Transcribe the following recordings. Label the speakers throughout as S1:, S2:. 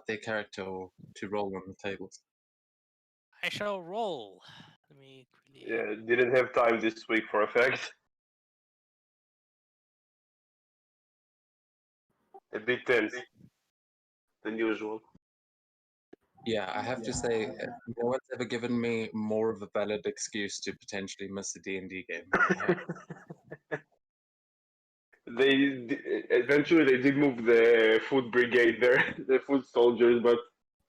S1: out their character or to roll on the tables.
S2: I shall roll. Let me quickly.
S3: Yeah, didn't have time this week for a fact. A bit tense than usual.
S1: Yeah, I have to say, no one's ever given me more of a valid excuse to potentially miss a D&D game.
S3: Eventually they did move the food brigade there, the food soldiers, but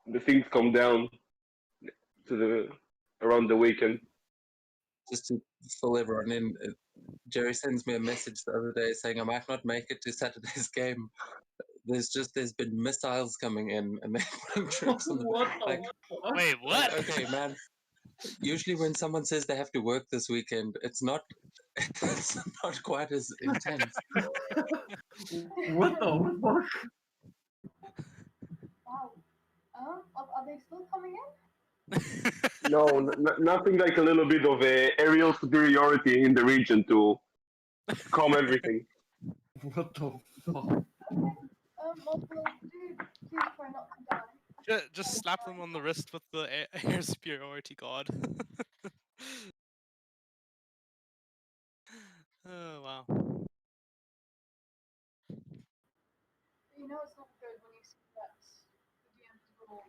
S3: the things come down to around the weekend.
S1: Just to fill everyone in, Jerry sends me a message the other day saying I might not make it to Saturday's game. There's been missiles coming in and they're putting troops on the like.
S2: Wait, what?
S1: Okay, man. Usually when someone says they have to work this weekend, it's not quite as intense.
S4: What the fuck?
S5: Wow. Are they still coming in?
S3: No, nothing like a little bit of aerial superiority in the region to calm everything.
S4: What the fuck?
S5: Well, please try not to die.
S2: Just slap them on the wrist with the air superiority guard. Oh wow.
S5: You know it's not good when you see that the DMs roll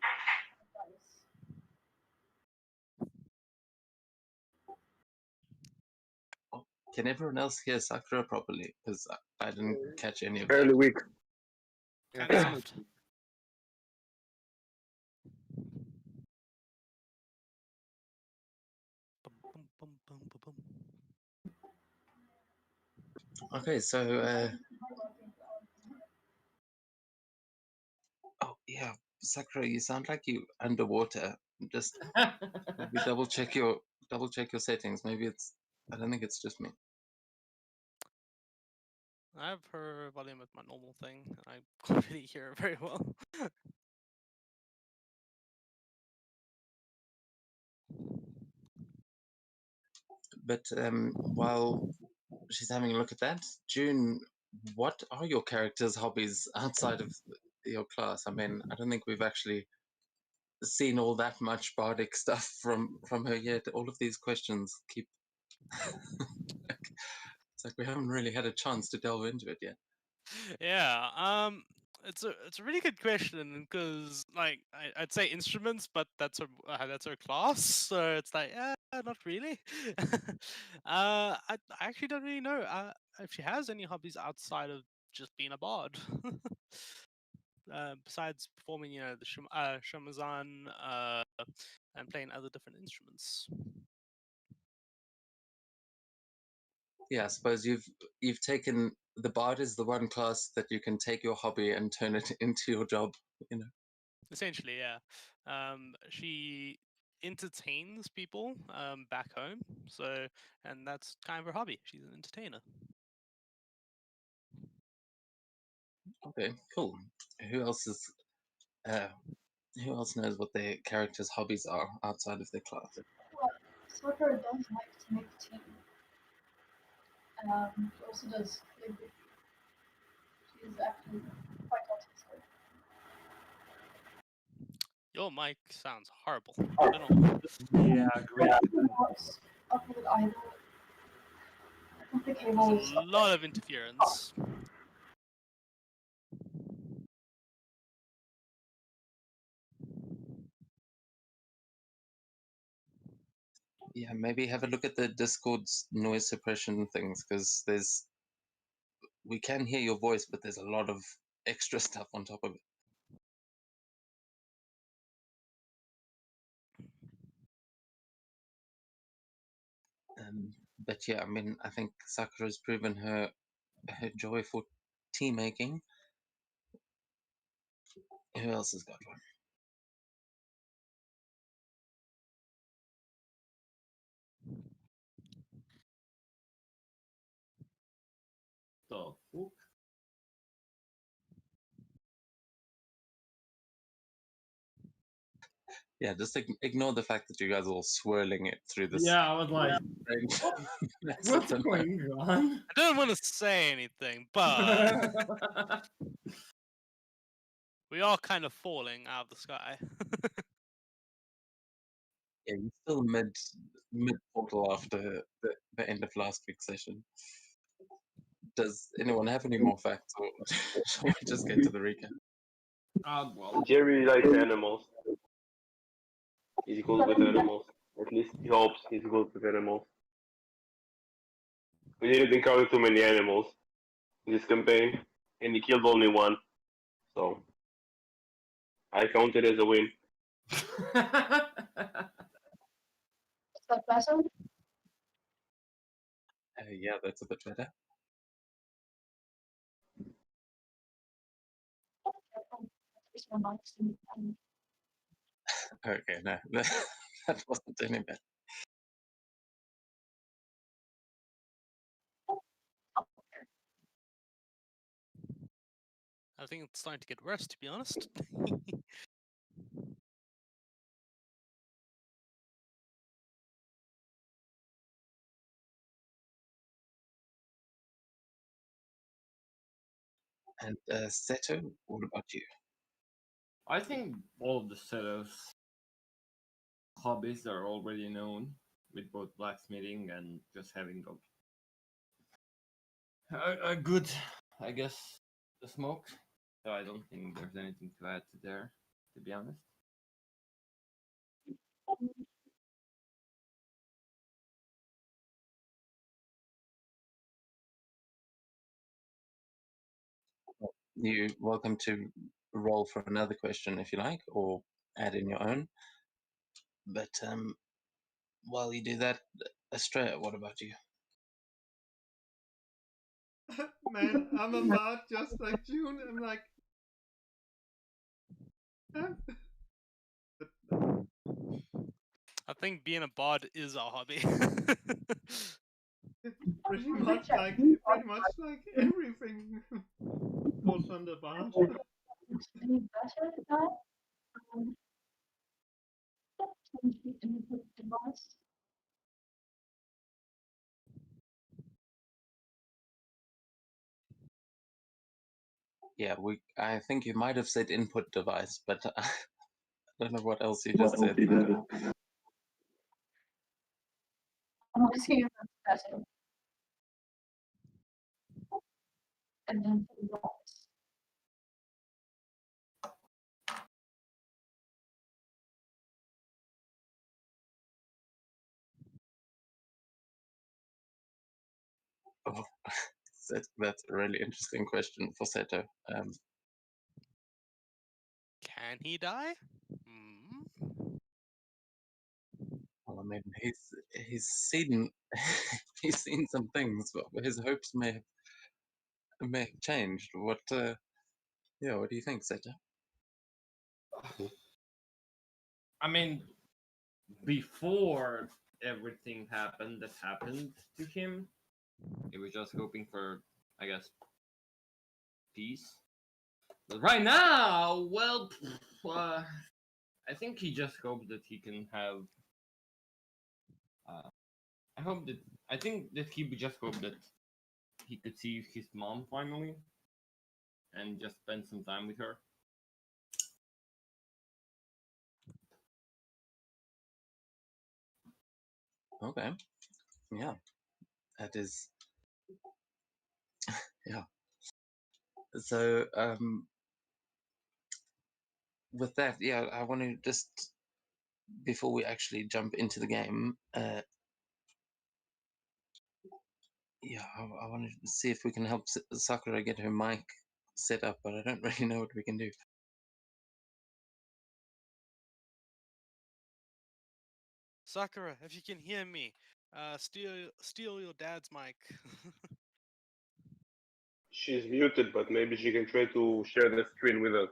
S5: dice.
S1: Can everyone else hear Sakura properly? Because I didn't catch any of
S3: Fairly
S1: that.
S3: weak.
S2: Kind of soft.
S1: Okay, so oh yeah, Sakura, you sound like you underwater. Just maybe double check your settings. Maybe it's I don't think it's just me.
S2: I have her volume at my normal thing. I can't really hear her very well.
S1: But while she's having a look at that, June, what are your characters' hobbies outside of your class? I mean, I don't think we've actually seen all that much bardic stuff from her yet. All of these questions keep it's like we haven't really had a chance to delve into it yet.
S2: Yeah, it's a really good question because like I'd say instruments, but that's her class, so it's like not really. I actually don't really know if she has any hobbies outside of just being a bard. Besides performing, the shamazan and playing other different instruments.
S1: Yeah, I suppose you've taken the bard is the one class that you can take your hobby and turn it into your job,
S2: Essentially, yeah. She entertains people back home, and that's kind of her hobby. She's an entertainer.
S1: Okay, cool. Who else knows what their characters' hobbies are outside of their class?
S5: Well, Sakura does like to make tea. She also does calligraphy. She's actually quite autistic.
S2: Your mic sounds horrible. I don't know.
S4: Yeah, great.
S5: Works up with either. I think the cables.
S2: There's a lot of interference.
S1: Yeah, maybe have a look at the Discord's noise suppression things because we can hear your voice, but there's a lot of extra stuff on top of it. But yeah, I mean, I think Sakura's proven her joy for tea making. Who else has got one?
S4: The fuck?
S1: Yeah, just ignore the fact that you guys are all swirling it through this.
S4: Yeah, I was like, what's going on?
S2: I don't want to say anything, but we are kind of falling out of the sky.
S1: Yeah, you're still mid portal after the end of last week's session. Does anyone have any more facts, or shall we just get to the recap?
S6: Well,
S3: Jerry likes animals. He's good with animals. At least he hopes he's good with animals. We didn't encounter too many animals in this campaign, and he killed only one. So I count it as a win.
S5: Is that better?
S1: Yeah, that's a bit better.
S5: It's my mic's in-
S1: Okay, no, that wasn't any better.
S2: I think it's starting to get worse, to be honest.
S1: And Seto, what about you?
S6: I think all of the Seto's hobbies are already known, with both blacksmithing and just having a good, I guess, the smoke. So I don't think there's anything to add to there, to be honest.
S1: You're welcome to roll for another question if you like, or add in your own. But while you do that, Estrella, what about you?
S4: Man, I'm about just like June. I'm like,
S2: I think being a bard is a hobby.
S4: pretty much like everything falls under bars.
S5: Any better now? Can you input device?
S1: Yeah, I think you might have said input device, but I don't know what else you just said.
S5: I'm asking if that's better. And then device.
S1: Oh, that's a really interesting question for Seto.
S2: Can he die? Hmm.
S1: Well, I mean, he's seen he's seen some things, but his hopes may have changed. What what do you think, Seto?
S6: I mean, before everything happened that happened to him, he was just hoping for, I guess, peace. But right now, well, I think he just hopes that he can have. I think that he would just hope that he could see his mom finally, and just spend some time with her.
S1: Okay, yeah, that is yeah. So with that, yeah, I want to just before we actually jump into the game, yeah, I want to see if we can help Sakura get her mic set up, but I don't really know what we can do.
S2: Sakura, if you can hear me, steal your dad's mic.
S3: She's muted, but maybe she can try to share the screen with us.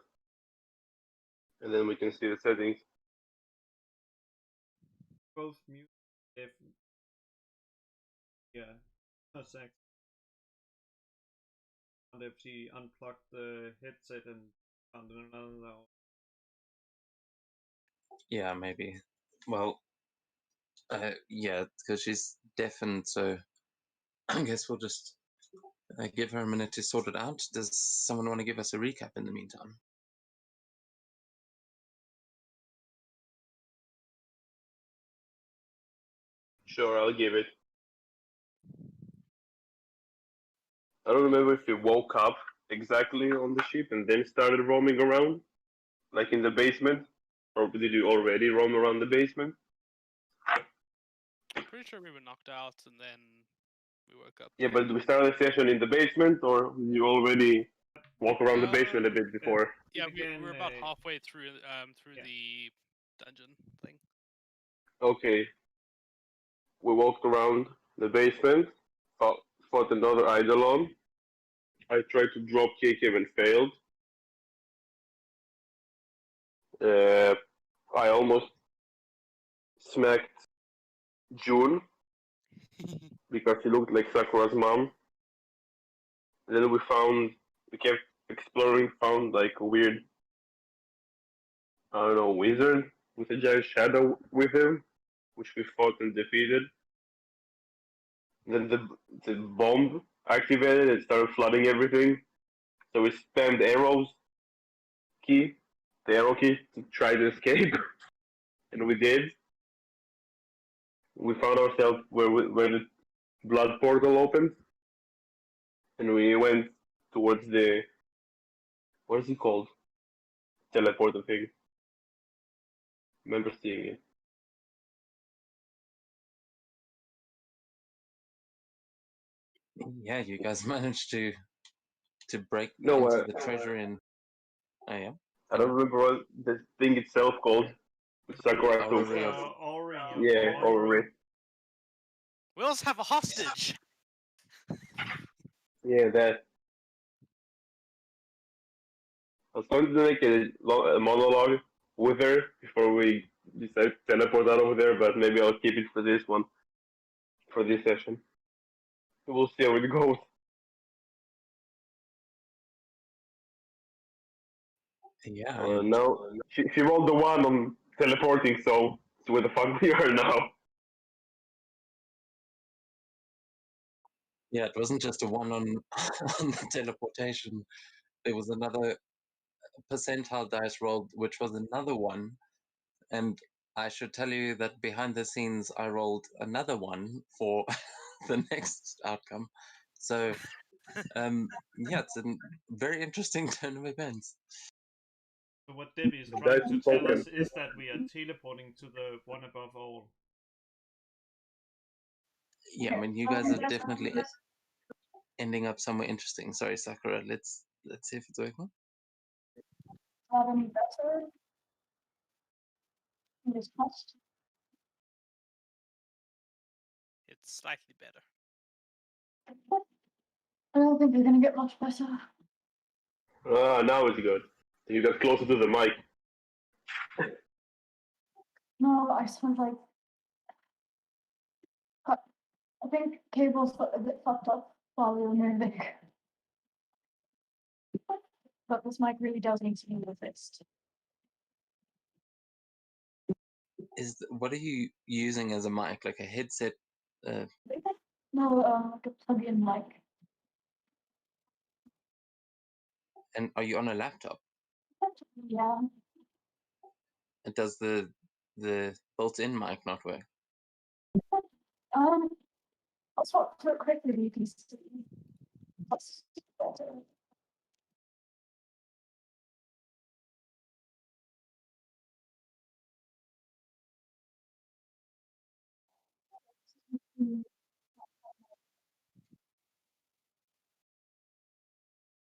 S3: And then we can see the settings.
S4: Both mute if a sec. And if she unplugged the headset and found another.
S1: Yeah, maybe. Well, yeah, because she's deafened, so I guess we'll just give her a minute to sort it out. Does someone want to give us a recap in the meantime?
S3: Sure, I'll give it. I don't remember if you woke up exactly on the ship and then started roaming around, like in the basement, or did you already roam around the basement?
S2: I'm pretty sure we were knocked out and then we woke up.
S3: Yeah, but we started the session in the basement, or did you already walk around the basement a bit before?
S2: Yeah,
S4: began,
S2: we're about halfway through
S4: yeah.
S2: the dungeon thing.
S3: Okay. We walked around the basement, fought another Eidolon. I tried to drop kick him and failed. I almost smacked June because she looked like Sakura's mom. Then we kept exploring, found like a weird, I don't know, wizard with a giant shadow with him, which we fought and defeated. Then the bomb activated and started flooding everything. So we spammed the arrow key, to try to escape, and we did. We found ourselves where the blood portal opened, and we went towards the, what is it called? Teleporter thing. Remember seeing it.
S1: Yeah, you guys managed to break
S3: No,
S1: into the treasure in. Oh yeah.
S3: I don't remember what the thing itself called. Which Sakura took.
S1: Orrery of.
S4: Ori.
S3: Yeah, Ori.
S2: We also have a hostage.
S3: Yeah, that. I was going to make a monologue with her before we decide to teleport out over there, but maybe I'll keep it for this one, for this session. We'll see how it goes.
S1: Yeah.
S3: Now she rolled the one on teleporting, so where the fuck we are now.
S1: Yeah, it wasn't just a one on on the teleportation. There was another percentile dice rolled, which was another one. And I should tell you that behind the scenes, I rolled another one for the next outcome. So, yeah, it's a very interesting turn of events.
S4: So what Debbie is
S3: The
S4: trying
S3: dice
S4: to
S3: is
S4: tell
S3: broken.
S4: us is that we are teleporting to the one above all.
S1: Yeah, I mean, you guys are definitely ending up somewhere interesting. Sorry, Sakura. Let's see if it's working.
S5: Not any better. In this quest.
S2: It's slightly better.
S5: I don't think you're gonna get much better.
S3: Ah, now it's good. You got closer to the mic.
S5: No, I sound like. I think cables got a bit fucked up while we were moving. But this mic really does need to be replaced.
S1: What are you using as a mic? Like a headset?
S5: No, like a plug-in mic.
S1: And are you on a laptop?
S5: Yeah.
S1: And does the built-in mic not work?
S5: I'll swap to it quickly. You can see. That's better.
S2: I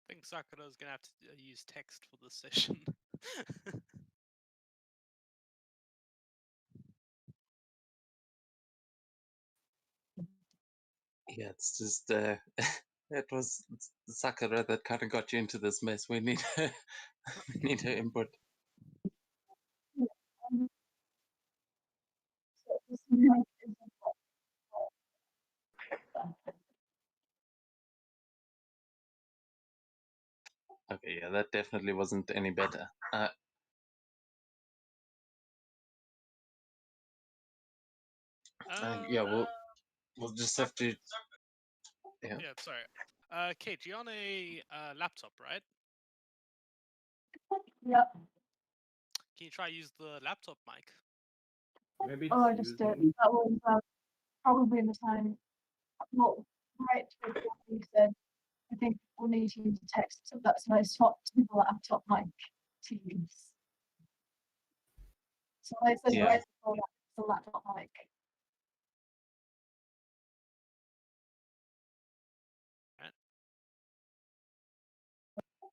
S2: think Sakura's gonna have to use text for this session.
S1: Yeah, it's just it was Sakura that kind of got you into this mess. We need we need her input.
S5: So this mic is
S1: Okay, yeah, that definitely wasn't any better. Yeah, we'll just have to. Yeah.
S2: Yeah, sorry. Kate, you're on a laptop, right?
S5: yeah.
S2: Can you try use the laptop mic?
S6: Maybe
S5: Oh, I
S6: it's
S5: just did.
S6: using.
S5: That was probably in the time, well, right before you said, I think we'll need to use text, so that's when I swapped to the laptop mic to use. So I said
S1: Yeah.
S5: right before that, the laptop mic.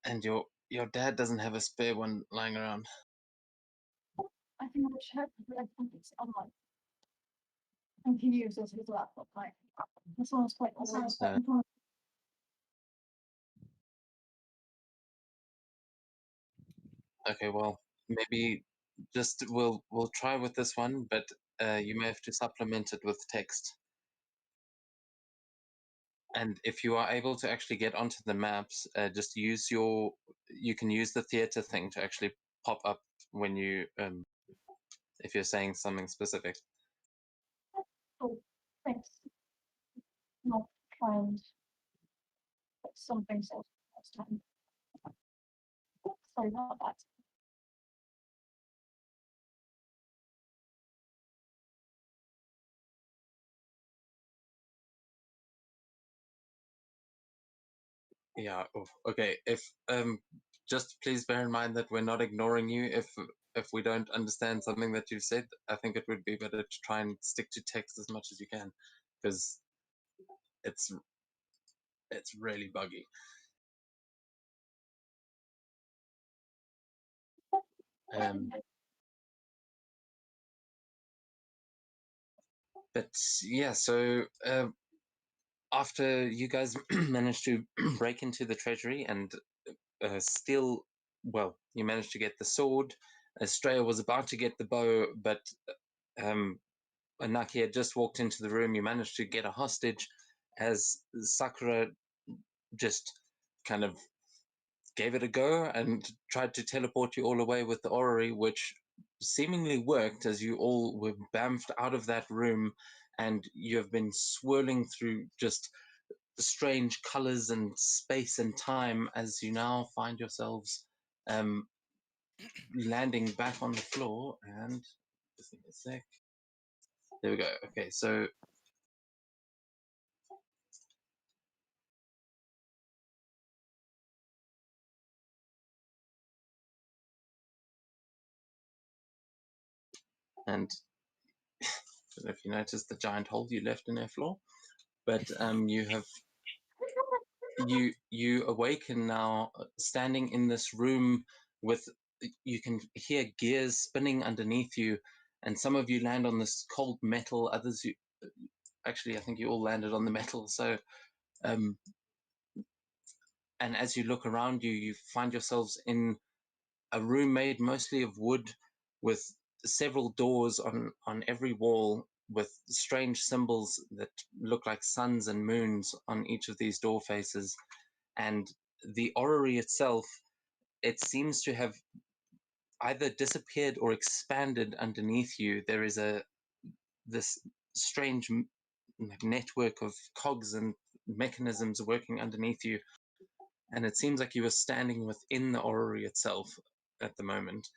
S1: And your dad doesn't have a spare one lying around.
S5: I think I'll check, but I think it's online. And he uses his laptop mic. That sounds quite
S1: So- Okay, well, maybe just we'll try with this one, but you may have to supplement it with text. And if you are able to actually get onto the maps, just use you can use the theater thing to actually pop up when you if you're saying something specific.
S5: Oh, thanks. Not try and put something else next time. Sorry about that.
S1: Yeah. Okay. If just please bear in mind that we're not ignoring you. If we don't understand something that you've said, I think it would be better to try and stick to text as much as you can, because it's really buggy. But yeah, so after you guys managed to break into the treasury and steal, well, you managed to get the sword. Estrella was about to get the bow, but Anaki had just walked into the room. You managed to get a hostage as Sakura just kind of gave it a go and tried to teleport you all away with the orrery, which seemingly worked as you all were bamfed out of that room and you have been swirling through just strange colors and space and time as you now find yourselves landing back on the floor. And just give me a sec. There we go. Okay, so and I don't know if you noticed the giant hole you left in their floor, but you have you awaken now standing in this room with you can hear gears spinning underneath you, and some of you land on this cold metal, others you actually I think you all landed on the metal. So and as you look around you, you find yourselves in a room made mostly of wood with several doors on every wall with strange symbols that look like suns and moons on each of these door faces. And the orrery itself, it seems to have either disappeared or expanded underneath you. There is this strange network of cogs and mechanisms working underneath you, and it seems like you are standing within the orrery itself at the moment.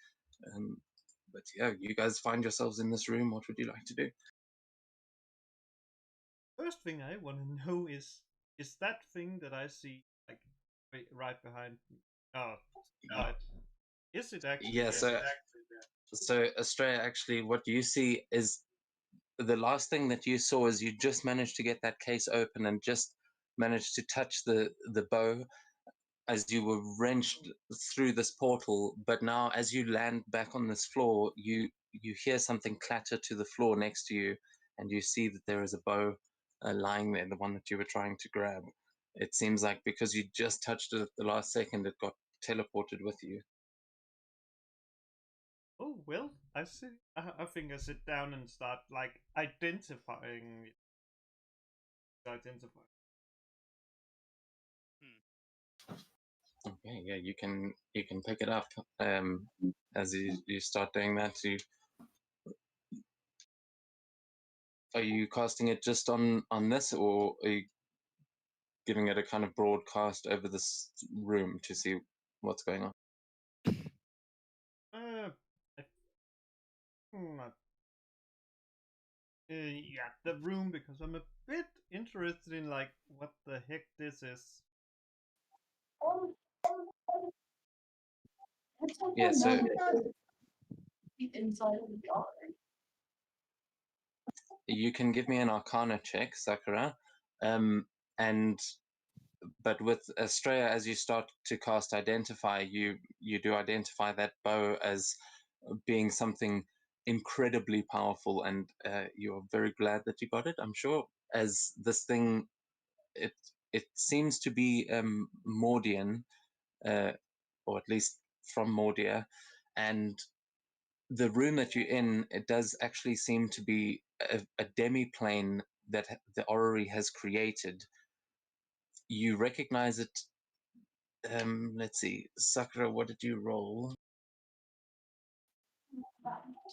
S1: But yeah, you guys find yourselves in this room. What would you like to do?
S4: First thing I want to know is that thing that I see like right behind me? Oh, right. Is it actually?
S1: Yeah, so Australia, actually, what you see is the last thing that you saw is you just managed to get that case open and just managed to touch the bow as you were wrenched through this portal. But now, as you land back on this floor, you hear something clatter to the floor next to you, and you see that there is a bow lying there, the one that you were trying to grab. It seems like because you just touched it at the last second, it got teleported with you.
S4: Oh well, I see. I think I sit down and start like identifying. Identify.
S1: Okay, yeah, you can pick it up as you start doing that. Are you casting it just on this, or are you giving it a kind of broadcast over this room to see what's going on?
S4: I, hmm, Yeah, the room, because I'm a bit interested in like what the heck this is.
S1: Yeah, so
S5: The inside of the gallery.
S1: you can give me an Arcana check, Sakura. And but with Estrella, as you start to cast Identify, you do identify that bow as being something incredibly powerful, and you're very glad that you got it. I'm sure, as this thing, it seems to be Mordian, or at least from Mordia, and the room that you're in, it does actually seem to be a demi-plane that the orrery has created. You recognize it. Let's see, Sakura, what did you roll?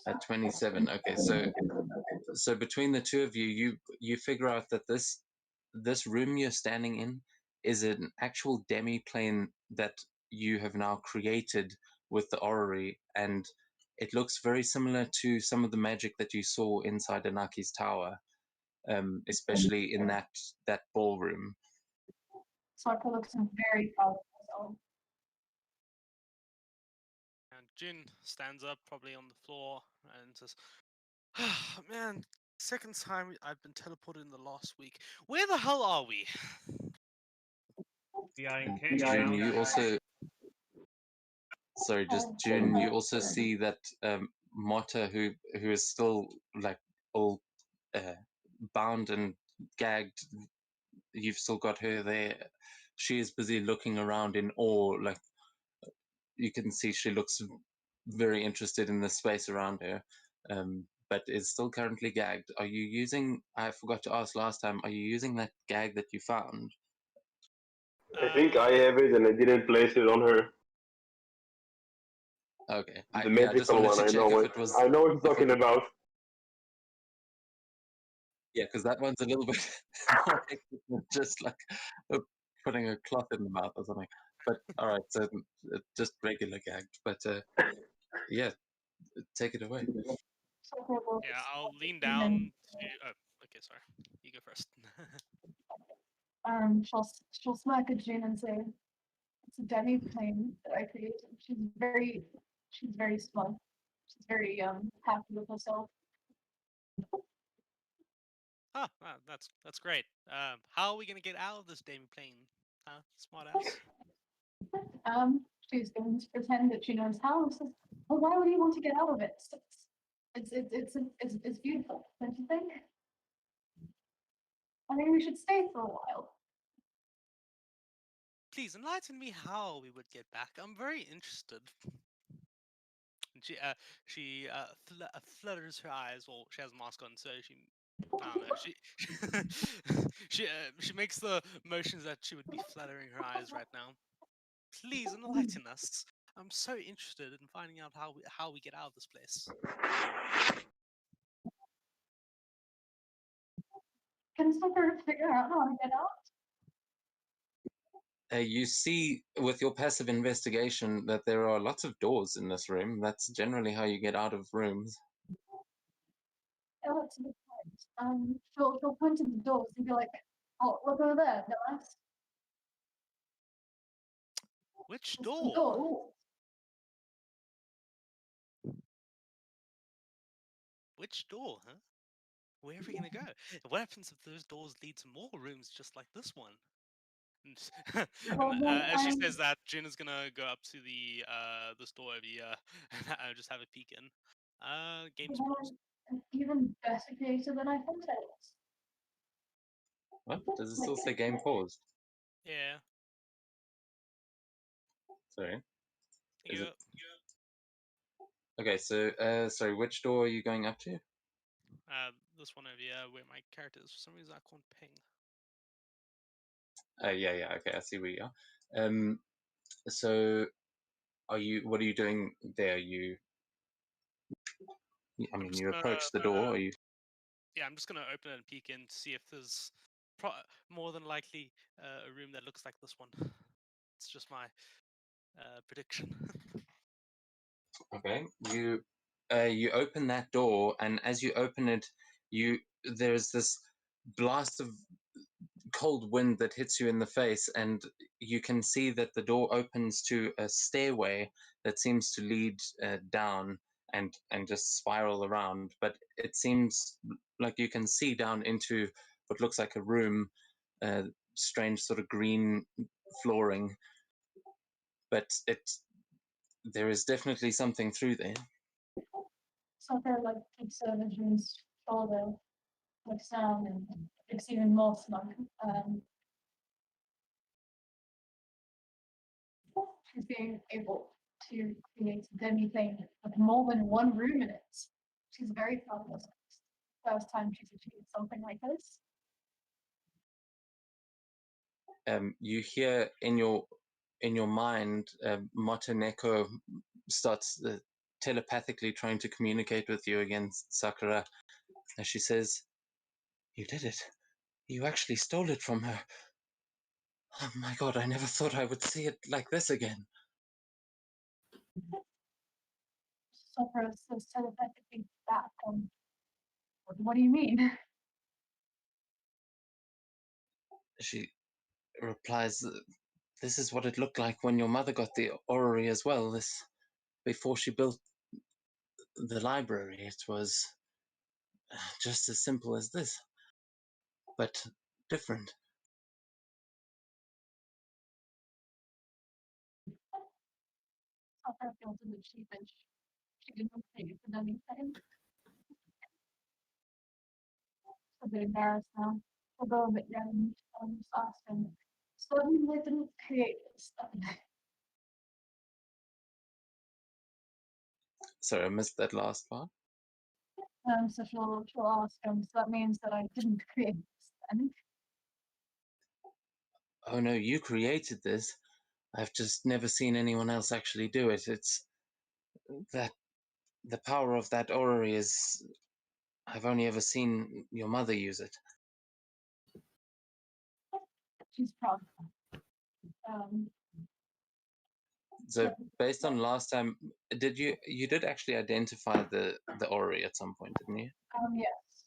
S1: At 27. Okay, so between the two of you, you figure out that this room you're standing in is an actual demi-plane that you have now created with the orrery, and it looks very similar to some of the magic that you saw inside Anaki's tower, especially in that ballroom.
S5: Sakura looks very proud of herself.
S2: And Jin stands up, probably on the floor, and says, "Man, second time I've been teleported in the last week. Where the hell are we?"
S4: We are in
S1: June,
S4: Canaan.
S1: you also, sorry, just June, you also see that Mata, who is still like all bound and gagged, you've still got her there. She is busy looking around in awe, like you can see she looks very interested in the space around her, but is still currently gagged. Are you using, I forgot to ask last time, are you using that gag that you found?
S3: I think I have it and I didn't place it on her.
S1: Okay.
S3: The
S1: I just
S3: magical
S1: wanted
S3: one,
S1: to
S3: I
S1: check
S3: know
S1: if
S3: what
S1: it was.
S3: I know what you're
S1: if it
S3: talking
S1: was-
S3: about.
S1: Yeah, because that one's a little bit more hectic than just like putting a cloth in the mouth or something. But all right, so just regular gagged. But yeah, take it away.
S5: Sakura will
S2: Yeah, I'll lean
S5: and then,
S2: down to. Oh, okay, sorry. You go first.
S5: she'll smack at June and say, "It's a demi plane that I created." She's very smug. She's very happy with herself.
S2: Ah, wow, that's great. How are we gonna get out of this demi plane? Huh, smartass.
S5: She's going to pretend that she knows how. And says, "Well, why would you want to get out of it? It's beautiful, don't you think? I think we should stay for a while."
S2: Please enlighten me how we would get back. I'm very interested. And she flutters her eyes. Well, she has a mask on, so she. I don't know. She makes the motions that she would be fluttering her eyes right now. Please enlighten us. I'm so interested in finding out how we get out of this place.
S5: Can Sakura figure out how to get out?
S1: You see with your passive investigation that there are lots of doors in this room. That's generally how you get out of rooms.
S5: Oh, that's a good point. She'll point to the doors and be like, "Oh, look over there, dumbass.
S2: Which
S5: It's the
S2: door?
S5: door."
S2: Which door, huh? Where are we gonna go? What happens if those doors lead to more rooms just like this one? And,
S5: Well,
S2: and,
S5: then
S2: as she says that, Jin is gonna go up to the this door over here and just have a peek in. Game's paused.
S5: Even better creator than I thought it was.
S1: What? Does it still say game paused?
S2: Yeah.
S1: Sorry. Is
S2: Yeah.
S1: it? Okay, so sorry, which door are you going up to?
S2: This one over here where my character is. For some reason, I can't ping.
S1: Yeah, okay, I see where you are. So what are you doing there? I mean,
S2: just
S1: you
S2: gonna,
S1: approach the door, are you?
S2: Yeah, I'm just gonna open it and peek in to see if there's more than likely a room that looks like this one. It's just my prediction.
S1: Okay, you open that door, and as you open it, you there's this blast of cold wind that hits you in the face, and you can see that the door opens to a stairway that seems to lead down and just spiral around. But it seems like you can see down into what looks like a room, strange sort of green flooring. But there is definitely something through there.
S5: Soccer like takes over June's shoulder, looks down, and looks even more smug. She's being able to create a demi-plane with more than one room in it. She's very proud of herself. First time she's achieved something like this.
S1: You hear in your mind, Motoneko starts telepathically trying to communicate with you again, Sakura, as she says, "You did it. You actually stole it from her. Oh my god, I never thought I would see it like this again."
S5: Sakura says telepathically back. What do you mean?
S1: She replies, "This is what it looked like when your mother got the orrery as well. This before she built the library. It was just as simple as this, but different."
S5: Sakura feels a bit sheepish. She didn't pay for anything. A bit embarrassed now. A little bit young. Just asked him. So they didn't create this stuff.
S1: Sorry, I missed that last part.
S5: So she'll ask him. So that means that I didn't create this then.
S1: Oh no, you created this. I've just never seen anyone else actually do it. It's that the power of that orrery is. I've only ever seen your mother use it.
S5: She's proud.
S1: So based on last time, did you did actually identify the orrery at some point, didn't you?
S5: Yes.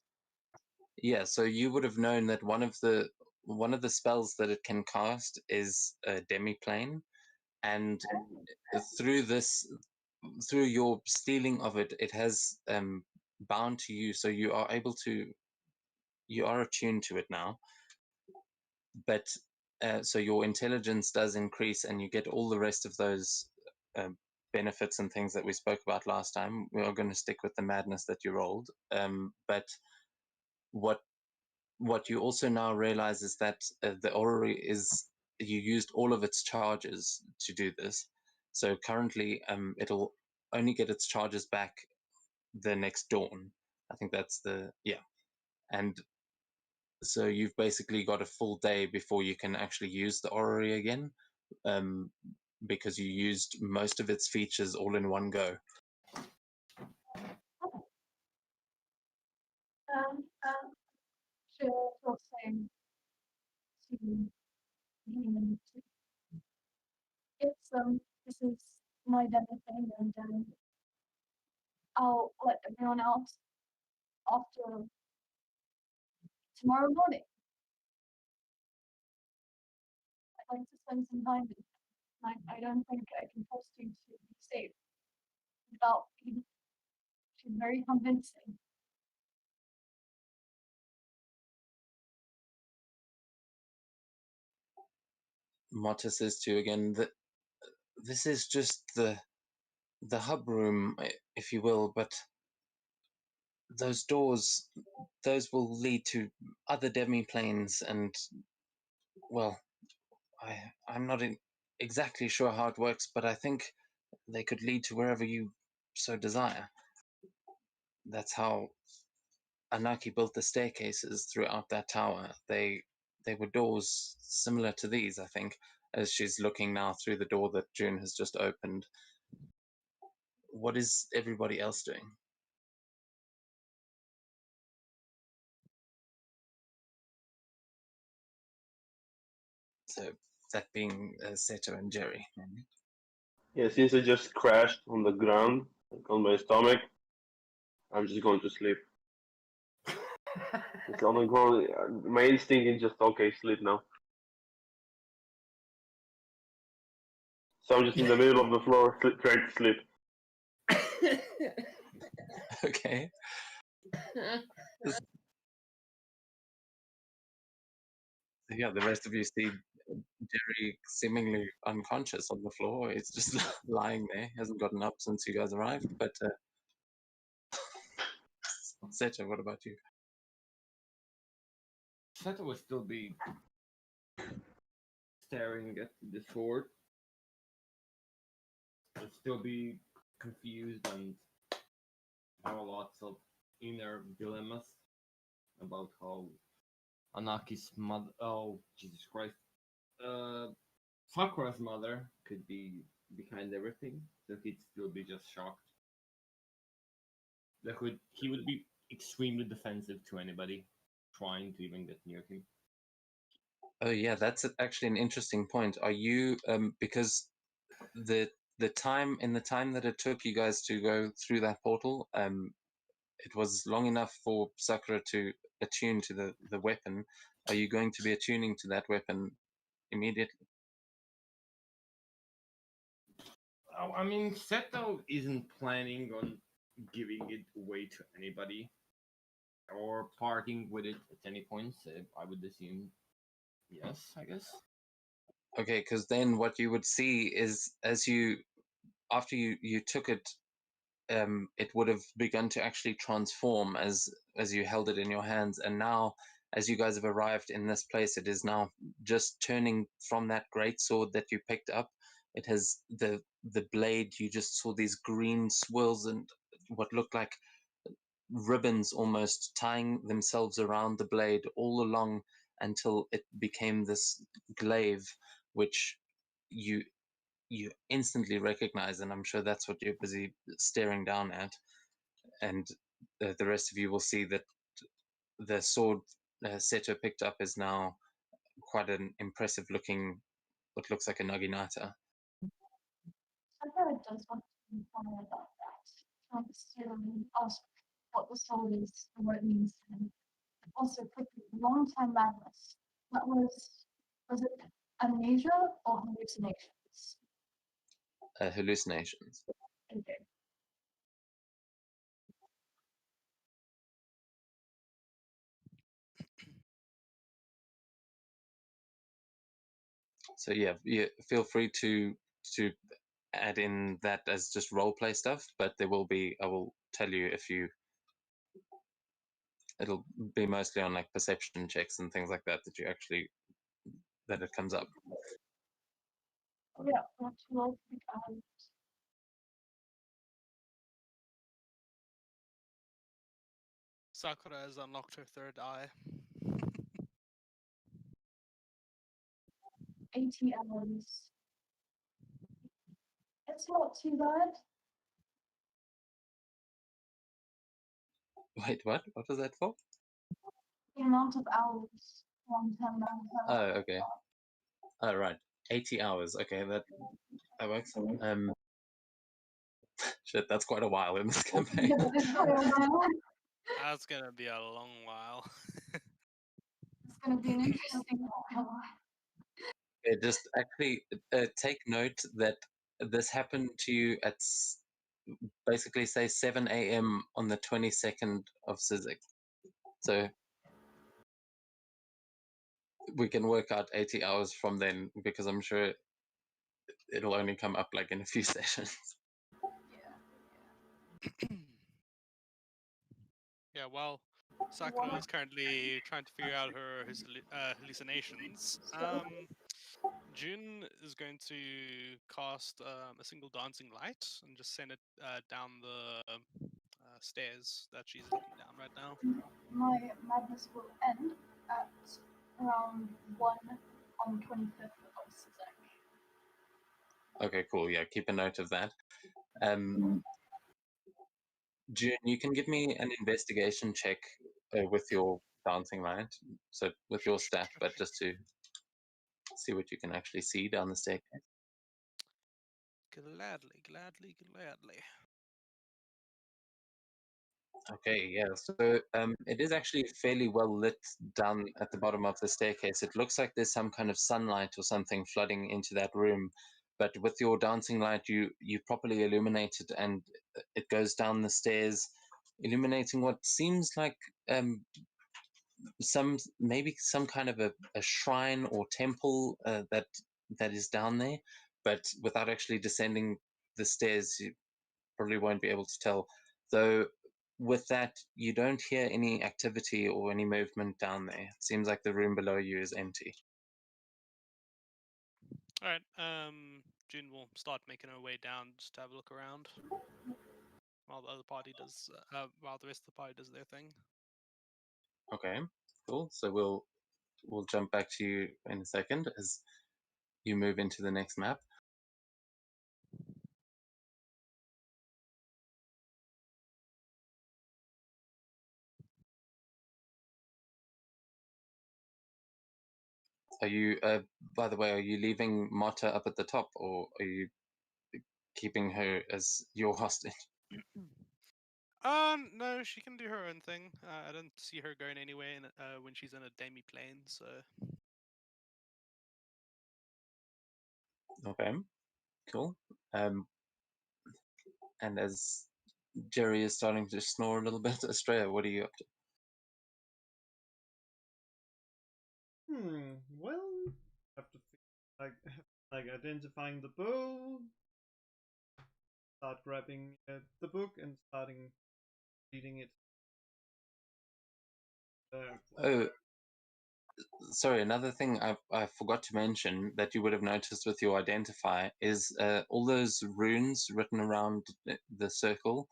S1: Yeah, so you would have known that one of the spells that it can cast is a demiplane, and through your stealing of it, it has bound to you, so you are attuned to it now. But so your intelligence does increase, and you get all the rest of those benefits and things that we spoke about last time. We are going to stick with the madness that you rolled. But what you also now realize is that the orrery you used all of its charges to do this. So currently, it'll only get its charges back the next dawn. I think that's and so you've basically got a full day before you can actually use the orrery again, because you used most of its features all in one go.
S5: She'll say to him, this is my demo thing, and I'll let everyone else after tomorrow morning. I'd like to spend some time with you. I don't think I can trust you to be safe without you. She's very convincing.
S1: Mata says to you again that this is just the hub room, if you will, but those doors, those will lead to other demiplanes, and well, I'm not exactly sure how it works, but I think they could lead to wherever you so desire. That's how Anaki built the staircases throughout that tower. They were doors similar to these, I think, as she's looking now through the door that June has just opened. What is everybody else doing? So that being Seto and Jerry.
S3: Yeah, since I just crashed on the ground, like on my stomach, I'm just going to sleep. It's only go. My instinct is just okay, sleep now. So I'm just in the middle of the floor trying to sleep.
S1: Okay. Yeah, the rest of you see Jerry seemingly unconscious on the floor. He's just lying there. He hasn't gotten up since you guys arrived. But Seto, what about you?
S6: Seto will still be staring at the sword. Will still be confused and have lots of inner dilemmas about how Anaki's mother. Oh, Jesus Christ. Sakura's mother could be behind everything, so he'd still be just shocked. He would be extremely defensive to anybody trying to even get near him.
S1: Oh yeah, that's actually an interesting point. Are you because the time that it took you guys to go through that portal, it was long enough for Sakura to attune to the weapon. Are you going to be attuning to that weapon immediately?
S6: Oh, I mean, Seto isn't planning on giving it away to anybody or parting with it at any point. So I would assume yes, I guess.
S1: Okay, because then what you would see is after you took it, it would have begun to actually transform as you held it in your hands, and now as you guys have arrived in this place, it is now just turning from that great sword that you picked up. It has the blade. You just saw these green swirls and what looked like ribbons almost tying themselves around the blade all along until it became this glaive, which you instantly recognize, and I'm sure that's what you're busy staring down at. And the rest of you will see that the sword Seto picked up is now quite an impressive looking, what looks like a naginata.
S5: Sakura does want to inquire about that. She wants to ask what the soul is and what it means to him. Also, quickly, long-time madness. That was it amnesia or hallucinations?
S1: Hallucinations.
S5: Okay.
S1: So yeah, feel free to add in that as just role play stuff, but there will be, I will tell you if you, it'll be mostly on like perception checks and things like that that you actually, that it comes up.
S5: Oh, yeah, want to roll because
S2: Sakura has unlocked her third eye.
S5: 80 hours. It's not too bad.
S1: Wait, what was that for?
S5: The amount of hours, long-term madness.
S1: Oh, okay. Oh, right. 80 hours. Okay, that works. Shit, that's quite a while in this campaign.
S5: Yeah, it's quite a while.
S2: That's gonna be a long while.
S5: It's going to be an interesting while.
S1: Just actually take note that this happened to you at basically say 7 a.m. on the 22nd of Sizek. So we can work out 80 hours from then because I'm sure it'll only come up like in a few sessions.
S2: Yeah, well, Sakura is currently trying to figure out her hallucinations. June is going to cast a single dancing light and just send it down the stairs that she's looking down right now.
S5: My madness will end at around 1 on the 25th of Sizek.
S1: Okay, cool. Yeah, keep a note of that. June, you can give me an investigation check with your dancing light, so with your stat, but just to see what you can actually see down the staircase.
S2: Gladly, gladly, gladly.
S1: Okay, yeah. So it is actually fairly well lit down at the bottom of the staircase. It looks like there's some kind of sunlight or something flooding into that room, but with your dancing light, you properly illuminate it, and it goes down the stairs, illuminating what seems like maybe some kind of a shrine or temple that is down there, but without actually descending the stairs, you probably won't be able to tell. Though with that, you don't hear any activity or any movement down there. It seems like the room below you is empty.
S2: All right. June will start making her way down just to have a look around while the other party does, while the rest of the party does their thing.
S1: Okay, cool. So we'll jump back to you in a second as you move into the next map. Are you, by the way, are you leaving Marta up at the top, or are you keeping her as your hostage?
S2: No, she can do her own thing. I don't see her going anywhere when she's in a demi-plane, so...
S1: Okay, cool. And as Jerry is starting to snore a little bit, Estrella, what are you up to?
S4: Well, have to like identifying the bow, start grabbing the book and starting reading it.
S1: Oh, sorry, another thing I forgot to mention that you would have noticed with your identify is all those runes written around the circle.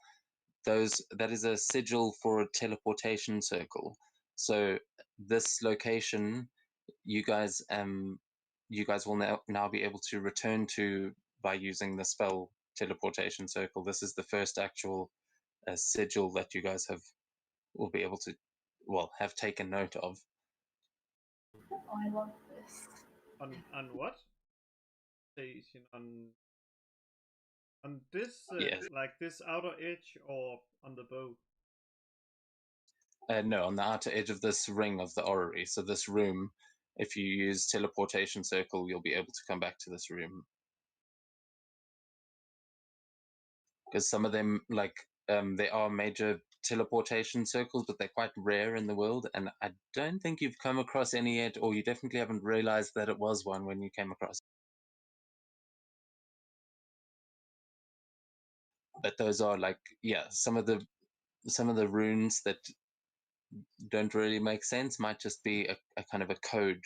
S1: That is a sigil for a teleportation circle. So this location, you guys will now be able to return to by using the spell teleportation circle. This is the first actual sigil that you guys will be able to have taken note of.
S5: Oh, I love this.
S4: On what? Station on this
S1: Yes.
S4: like this outer edge or on the bow?
S1: No, on the outer edge of this ring of the orrery. So this room, if you use teleportation circle, you'll be able to come back to this room. Because some of them, like, there are major teleportation circles, but they're quite rare in the world, and I don't think you've come across any yet, or you definitely haven't realized that it was one when you came across. But those are like, yeah, some of the runes that don't really make sense might just be a kind of a code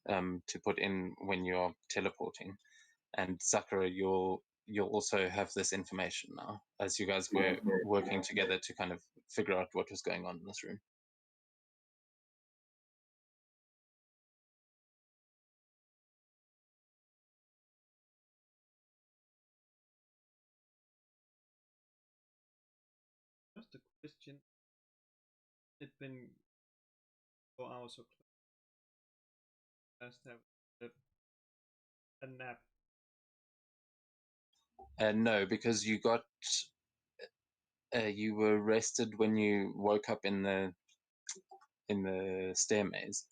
S1: to put in when you're teleporting. And Sakura, you'll also have this information now as you guys were working together to kind of figure out what was going on in this room.
S4: Just a question. It's been 4 hours or just have a nap.
S1: No, because you were rested when you woke up in the stair maze.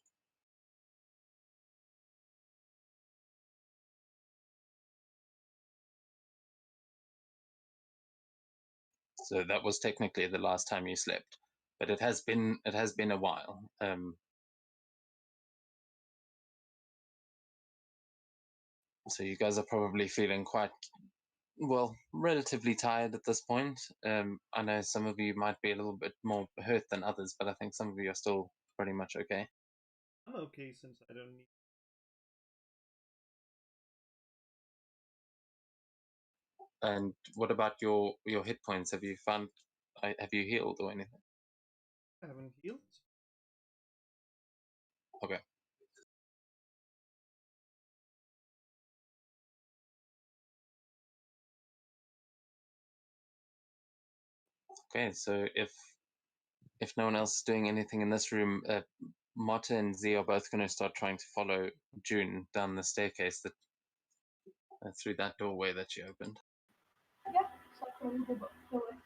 S1: So that was technically the last time you slept, but it has been a while. So you guys are probably feeling quite relatively tired at this point. I know some of you might be a little bit more hurt than others, but I think some of you are still pretty much okay.
S4: I'm okay since I don't need.
S1: And what about your hit points? Have you healed or anything?
S4: I haven't healed.
S1: Okay. Okay, so if no one else is doing anything in this room, Marta and Z are both going to start trying to follow June down the staircase through that doorway that she opened.
S5: Yeah, so I can read the book. Go away.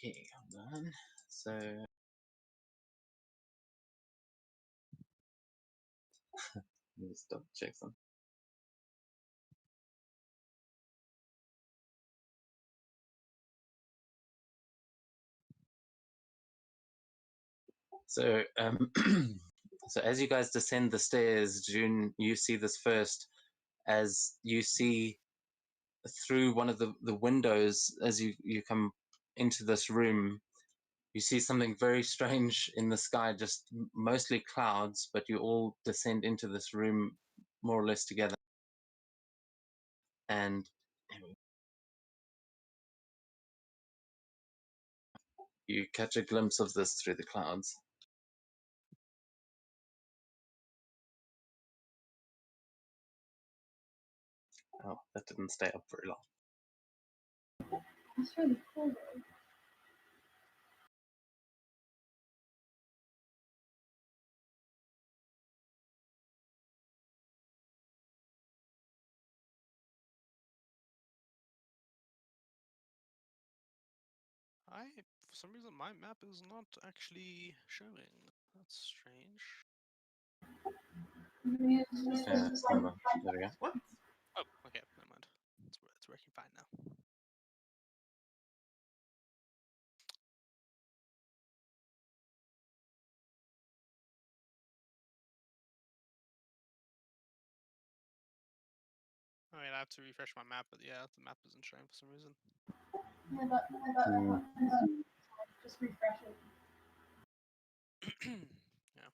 S1: Okay, hold on. So let me just double check something. So so as you guys descend the stairs, June, you see this first as you see through one of the windows as you come into this room. You see something very strange in the sky, just mostly clouds, but you all descend into this room more or less together. And you catch a glimpse of this through the clouds. Oh, that didn't stay up very long.
S5: It's really cool though.
S2: For some reason, my map is not actually showing. That's strange.
S5: Maybe it's just it's
S1: Hold on. There we go.
S6: What?
S2: Oh, okay, never mind. It's working fine now. I mean, I have to refresh my map, but yeah, the map isn't showing for some reason.
S5: Yeah, but just refresh it.
S2: Yeah.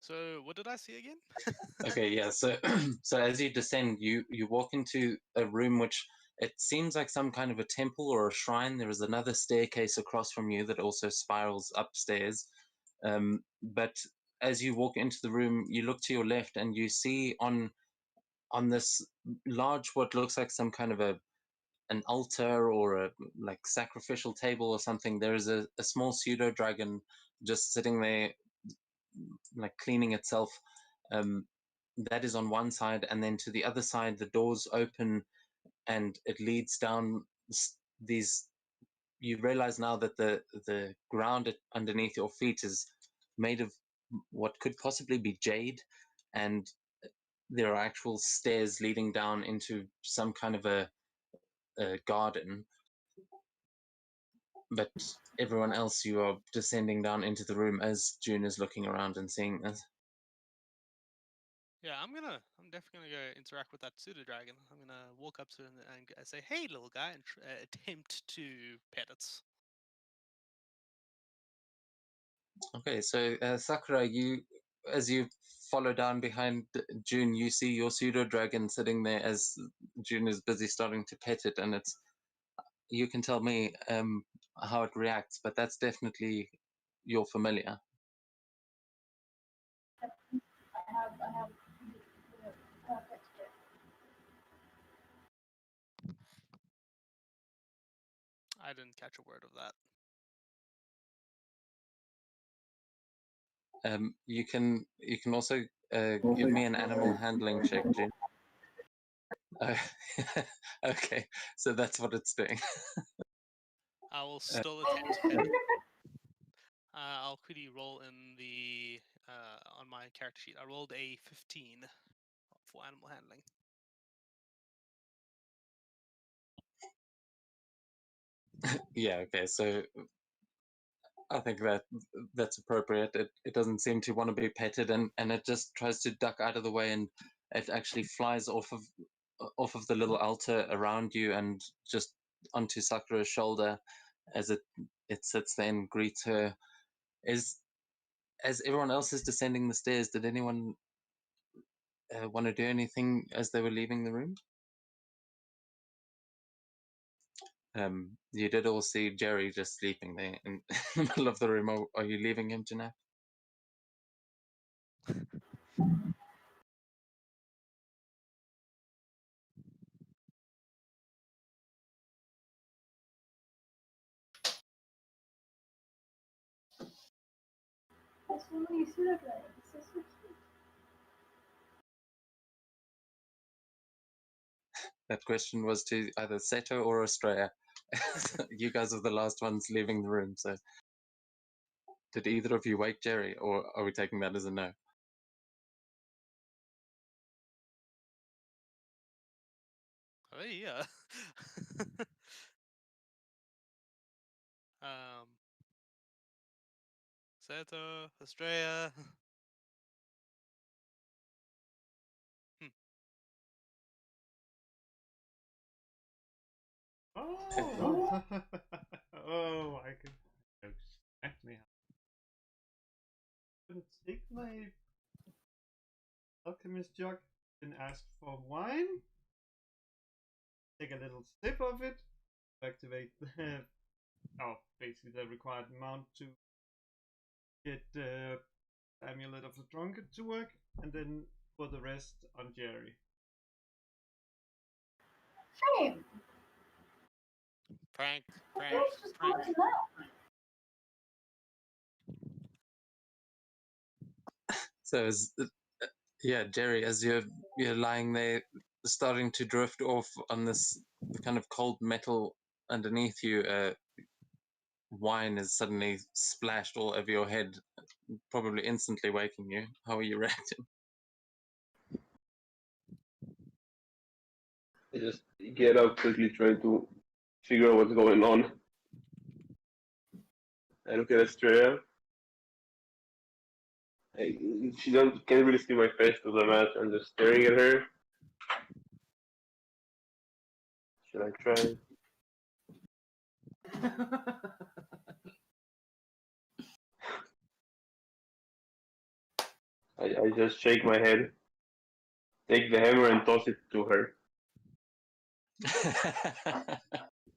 S2: So, what did I see again?
S1: Okay, yeah. So so as you descend, you walk into a room which it seems like some kind of a temple or a shrine. There is another staircase across from you that also spirals upstairs. But as you walk into the room, you look to your left and you see on this large, what looks like some kind of an altar or a like sacrificial table or something. There is a small pseudo dragon just sitting there, like cleaning itself. That is on one side, and then to the other side, the doors open and it leads down these. You realize now that the ground underneath your feet is made of what could possibly be jade, and there are actual stairs leading down into some kind of a garden. But everyone else, you are descending down into the room as June is looking around and seeing this.
S2: Yeah, I'm definitely gonna go interact with that pseudo dragon. I'm gonna walk up to it and say, "Hey, little guy," and attempt to pet it.
S1: Okay, so Sakura, as you follow down behind June, you see your pseudo dragon sitting there as June is busy starting to pet it, and it's you can tell me how it reacts, but that's definitely your familiar.
S5: I have the texture.
S2: I didn't catch a word of that.
S1: You can also give me an animal handling check, June. Okay, so that's what it's doing.
S2: I will still attempt to pet it. I'll quickly roll in the on my character sheet. I rolled a 15 for animal handling.
S1: Yeah, okay, so I think that's appropriate. It doesn't seem to want to be petted, and it just tries to duck out of the way, and it actually flies off of the little altar around you and just onto Sakura's shoulder as it sits there and greets her. As everyone else is descending the stairs, did anyone want to do anything as they were leaving the room? You did all see Jerry just sleeping there in the middle of the room. Are you leaving him, Janelle?
S5: There's so many pseudo dragons. It's so cute.
S1: That question was to either Seto or Australia. You guys are the last ones leaving the room, so did either of you wake Jerry, or are we taking that as a no?
S2: Oh yeah. Seto, Estrella.
S4: Oh, oh, I can exactly how. I'm gonna take my alchemist jug and ask for wine. Take a little sip of it. Activate the basically the required amount to get Amulet of the Drunkard to work, and then for the rest on Jerry.
S5: Shame.
S2: Prank,
S5: The
S2: prank,
S5: fish just
S2: prank.
S5: wanted to know.
S1: So yeah, Jerry, as you're lying there, starting to drift off on this kind of cold metal underneath you, wine is suddenly splashed all over your head, probably instantly waking you. How are you reacting?
S3: I just get up quickly, trying to figure out what's going on. I look at Estrella. She can't really see my face to the match. I'm just staring at her. Should I try? I just shake my head, take the hammer and toss it to her.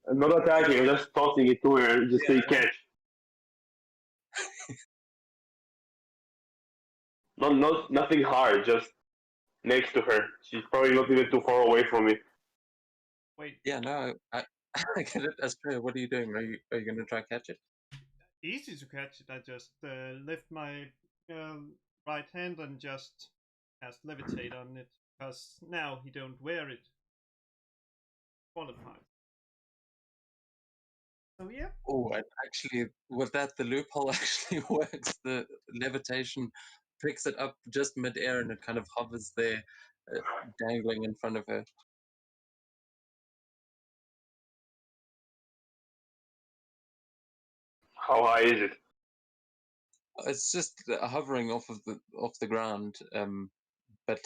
S3: I'm not attacking, I'm just tossing it to her and just say catch. Nothing hard, just next to her. She's probably not even too far away from me.
S4: Wait,
S1: Yeah, no, I get it. Estrella, what are you doing? Are you going to try catch it?
S4: easy to catch it. I just lift my right hand and just cast levitate on it, because now he don't wear it. Qualified. So yeah.
S1: Oh, and actually, with that, the loophole actually works. The levitation picks it up just midair, and it kind of hovers there, dangling in front of her.
S3: How high is it?
S1: It's just hovering off the ground, but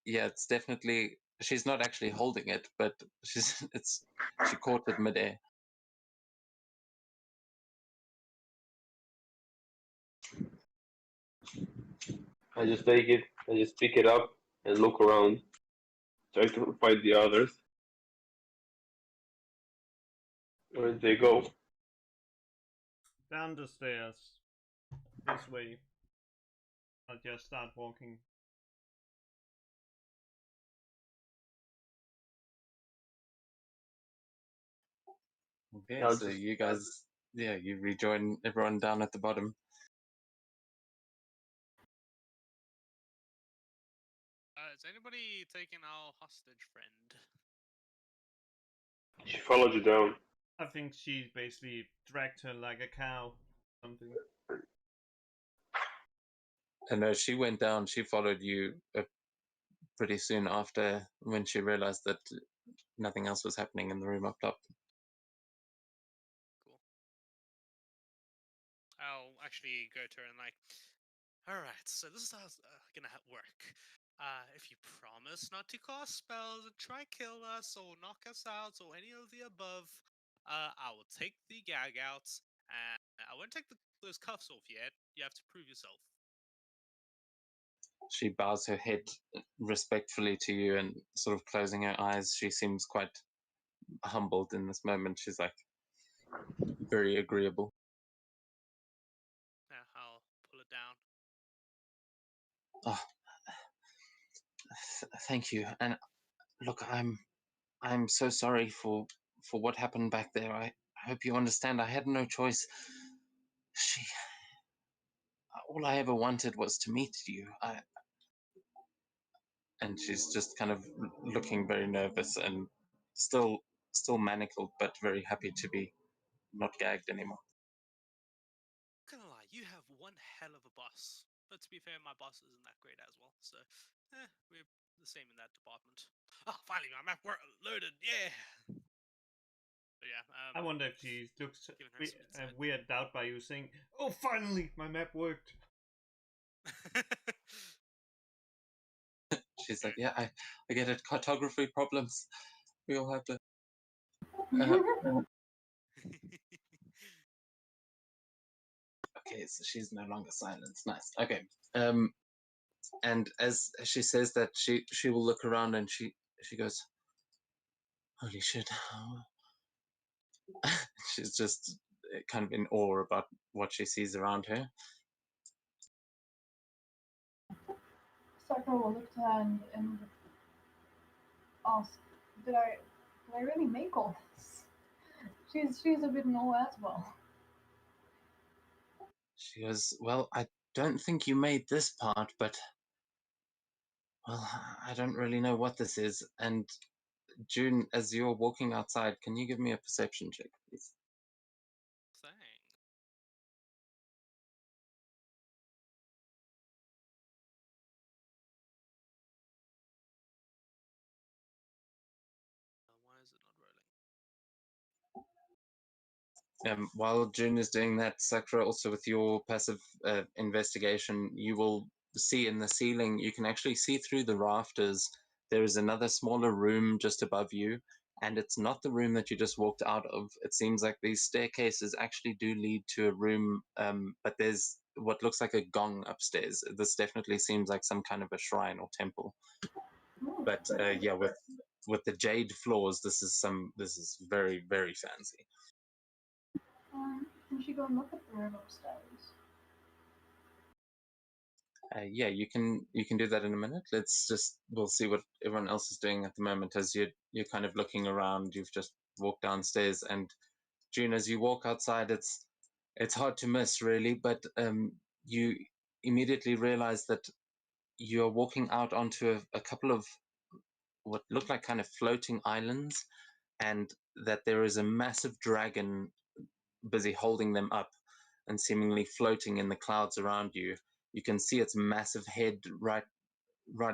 S1: yeah, it's definitely she's not actually holding it, but she caught it midair.
S3: I just take it, I just pick it up and look around, try to find the others. Where did they go?
S4: Down the stairs. This way. I'll just start walking.
S1: Okay,
S3: I'll
S1: so
S3: just
S1: you guys, yeah, you rejoin everyone down at the bottom.
S2: Is anybody taking our hostage friend?
S3: she followed you down.
S4: I think she basically dragged her like a cow. Something.
S1: And no, she went down. She followed you pretty soon after when she realized that nothing else was happening in the room up top.
S2: Cool. I'll actually go to her and like, alright, so this is how it's gonna work. If you promise not to cast spells and try kill us or knock us out or any of the above, I will take the gag out and I won't take those cuffs off yet. You have to prove yourself.
S1: She bows her head respectfully to you and sort of closing her eyes. She seems quite humbled in this moment. She's like very agreeable.
S2: Yeah, I'll pull it down.
S1: Oh, thank you. And look, I'm so sorry for what happened back there. I hope you understand. I had no choice. She, all I ever wanted was to meet you. And she's just kind of looking very nervous and still still manacled, but very happy to be not gagged anymore.
S2: Gonna lie, you have one hell of a boss. But to be fair, my boss isn't that great as well, so we're the same in that department. Ah, finally, my map loaded. Yeah. But yeah.
S4: I wonder if she looks
S2: giving her some insight.
S4: weirded out by you saying, "Oh, finally, my map worked."
S1: She's like, yeah, I get it. Cartography problems. We all have to. Okay, so she's no longer silenced. Nice. Okay. And as she says that, she will look around and she goes, "Holy shit!" She's just kind of in awe about what she sees around her.
S5: Sakura will look to her and ask, did I really make all this? She's a bit in awe as well.
S1: She goes, "Well, I don't think you made this part, but well, I don't really know what this is." And June, as you're walking outside, can you give me a perception check, please?
S2: Thing. Why is it not rolling?
S1: While June is doing that, Sakura, also with your passive investigation, you will see in the ceiling, you can actually see through the rafters. There is another smaller room just above you, and it's not the room that you just walked out of. It seems like these staircases actually do lead to a room, but there's what looks like a gong upstairs. This definitely seems like some kind of a shrine or temple. But yeah, with the jade floors, this is very, very fancy.
S5: Can she go and look at the room upstairs?
S1: Yeah, you can do that in a minute. We'll see what everyone else is doing at the moment as you're kind of looking around. You've just walked downstairs, and June, as you walk outside, it's hard to miss really, but you immediately realize that you're walking out onto a couple of what look like kind of floating islands, and that there is a massive dragon busy holding them up and seemingly floating in the clouds around you. You can see its massive head right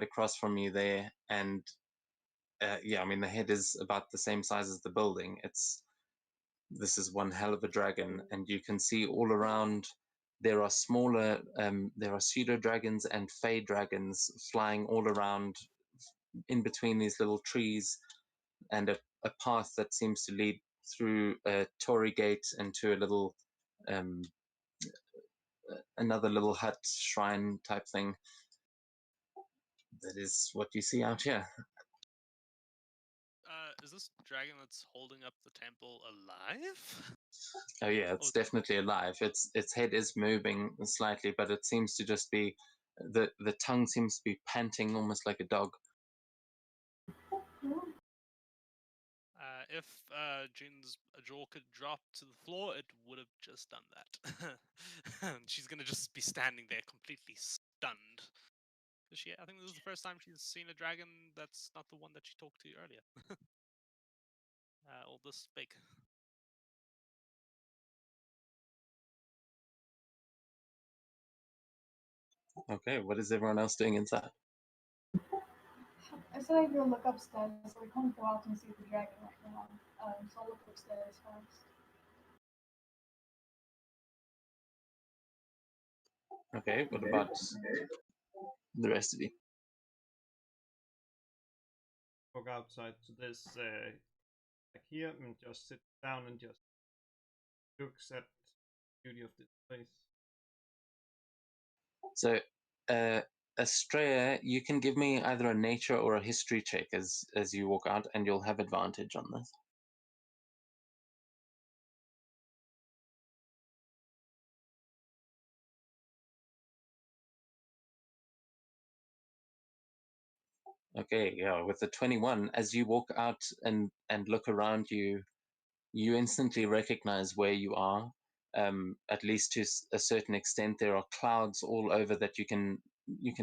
S1: across from you there, and yeah, I mean the head is about the same size as the building. This is one hell of a dragon, and you can see all around there are smaller, there are pseudo dragons and fey dragons flying all around in between these little trees, and a path that seems to lead through a torii gate into a little um, another little hut shrine type thing. That is what you see out here.
S2: Is this dragon that's holding up the temple alive?
S1: Oh yeah, it's definitely alive. Its head is moving slightly, but it seems to just be the tongue seems to be panting almost like a dog.
S2: If June's jaw could drop to the floor, it would have just done that. She's gonna just be standing there completely stunned. I think this is the first time she's seen a dragon that's not the one that she talked to earlier. All this big.
S1: Okay, what is everyone else doing inside?
S5: I said I'd go look upstairs, so we can't go out and see the dragon right now. So I'll look upstairs first.
S1: Okay, what about the rest of you?
S4: Walk outside to this, like here, and just sit down and just looks at the beauty of this place.
S1: So, Estrella, you can give me either a nature or a history check as you walk out, and you'll have advantage on this. Okay, yeah, with the 21, as you walk out and look around you, you instantly recognize where you are. At least to a certain extent, there are clouds all over that you can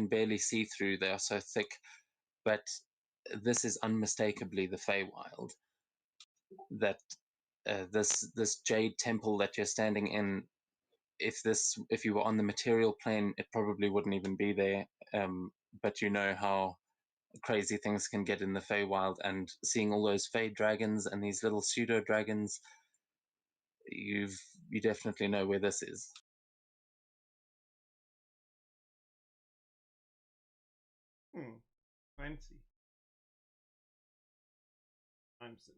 S1: barely see through. They are so thick, but this is unmistakably the Feywild. that this jade temple that you're standing in, if you were on the material plane, it probably wouldn't even be there. But you know how crazy things can get in the Feywild, and seeing all those Fey dragons and these little pseudo dragons, you definitely know where this is.
S4: Hmm. 20 times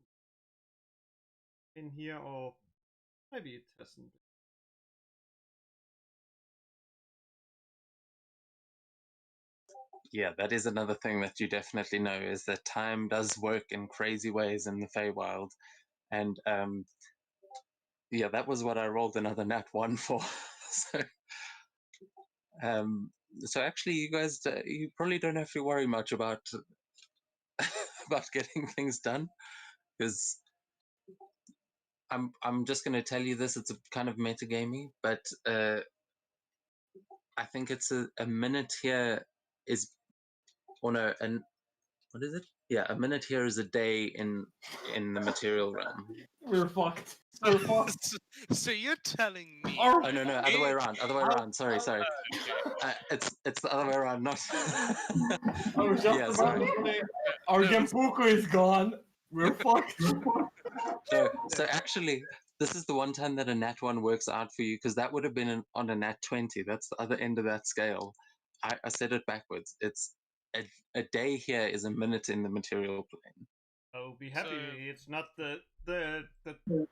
S4: in here, or maybe it hasn't.
S1: Yeah, that is another thing that you definitely know, is that time does work in crazy ways in the Feywild. And yeah, that was what I rolled another nat 1 for. so, so actually, you guys, you probably don't have to worry much about about getting things done, because I'm just going to tell you this. It's a kind of metagamey, but I think it's a minute here is, or no, and what is it? Yeah, a minute here is a day in the material realm.
S6: We're fucked. So fucked.
S2: So you're telling me?
S6: Our-
S1: Oh no, other way around. Other way around. Sorry. It's the other way around. Not.
S6: I was just
S1: Yeah,
S6: about
S1: sorry.
S6: to say, our
S2: No.
S6: Genpuku is gone. We're fucked.
S1: So actually, this is the one time that a nat 1 works out for you, because that would have been on a nat 20. That's the other end of that scale. I said it backwards. It's a day here is a minute in the material plane.
S4: Oh, be happy.
S2: So-
S4: It's not the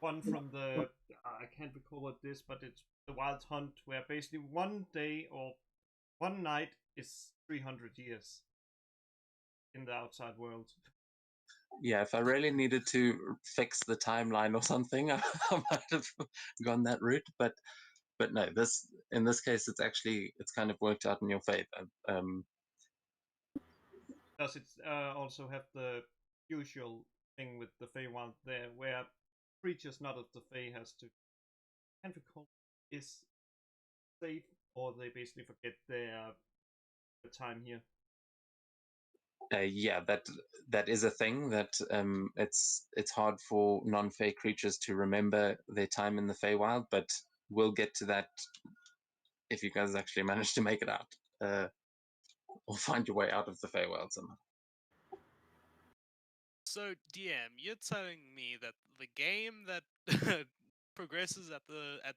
S4: one from the I can't recall what this, but it's the Wild Hunt, where basically one day or one night is 300 years in the outside world.
S1: Yeah, if I really needed to fix the timeline or something, I might have gone that route. But no, in this case, it's kind of worked out in your favor.
S4: Does it also have the usual thing with the Feywild there, where creatures not of the Fey has to, I can't recall, is safe, or they basically forget their time here?
S1: Yeah, that is a thing, that it's hard for non-Fey creatures to remember their time in the Feywild, but we'll get to that if you guys actually manage to make it out, or find your way out of the Feywild somehow.
S2: So DM, you're telling me that the game that progresses at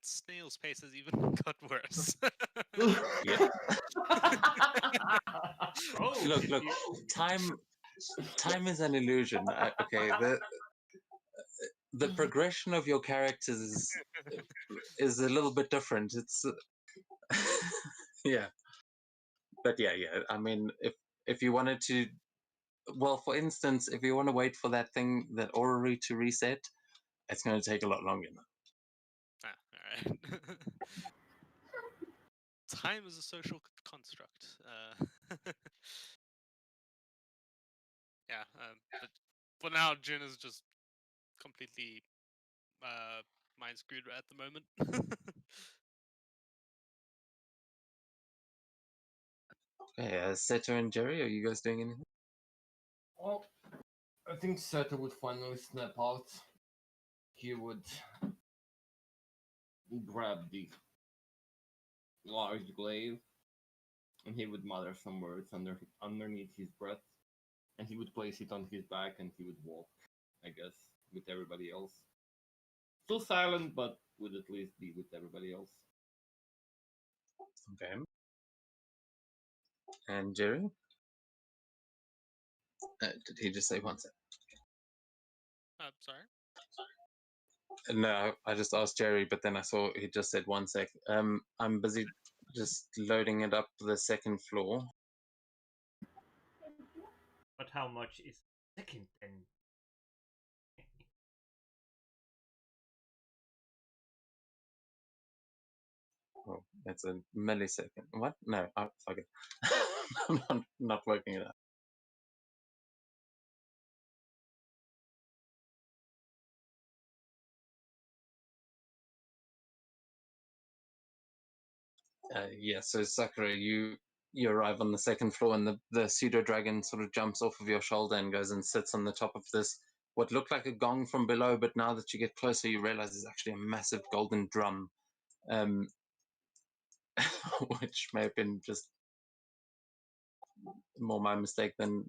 S2: snail's pace has even got worse.
S1: Yeah.
S4: Oh,
S1: Look,
S4: you-
S1: time is an illusion. Okay, the progression of your characters is a little bit different. It's yeah, but yeah. I mean, if you wanted to, well, for instance, if you want to wait for that thing, that orrery to reset, it's going to take a lot longer now.
S2: Alright. Time is a social construct. Yeah, but for now, Jin is just completely mind screwed at the moment.
S1: Okay, Seto and Jerry, are you guys doing anything?
S6: Well, I think Seto would finally snap out. He would grab the large glaive, and he would mutter some words underneath his breath, and he would place it on his back, and he would walk, I guess, with everybody else. Still silent, but would at least be with everybody else.
S1: Okay. And Jerry? Did he just say one sec?
S2: Sorry.
S1: No, I just asked Jerry, but then I saw he just said one sec. I'm busy just loading it up to the second floor.
S4: but how much is second then?
S1: Oh, that's a millisecond. What? No, fuck it. I'm not working it out. Yeah, so Sakura, you arrive on the second floor, and the pseudo dragon sort of jumps off of your shoulder and goes and sits on the top of this what looked like a gong from below, but now that you get closer, you realize it's actually a massive golden drum, which may have been just more my mistake than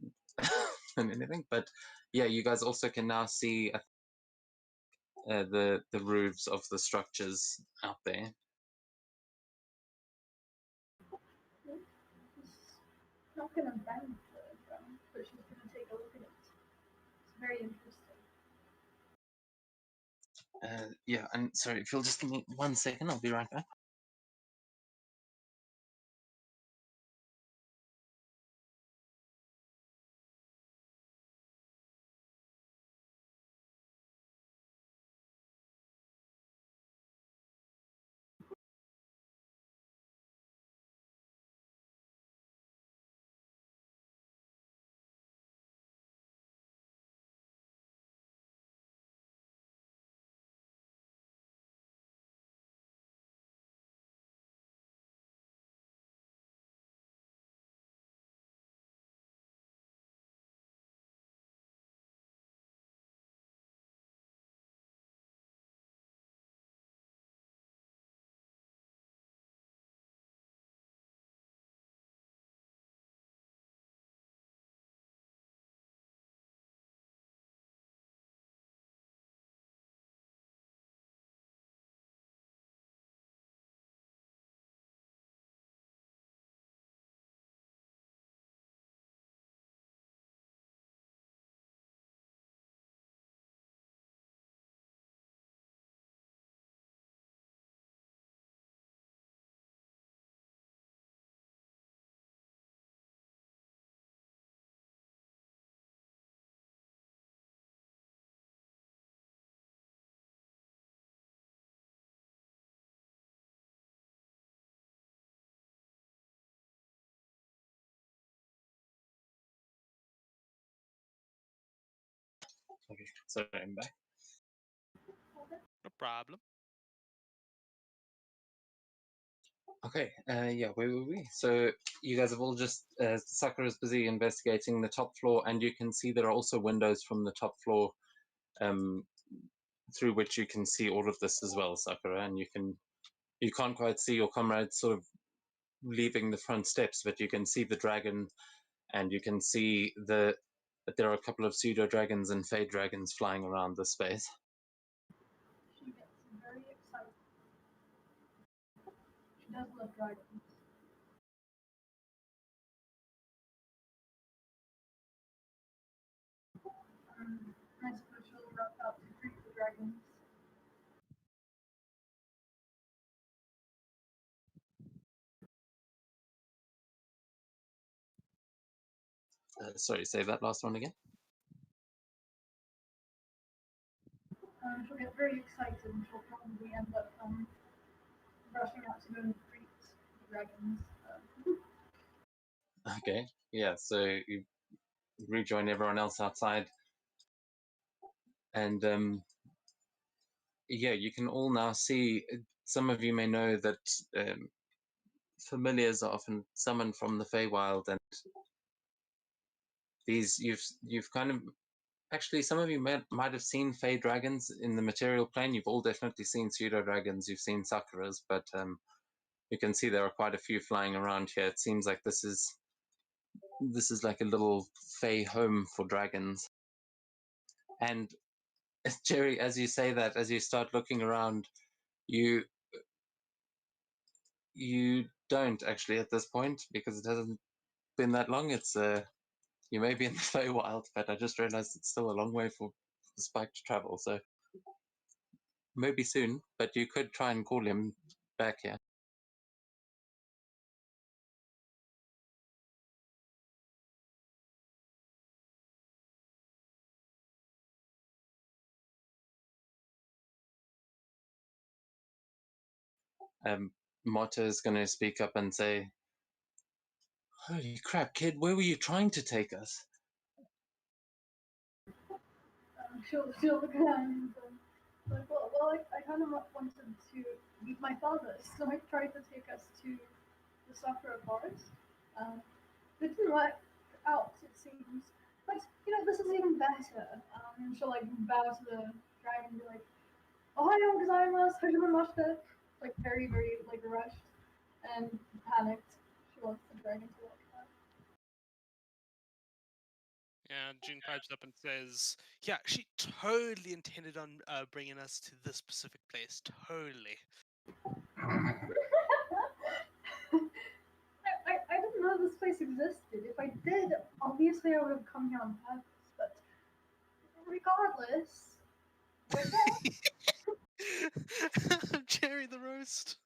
S1: than anything. But yeah, you guys also can now see the roofs of the structures out there.
S7: She's not gonna bend the drum, but she's gonna take a look at it. It's very interesting.
S1: Yeah, and sorry, if you'll just give me 1 second, I'll be right back. Okay, sorry, I'm back.
S2: No problem.
S1: Okay, yeah, where were we? So you guys have all just, Sakura's busy investigating the top floor, and you can see there are also windows from the top floor through which you can see all of this as well, Sakura, and you can't quite see your comrades sort of leaving the front steps, but you can see the dragon, and you can see that there are a couple of pseudo dragons and fey dragons flying around the space.
S7: She gets very excited. She does love dragons. I suppose she'll rush out to greet the dragons.
S1: Sorry, say that last one again.
S7: She'll get very excited and she'll probably end up rushing out to go and greet the dragons.
S1: Okay, yeah, so you rejoin everyone else outside, and yeah, you can all now see, some of you may know that familiars are often summoned from the Feywild, and these you've kind of, actually, some of you might have seen Fey dragons in the material plane. You've all definitely seen pseudo dragons. You've seen Sakuras, but you can see there are quite a few flying around here. It seems like this is like a little Fey home for dragons. And Jerry, as you say that, as you start looking around, you don't actually at this point, because it hasn't been that long. It's you may be in the Feywild, but I just realized it's still a long way for Spike to travel, so maybe soon, but you could try and call him back here. Motto is going to speak up and say, "Holy crap, kid, where were you trying to take us?"
S7: She'll look around and like, well, I kind of wanted to meet my father, so I tried to take us to the Sakura Forest. It didn't work out, it seems. But you know, this is even better. And she'll like bow to the dragon and be like, Ohayo gozaimasu, hajimemashita. Like very, very like rushed and panicked. She wants the dragon to look at her.
S2: And June pipes up and says, "Yeah, she totally intended on bringing us to this specific place. Totally."
S7: I didn't know this place existed. If I did, obviously I would have come here on purpose. But regardless, we're there.
S2: Jerry the roast.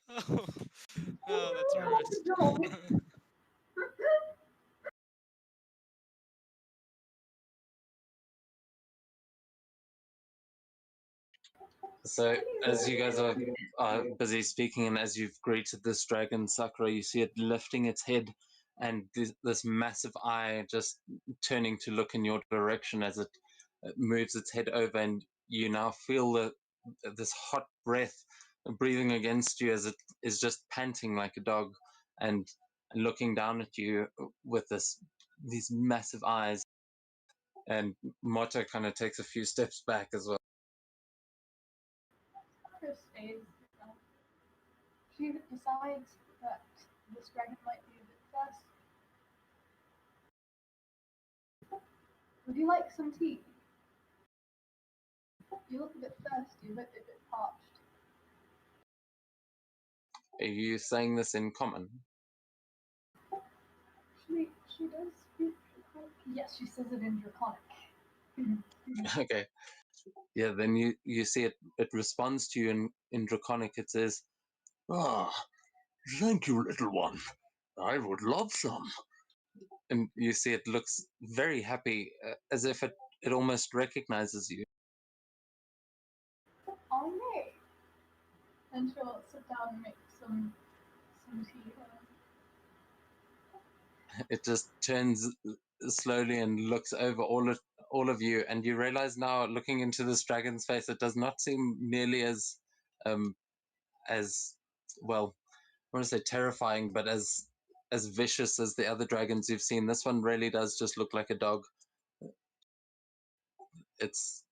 S2: oh, that's a roast.
S1: So as you guys are busy speaking, and as you've greeted this dragon, Sakura, you see it lifting its head, and this massive eye just turning to look in your direction as it moves its head over, and you now feel this hot breath breathing against you as it is just panting like a dog, and looking down at you with these massive eyes. And Motto kind of takes a few steps back as well.
S7: Chris stays. She decides that this dragon might be a bit thirsty. Would you like some tea? You look a bit thirsty, a bit parched.
S1: Are you saying this in common?
S7: She does speak Draconic. Yes, she says it in Draconic.
S1: Okay. Yeah, then you see it responds to you in Draconic. It says, "Ah, thank you, little one. I would love some." And you see it looks very happy, as if it almost recognizes you.
S7: I may. And she'll sit down and make some tea.
S1: It just turns slowly and looks over all of you, and you realize now, looking into this dragon's face, it does not seem nearly as well, I want to say terrifying, but as vicious as the other dragons you've seen. This one really does just look like a dog. It's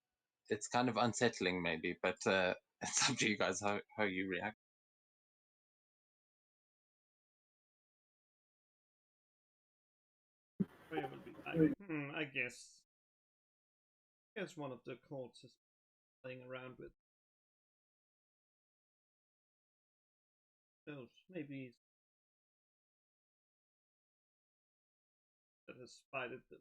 S1: kind of unsettling, maybe, but it's up to you guys how you react.
S4: Where will be like, I guess one of the courts is playing around with those. Maybe that has spited them.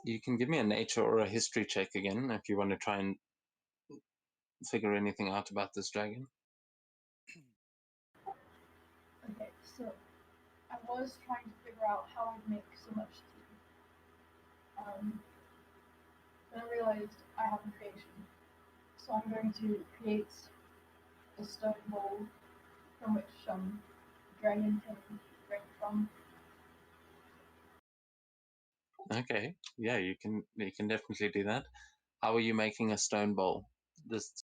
S1: You can give me a nature or a history check again if you want to try and figure anything out about this dragon.
S7: Okay, so I was trying to figure out how I'd make so much tea. Then I realized I have a creation. So I'm going to create a stone bowl from which dragon can drink from.
S1: Okay, yeah, you can definitely do that. How are you making a stone bowl? Just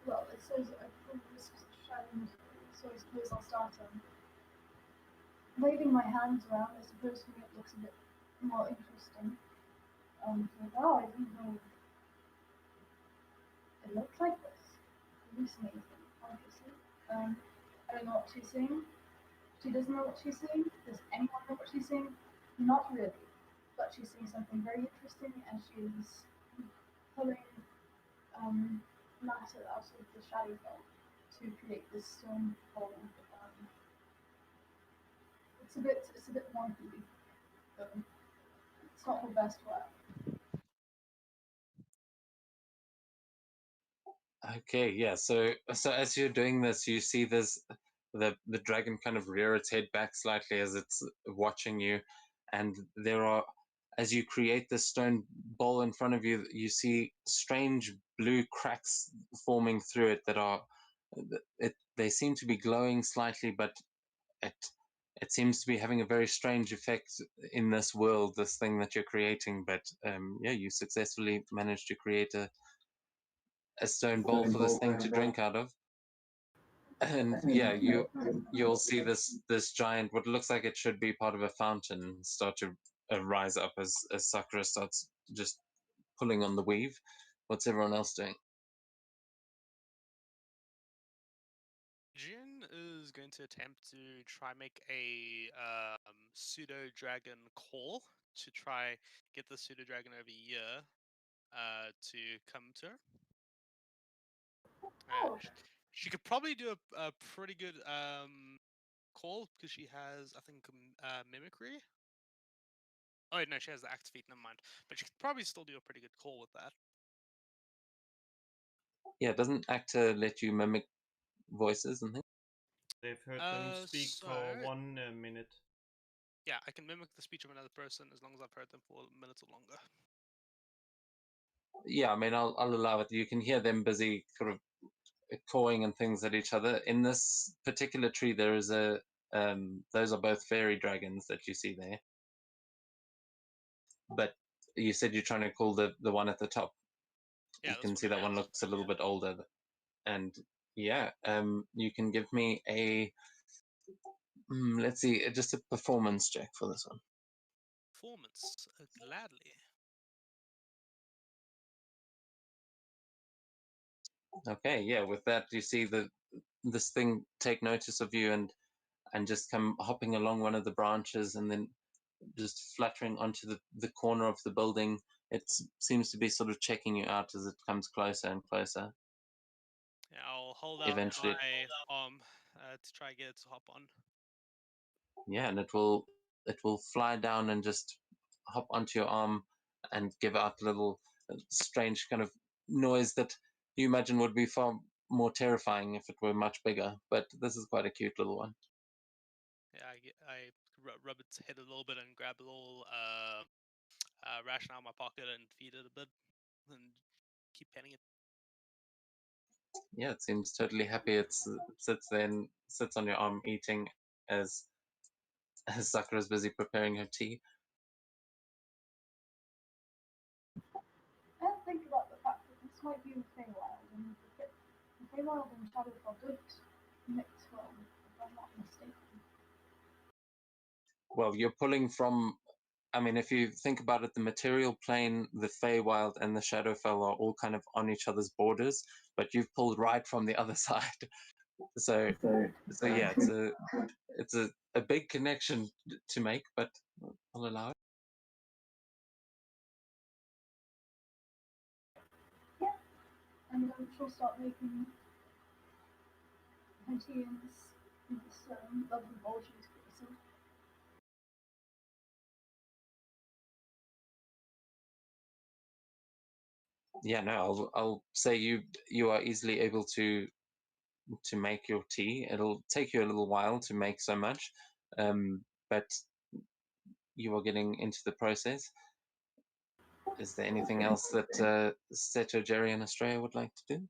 S7: Well, it says I pull this shadow, so I suppose I'll start waving my hands around. I suppose to me it looks a bit more interesting. Like, oh, I didn't know it looked like this. Hallucinating, obviously. I don't know what she's saying. She doesn't know what she's saying. Does anyone know what she's saying? Not really. But she's saying something very interesting, and she's pulling matter out of the shadow belt to create this stone bowl. It's a bit wonky. It's not her best work.
S1: okay, yeah. So as you're doing this, you see this the dragon kind of rear its head back slightly as it's watching you, and there are, as you create this stone bowl in front of you, you see strange blue cracks forming through it that are they seem to be glowing slightly, but it it seems to be having a very strange effect in this world, this thing that you're creating. But yeah, you successfully managed to create a stone bowl for this thing to drink out of. And yeah, you'll see this giant, what looks like it should be part of a fountain, start to rise up as Sakura starts just pulling on the weave. What's everyone else doing?
S2: Jin is going to attempt to try make a pseudo dragon call to try get the pseudo dragon over here to come to her.
S7: Oh,
S2: She could probably do a pretty good call because she has, I think, mimicry. Oh no, she has the act feat. Never mind. But she could probably still do a pretty good call with that.
S1: Yeah, doesn't Actor let you mimic voices and things?
S4: They've heard them speak for
S2: So
S4: 1 minute.
S2: yeah, I can mimic the speech of another person as long as I've heard them for a minute or longer.
S1: Yeah, I mean, I'll allow it. You can hear them busy sort of cawing and things at each other. In this particular tree, there is those are both fairy dragons that you see there. But you said you're trying to call the one at the top.
S2: Yeah,
S1: You
S2: this
S1: can
S2: one
S1: see
S2: over
S1: that one
S2: here.
S1: looks a little bit older. And yeah, you can give me let's see, just a performance check for this one.
S2: Performance, gladly.
S1: Okay, yeah, with that you see this thing take notice of you and just come hopping along one of the branches and then just fluttering onto the corner of the building. It seems to be sort of checking you out as it comes closer and closer.
S2: Yeah, I'll hold out
S1: Eventually,
S2: my arm to try and get it to hop on.
S1: yeah, and it will fly down and just hop onto your arm and give out a little strange kind of noise that you imagine would be far more terrifying if it were much bigger. But this is quite a cute little one.
S2: Yeah, I rub its head a little bit and grab a little ration out of my pocket and feed it a bit and keep petting it.
S1: Yeah, it seems totally happy. It sits there and sits on your arm eating as Sakura's busy preparing her tea.
S7: I think about the fact that this might be the Feywild, and the Feywild and Shadowfell don't mix well, if I'm not mistaken.
S1: Well, you're pulling from, I mean, if you think about it, the material plane, the Feywild, and the Shadowfell are all kind of on each other's borders, but you've pulled right from the other side. So yeah, it's a big connection to make, but I'll allow it.
S7: Yeah, and she'll start making her tea in this lovely bowl she's created.
S1: Yeah, no, I'll say you are easily able to make your tea. It'll take you a little while to make so much, but you are getting into the process. Is there anything else that Seto, Jerry, and Australia would like to do?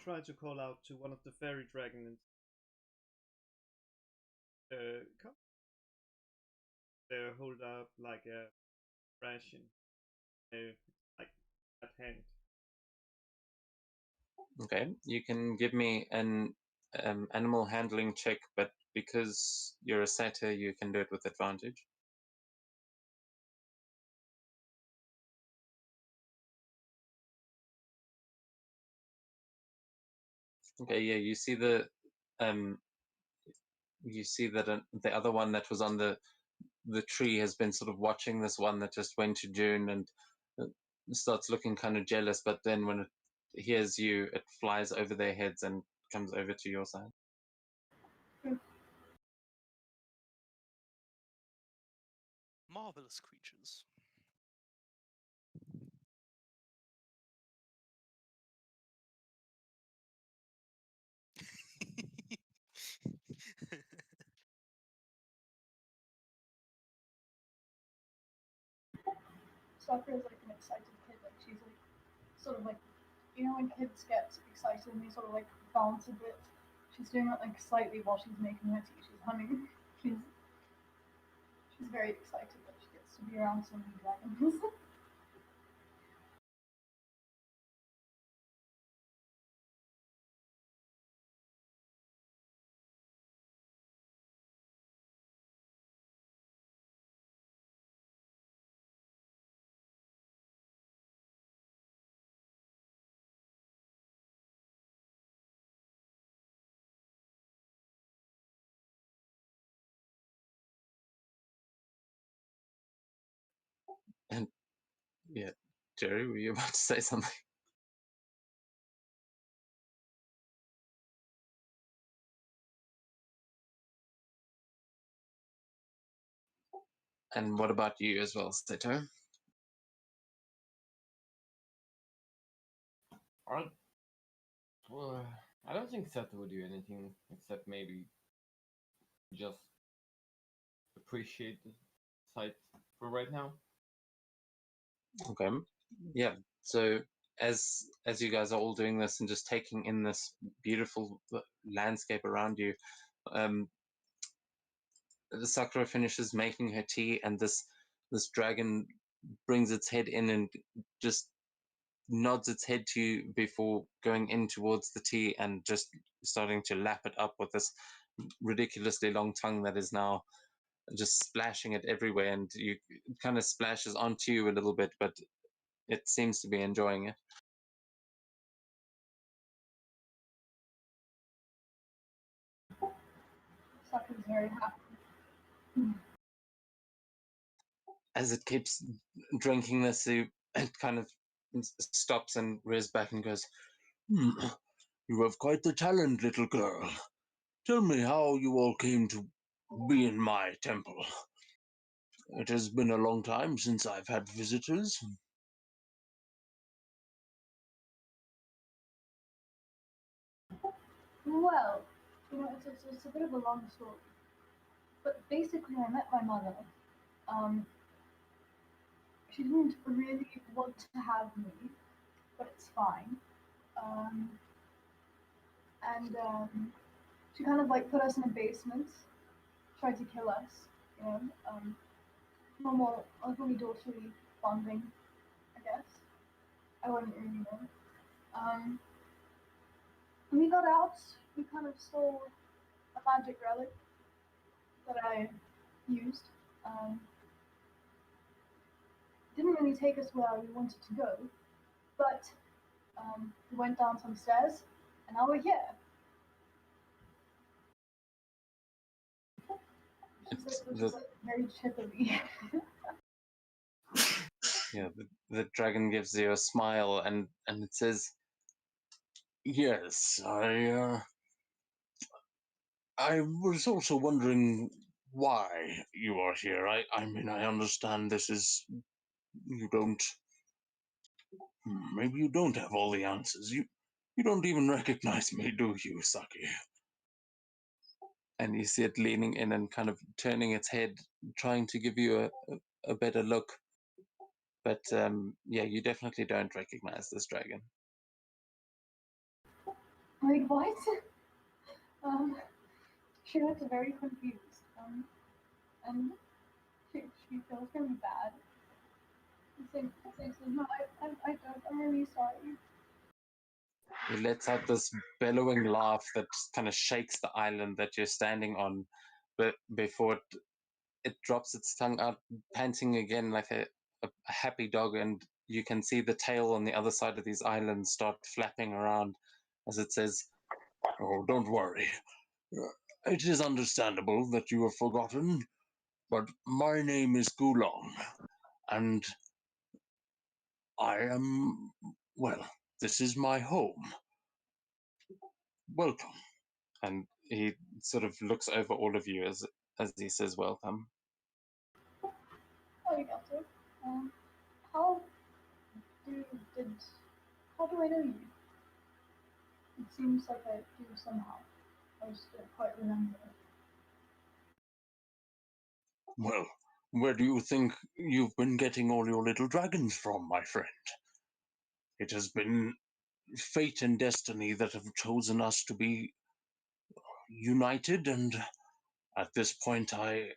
S4: Try to call out to one of the fairy dragons. Come. Hold up like a ration. Like that hand.
S1: Okay, you can give me an animal handling check, but because you're a satyr, you can do it with advantage. Okay, yeah, you see that the other one that was on the tree has been sort of watching this one that just went to June and starts looking kind of jealous, but then when it hears you, it flies over their heads and comes over to your side.
S2: Marvelous creatures.
S7: Sakura is like an excited kid. Like she's like sort of like, you know, when kids get excited and they sort of like bounce a bit. She's doing that like slightly while she's making her tea. She's humming. She's very excited that she gets to be around so many dragons.
S1: And yeah, Jerry, were you about to say something? And what about you as well, Sato?
S6: Well, I don't think Seto would do anything except maybe just appreciate the sight for right now.
S1: Okay. Yeah. So as you guys are all doing this and just taking in this beautiful landscape around you, the Sakura finishes making her tea, and this dragon brings its head in and just nods its head to you before going in towards the tea and just starting to lap it up with this ridiculously long tongue that is now just splashing it everywhere, and it kind of splashes onto you a little bit, but it seems to be enjoying it.
S7: Sakura's very happy.
S1: As it keeps drinking this, it kind of stops and rears back and goes, You have quite the talent, little girl. Tell me how you all came to be in my temple. It has been a long time since I've had visitors.
S7: Well, you know, it's a bit of a long story. But basically, I met my mother. Um, she didn't really want to have me, but it's fine. Um, and she kind of like put us in a basement, tried to kill us, you know. Normal, ugly daughterly bonding, I guess. I wouldn't really know. When we got out, we kind of stole a magic relic that I used. Didn't really take us where we wanted to go, but we went down some stairs, and now we're here. She's like very chippery.
S1: Yeah, the dragon gives you a smile and it says, Yes, I was also wondering why you are here. I mean, I understand this is, you don't, maybe you don't have all the answers. You don't even recognize me, do you, Saki? And you see it leaning in and kind of turning its head, trying to give you a better look. But yeah, you definitely don't recognize this dragon.
S7: Wait, what? She looks very confused. And she feels really bad. Says, no, I don't. I'm really sorry.
S1: It lets out this bellowing laugh that kind of shakes the island that you're standing on, but before it drops its tongue out, panting again like a happy dog, and you can see the tail on the other side of these islands start flapping around as it says, Oh, don't worry. It is understandable that you have forgotten, but my name is Gulong, and I am, well, this is my home. Welcome. And he sort of looks over all of you as he says welcome.
S7: Arigato. How did how do I know you? It seems like I do somehow. I just don't quite remember.
S1: Well, Where do you think you've been getting all your little dragons from, my friend? It has been fate and destiny that have chosen us to be united, and at this point I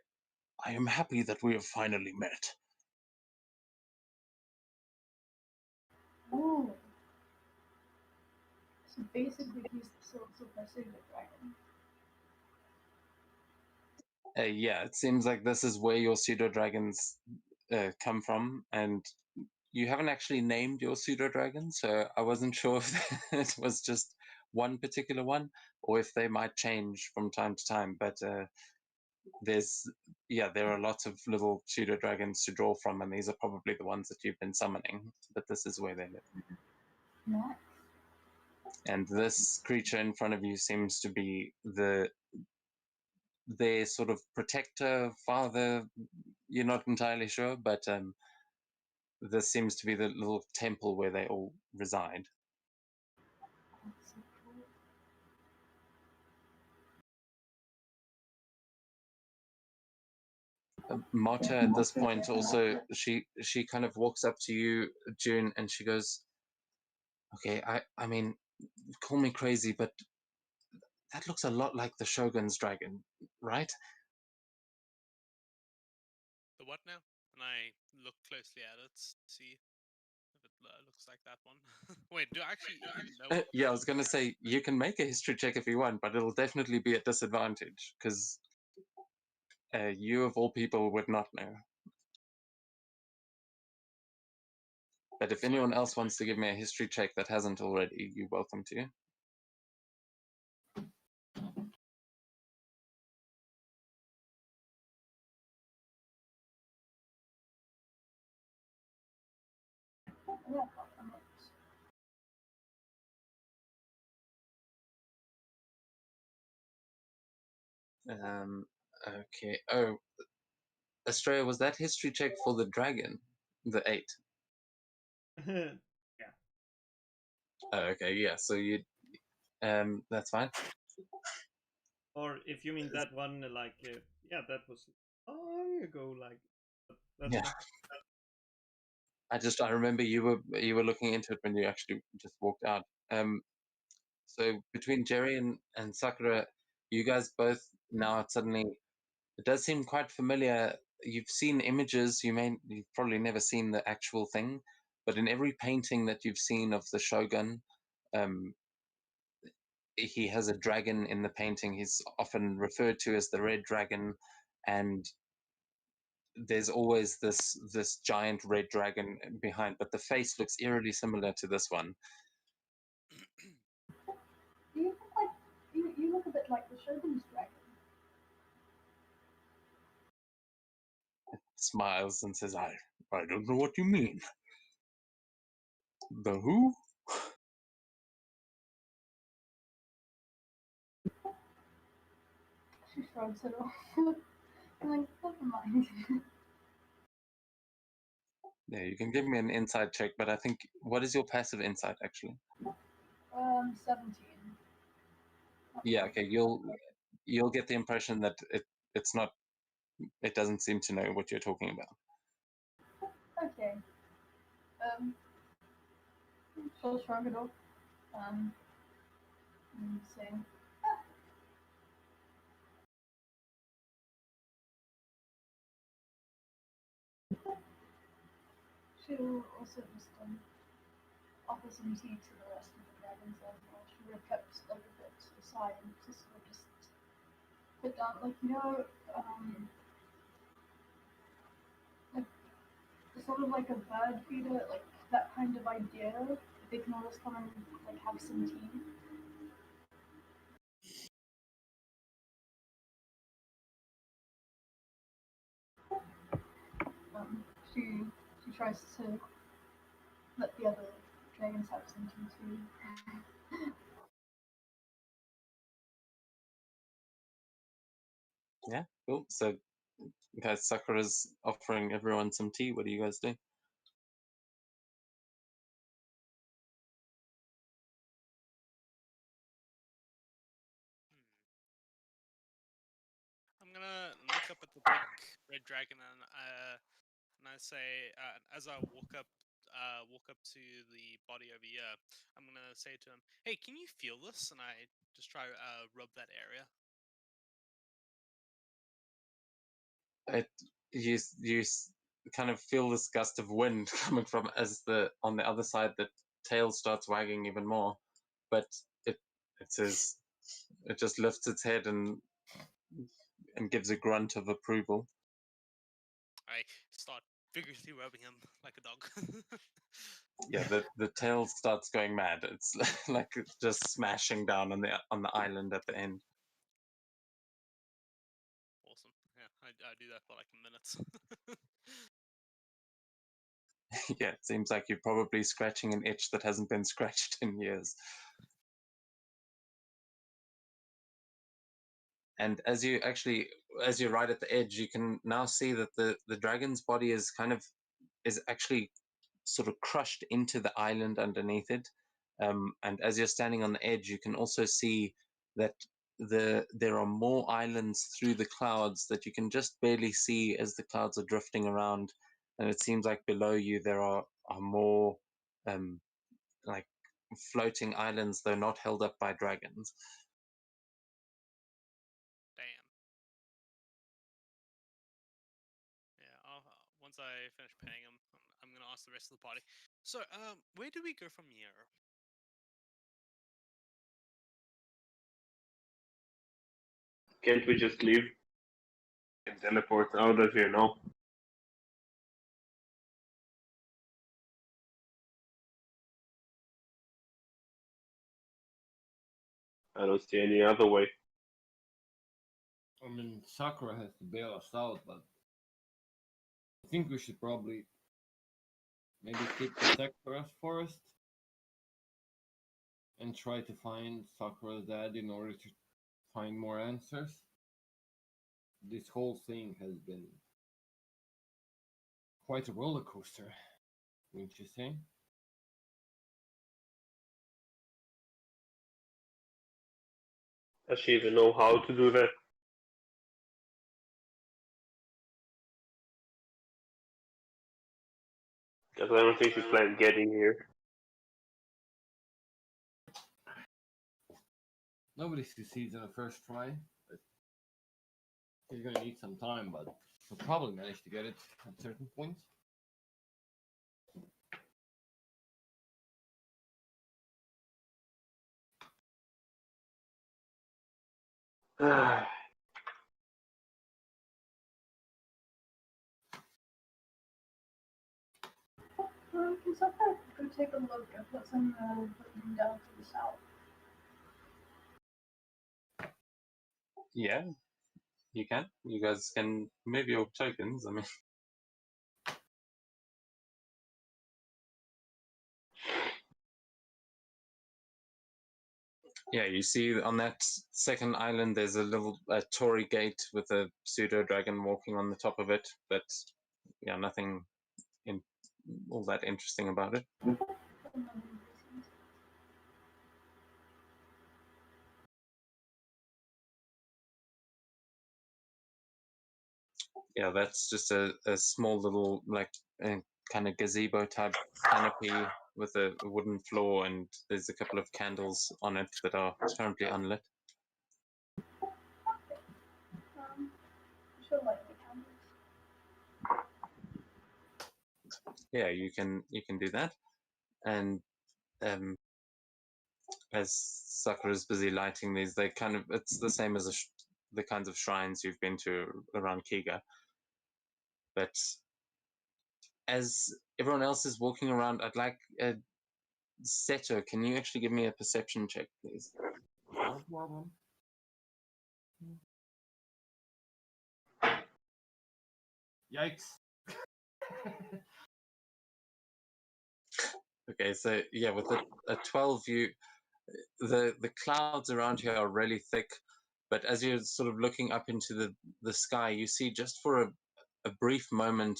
S1: am happy that we have finally met.
S7: Oh. So basically, he's the Super Super Dragon.
S1: Yeah, it seems like this is where your pseudo dragons come from, and you haven't actually named your pseudo dragon, so I wasn't sure if it was just one particular one or if they might change from time to time. But there are lots of little pseudo dragons to draw from, and these are probably the ones that you've been summoning. But this is where they live.
S7: Nice.
S1: And this creature in front of you seems to be their sort of protector, father. You're not entirely sure, but this seems to be the little temple where they all reside.
S7: That's so cool.
S1: Marta at this point also she kind of walks up to you, June, and she goes, "Okay, I mean, call me crazy, but that looks a lot like the Shogun's dragon, right?"
S2: The what now? And I look closely at it, see if it looks like that one. Wait, do I actually even know?
S1: Yeah, I was gonna say you can make a history check if you want, but it'll definitely be at disadvantage because you of all people would not know. But if
S2: So
S1: anyone else wants to give me a history check that hasn't already, you're welcome to.
S7: Yeah, I'm not.
S1: Okay. Oh, Australia, was that history check for the dragon? The 8?
S4: Yeah.
S1: Oh, okay, yeah. So that's fine.
S4: Or if you mean that one, like, yeah, that was long ago. Like, that's
S1: Yeah.
S4: fine.
S1: I remember you were looking into it when you actually just walked out. So between Jerry and Sakura, you guys both now suddenly, it does seem quite familiar. You've seen images. You've probably never seen the actual thing, but in every painting that you've seen of the Shogun, um, he has a dragon in the painting. He's often referred to as the Red Dragon, and there's always this giant red dragon behind, but the face looks eerily similar to this one.
S7: Do you look like you look a bit like the Shogun's dragon?
S1: Smiles and says, I don't know what you mean. The who?"
S7: She shrugs it off. I'm like, never mind.
S1: Yeah, you can give me an insight check, but I think, what is your passive insight actually?
S7: 17.
S1: Yeah, okay, you'll get the impression that it doesn't seem to know what you're talking about.
S7: Okay. She'll shrug it off. And say, she'll also just offer some tea to the rest of the dragons as well. She would have kept like a bit aside and just sort of just put down, like, like sort of like a bird feeder, like that kind of idea. They can always come and like have some tea. She tries to let the other dragons have some tea too.
S1: Yeah, cool. So, guys, Sakura's offering everyone some tea. What do you guys do?
S2: I'm gonna look up at the big red dragon, and I say, as I walk up to the body over here, I'm gonna say to him, "Hey, can you feel this?" And I just try rub that area.
S1: You kind of feel this gust of wind coming from as on the other side the tail starts wagging even more, but it says it just lifts its head and gives a grunt of approval.
S2: I start vigorously rubbing him like a dog.
S1: Yeah, the tail starts going mad. It's like it's just smashing down on the island at the end.
S2: Awesome. Yeah, I do that for like minutes.
S1: Yeah, it seems like you're probably scratching an itch that hasn't been scratched in years. And as you're right at the edge, you can now see that the dragon's body is actually sort of crushed into the island underneath it. And as you're standing on the edge, you can also see that there are more islands through the clouds that you can just barely see as the clouds are drifting around. And it seems like below you there are more like floating islands, though not held up by dragons.
S2: Damn. Yeah. Once I finish paying him, I'm gonna ask the rest of the party. So, where do we go from here?
S3: Can't we just leave and teleport out of here now? I don't see any other way.
S6: I mean, Sakura has to bail us out, but I think we should probably maybe keep the Sakura's forest and try to find Sakura's dad in order to find more answers. This whole thing has been quite a roller coaster, wouldn't you say?
S3: Does she even know how to do that? Because I don't think she planned getting here.
S6: Nobody succeeds on the first try. He's gonna need some time, but he'll probably manage to get it at certain points.
S7: Can someone go take a look at what's in the building down to the south?
S1: Yeah, you can. You guys can move your tokens. I mean, yeah, you see on that second island there's a little Torii gate with a pseudo dragon walking on the top of it, but yeah, nothing all that interesting about it. Yeah, that's just a small little like kind of gazebo type canopy with a wooden floor, and there's a couple of candles on it that are currently unlit.
S7: She'll light the candles.
S1: Yeah, you can do that, and as Sakura's busy lighting these, it's the same as the kinds of shrines you've been to around Kiga. But as everyone else is walking around, I'd like Seto, can you actually give me a perception check, please?
S6: No problem. Yikes.
S1: Okay, so yeah, with a 12, the clouds around here are really thick, but as you're sort of looking up into the sky, you see just for a brief moment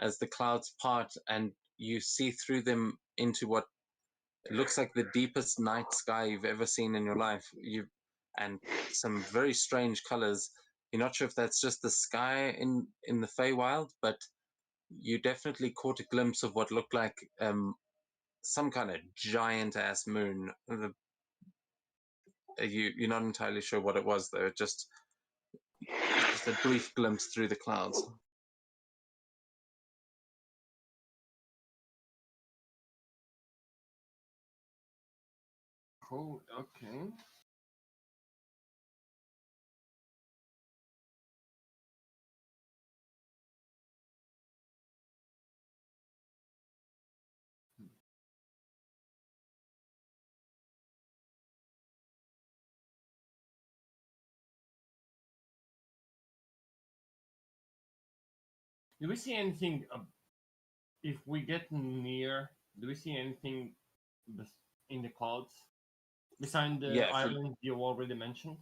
S1: as the clouds part and you see through them into what looks like the deepest night sky you've ever seen in your life. And some very strange colors, You're not sure if that's just the sky in the Feywild, but you definitely caught a glimpse of what looked like some kind of giant ass moon. You're not entirely sure what it was though. Just a brief glimpse through the clouds.
S6: Cool. Okay. Do we see anything? If we get near, do we see anything in the clouds besides the
S1: Yeah,
S6: island you already mentioned?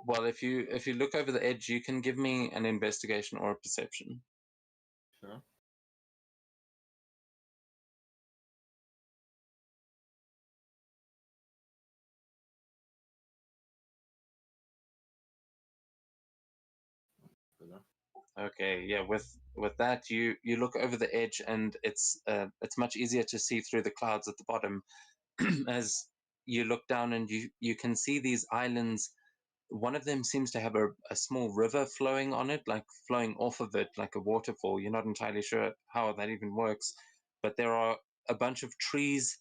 S1: well, if you look over the edge, you can give me an investigation or a perception.
S6: Sure.
S1: Okay, yeah. With that, you look over the edge, and it's much easier to see through the clouds at the bottom, as you look down, and you can see these islands. One of them seems to have a small river flowing on it, like flowing off of it, like a waterfall. You're not entirely sure how that even works, but there are a bunch of trees,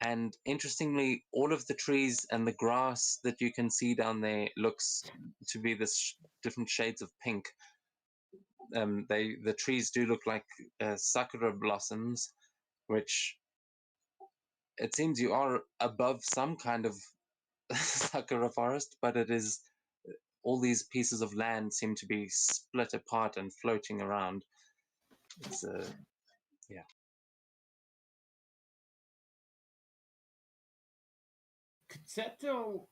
S1: and interestingly, all of the trees and the grass that you can see down there looks to be this different shades of pink. The trees do look like sakura blossoms, which it seems you are above some kind of sakura forest, but it is all these pieces of land seem to be split apart and floating around. It's yeah.
S6: Could Seto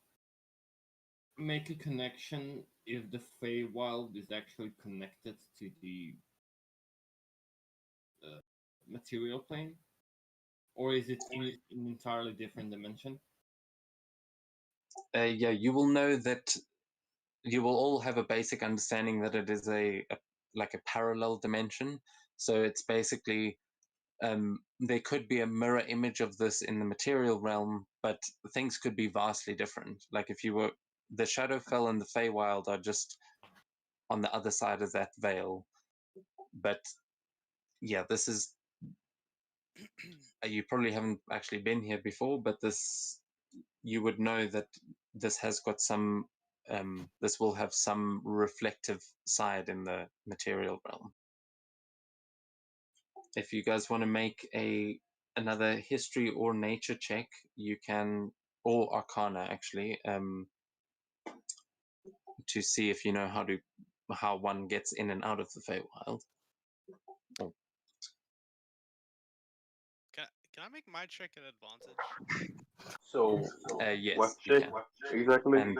S6: make a connection if the Feywild is actually connected to the material plane, or is it in an entirely different dimension?
S1: Yeah, you will know that you will all have a basic understanding that it is like a parallel dimension. So it's basically there could be a mirror image of this in the material realm, but things could be vastly different. Like if you were the Shadowfell and the Feywild are just on the other side of that veil. But yeah, this is you probably haven't actually been here before, but this you would know that this has got some this will have some reflective side in the material realm. If you guys want to make another history or nature check, you can, or arcana actually, to see if you know how one gets in and out of the Feywild. Oh.
S2: Can I make my check an advantage?
S3: So,
S1: Yes,
S3: what
S1: you
S3: check
S1: can.
S3: exactly?
S1: And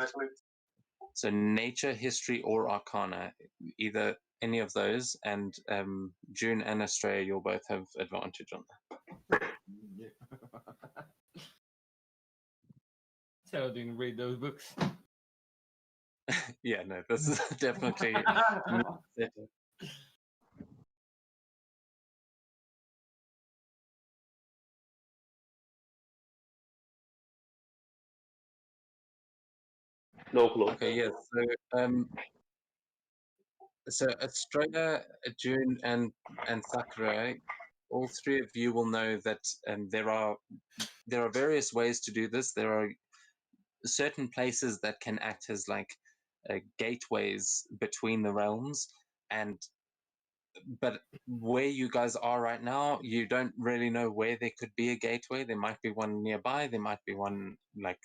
S1: so nature, history, or arcana, either any of those, and June and Australia, you'll both have advantage on that.
S6: Yeah. So I didn't read those books.
S1: Yeah, no, this is definitely
S3: No clue.
S1: okay. Yeah, so Australia, June, and Sakura, all three of you will know that there are various ways to do this. There are certain places that can act as like gateways between the realms, and but where you guys are right now, you don't really know where there could be a gateway. There might be one nearby, there might be one like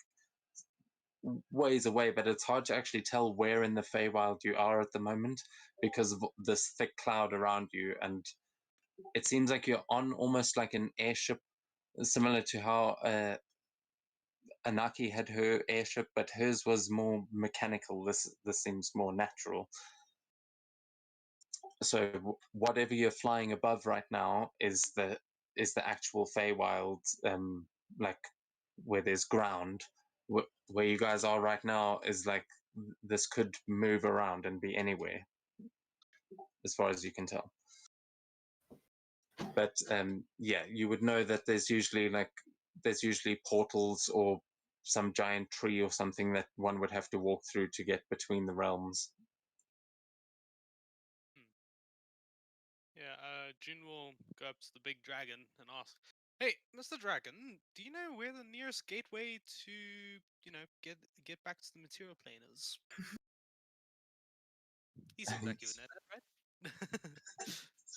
S1: ways away, but it's hard to actually tell where in the Feywild you are at the moment because of this thick cloud around you. And it seems like you're on almost like an airship, similar to how Anaki had her airship, but hers was more mechanical. This seems more natural. So whatever you're flying above right now is the actual Feywild, like where there's ground. Where you guys are right now is like this could move around and be anywhere, as far as you can tell. But yeah, you would know that there's usually portals or some giant tree or something that one would have to walk through to get between the realms.
S2: Yeah, Jin will go up to the big dragon and ask, "Hey, Mr. Dragon, do you know where the nearest gateway to, get back to the material plane is?" He seems like you would know that, right?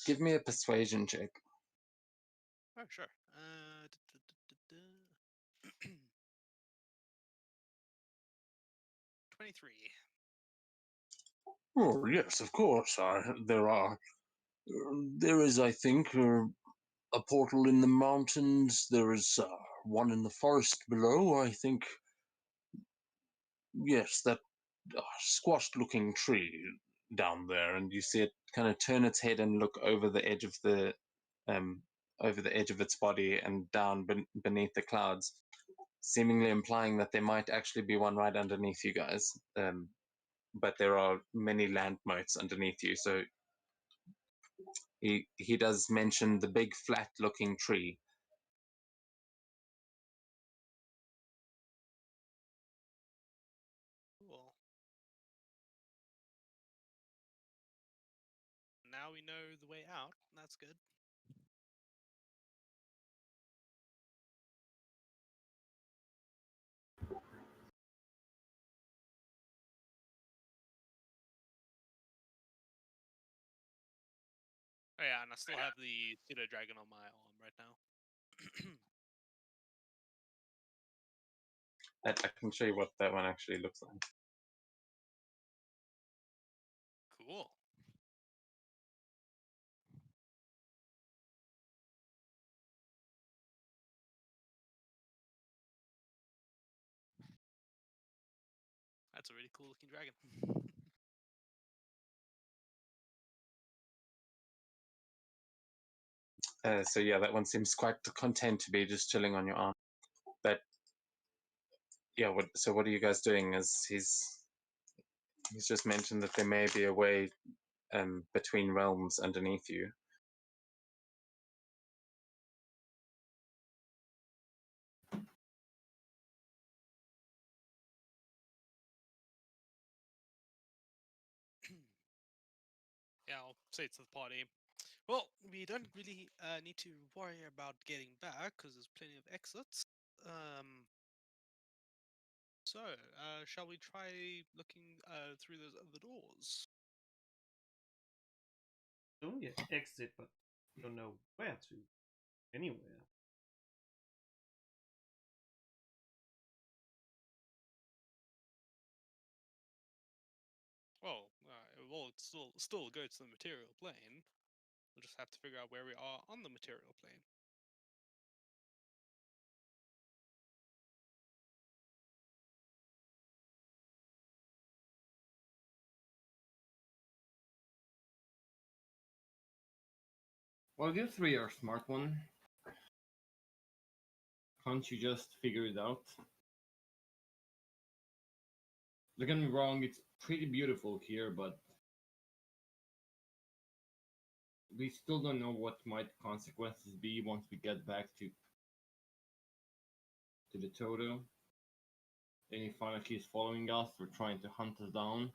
S1: Give me a persuasion check.
S2: Oh, sure. 23.
S1: Oh yes, of course. There is, I think, a portal in the mountains. There is one in the forest below. I think. Yes, that squashed-looking tree down there, and you see it kind of turn its head and look over the edge of its body and down beneath the clouds, seemingly implying that there might actually be one right underneath you guys. But there are many land moats underneath you, so he does mention the big flat-looking tree.
S2: Cool. Now we know the way out. That's good. Oh yeah, and I still have the pseudo dragon on my arm right now.
S1: I can show you what that one actually looks like.
S2: Cool. That's a really cool looking dragon.
S1: So yeah, that one seems quite content to be just chilling on your arm. But yeah, what are you guys doing? As he's just mentioned that there may be a way between realms underneath you.
S2: Yeah, I'll say to the party. Well, we don't really need to worry about getting back because there's plenty of exits. So, shall we try looking through those other doors?
S4: Only an exit, but you don't know where to. Anywhere.
S2: Well, we'll still go to the material plane. We'll just have to figure out where we are on the material plane.
S6: Well, you three are smart one. Can't you just figure it out? Don't get me wrong, it's pretty beautiful here, but we still don't know what might consequences be once we get back to the Toto. Then he finally keeps following us or trying to hunt us down.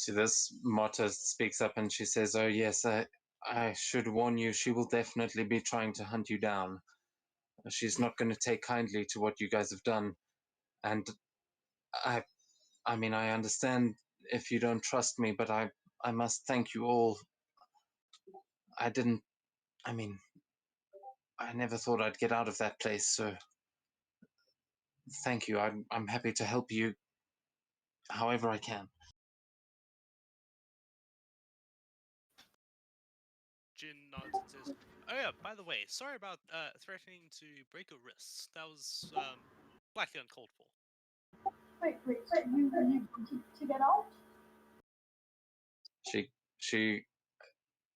S1: To this, Marta speaks up and she says, "Oh yes, I should warn you. She will definitely be trying to hunt you down. She's not going to take kindly to what you guys have done. And I mean, I understand if you don't trust me, but I must thank you all. I never thought I'd get out of that place, so thank you. I'm happy to help you however I can."
S2: Jin nods and says, "Oh yeah, by the way, sorry about threatening to break your wrists. That was likely uncalled for."
S7: Wait, you wanted to get out?
S1: She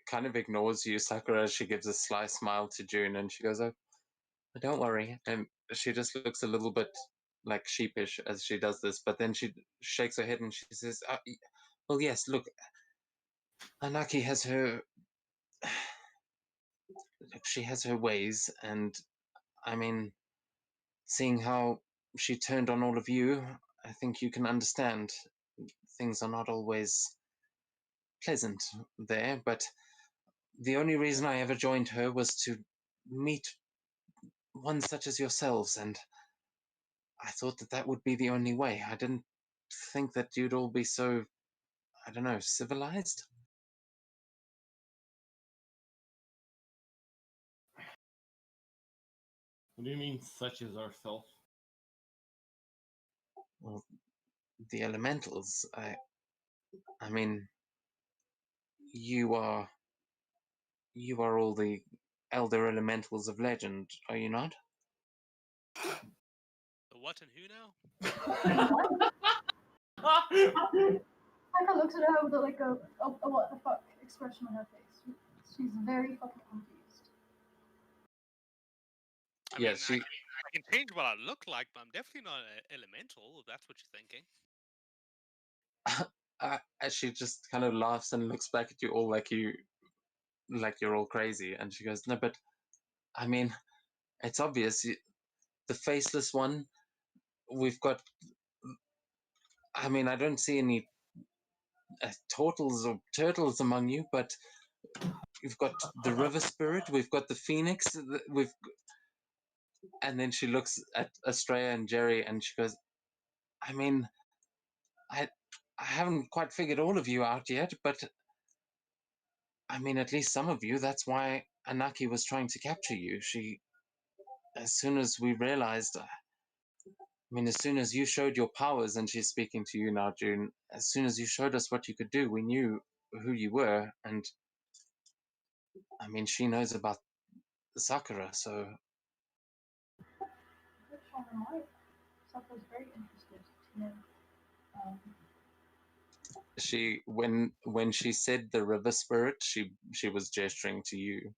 S1: kind of ignores you, Sakura. She gives a sly smile to June, and she goes, "Oh, don't worry. she just looks a little bit like sheepish as she does this, but then she shakes her head and she says, well, yes, look, Anaki has her, she has her ways, and I mean, seeing how she turned on all of you, I think you can understand things are not always pleasant there, but the only reason I ever joined her was to meet one such as yourselves, and I thought that that would be the only way. I didn't think that you'd all be so, I don't know, civilized?
S6: What do you mean, such as ourselves?
S1: Well, the elementals, I mean, you are all the elder elementals of legend, are you not?
S2: The what and who now?
S7: Hannah looks at her with like a what the fuck expression on her face. She's very fucking confused.
S2: I
S1: Yes,
S2: mean, I can change what I look like, but I'm definitely not an elemental, if that's what you're thinking.
S1: as she just kind of laughs and looks back at you all like you're all crazy, and she goes, no, but I mean, it's obvious. The faceless one, we've got, I mean, I don't see any turtles or turtles among you, but we've got the river spirit, we've got the phoenix, and then she looks at Estrella and Jerry and she goes, I mean, I haven't quite figured all of you out yet, but I mean, at least some of you. That's why Anaki was trying to capture you. As soon as we realized, I mean, as soon as you showed your powers, and she's speaking to you now, June, as soon as you showed us what you could do, we knew who you were, and I mean, she knows about Sakura, so
S7: Which one am I? Sakura's very interested to know.
S1: when she said the river spirit, she was gesturing to you.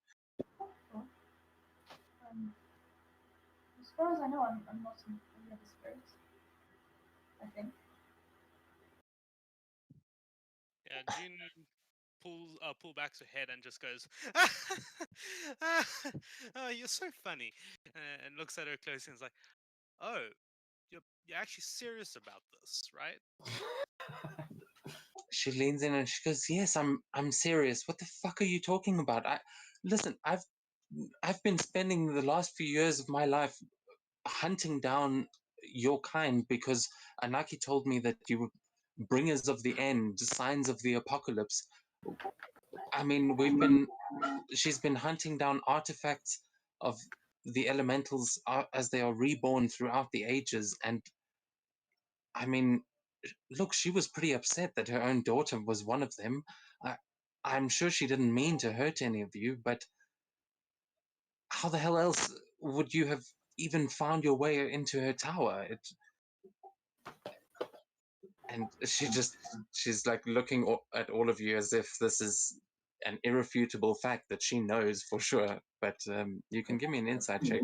S7: As far as I know, I'm not in any other spirits. I think.
S2: Yeah, June pull backs her head and just goes, "Oh, you're so funny," and looks at her closely and is like, "Oh, you're actually serious about this, right?"
S1: She leans in and she goes, yes, I'm serious. What the fuck are you talking about? Listen, I've been spending the last few years of my life hunting down your kind because Anaki told me that you were bringers of the end, signs of the apocalypse. I mean, she's been hunting down artifacts of the elementals as they are reborn throughout the ages, and I mean, look, she was pretty upset that her own daughter was one of them. I'm sure she didn't mean to hurt any of you, but how the hell else would you have even found your way into her tower? And she's like looking at all of you as if this is an irrefutable fact that she knows for sure. But you can give me an insight check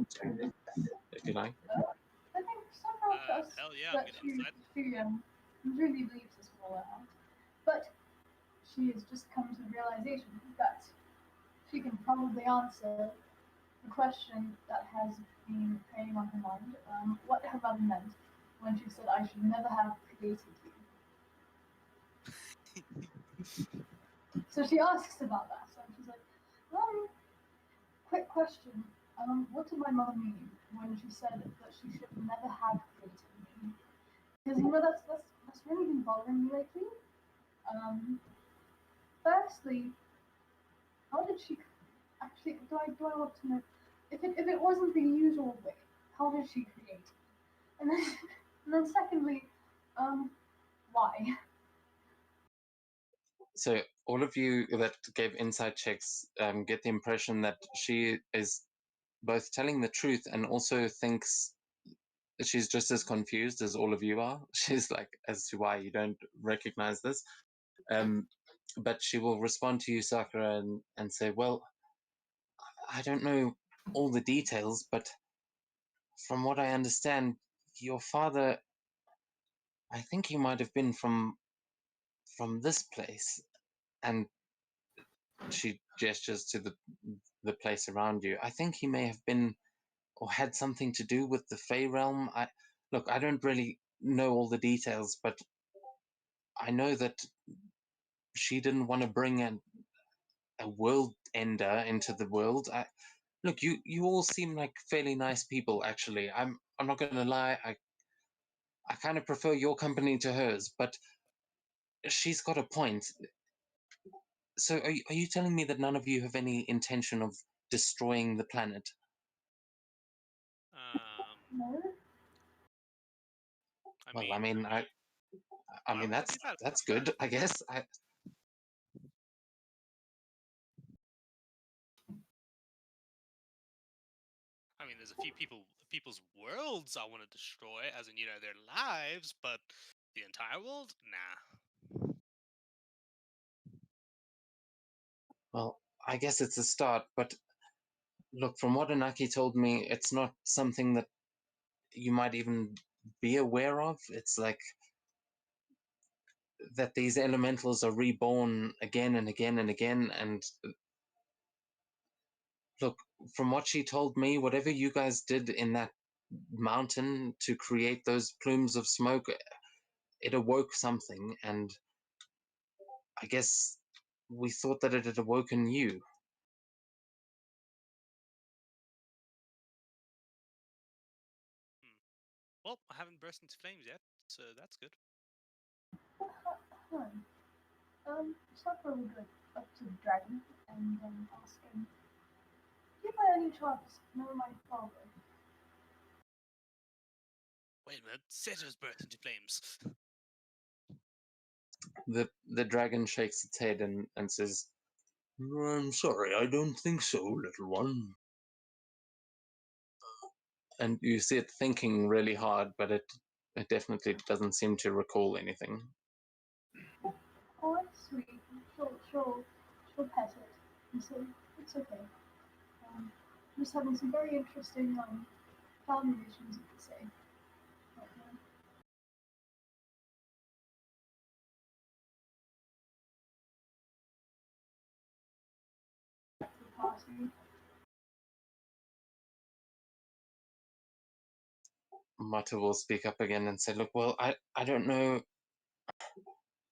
S1: if you like.
S7: I think Sakura trusts
S2: Hell yeah, I'm
S7: that
S2: gonna insight.
S7: she really believes this will all out. But she has just come to the realization that she can probably answer the question that has been preying on her mind. What her mother meant when she said, "I should never have created you." So she asks about that. So she's like, quick question. What did my mother mean when she said that she should never have created me? Because that's really been bothering me lately. Firstly, how did she actually? Do I want to know if it wasn't the usual way? How did she create? And then and then secondly, why?
S1: So all of you that gave insight checks get the impression that she is both telling the truth and also thinks she's just as confused as all of you are. She's like, as to why you don't recognize this. But she will respond to you, Sakura, and say, well, I don't know all the details, but from what I understand, your father, I think he might have been from this place. And she gestures to the place around you. I think he may have been or had something to do with the Fey realm. I don't really know all the details, but I know that she didn't want to bring a world ender into the world. Look, you all seem like fairly nice people, actually. I'm not gonna lie. I kind of prefer your company to hers, but she's got a point. So are you telling me that none of you have any intention of destroying the planet?
S7: No?
S1: Well, I mean, I
S2: why
S1: mean
S2: would it be bad?
S1: that's good, I guess.
S2: I mean, there's a few people's worlds I want to destroy, as in, their lives, but the entire world, nah.
S1: Well, I guess it's a start, but look, from what Anaki told me, it's not something that you might even be aware of. It's like that these elementals are reborn again and again and again. And look, from what she told me, whatever you guys did in that mountain to create those plumes of smoke, it awoke something. And I guess we thought that it had awoken you.
S2: Well, I haven't burst into flames yet, so that's good.
S7: Sakura would go up to the dragon and ask him, do you by any chance know my father?
S2: Wait a minute, Seto's burst into flames.
S1: The dragon shakes its head and says, I'm sorry, I don't think so, little one. And you see it thinking really hard, but it definitely doesn't seem to recall anything.
S7: Oh, that's sweet. She'll pet it and say, it's okay. Just having some very interesting family issues, you could say. Right now. The party.
S1: Mata will speak up again and say, look, well, I don't know.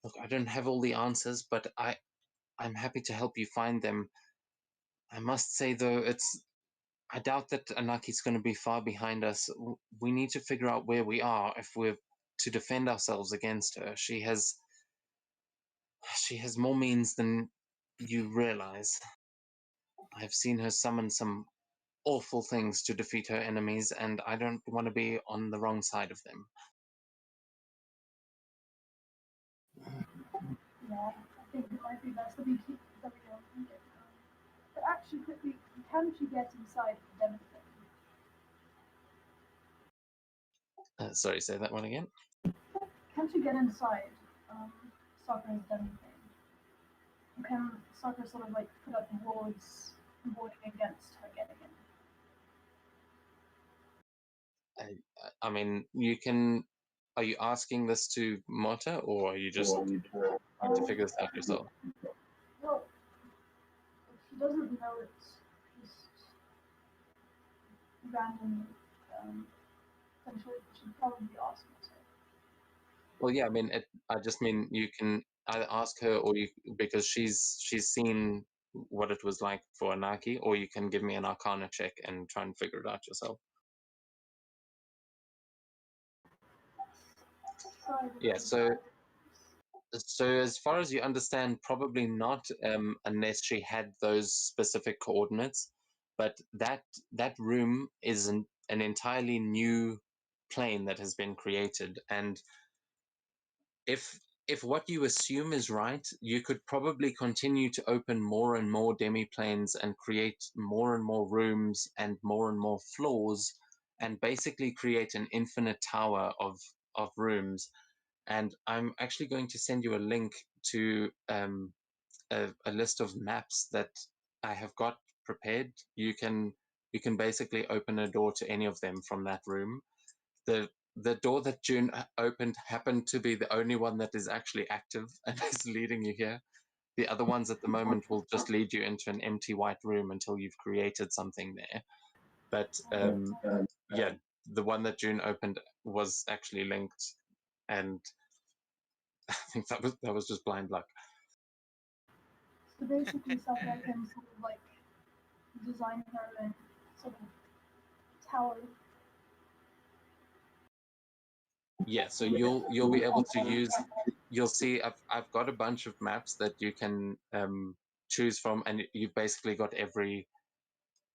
S1: Look, I don't have all the answers, but I'm happy to help you find them. I must say, though, I doubt that Anaki's going to be far behind us. We need to figure out where we are if we're to defend ourselves against her. She has more means than you realize. I've seen her summon some awful things to defeat her enemies, and I don't want to be on the wrong side of them.
S7: Yeah, I think it might be best that we don't think it. But actually, quickly, can she get inside the den thing?
S1: Sorry, say that one again.
S7: Can she get inside Sakura's den thing? Can Sakura sort of like put up wards warding against her getting in?
S1: I mean, you can. Are you asking this to Mata, or are you just trying to figure this out yourself?
S7: Well, if she doesn't know it's just random, then she should probably ask herself.
S1: Well, yeah. I mean, I just mean you can either ask her, or you because she's seen what it was like for Anaki, or you can give me an Arcana check and try and figure it out yourself. Yeah. So as far as you understand, probably not, unless she had those specific coordinates. But that room is an entirely new plane that has been created, and if what you assume is right, you could probably continue to open more and more demiplanes and create more and more rooms and more floors, and basically create an infinite tower of rooms. And I'm actually going to send you a link to a list of maps that I have got prepared. You can you can basically open a door to any of them from that room. The door that June opened happened to be the only one that is actually active and is leading you here. The other ones at the moment will just lead you into an empty white room until you've created something there. But yeah, the one that June opened was actually linked, and I think that was just blind luck.
S7: So basically, Sakura can sort of like design her own sort of tower.
S1: Yeah, so you'll be able to use. You'll see I've got a bunch of maps that you can choose from, and you've basically got every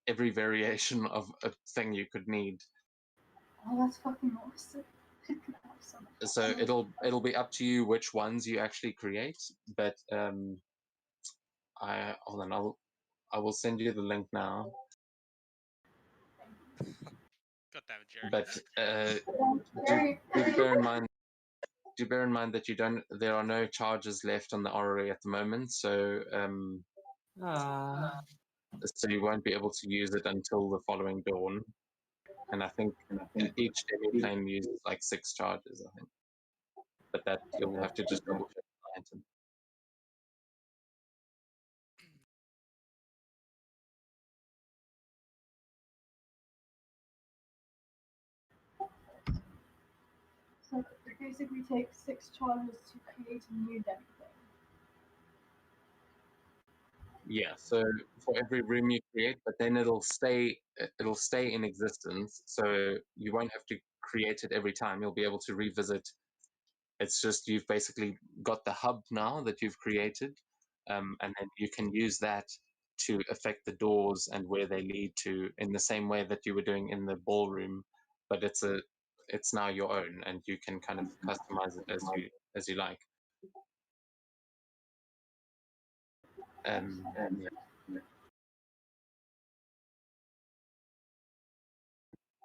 S1: variation of a thing you could need.
S7: Oh, that's fucking awesome.
S1: So it'll be up to you which ones you actually create, but I hold on, I will send you the link now.
S2: God damn it, Jerry.
S1: But
S7: Very,
S1: do bear in mind that there are no charges left on the orrery at the moment, so so you won't be able to use it until the following dawn. And I think each demi plane uses like 6 charges, I think. But that you'll have to just double check the item.
S7: so it basically takes 6 charges to create a new demi plane.
S1: Yeah, so for every room you create, but then it'll stay in existence, so you won't have to create it every time. You'll be able to revisit. It's just you've basically got the hub now that you've created, and then you can use that to affect the doors and where they lead to in the same way that you were doing in the ballroom, but it's now your own, and you can kind of customize it as you like. Yeah.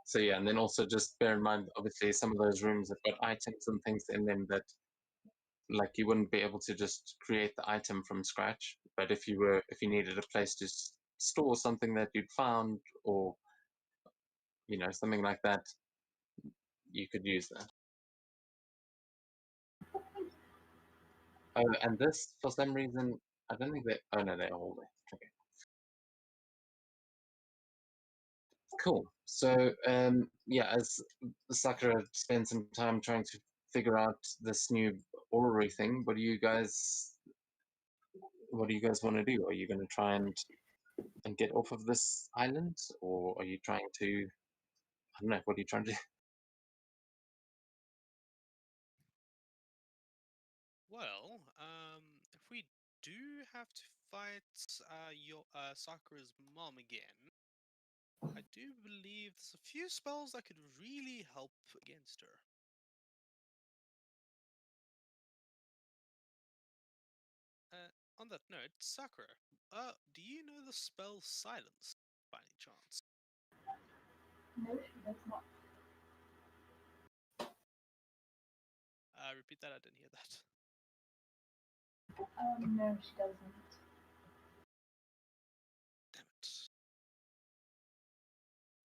S1: So yeah, and then also just bear in mind, obviously, some of those rooms have got items and things in them that, like, you wouldn't be able to just create the item from scratch. But if you needed a place to store something that you'd found, or something like that, you could use that. Oh, and this, for some reason, I don't think they. Oh no, they're all there. Okay. Cool. So yeah, as Sakura spent some time trying to figure out this new orrery thing, what do you guys want to do? Are you going to try and get off of this island, or are you trying to? I don't know. What are you trying to do?
S2: Well, if we do have to fight your Sakura's mom again, I do believe there's a few spells that could really help against her. On that note, Sakura, do you know the spell Silence by any chance?
S7: No, she does not.
S2: Repeat that, I didn't hear that.
S7: No, she doesn't.
S2: Damn it.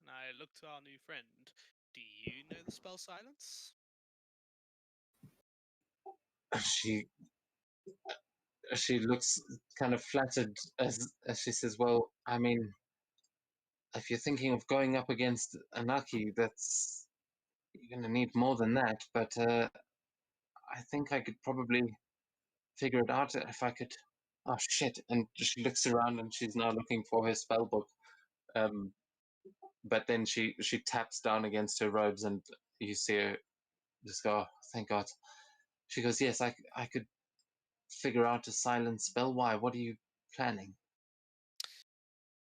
S2: And I look to our new friend. Do you know the spell Silence?
S1: She looks kind of flattered as she says, "Well, I mean, if you're thinking of going up against Anaki, you're going to need more than that. But I think I could probably figure it out if I could." Oh shit! And she looks around and she's now looking for her spell book. But then she taps down against her robes, and you see her just go, "Oh, thank God." She goes, "Yes, I could figure out a silent spell. Why? What are you planning?"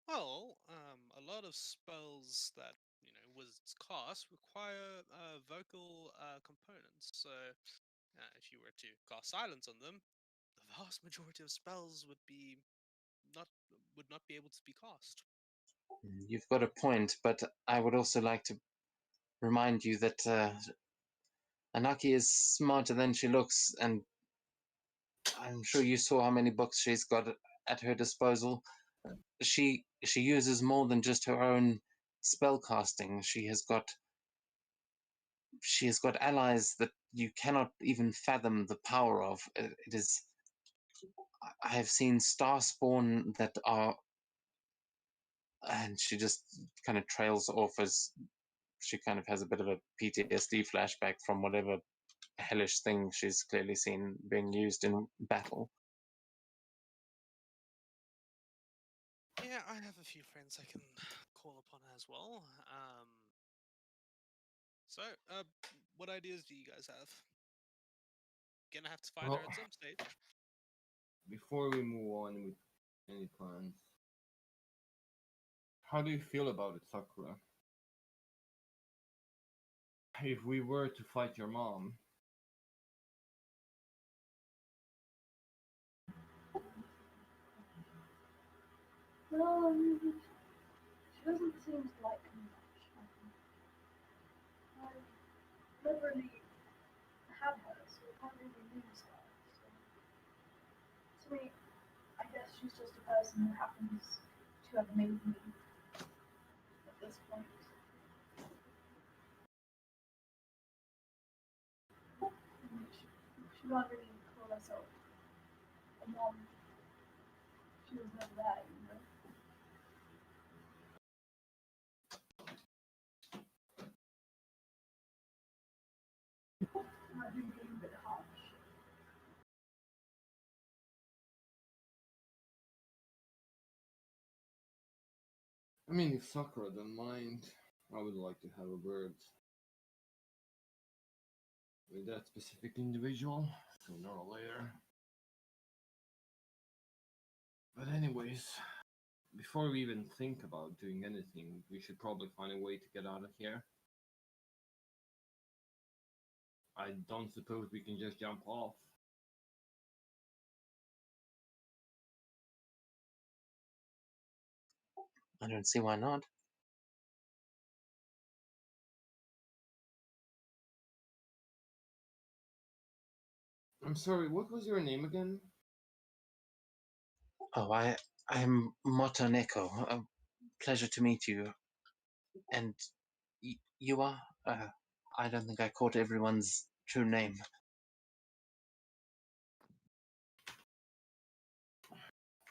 S2: Well, a lot of spells that wizards cast require vocal components. So, if you were to cast silence on them, the vast majority of spells would not be able to be cast.
S1: You've got a point, but I would also like to remind you that Anaki is smarter than she looks, and I'm sure you saw how many books she's got at her disposal. she uses more than just her own spell casting. She has got allies that you cannot even fathom the power of. It is. I have seen star spawn that are, and she just kind of trails off as she kind of has a bit of a PTSD flashback from whatever hellish thing she's clearly seen being used in battle.
S2: Yeah, I have a few friends I can call upon as well. So, what ideas do you guys have? Gonna have to find her
S6: Well,
S2: at some stage.
S6: before we move on with any plans, how do you feel about it, Sakura? If we were to fight your mom,
S7: Well, she doesn't seem to like me much. I never really had her, so I can't really lose her. So, to me, I guess she's just a person who happens to have made me at this point. And she can't really call herself a mom. She was never there, you know. Might be being a bit harsh.
S6: I mean, if Sakura don't mind, I would like to have a word with that specific individual sooner or later. But anyways, before we even think about doing anything, we should probably find a way to get out of here. I don't suppose we can just jump off.
S1: I don't see why not.
S6: I'm sorry, what was your name again?
S1: Oh, I'm Motoneko. A pleasure to meet you. And you are? I don't think I caught everyone's true name.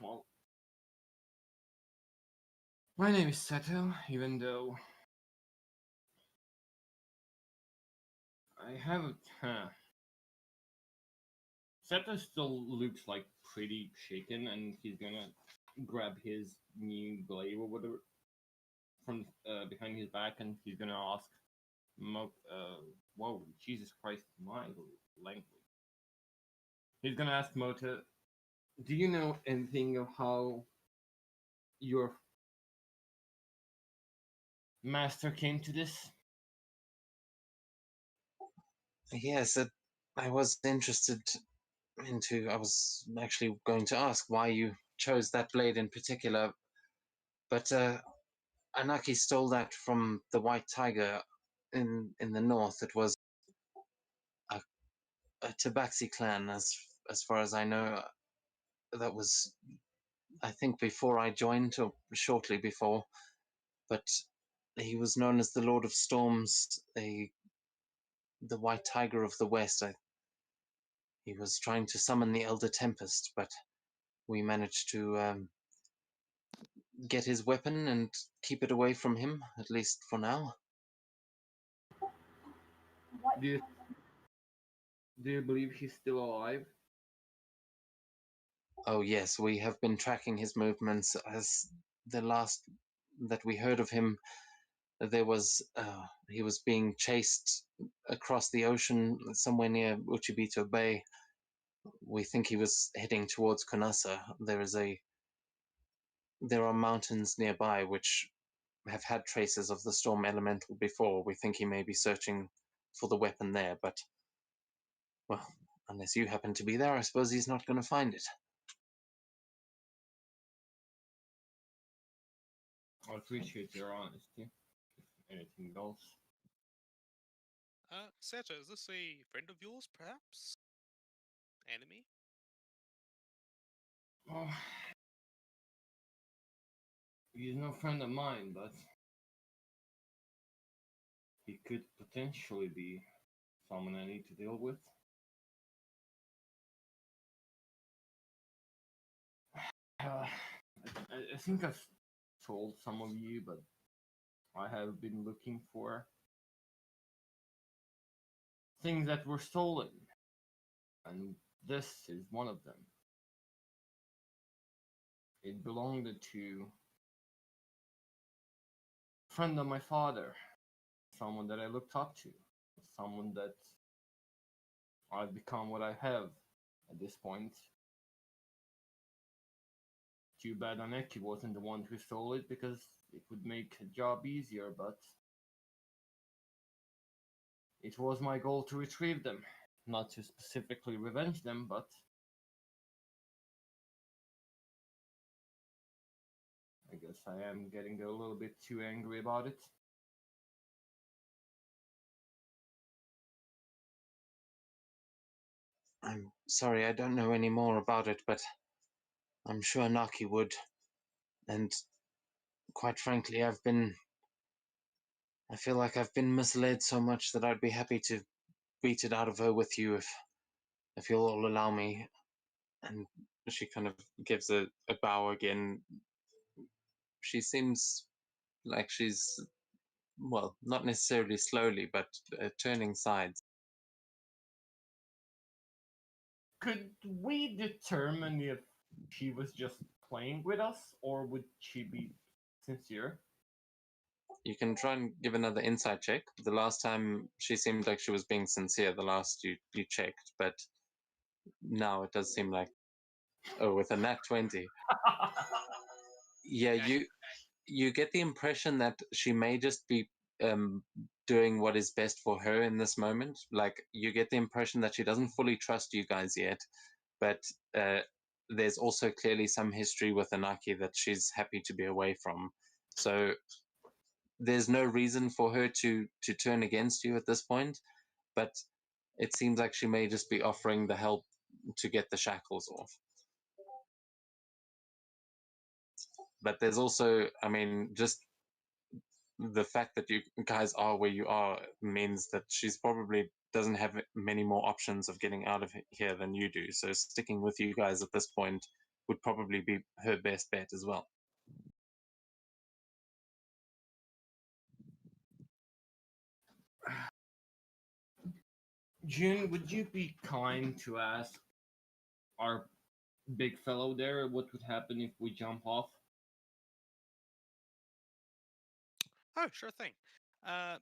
S6: Well, my name is Seto, even though I have Seto still looks like pretty shaken, and he's gonna grab his new glaive or whatever from behind his back, and he's gonna ask whoa, Jesus Christ, my language. He's gonna ask Mota, do you know anything of how your master came to this?
S1: Yes, I was interested into. I was actually going to ask why you chose that blade in particular, but Anaki stole that from the White Tiger in the north. It was a, a Tabaxi clan, as far as I know. That was, I think, before I joined, or shortly before. But he was known as the Lord of Storms, the White Tiger of the West. He was trying to summon the Elder Tempest, but we managed to get his weapon and keep it away from him, at least for now.
S7: White
S6: Do you,
S7: Tiger.
S6: do you believe he's still alive?
S1: Oh yes, we have been tracking his movements. As the last that we heard of him, there was he was being chased across the ocean somewhere near Uchibito Bay. We think he was heading towards Konasa. There are mountains nearby which have had traces of the storm elemental before. We think he may be searching for the weapon there, but well, unless you happen to be there, I suppose he's not going to find it.
S6: I appreciate your honesty. If anything else.
S2: Seta, is this a friend of yours, perhaps? Enemy?
S6: Oh, He's no friend of mine, but he could potentially be someone I need to deal with. I think I've told some of you, but I have been looking for things that were stolen, and this is one of them. It belonged to a friend of my father, someone that I looked up to, someone that I've become what I have at this point. Too bad Aneki wasn't the one who stole it, because it would make a job easier, but it was my goal to retrieve them. Not to specifically revenge them, but I guess I am getting a little bit too angry about it.
S1: I'm sorry, I don't know any more about it, but I'm sure Naki would. And quite frankly, I feel like I've been misled so much that I'd be happy to beat it out of her with you if you'll all allow me. And she kind of gives a bow again. She seems like she's, well, not necessarily slowly, but turning sides.
S6: Could we determine if she was just playing with us, or would she be sincere?
S1: You can try and give another insight check. The last time she seemed like she was being sincere, the last you checked, but now it does seem like, oh, with a nat 20. Yeah,
S2: Yeah.
S1: you get the impression that she may just be um, doing what is best for her in this moment. Like, you get the impression that she doesn't fully trust you guys yet, but there's also clearly some history with Anaki that she's happy to be away from. So there's no reason for her to turn against you at this point, but it seems like she may just be offering the help to get the shackles off. But there's also, I mean, just the fact that you guys are where you are means that she's probably doesn't have many more options of getting out of here than you do. So sticking with you guys at this point would probably be her best bet as well.
S6: June, would you be kind to ask our big fellow there what would happen if we jump off?
S2: Oh, sure thing. And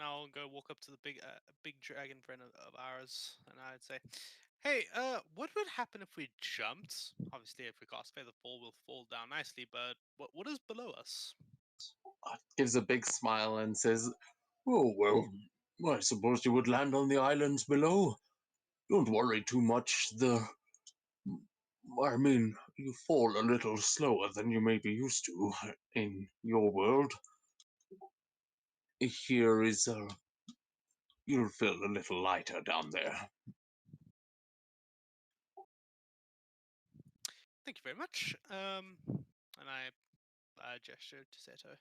S2: I'll go walk up to the big dragon friend of ours, and I'd say, "Hey, what would happen if we jumped? Obviously, if we cast Feather Fall, we'll fall down nicely. But what is below us?"
S1: Gives a big smile and says, "Oh, well, I suppose you would land on the islands below. Don't worry too much. I mean, you fall a little slower than you may be used to in your world. Here is you'll feel a little lighter down there."
S2: Thank you very much. And I gestured to Seto.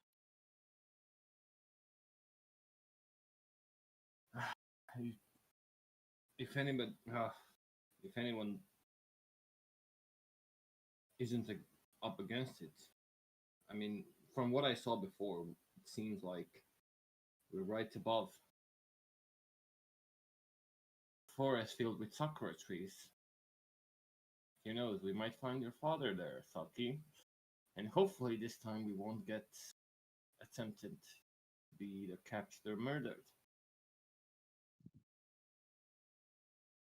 S6: If anyone isn't up against it, I mean, from what I saw before, it seems like we're right above forest filled with sakura trees. Who knows, we might find your father there, Saki. And hopefully this time we won't get attempted to be either captured or murdered.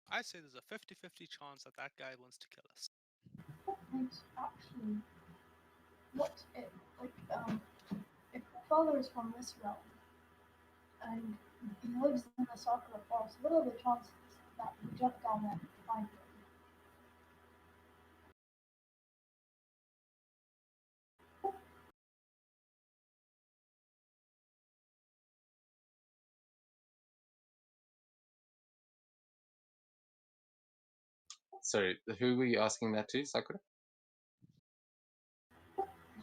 S2: I say there's a 50-50 chance that guy wants to kill us.
S7: And actually, what if, if my father is from this realm and he lives in the Sakura Forest, what are the chances that we jump down there and find him?
S1: Sorry, who were you asking that to, Sakura?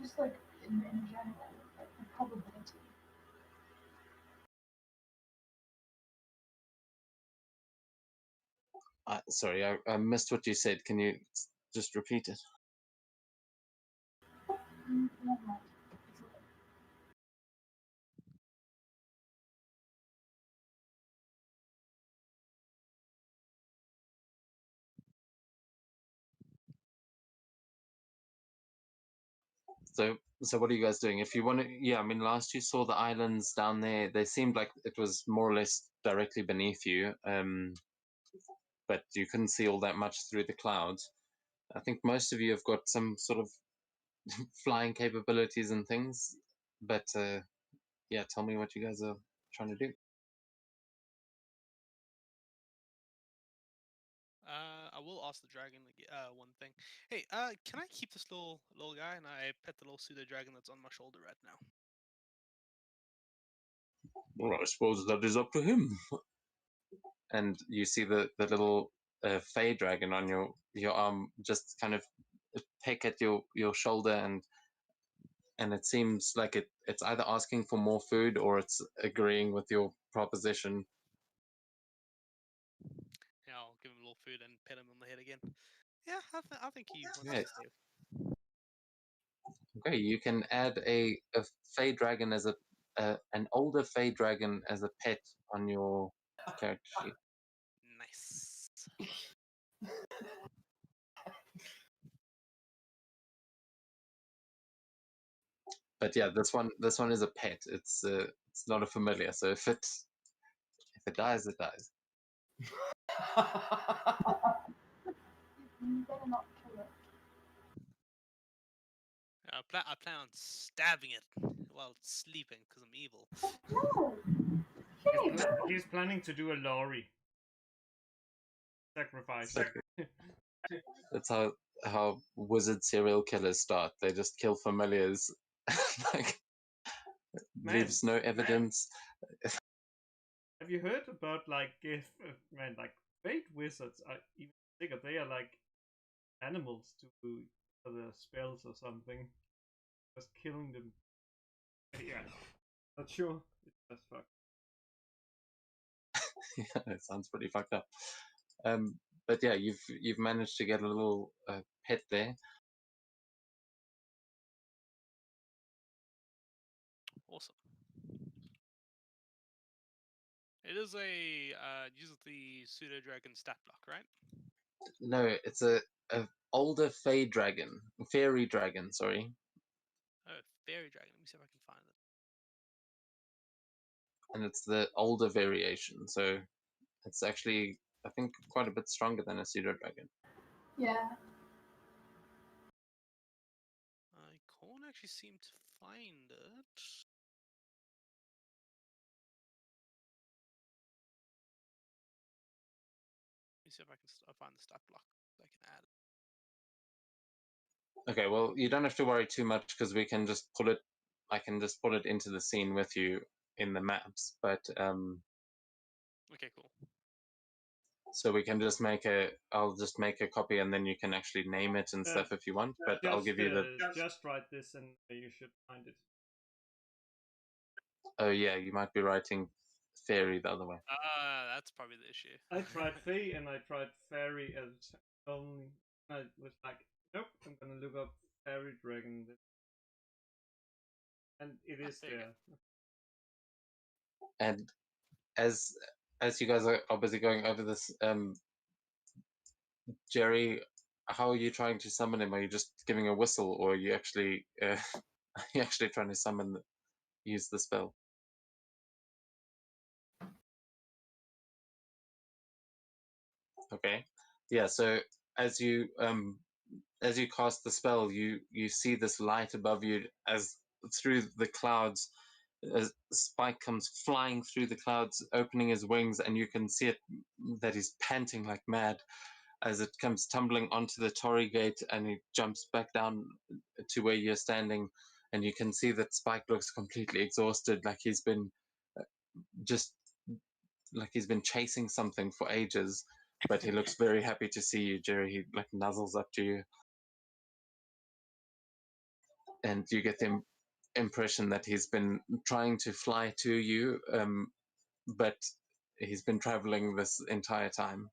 S7: Just like in general, like the probability.
S1: Sorry, I missed what you said. Can you just repeat it?
S7: Never mind. It's okay.
S1: So what are you guys doing? If you want to, yeah, I mean, last you saw the islands down there, they seemed like it was more or less directly beneath you, but you couldn't see all that much through the clouds. I think most of you have got some sort of flying capabilities and things, but yeah, tell me what you guys are trying to do.
S2: I will ask the dragon one thing. Hey, can I keep this little guy and I pet the little pseudo dragon that's on my shoulder right now?
S1: Well, I suppose that is up to him. And you see the little fey dragon on your arm just kind of peck at your shoulder, and it seems like it's either asking for more food or it's agreeing with your proposition.
S2: Yeah, I'll give him a little food and pet him on the head again. Yeah, I think he wants
S1: Okay.
S2: to stay.
S1: Okay, you can add a fey dragon as an older fey dragon as a pet on your character sheet.
S2: Nice.
S1: But yeah, this one is a pet. It's not a familiar. So if it dies, it dies.
S7: You better not kill it.
S2: I plan on stabbing it while it's sleeping because I'm evil.
S7: No! Shame!
S4: He's planning to do a lorry. Sacrifice.
S1: That's how wizard serial killers start. They just kill familiars, like
S4: Man.
S1: leaves no evidence.
S4: Have you heard about like if man like fate wizards are even bigger? They are like animals to other spells or something. Just killing them. Yeah, not sure. It's just fuck.
S1: Yeah, it sounds pretty fucked up. But yeah, you've managed to get a little pet there.
S2: Awesome. It is a use the pseudo dragon stat block, right?
S1: No, it's a older fey dragon, fairy dragon. Sorry,
S2: Oh, fairy dragon. Let me see if I can find it.
S1: and it's the older variation. So it's actually, I think, quite a bit stronger than a pseudo dragon.
S7: Yeah.
S2: I can't actually seem to find it. Let me see if I can find the stat block so I can add it.
S1: Okay, well, you don't have to worry too much because we can just put it. I can just put it into the scene with you in the maps, but
S2: Okay, cool.
S1: so we can just I'll just make a copy and then you can actually name it and stuff if you want, but I'll give you the.
S4: Just write this and you should find it.
S1: Oh yeah, you might be writing fairy the other way.
S2: That's probably the issue.
S4: I tried Fae and I tried Fairy as only. I was like, nope, I'm gonna look up Fairy Dragon. And it is
S2: there you
S4: there.
S1: And as you guys are obviously going over this, Jerry, how are you trying to summon him? Are you just giving a whistle, or are you actually are you actually trying to use the spell? Okay, yeah. So as you cast the spell, you see this light above you as through the clouds. A Spike comes flying through the clouds, opening his wings, and you can see it that he's panting like mad as it comes tumbling onto the Torii gate, and he jumps back down to where you're standing, and you can see that Spike looks completely exhausted, like he's been just like he's been chasing something for ages. But he looks very happy to see you, Jerry. He like nuzzles up to you, and you get the impression that he's been trying to fly to you, but he's been traveling this entire time.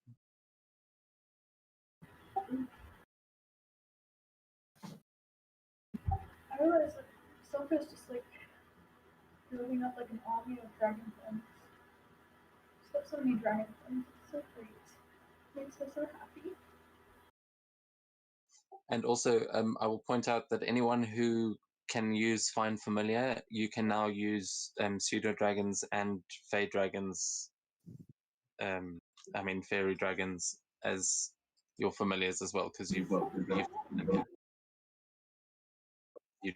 S7: I realize that Sokka's just like building up like an army of dragonflies. He's got so many dragonflies. It's so great. Makes me so happy.
S1: And also, I will point out that anyone who can use Find Familiar, you can now use pseudo dragons and fey dragons. I mean, fairy dragons as your familiars as well, because you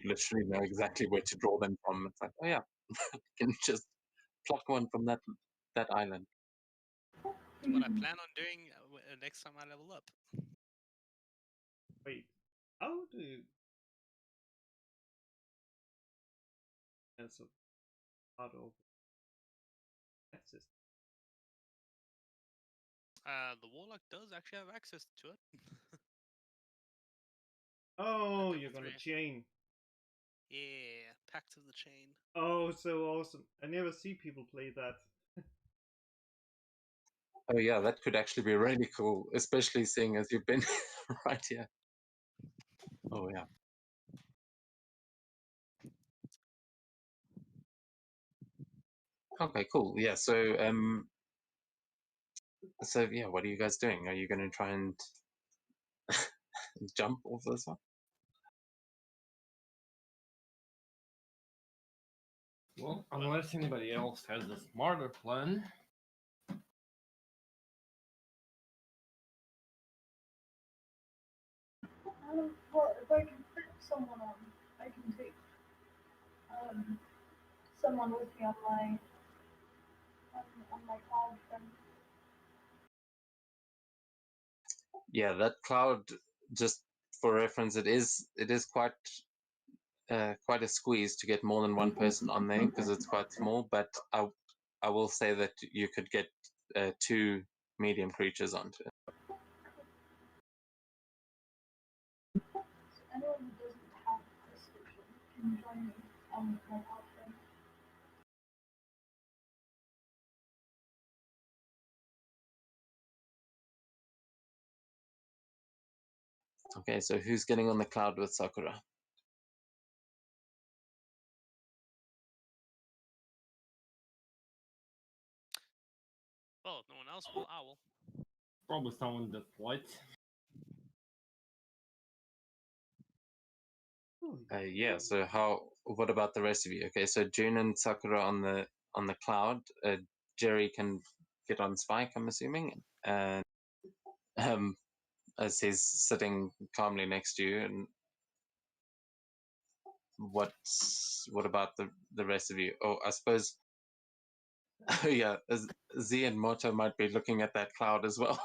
S1: literally know exactly where to draw them from. It's like, oh yeah, you can just pluck one from that island.
S2: What I plan on doing next time I level up.
S4: Wait, how do you cancel out of access?
S2: The warlock does actually have access to it.
S4: Oh,
S2: level
S4: you're gonna
S2: 3.
S4: chain.
S2: Yeah, Pact of the Chain.
S4: Oh, so awesome. I never see people play that.
S1: Oh yeah, that could actually be really cool, especially seeing as you've been right here. Oh yeah. Okay, cool. Yeah, so yeah, what are you guys doing? Are you going to try and jump off this one?
S6: Well, unless anybody else has a smarter plan.
S7: Well, if I can pick someone on, I can take someone with me on my cloud friend.
S1: Yeah, that cloud, just for reference, it is quite quite a squeeze to get more than one person on there because it's quite small, but I will say that you could get 2 medium creatures onto it.
S7: So anyone who doesn't have persuasion can join me on my cloud friend.
S1: Okay, so who's getting on the cloud with Sakura?
S2: Well, if no one else will, I will.
S6: Probably someone that's white.
S1: Yeah, so what about the rest of you? Okay, so June and Sakura on the cloud. Jerry can get on Spike, I'm assuming, and as he's sitting calmly next to you. And what about the rest of you? Oh, I suppose. Oh yeah, Z and Moto might be looking at that cloud as well.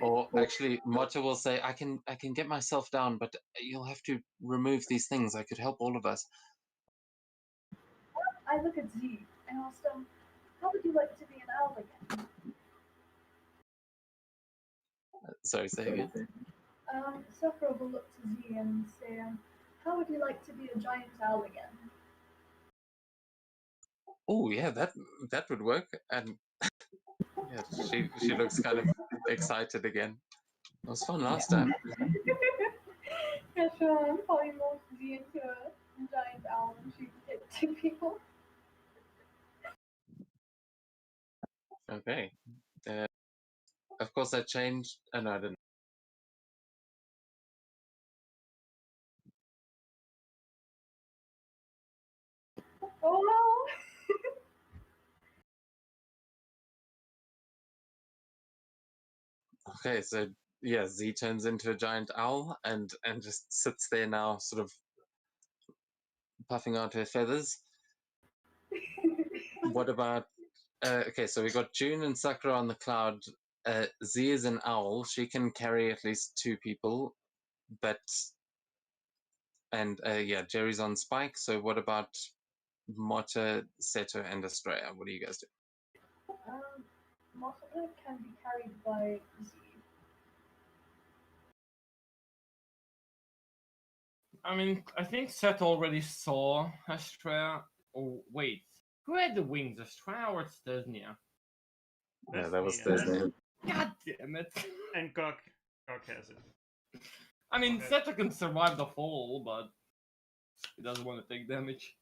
S1: Or actually, Moto will say, I can get myself down, but you'll have to remove these things. I could help all of us."
S7: I look at Z and ask him, how would you like to be an owl again?
S1: Sorry, say again.
S7: Sakura will look to Z and say, how would you like to be a giant owl again?
S1: Oh yeah, that would work. And yeah, she looks kind of excited again. It was fun last time.
S7: Yeah, sure, I'm probably most Z into a giant owl and shoot it to people.
S1: Okay. Of course, that changed. Oh, no, I didn't.
S7: Oh no!
S1: Okay, so yeah, Z turns into a giant owl and just sits there now, sort of puffing out her feathers. What about? Okay, so we got June and Sakura on the cloud. Z is an owl. She can carry at least 2 people, but yeah, Jerry's on Spike. So what about Mota, Seto, and Estrella? What do you guys do?
S7: Mothra can be carried by Z.
S6: I mean, I think Seth already saw Astrea. Oh, wait. Who had the wings, Astrea or Stesnia?
S1: Yeah, that was
S4: Destiny
S1: Thursday.
S6: God damn it.
S4: and Gog has it.
S6: I mean,
S4: Okay.
S6: Seth can survive the fall, but he doesn't want to take damage.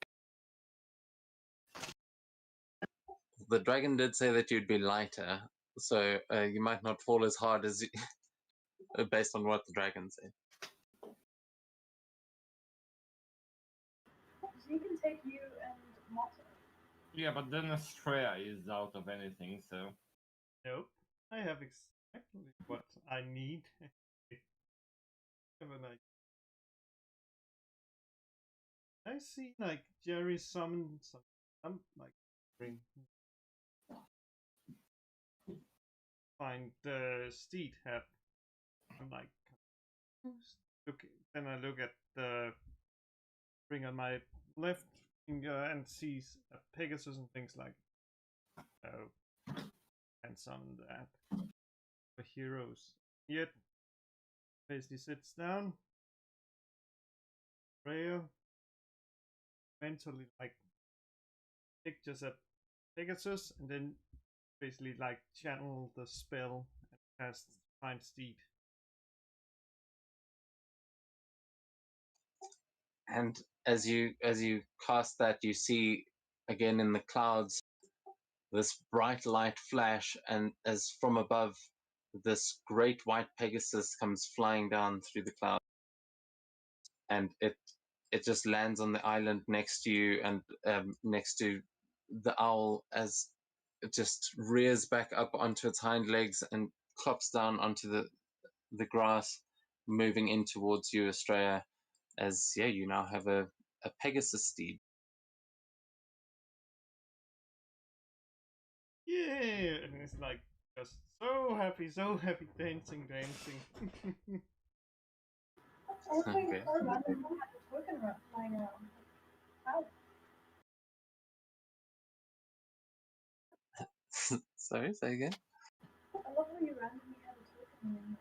S1: The dragon did say that you'd be lighter, so you might not fall as hard as you, based on what the dragon said.
S7: So you can take you and Motta.
S6: Yeah, but then Astrea is out of anything, so.
S4: Nope. I have exactly what I need. Have an idea. I see like Jerry summoned some like bring find the steed hat. I'm like look then I look at the ring on my left finger and sees a Pegasus and things like oh and summon that for heroes. Yet basically sits down, prayer, mentally like pictures a Pegasus and then basically like channel the spell and cast Find Steed.
S1: And as you cast that, you see again in the clouds this bright light flash, and as from above, this great white Pegasus comes flying down through the clouds, and it just lands on the island next to you and next to the owl as it just rears back up onto its hind legs and clops down onto the grass, moving in towards you, Australia, as yeah, you now have a Pegasus steed.
S4: Yeah, and it's like just so happy, dancing.
S7: I think
S1: Okay.
S7: for random had a token flying around. How?
S1: Sorry, say again.
S7: I love how you randomly had a token in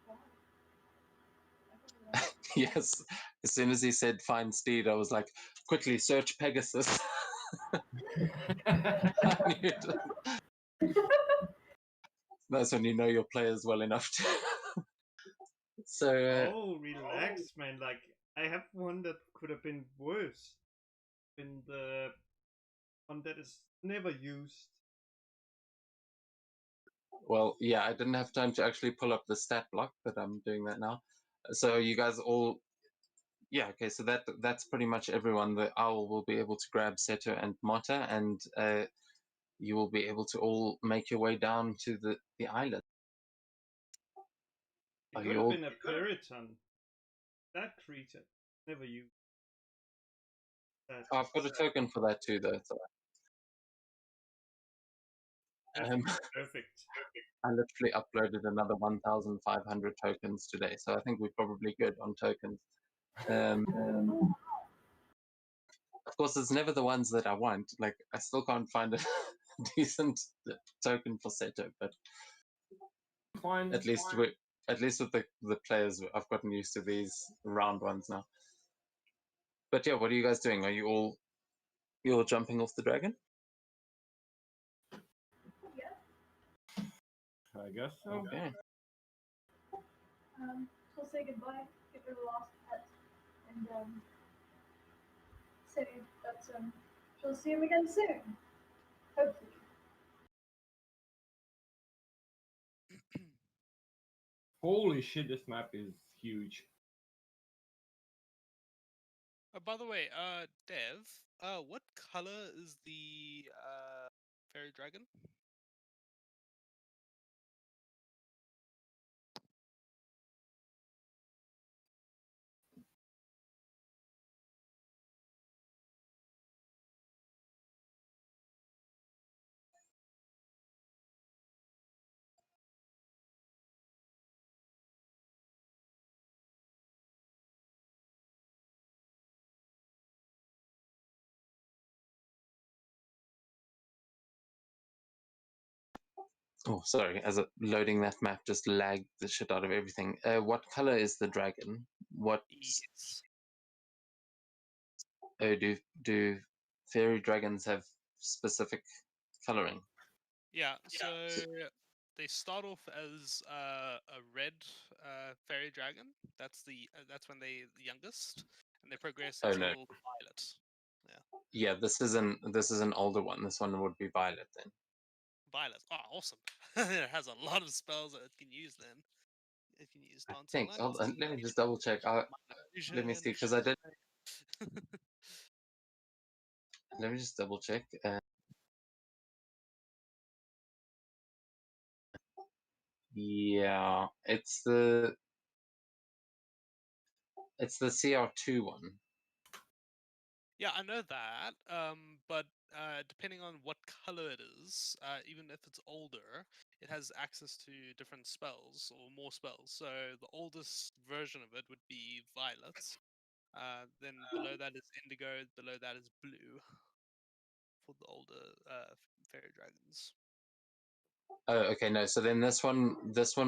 S7: wow. I really like
S1: Yes, as soon as he said find steed, I was like, quickly search Pegasus. I knew it. That's when you know your players well enough to. So
S4: Oh, relax, man. Like I have one that could have been worse. Been the one that is never used.
S1: well, yeah, I didn't have time to actually pull up the stat block, but I'm doing that now. So you guys all, yeah, okay. So that's pretty much everyone. The owl will be able to grab Seto and Mata, and you will be able to all make your way down to the island.
S4: It
S1: Are
S4: could
S1: you
S4: have
S1: all?
S4: been a Periton. That creature never used. That.
S1: Oh, I've got a token for that too, though. So,
S4: Perfect.
S1: I literally uploaded another 1,500 tokens today, so I think we're probably good on tokens. Of course, it's never the ones that I want. Like, I still can't find a decent token for Seto, but
S6: Fine.
S1: at least with the players, I've gotten used to these round ones now. But yeah, what are you guys doing? Are you all jumping off the dragon?
S7: Yeah.
S6: I guess so.
S1: Okay.
S7: She'll say goodbye, give her the last pet, and say that she'll see him again soon. Hopefully.
S6: Holy shit, this map is huge.
S2: By the way, Dev, what color is the fairy dragon?
S1: Oh, sorry. As loading that map just lagged the shit out of everything. What color is the dragon? what
S2: Yes.
S1: do fairy dragons have specific coloring?
S2: Yeah, so they start off as a red fairy dragon. That's when they the youngest, and they progress
S1: Oh,
S2: until
S1: no.
S2: violet.
S1: Yeah, this is an older one. This one would be violet then.
S2: Violet. Oh, awesome! It has a lot of spells that it can use then. It can use
S1: I think.
S2: Tantalizing.
S1: Let me just double check. Let me see, because I did. Let me just double check. Yeah, it's the CR2 one.
S2: Yeah, I know that. But depending on what color it is, even if it's older, it has access to different spells or more spells. So the oldest version of it would be violet. Then below that is indigo. Below that is blue for the older fairy dragons.
S1: Oh, okay, no. So then this one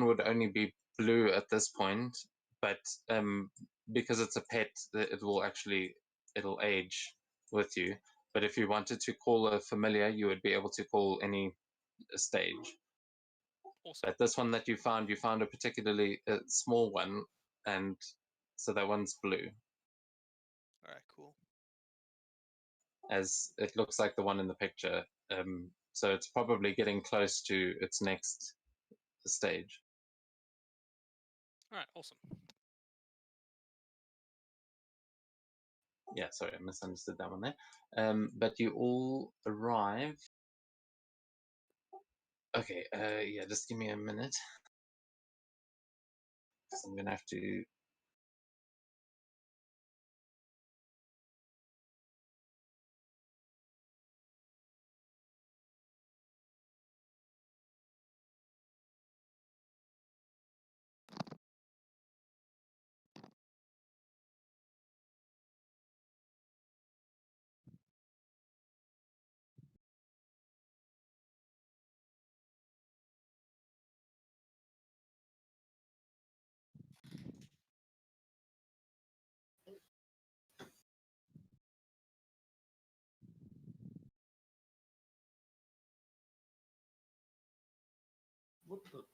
S1: would only be blue at this point, but because it's a pet, it'll age with you. But if you wanted to call a familiar, you would be able to call any stage.
S2: Awesome.
S1: But this one that you found a particularly small one, and so that one's blue,
S2: All right, cool.
S1: as it looks like the one in the picture. So it's probably getting close to its next stage.
S2: All right, awesome.
S1: Yeah, sorry, I misunderstood that one there. But you all arrive. Okay, yeah, just give me a minute. 'Cause I'm gonna have to.
S6: What the?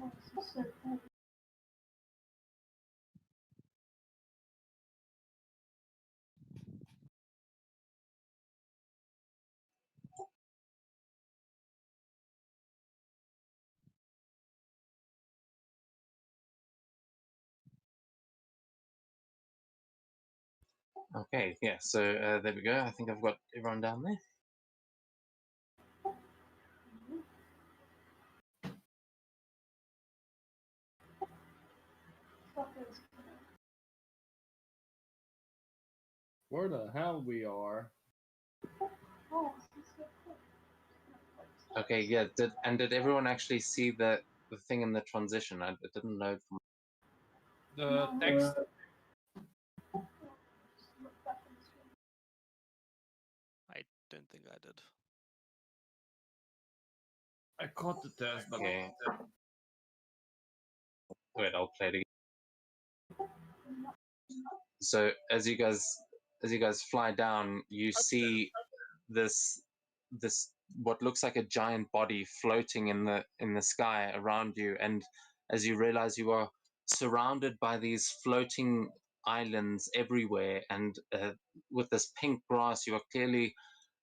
S7: Oh, this is so cool.
S1: Okay, yeah. So there we go. I think I've got everyone down there.
S7: Fuckers.
S6: Where the hell we are?
S7: Oh, this is so cool.
S1: Okay, yeah. Did everyone actually see the thing in the transition? It didn't load from.
S6: The text.
S7: Just look back on the screen.
S2: I don't think I did.
S6: I caught the test, but
S1: Okay. Wait, I'll play it again. So as you guys fly down, you see this what looks like a giant body floating in the sky around you, and as you realize you are surrounded by these floating islands everywhere, and with this pink grass, you are clearly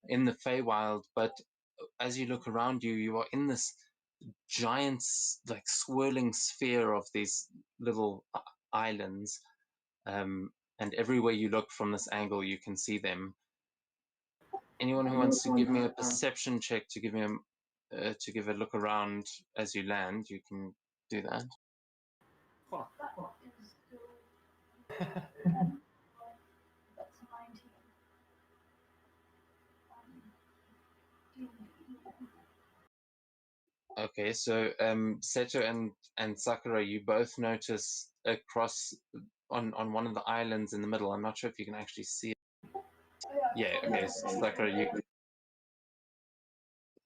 S1: in the Feywild, but as you look around you, you are in this giant, like swirling sphere of these little islands, and everywhere you look from this angle, you can see them. Anyone who wants to give me a perception check to give me to give a look around as you land, you can do that.
S6: fuck.
S7: That is still 10. That's 19. D&D.
S1: Okay, so Seto and Sakura, you both notice across on one of the islands in the middle. I'm not sure if you can actually see it. Yeah, okay, so Sakura,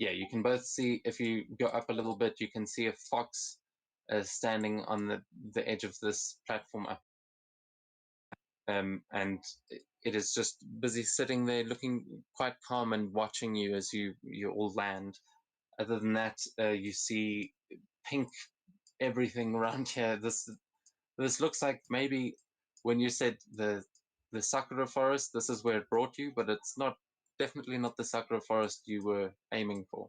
S1: you can both see, if you go up a little bit, you can see a fox standing on the edge of this platform up. And it is just busy sitting there looking quite calm and watching you as you all land. Other than that, you see pink everything around here. This looks like maybe when you said the Sakura forest, this is where it brought you, but it's not, definitely not the Sakura forest you were aiming for.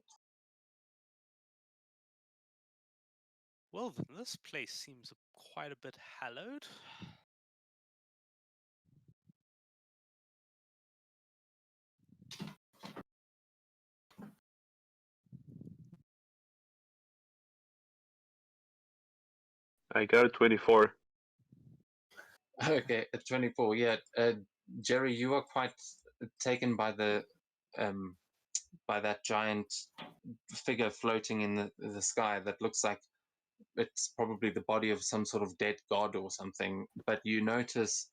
S2: Well, then this place seems quite a bit hallowed.
S3: I got a 24.
S1: Okay, at 24, yeah. Jerry, you are quite taken by the by that giant figure floating in the sky that looks like it's probably the body of some sort of dead god or something. But you notice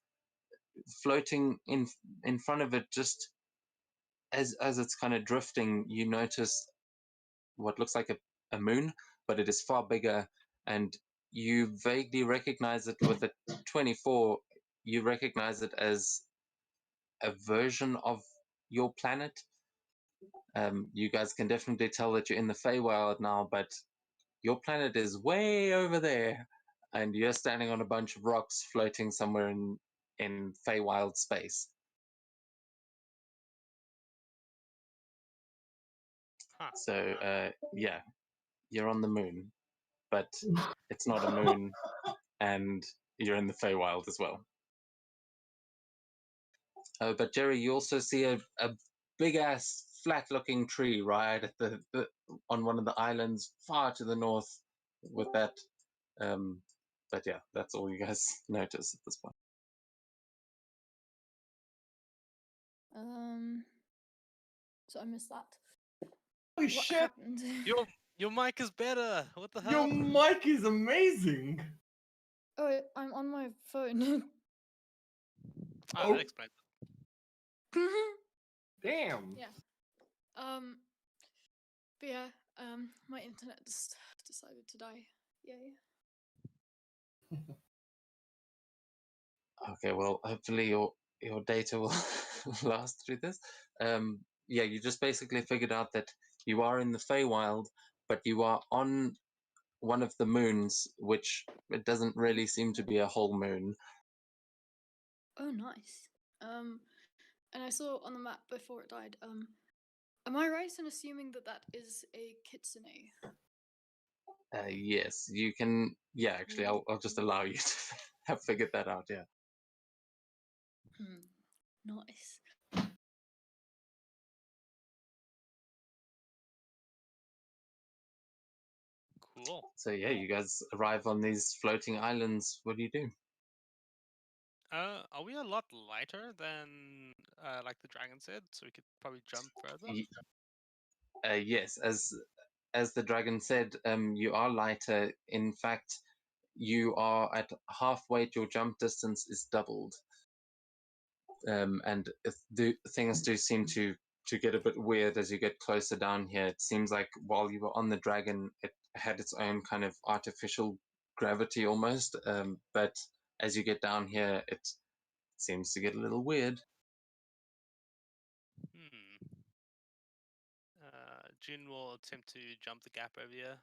S1: floating in front of it, just as it's kind of drifting, you notice what looks like a moon, but it is far bigger, and you vaguely recognize it with a 24. You recognize it as a version of your planet. You guys can definitely tell that you're in the Feywild now, but your planet is way over there, and you're standing on a bunch of rocks floating somewhere in Feywild space.
S2: Huh.
S1: So yeah, you're on the moon, but it's not a moon, and you're in the Feywild as well. But Jerry, you also see a big ass flat looking tree right at the on one of the islands far to the north with that. But yeah, that's all you guys notice at this point.
S8: So I missed that.
S9: Holy
S8: What
S9: shit!
S8: happened?
S2: Your mic is better. What the
S9: Your
S2: hell?
S9: mic is amazing!
S8: Oh, I'm on my phone.
S2: Oh, that explains it.
S9: Damn!
S8: Yeah. But yeah, my internet just decided to die. Yay.
S1: Okay, well, hopefully your data will last through this. Yeah, you just basically figured out that you are in the Feywild, but you are on one of the moons, which it doesn't really seem to be a whole moon.
S8: Oh, nice. And I saw on the map before it died. Am I right in assuming that that is a kitsune?
S1: Yes, you can. Yeah, actually, I'll just allow you to have figured that out. Yeah.
S8: Nice.
S2: Cool.
S1: So yeah, you guys arrive on these floating islands. What do you do?
S2: Are we a lot lighter than like the dragon said, so we could probably jump further?
S1: Yes, as the dragon said, you are lighter. In fact, you are at half weight. Your jump distance is doubled, and things do seem to get a bit weird as you get closer down here. It seems like while you were on the dragon, it had its own kind of artificial gravity almost, but as you get down here, it seems to get a little weird.
S2: June will attempt to jump the gap over here.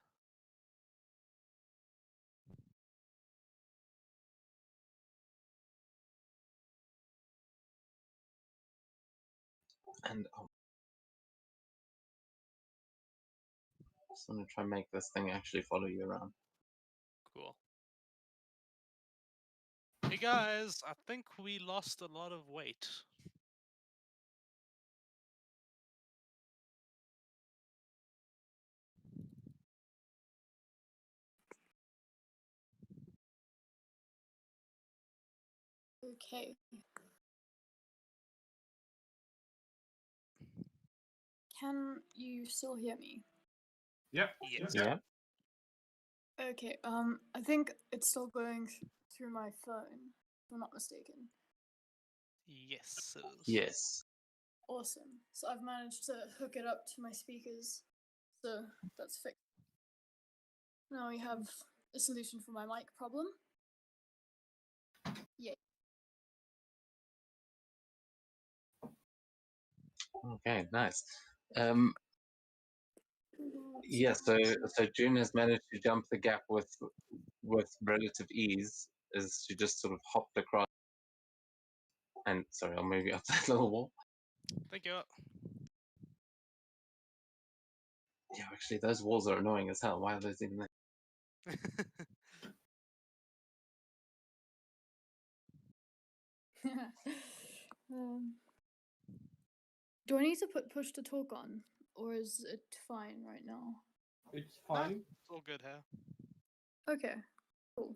S1: And just want to try and make this thing actually follow you around.
S2: Cool. Hey guys, I think we lost a lot of weight.
S8: Okay. Can you still hear me?
S6: Yep.
S2: Yes.
S1: Yeah.
S8: Okay, I think it's still going through my phone, if I'm not mistaken.
S2: Yes, it is.
S1: Yes.
S8: Awesome. So I've managed to hook it up to my speakers. So that's fixed. Now we have a solution for my mic problem. Yay.
S1: Okay, nice. Yeah, so June has managed to jump the gap with relative ease as she just sort of hopped across. And sorry, I'll move you up that little wall.
S2: Thank you.
S1: Yeah, actually, those walls are annoying as hell. Why are those even there?
S8: um, do I need to put push to talk on, or is it fine right now?
S6: It's
S2: No,
S6: fine.
S2: it's all good here.
S8: Okay, cool.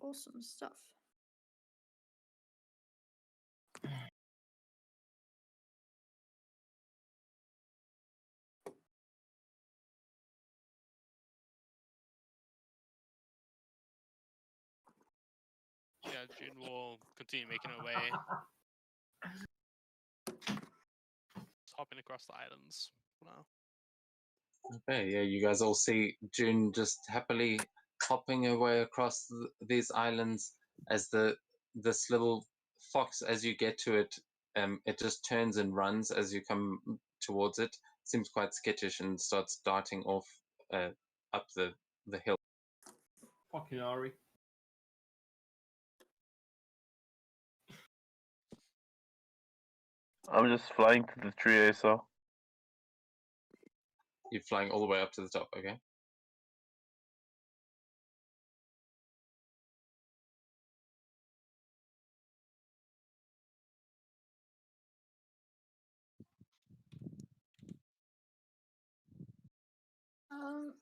S8: Awesome stuff.
S2: Yeah, June will continue making her way. Just hopping across the islands for now.
S1: Okay, yeah, you guys all see June just happily hopping her way across these islands as this little fox, as you get to it, it just turns and runs as you come towards it. Seems quite skittish and starts darting off up the hill.
S6: Fucking Ari.
S3: I'm just flying to the tree I saw.
S1: You're flying all the way up to the top, okay?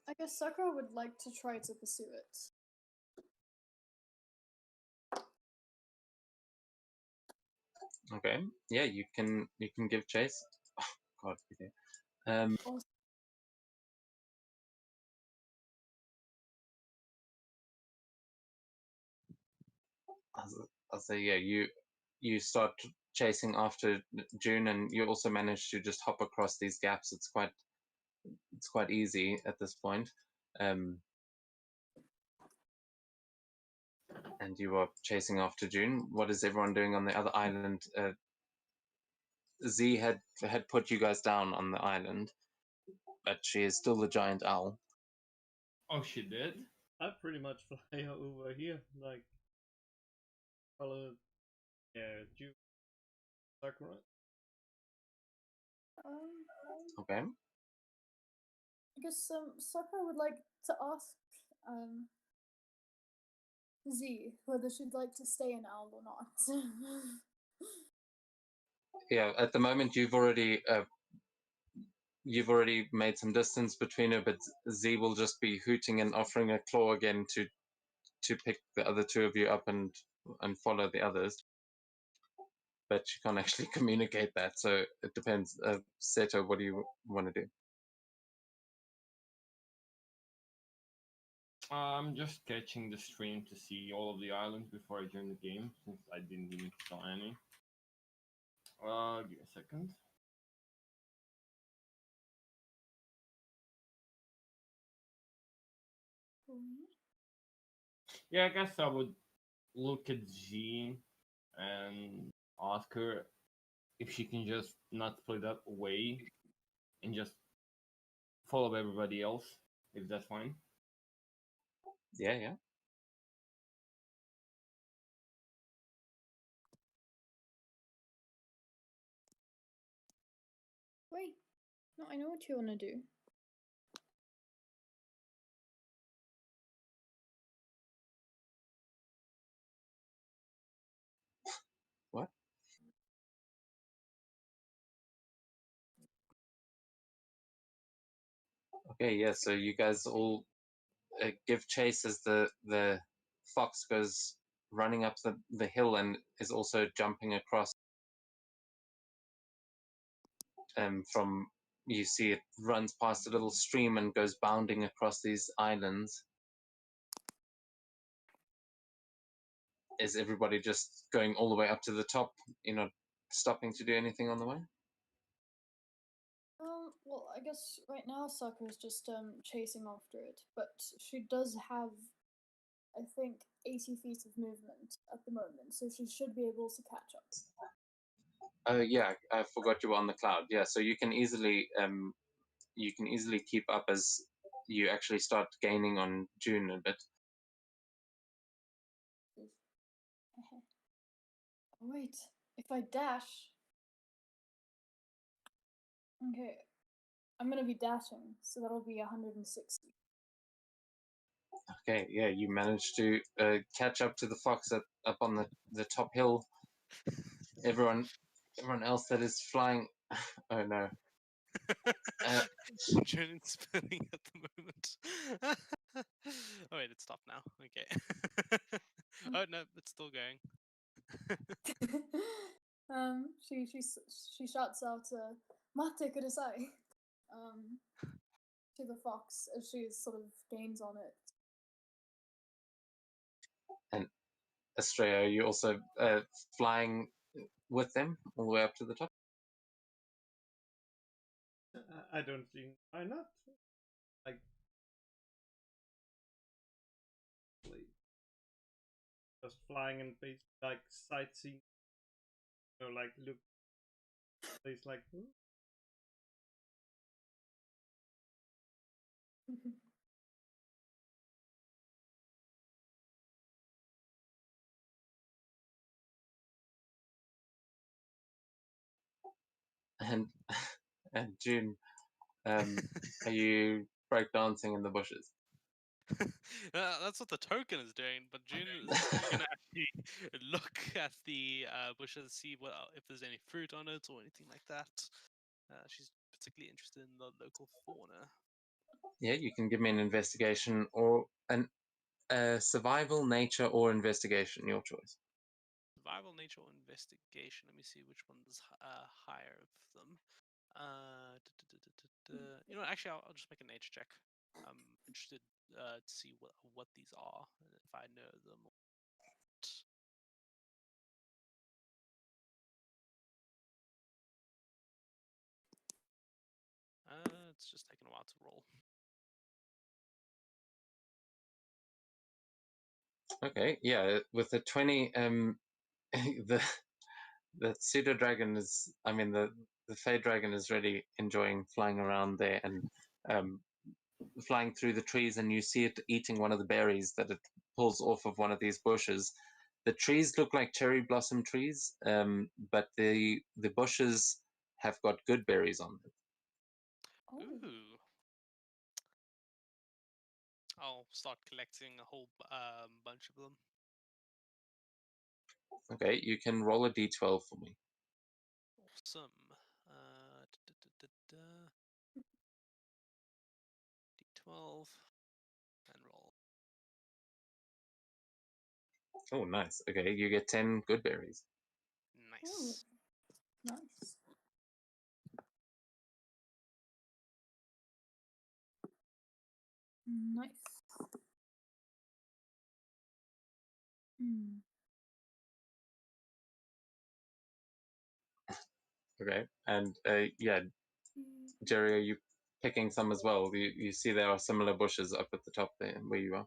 S8: I guess Sakura would like to try to pursue it.
S1: Okay, yeah, you can give chase. Oh, God, okay.
S8: Awesome.
S1: I'll say, yeah, you start chasing after June, and you also manage to just hop across these gaps. It's quite easy at this point, and you are chasing after June. What is everyone doing on the other island? Z had put you guys down on the island, but she is still the giant owl.
S6: Oh, she did?
S4: I pretty much fly over here, like follow June Sakura.
S1: Okay.
S8: I guess Sakura would like to ask Z whether she'd like to stay an owl or not.
S1: Yeah, at the moment you've already made some distance between her, but Z will just be hooting and offering a claw again to pick the other two of you up and follow the others. But she can't actually communicate that, so it depends. Seto, what do you want to do?
S6: I'm just catching the stream to see all of the islands before I join the game, since I didn't even saw any. Give me a second. Yeah, I guess I would look at Z and ask her if she can just not split up away and just follow everybody else, if that's fine.
S1: Yeah.
S8: Wait, no, I know what you want to do.
S1: What? Okay, yeah. So you guys all give chase as the fox goes running up the hill and is also jumping across. From you see it runs past a little stream and goes bounding across these islands. Is everybody just going all the way up to the top? You're not stopping to do anything on the way?
S8: Well, I guess right now Sakura's just chasing after it, but she does have, I think, 80 feet of movement at the moment, so she should be able to catch up.
S1: Oh yeah, I forgot you were on the cloud. Yeah, so you can easily keep up as you actually start gaining on June a bit.
S8: Oh, wait, if I dash. Okay, I'm gonna be dashing, so that'll be 160.
S1: Okay, yeah, you managed to catch up to the fox up on the top hill. Everyone else that is flying. Oh no.
S2: June spinning at the moment. Oh wait, it stopped now. Okay. Oh no, it's still going.
S8: She shouts out, "Mate kudasai," to the fox as she sort of gains on it.
S1: And Estrella, are you also flying with them all the way up to the top?
S4: I don't see why not. Like, just flying and basically like sightseeing, like look place like.
S1: And and June, are you breakdancing in the bushes?
S2: That's what the token is doing, but June is gonna actually look at the bushes, see what if there's any fruit on it or anything like that. She's particularly interested in the local fauna.
S1: Yeah, you can give me an investigation or an survival, nature, or investigation, your choice.
S2: Survival, nature, or investigation. Let me see which one's higher of them. You know, actually, I'll just make a nature check. I'm interested to see what these are and if I know them. It's just taking a while to roll.
S1: Okay, yeah, with the 20, the pseudo dragon is, I mean, the Fey dragon is really enjoying flying around there and flying through the trees, and you see it eating one of the berries that it pulls off of one of these bushes. The trees look like cherry blossom trees, but the bushes have got good berries on them.
S2: Ooh. I'll start collecting a whole bunch of them.
S1: Okay, you can roll a d12 for me.
S2: Awesome. D12 and roll.
S1: Oh, nice. Okay, you get 10 good berries.
S2: Nice.
S8: Ooh, nice. Nice. Hmm.
S1: Okay, and yeah, Jerry, are you picking some as well? You see there are similar bushes up at the top there where you are.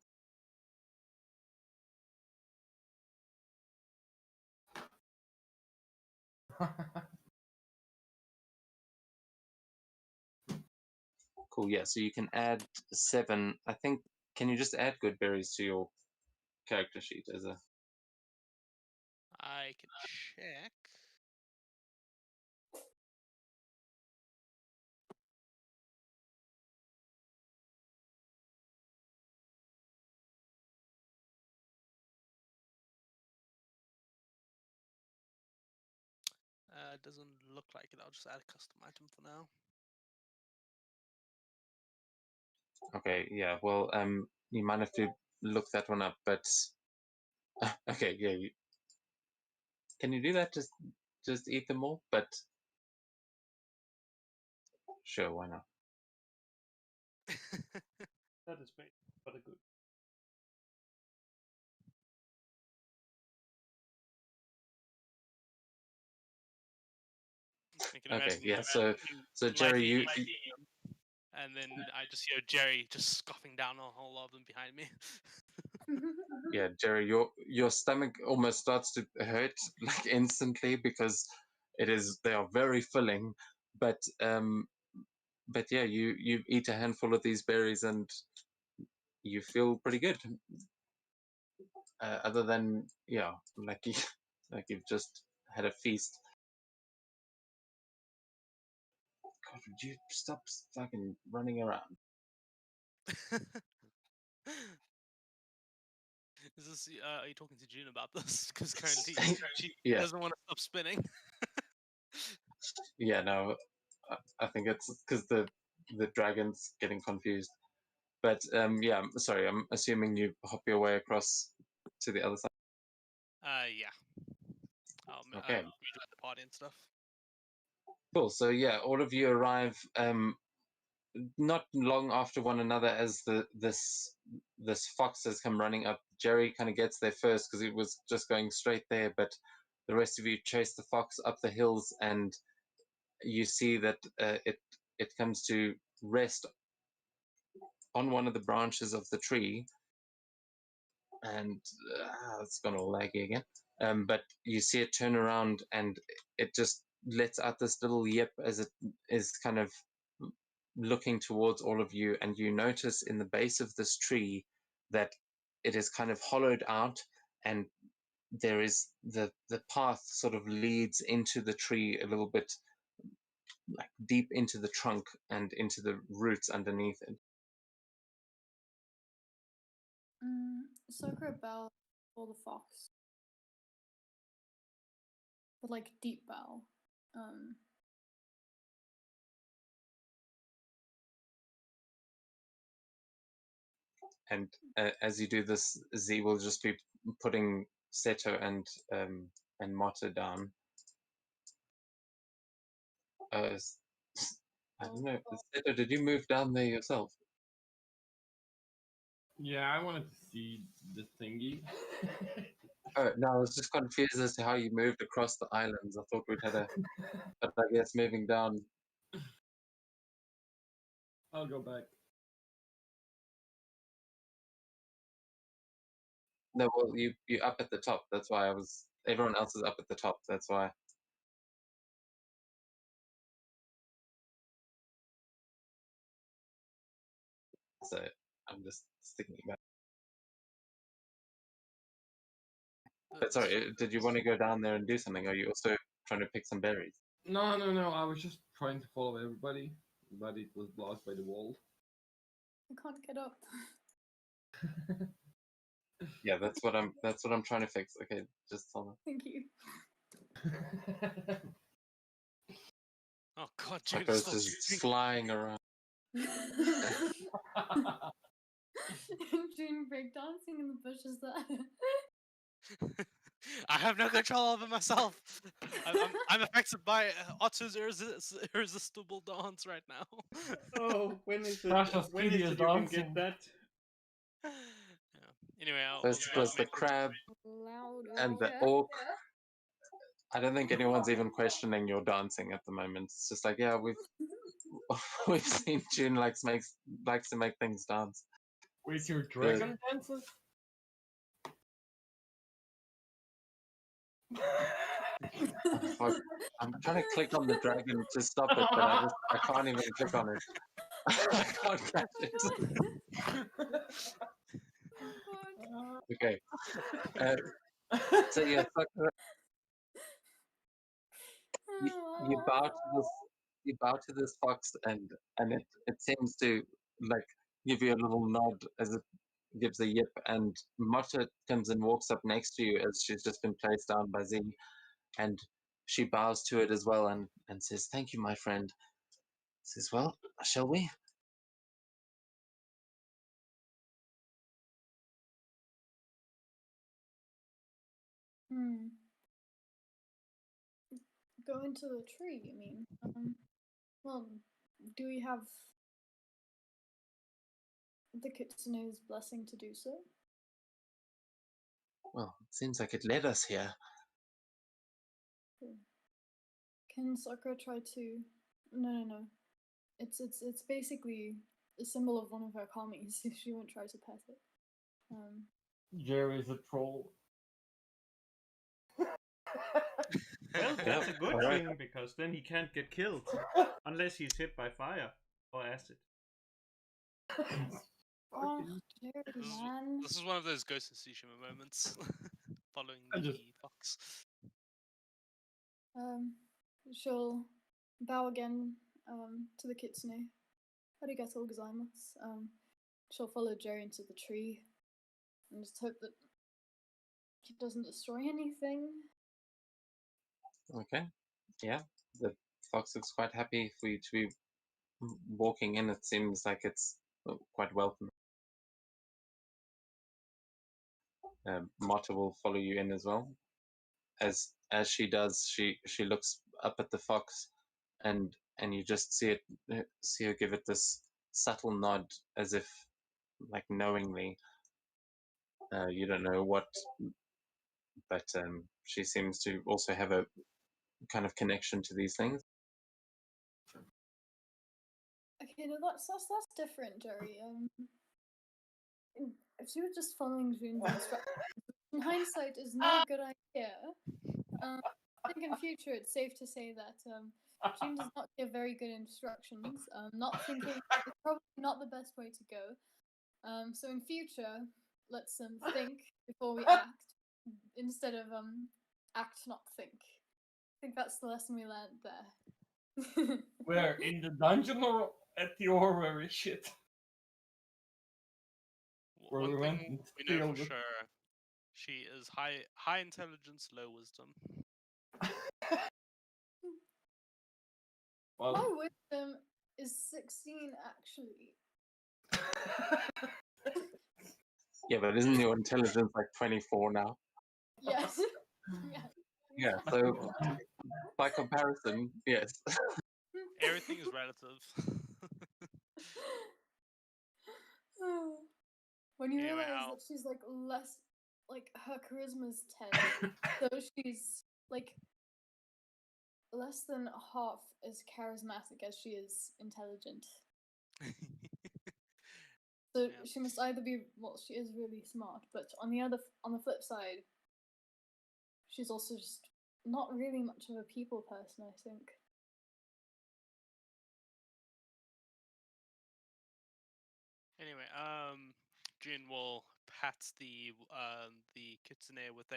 S1: Cool, yeah, so you can add 7. I think, can you just add good berries to your character sheet as a...
S2: I can check. Doesn't look like it. I'll just add a custom item for now.
S1: Okay, yeah, well, you might have to look that one up, but Okay, yeah. Can you do that? Just eat them all? But sure, why not?
S4: That is bait, but a good.
S2: I can
S1: Okay,
S2: imagine
S1: yeah.
S2: you
S1: So Jerry,
S2: lightly
S1: you
S2: eating them, and then I just hear Jerry just scoffing down a whole lot of them behind me.
S1: yeah, Jerry, your stomach almost starts to hurt like instantly because they are very filling, but yeah, you eat a handful of these berries and you feel pretty good. Other than yeah, like like you've just had a feast. God, would you stop fucking running around?
S2: Is this? Are you talking to June about this? Because currently she
S1: Yeah,
S2: doesn't want to stop spinning.
S1: yeah, no, I think it's because the dragon's getting confused. But yeah, sorry, I'm assuming you hop your way across to the other side.
S2: Yeah.
S1: Okay,
S2: Meet at the party and stuff.
S1: cool. So yeah, all of you arrive not long after one another as this fox has come running up. Jerry kind of gets there first because it was just going straight there, but the rest of you chase the fox up the hills, and you see that it comes to rest on one of the branches of the tree, and it's gone all laggy again. But you see it turn around, and it just lets out this little yip as it is kind of looking towards all of you, and you notice in the base of this tree that it is kind of hollowed out, and there is the path sort of leads into the tree a little bit, like deep into the trunk and into the roots underneath it.
S8: Sakura bow for the fox, but like deep bow.
S1: And as you do this, Z will just be putting Seto and Mata down. I don't know. Seto, did you move down there yourself?
S9: Yeah, I wanted to see the thingy.
S1: Oh no, I was just confused as to how you moved across the islands. I thought we'd had but I guess moving down.
S9: I'll go back.
S1: No, well, you up at the top. That's why I was. Everyone else is up at the top. That's why. So I'm just sticking it back. But sorry, did you want to go down there and do something? Or are you also trying to pick some berries?
S9: No, no, no. I was just trying to follow everybody, but it was blocked by the wall.
S8: I can't get up.
S1: Yeah, that's what I'm trying to fix. Okay, just hold on.
S8: Thank you.
S2: Oh God, June
S1: Sakura's
S2: is
S1: just flying around.
S8: June breakdancing in the bushes there.
S2: I have no control over myself. I'm affected by Otto's irresistible dance right now.
S4: Oh, when is it?
S9: Sasha's
S4: When is
S9: kitty
S4: it
S9: is
S4: you can
S9: dancing.
S4: get that?
S2: Yeah. Anyway,
S1: First
S2: I'll
S1: was the crab
S8: Louder.
S1: and the orc. I don't think anyone's even questioning your dancing at the moment. It's just like, yeah, we've seen June likes to make things dance.
S9: Wait, your dragon dances?
S1: Fuck. I'm trying to click on the dragon to stop it, but I can't even click on it. I can't catch it. Okay. So yeah, Sakura, you bow to this fox, and it seems to like give you a little nod as it gives a yip, and Mata comes and walks up next to you as she's just been placed down by Z, and she bows to it as well and says, "Thank you, my friend." Says, "Well, shall we?"
S8: Hmm. Go into the tree, you mean? Well, do we have the kitsune's blessing to do so?
S1: Well, it seems like it led us here.
S8: Can Sakura try to? No. It's basically a symbol of one of her kamis. She won't try to pet it.
S9: Jerry's a troll.
S4: Well, that's a good
S1: alright.
S4: thing because then he can't get killed unless he's hit by fire or acid.
S8: Oh, Jerry, man.
S2: This is one of those Ghost of Tsushima moments. Following
S9: I
S2: the
S9: just-
S2: fox.
S8: She'll bow again to the kitsune. Arigatou gozaimasu. She'll follow Jerry into the tree and just hope that he doesn't destroy anything.
S1: Okay. Yeah. The fox looks quite happy for you to be walking in. It seems like it's quite welcome. Marta will follow you in as well. As she does, she looks up at the fox, and you just see her give it this subtle nod, as if like knowingly. You don't know what, but she seems to also have a kind of connection to these things.
S8: Okay, no, that's different, Jerry. If she was just following Jun's instructions, in hindsight, is not a good idea. I think in future it's safe to say that June does not give very good instructions. Not thinking is probably not the best way to go. So in future, let's think before we act, instead of act not think. I think that's the lesson we learned there.
S9: Where in the dungeon or at the orrery shit? Where
S2: One
S9: we went
S2: thing
S9: and
S2: we know for
S9: steal the-
S2: sure, she is high intelligence, low wisdom.
S9: Well,
S8: My wisdom is 16, actually.
S1: Yeah, but isn't your intelligence like 24 now?
S8: Yes.
S1: Yeah, so by comparison, yes.
S2: Everything is relative.
S8: When you
S2: Anyway,
S8: realize that she's like less, like her charisma's 10, so she's like less than half as charismatic as she is intelligent. So
S2: Yeah.
S8: she must either be, well, she is really smart, but on the flip side, she's also just not really much of a people person, I think.
S2: Anyway, Jin will pat the kitsune with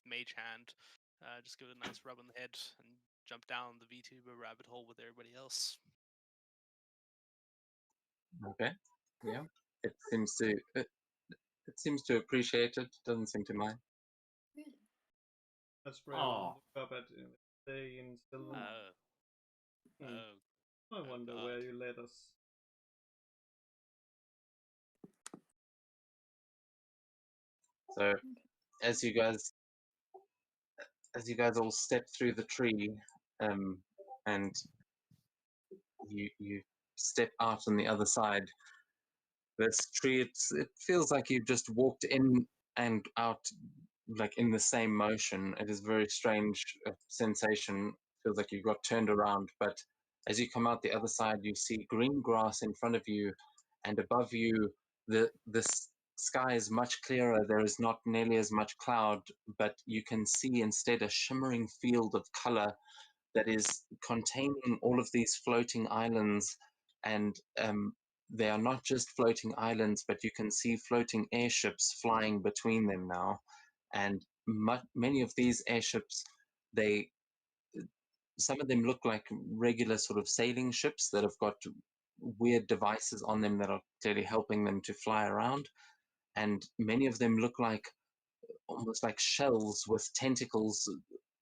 S2: mage hand, just give it a nice rub on the head, and jump down the VTuber rabbit hole with everybody else.
S1: Okay. Yeah. It seems to appreciate it. Doesn't seem to mind.
S8: Really?
S4: That's where
S9: Aw.
S4: look up at they in still. I wonder
S2: God.
S4: where you led us.
S1: So as you guys all step through the tree, and you step out on the other side, this tree, it feels like you've just walked in and out like in the same motion. It is a very strange sensation. Feels like you got turned around, but as you come out the other side, you see green grass in front of you, and above you, the sky is much clearer. There is not nearly as much cloud, but you can see instead a shimmering field of color that is containing all of these floating islands, and they are not just floating islands, but you can see floating airships flying between them now. And many of these airships, some of them look like regular sort of sailing ships that have got weird devices on them that are clearly helping them to fly around. And many of them look like almost like shells with tentacles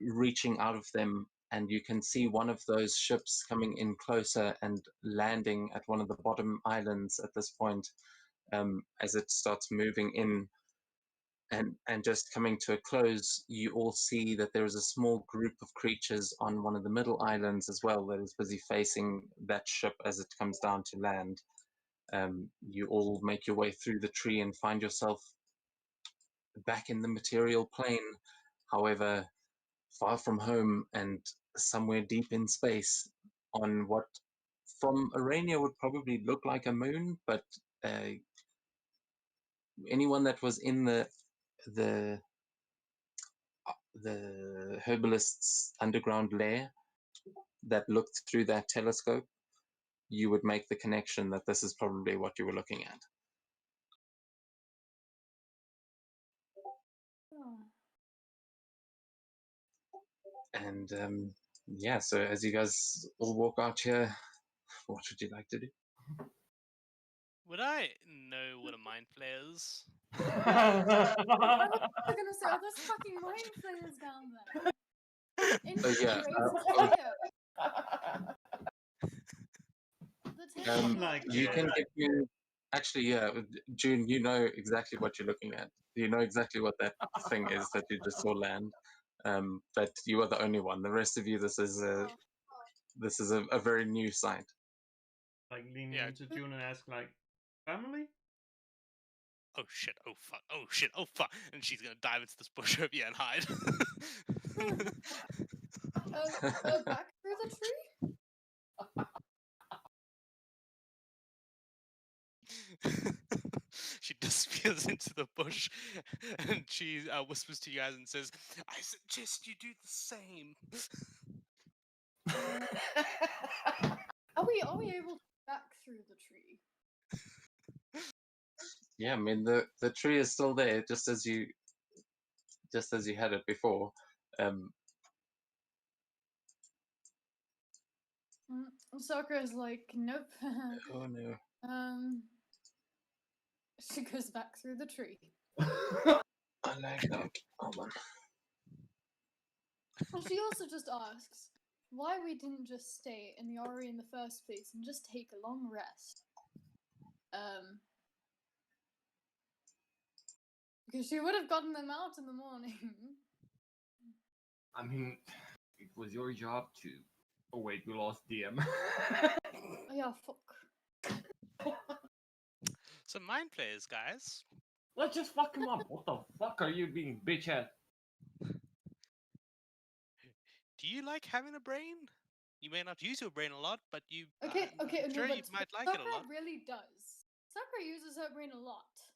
S1: reaching out of them. And you can see one of those ships coming in closer and landing at one of the bottom islands at this point, as it starts moving in. and just coming to a close, you all see that there is a small group of creatures on one of the middle islands as well that is busy facing that ship as it comes down to land. You all make your way through the tree and find yourself back in the material plane, however, far from home and somewhere deep in space on what from Arania would probably look like a moon, but anyone that was in the herbalist's underground lair that looked through that telescope, you would make the connection that this is probably what you were looking at.
S8: Oh.
S1: And yeah, so as you guys all walk out here, what would you like to do?
S2: Would I know what a mind flayer is?
S8: I was also gonna say, are those fucking mind flayers down there?
S1: Yeah, you can give me. Actually, yeah, June, you know exactly what you're looking at. You know exactly what that thing is that you just saw land. But you are the only one. The rest of you, this is a very new sight.
S4: Like leaning into June and ask, like, family?
S2: Oh shit! Oh fuck! Oh shit! Oh fuck! And she's gonna dive into this bush over here and hide.
S8: Back through the tree?
S2: She disappears into the bush and she whispers to you guys and says, "I suggest you do the same."
S8: Are we able to back through the tree?
S1: Yeah, I mean the tree is still there, just as you had it before.
S8: Sakura's like, nope.
S1: Oh no.
S8: She goes back through the tree.
S1: I like that. Hold on.
S8: Well, she also just asks why we didn't just stay in the Ori in the first place and just take a long rest. Because she would have gotten them out in the morning.
S6: I mean, it was your job to. Oh wait, we lost DM.
S8: Oh yeah, fuck.
S2: So mind players, guys.
S6: Let's just fuck him up. What the fuck are you being bitch at?
S2: Do you like having a brain? You may not use your brain a lot, but you.
S8: Okay,
S2: I'm sure
S8: no,
S2: you
S8: but
S2: might like
S8: Sakura
S2: it a lot.
S8: really does. Sakura uses her brain a lot.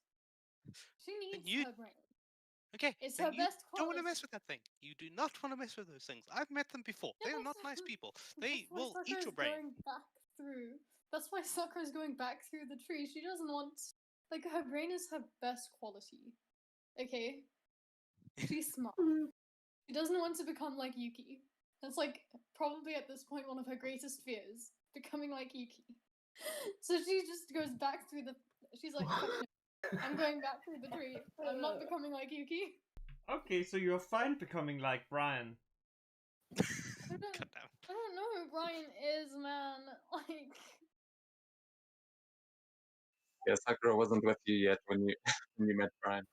S8: She needs her brain.
S2: Okay,
S8: it's
S2: then
S8: her
S2: you
S8: best
S2: don't want to
S8: quality.
S2: mess with that thing. You do not want to mess with those things. I've met them before. They are not nice people. They will eat your brain.
S8: Going back through. That's why Sakura's going back through the tree. She doesn't want, like, her brain is her best quality. Okay, she's smart. She doesn't want to become like Yuki. That's like probably at this point one of her greatest fears, becoming like Yuki. So she just goes back through the. She's like, fuck no. I'm going back through the tree. I'm not becoming like Yuki.
S4: Okay, so you're fine becoming like Brian.
S8: I don't know who Brian is, man. Like.
S1: Yeah, Sakura wasn't with you yet when you met Brian.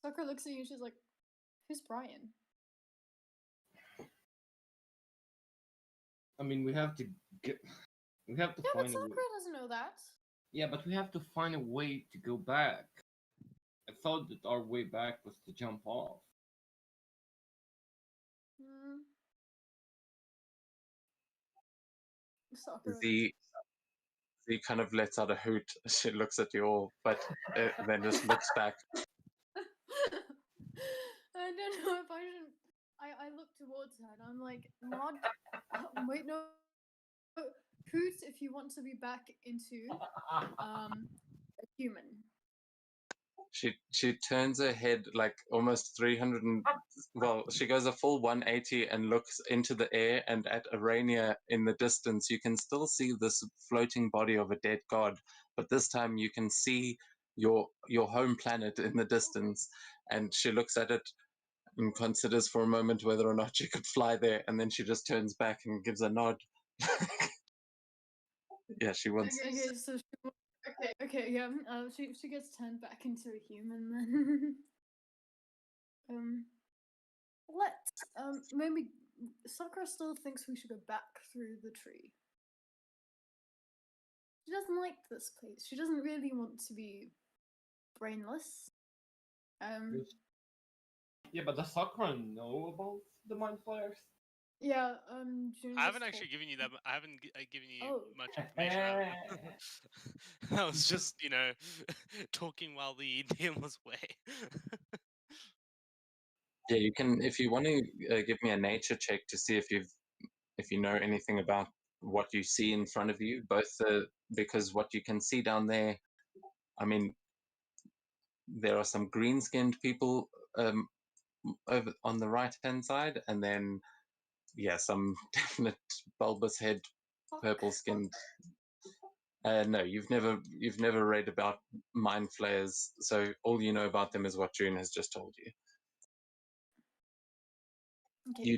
S8: Sakura looks at you and she's like, "Who's Brian?"
S6: I mean, we have to get. We have to
S8: yeah,
S6: find
S8: but
S6: a way.
S8: Sakura doesn't know that.
S6: Yeah, but we have to find a way to go back. I thought that our way back was to jump off.
S1: Z kind of lets out a hoot. She looks at you all, but then just looks back.
S8: I don't know if I should. I look towards her and I'm like, Nod. Wait, no. Hoot if you want to be back into a human.
S1: She turns her head like almost 300 and well, she goes a full 180 and looks into the air, and at Arania in the distance you can still see this floating body of a dead god, but this time you can see your home planet in the distance, and she looks at it and considers for a moment whether or not she could fly there, and then she just turns back and gives a nod. Yeah, she wants.
S8: Okay, so Okay, yeah. She gets turned back into a human then. Maybe Sakura still thinks we should go back through the tree. She doesn't like this place. She doesn't really want to be brainless.
S9: Yeah, but does Sakura know about the mind flayers?
S8: Yeah, June
S2: I haven't
S8: just
S2: actually given you that. I haven't given you
S8: Oh.
S2: much information. I was just, talking while the DM was away.
S1: Yeah, you can if you want to give me a nature check to see if you know anything about what you see in front of you. Because what you can see down there, I mean, there are some green-skinned people over on the right-hand side, and then some definite bulbous head, purple-skinned. No, you've never read about mind flayers, so all you know about them is what June has just told you.
S8: Okay.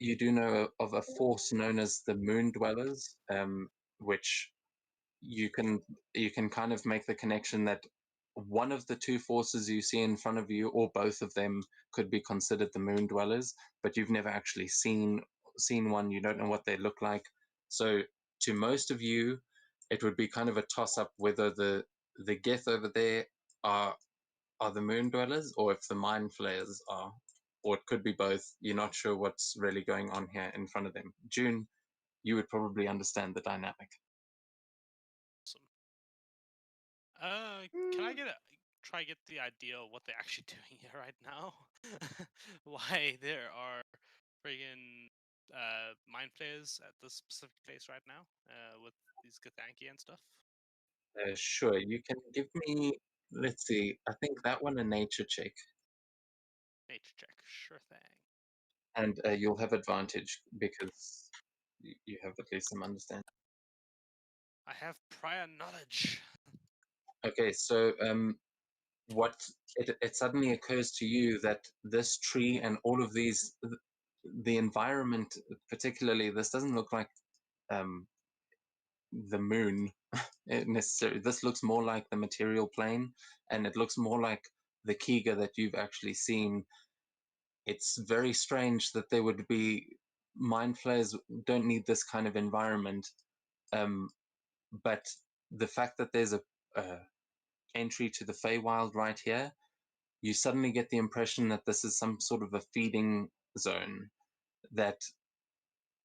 S1: You do know of a force known as the Moon Dwellers, which you can kind of make the connection that one of the two forces you see in front of you, or both of them, could be considered the Moon Dwellers, but you've never actually seen one. You don't know what they look like. So to most of you, it would be kind of a toss-up whether the Gith over there are the Moon Dwellers, or if the Mind Flayers are, or it could be both. You're not sure what's really going on here in front of them. June, you would probably understand the dynamic.
S2: Can I try get the idea of what they're actually doing here right now? Why there are friggin' mind flayers at this specific place right now with these Githyanki and stuff?
S1: Sure, you can give me, let's see, I think that one a nature check,
S2: Nature check, sure thing.
S1: and you'll have advantage because you have at least some understanding.
S2: I have prior knowledge.
S1: Okay, so what it suddenly occurs to you that this tree and all of these, the environment, particularly, this doesn't look like the moon necessarily. This looks more like the material plane, and it looks more like the Kiga that you've actually seen. It's very strange that there would be mind flayers don't need this kind of environment, but the fact that there's a entry to the Feywild right here, you suddenly get the impression that this is some sort of a feeding zone, that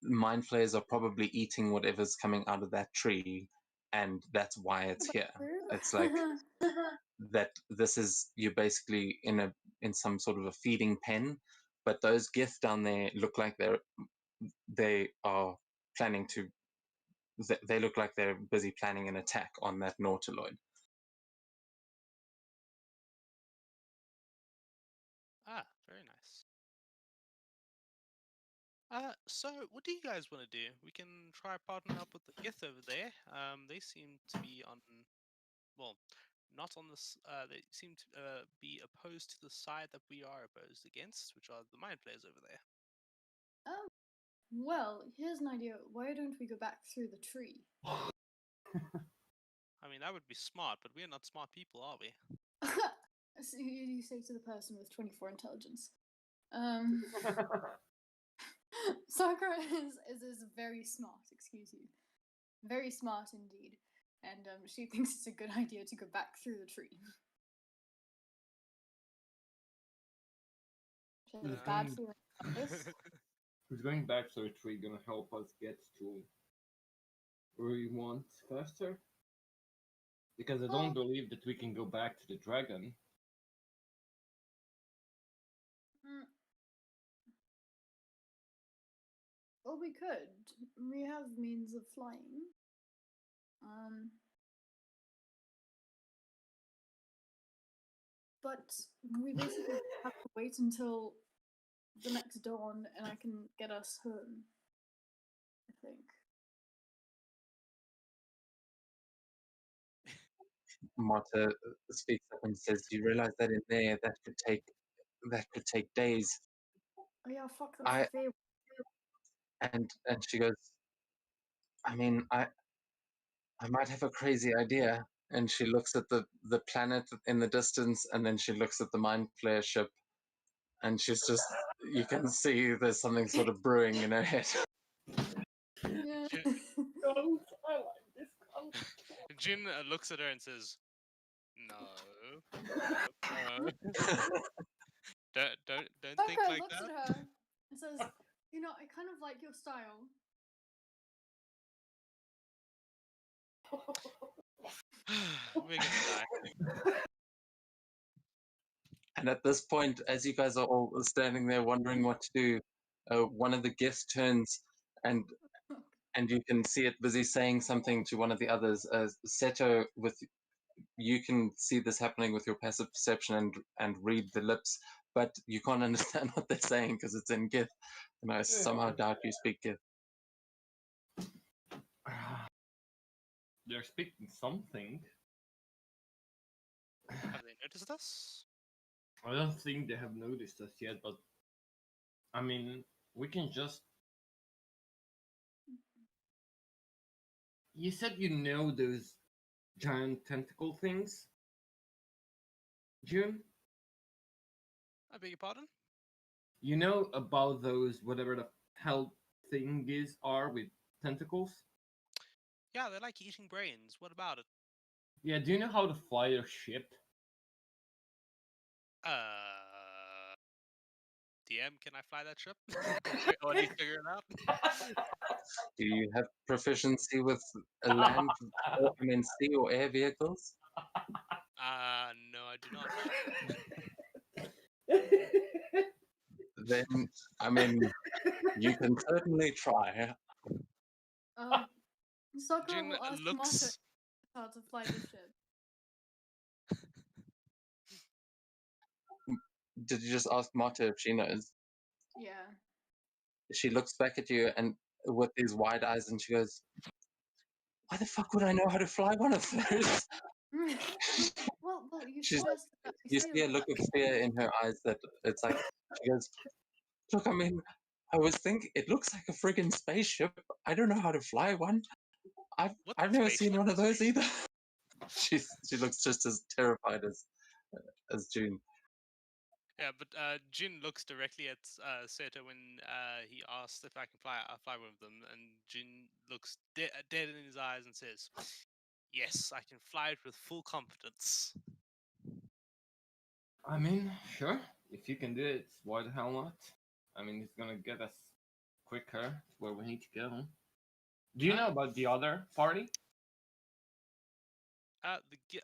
S1: mind flayers are probably eating whatever's coming out of that tree, and that's why it's here. It's like that this is, you're basically in some sort of a feeding pen, but those Gith down there look like they are planning to they look like they're busy planning an attack on that Nautiloid.
S2: Ah, very nice. So what do you guys want to do? We can try partnering up with the Gith over there. They seem to be well, not on this. They seem to be opposed to the side that we are opposed against, which are the mind players over there.
S8: Well, here's an idea. Why don't we go back through the tree?
S2: I mean, that would be smart, but we're not smart people, are we?
S8: So you say to the person with 24 intelligence. Sakura is very smart, excuse you. Very smart indeed. And she thinks it's a good idea to go back through the tree. She has a bad feeling about this.
S9: Who's going back to the tree gonna help us get to where we want faster? Because I don't believe that we can go back to the dragon.
S8: Well, we could. We have means of flying. But we basically have to wait until the next dawn and I can get us home. I think.
S1: Marta speaks up and says, "You realize that in there that could take days."
S8: Oh yeah, fuck that.
S1: And she goes, "I mean, I might have a crazy idea. And she looks at the planet in the distance, and then she looks at the mind flayer ship, and she's just, you can see there's something sort of brewing in her head.
S8: Yeah.
S6: Don't. I like this count.
S2: Jin looks at her and says, "No, no, don't think
S8: Sakura
S2: like
S8: looks
S2: that."
S8: at her and says, "You know, I kind of like your style."
S2: We're gonna die.
S1: And at this point, as you guys are all standing there wondering what to do, one of the guests turns and you can see it busy saying something to one of the others. Seto, with you can see this happening with your passive perception and read the lips, but you can't understand what they're saying because it's in Gith. And I somehow doubt you speak Gith.
S9: They're speaking something.
S2: Have they noticed us?
S9: I don't think they have noticed us yet, but I mean, we can just. You said you know those giant tentacle things, June?
S2: I beg your pardon?
S9: You know about those whatever the hell thingies are with tentacles?
S2: Yeah, they're like eating brains. What about it?
S9: Yeah, do you know how to fly a ship?
S2: DM, can I fly that ship? Or at least figure it out?
S1: Do you have proficiency with land, sea or air vehicles?
S2: No, I do not.
S1: Then, I mean, you can certainly try.
S8: Sakura
S2: Jin
S8: will ask
S2: looks.
S8: Mata how to fly the ship.
S1: Did you just ask Marta if she knows?
S8: Yeah.
S1: She looks back at you and with these wide eyes, and she goes, "Why the fuck would I know how to fly one of those?"
S8: well, you
S1: She's,
S8: suggested that we
S1: you
S8: sail
S1: see a
S8: it.
S1: look of fear in her eyes that it's like, she goes, "Look, I mean, I was thinking, it looks like a friggin' spaceship. I don't know how to fly one. I've never seen one of those either." She looks just as terrified as June.
S2: Yeah, but Jin looks directly at Seto when he asks if I can fly one of them, and Jin looks dead in his eyes and says, "Yes, I can fly it with full confidence."
S9: I mean, sure. If you can do it, why the hell not? I mean, it's gonna get us quicker to where we need to go. Do you know about the other party?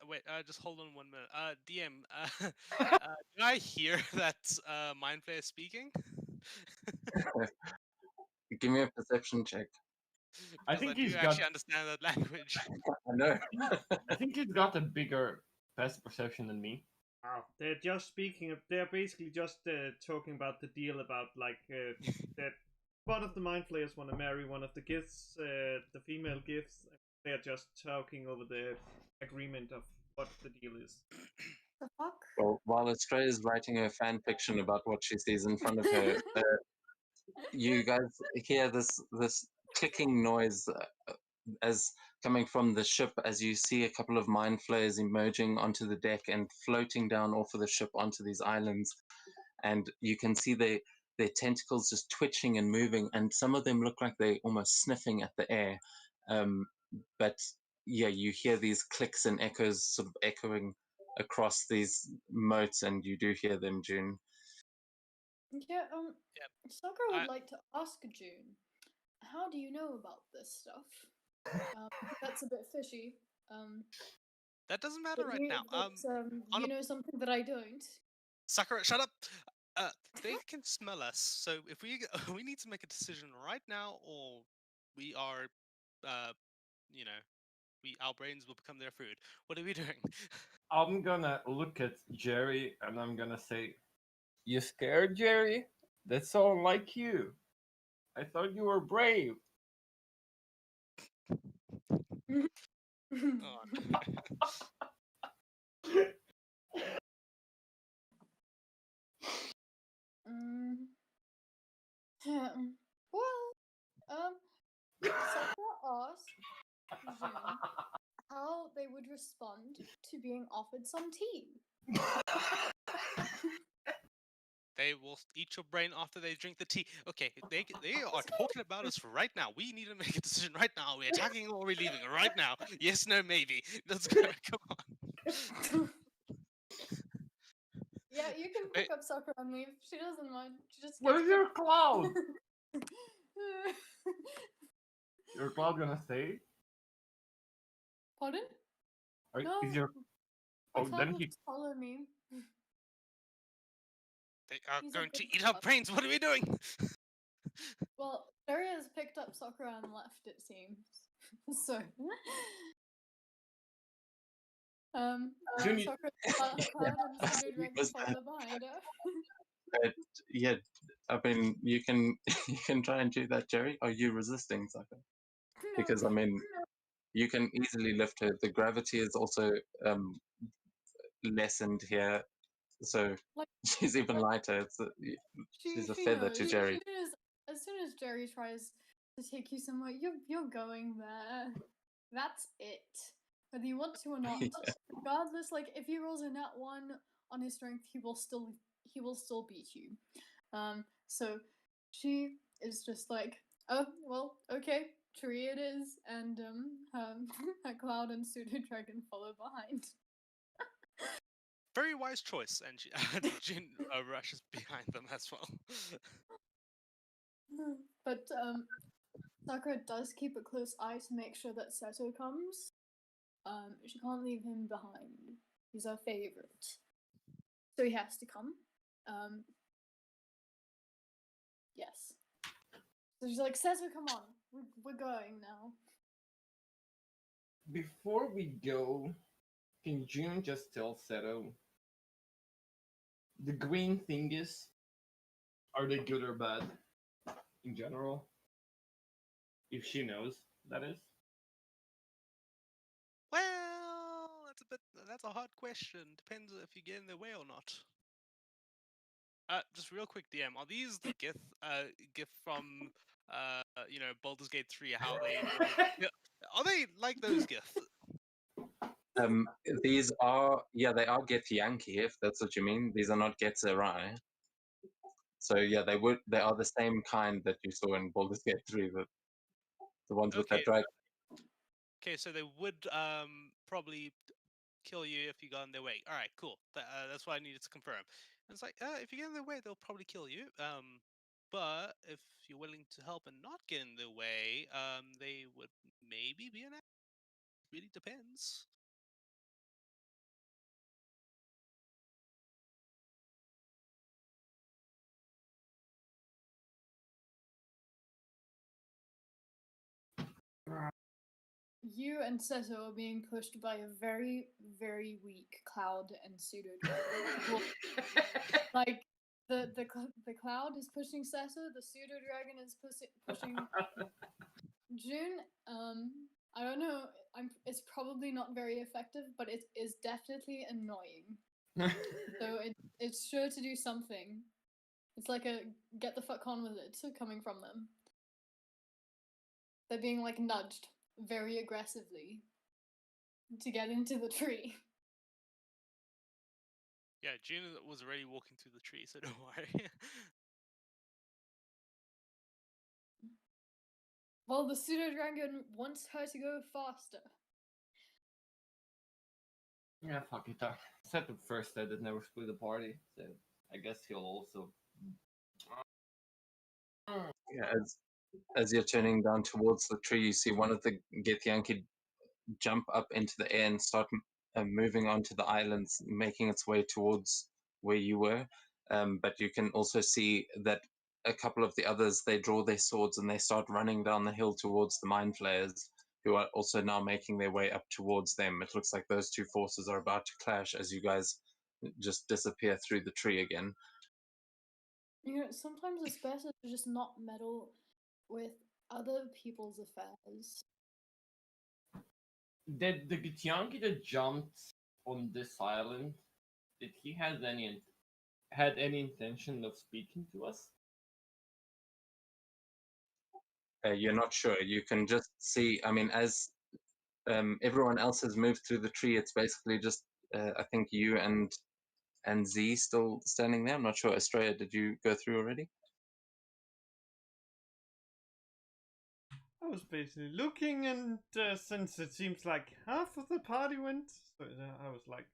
S2: Wait, just hold on 1 minute. DM, did I hear that Mind Flayer speaking?
S1: Give me a perception check.
S9: I
S2: Because
S9: think
S2: I do
S9: he's
S2: actually
S9: got.
S2: understand that language.
S1: I know.
S9: I think he's got a bigger passive perception than me.
S4: Wow, they're just speaking of. They're basically just talking about the deal about that one of the mind flayers want to marry one of the gifts, the female gifts. They're just talking over the agreement of what the deal is.
S8: The fuck?
S1: Well, while Estrella's writing her fan fiction about what she sees in front of her, you guys hear this clicking noise as coming from the ship as you see a couple of mind flayers emerging onto the deck and floating down off of the ship onto these islands, and you can see their tentacles just twitching and moving, and some of them look like they're almost sniffing at the air, but yeah, you hear these clicks and echoes sort of echoing across these moats, and you do hear them, June.
S8: Yeah,
S2: Yep.
S8: Sakura would like to ask June, how do you know about this stuff? That's a bit fishy.
S2: That doesn't matter right now.
S8: You know something that I don't.
S2: Sakura, shut up. They can smell us, so if we we need to make a decision right now, or we are, our brains will become their food. What are we doing?
S9: I'm gonna look at Jerry and I'm gonna say, "You scared, Jerry? That's all like you. I thought you were brave."
S2: Oh,
S8: Well, Sakura asked June respond to being offered some tea?
S2: They will eat your brain after they drink the tea. Okay, they are talking about us right now. We need to make a decision right now. We're attacking or we're leaving right now. Yes, no, maybe. Let's go. Come on.
S8: Yeah, you can pick up Sakura and leave. She doesn't mind. She just
S9: Where's
S8: gets
S9: your cloud? Your cloud gonna stay?
S8: Pardon?
S9: Or
S8: No.
S9: is your
S8: My
S9: oh
S8: cloud
S9: then
S8: will
S9: he
S8: just follow me.
S2: They are
S8: He's a
S2: going to
S8: good
S2: eat our
S8: cloud.
S2: brains. What are we doing?
S8: Well, Jerry has picked up Sakura and left, it seems. So,
S9: Juni-
S8: Sakura cloud and Pseudo Dragon
S1: Was
S8: follow behind her.
S1: But yeah, I mean, you can you can try and do that, Jerry. Are you resisting, Saka? Because I mean, you can easily lift her. The gravity is also lessened here, so
S8: Like,
S1: she's even lighter. She's a feather to Jerry.
S8: As soon as Jerry tries to take you somewhere, you're going there. That's it. Whether you want to or not.
S1: Yes.
S8: Regardless, like if he rolls a nat 1 on his strength, he will still beat you. So she is just like, oh well, okay, tree it is, and a cloud and pseudo dragon follow behind.
S2: Very wise choice, and Jin rushes behind them as well.
S8: But Sakura does keep a close eye to make sure that Seto comes. She can't leave him behind. He's our favorite, so he has to come. Yes. So she's like, Seto, come on, we're going now.
S9: Before we go, can June just tell Seto the green thingies, are they good or bad in general? If she knows, that is.
S2: Well, that's a hard question. Depends if you get in their way or not. Just real quick, DM. Are these the gift from Baldur's Gate 3? How they are they like those gifts?
S1: These are they are Githyanki, if that's what you mean. These are not Getzerai. So yeah, they are the same kind that you saw in Baldur's Gate 3, the ones with that dragon.
S2: Okay, so they would probably kill you if you got in their way. All right, cool. That's what I needed to confirm. And it's like, if you get in their way, they'll probably kill you. But if you're willing to help and not get in their way, they would maybe be an ally. Really depends.
S8: You and Seto are being pushed by a very, very weak cloud and pseudo dragon. Like the cloud is pushing Seto, the pseudo dragon is pushing June. I don't know. It's probably not very effective, but it is definitely annoying. So it's sure to do something. It's like a get the fuck on with it coming from them. They're being like nudged very aggressively to get into the tree.
S2: Yeah, June was already walking through the tree, so don't worry.
S8: Well, the pseudo dragon wants her to go faster.
S9: Yeah, fuck it. Seto first said that never split the party, so I guess he'll also.
S1: Yeah, as you're turning down towards the tree, you see one of the Githyanki jump up into the air and start moving onto the islands, making its way towards where you were. But you can also see that a couple of the others, they draw their swords and they start running down the hill towards the mind flayers, who are also now making their way up towards them. It looks like those two forces are about to clash as you guys just disappear through the tree again.
S8: You know, sometimes it's better to just not meddle with other people's affairs.
S9: Did the Githyanki that jumped on this island, did he had any intention of speaking to us?
S1: You're not sure. You can just see, I mean, as everyone else has moved through the tree. It's basically just I think you and Z still standing there. I'm not sure. Estrella, did you go through already?
S4: I was basically looking, and since it seems like half of the party went, so I was like,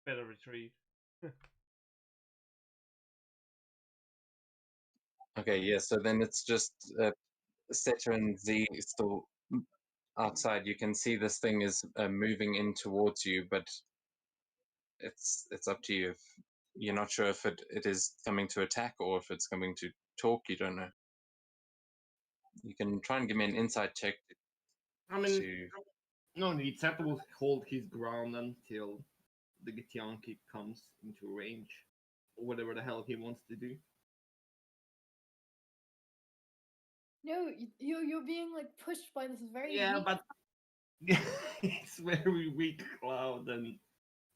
S4: better retreat.
S1: Okay, yeah. So then it's just Setter and Z still outside. You can see this thing is moving in towards you, but it's up to you. If you're not sure if it is coming to attack or if it's coming to talk, you don't know. You can try and give me an insight check
S6: I mean,
S1: to.
S6: no need. Seto will hold his ground until the Githyanki comes into range, or whatever the hell he wants to do.
S8: No, you're being like pushed by this very
S6: Yeah,
S8: weak.
S6: but it's very weak cloud, and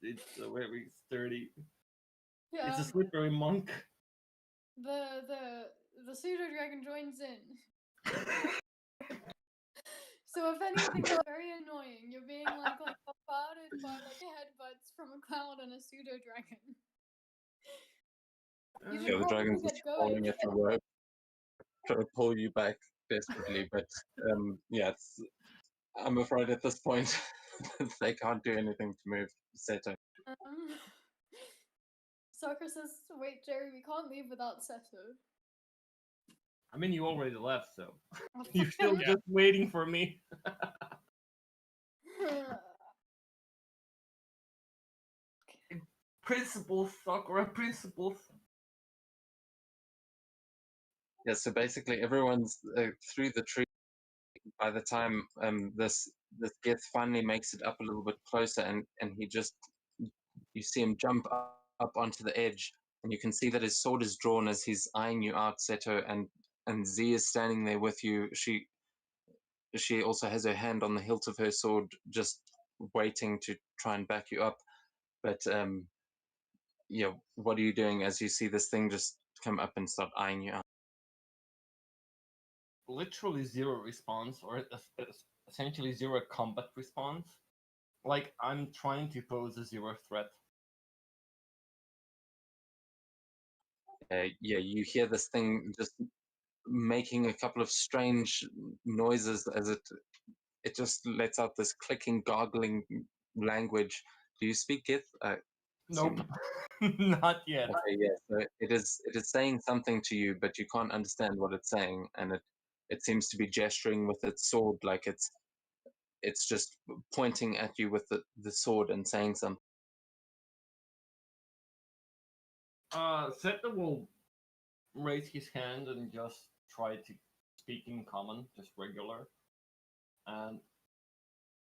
S6: it's very sturdy.
S8: Yeah,
S6: It's a slippery monk.
S8: the pseudo dragon joins in. So if anything, it's very annoying. You're being like bombarded by like headbutts from a cloud and a pseudo dragon. You should
S1: Yeah, the
S8: probably
S1: dragon's
S8: get
S1: just
S8: going.
S1: holding at the rope, trying to pull you back desperately. But yeah, I'm afraid at this point they can't do anything to move Seto.
S8: Soccer says, "Wait, Jerry, we can't leave without Seto."
S6: I mean, you already left, so
S8: Oh,
S6: you're still
S2: Yeah.
S6: just waiting for me. Principles, Sakura, principles.
S1: Yeah, so basically everyone's through the tree. By the time this Gith finally makes it up a little bit closer, and he just, you see him jump up onto the edge, and you can see that his sword is drawn as he's eyeing you out, Seto, and Z is standing there with you. She also has her hand on the hilt of her sword, just waiting to try and back you up. But yeah, what are you doing as you see this thing just come up and start eyeing you out?
S6: Literally zero response, or essentially zero combat response. Like, I'm trying to pose a zero threat.
S1: Yeah, you hear this thing just making a couple of strange noises as it just lets out this clicking, gargling language. Do you speak Gith?
S6: Nope, not yet.
S1: Okay, yeah. So it is saying something to you, but you can't understand what it's saying, and it seems to be gesturing with its sword, like it's just pointing at you with the sword and saying something.
S6: Zeta will raise his hand and just try to speak in common, just regular, and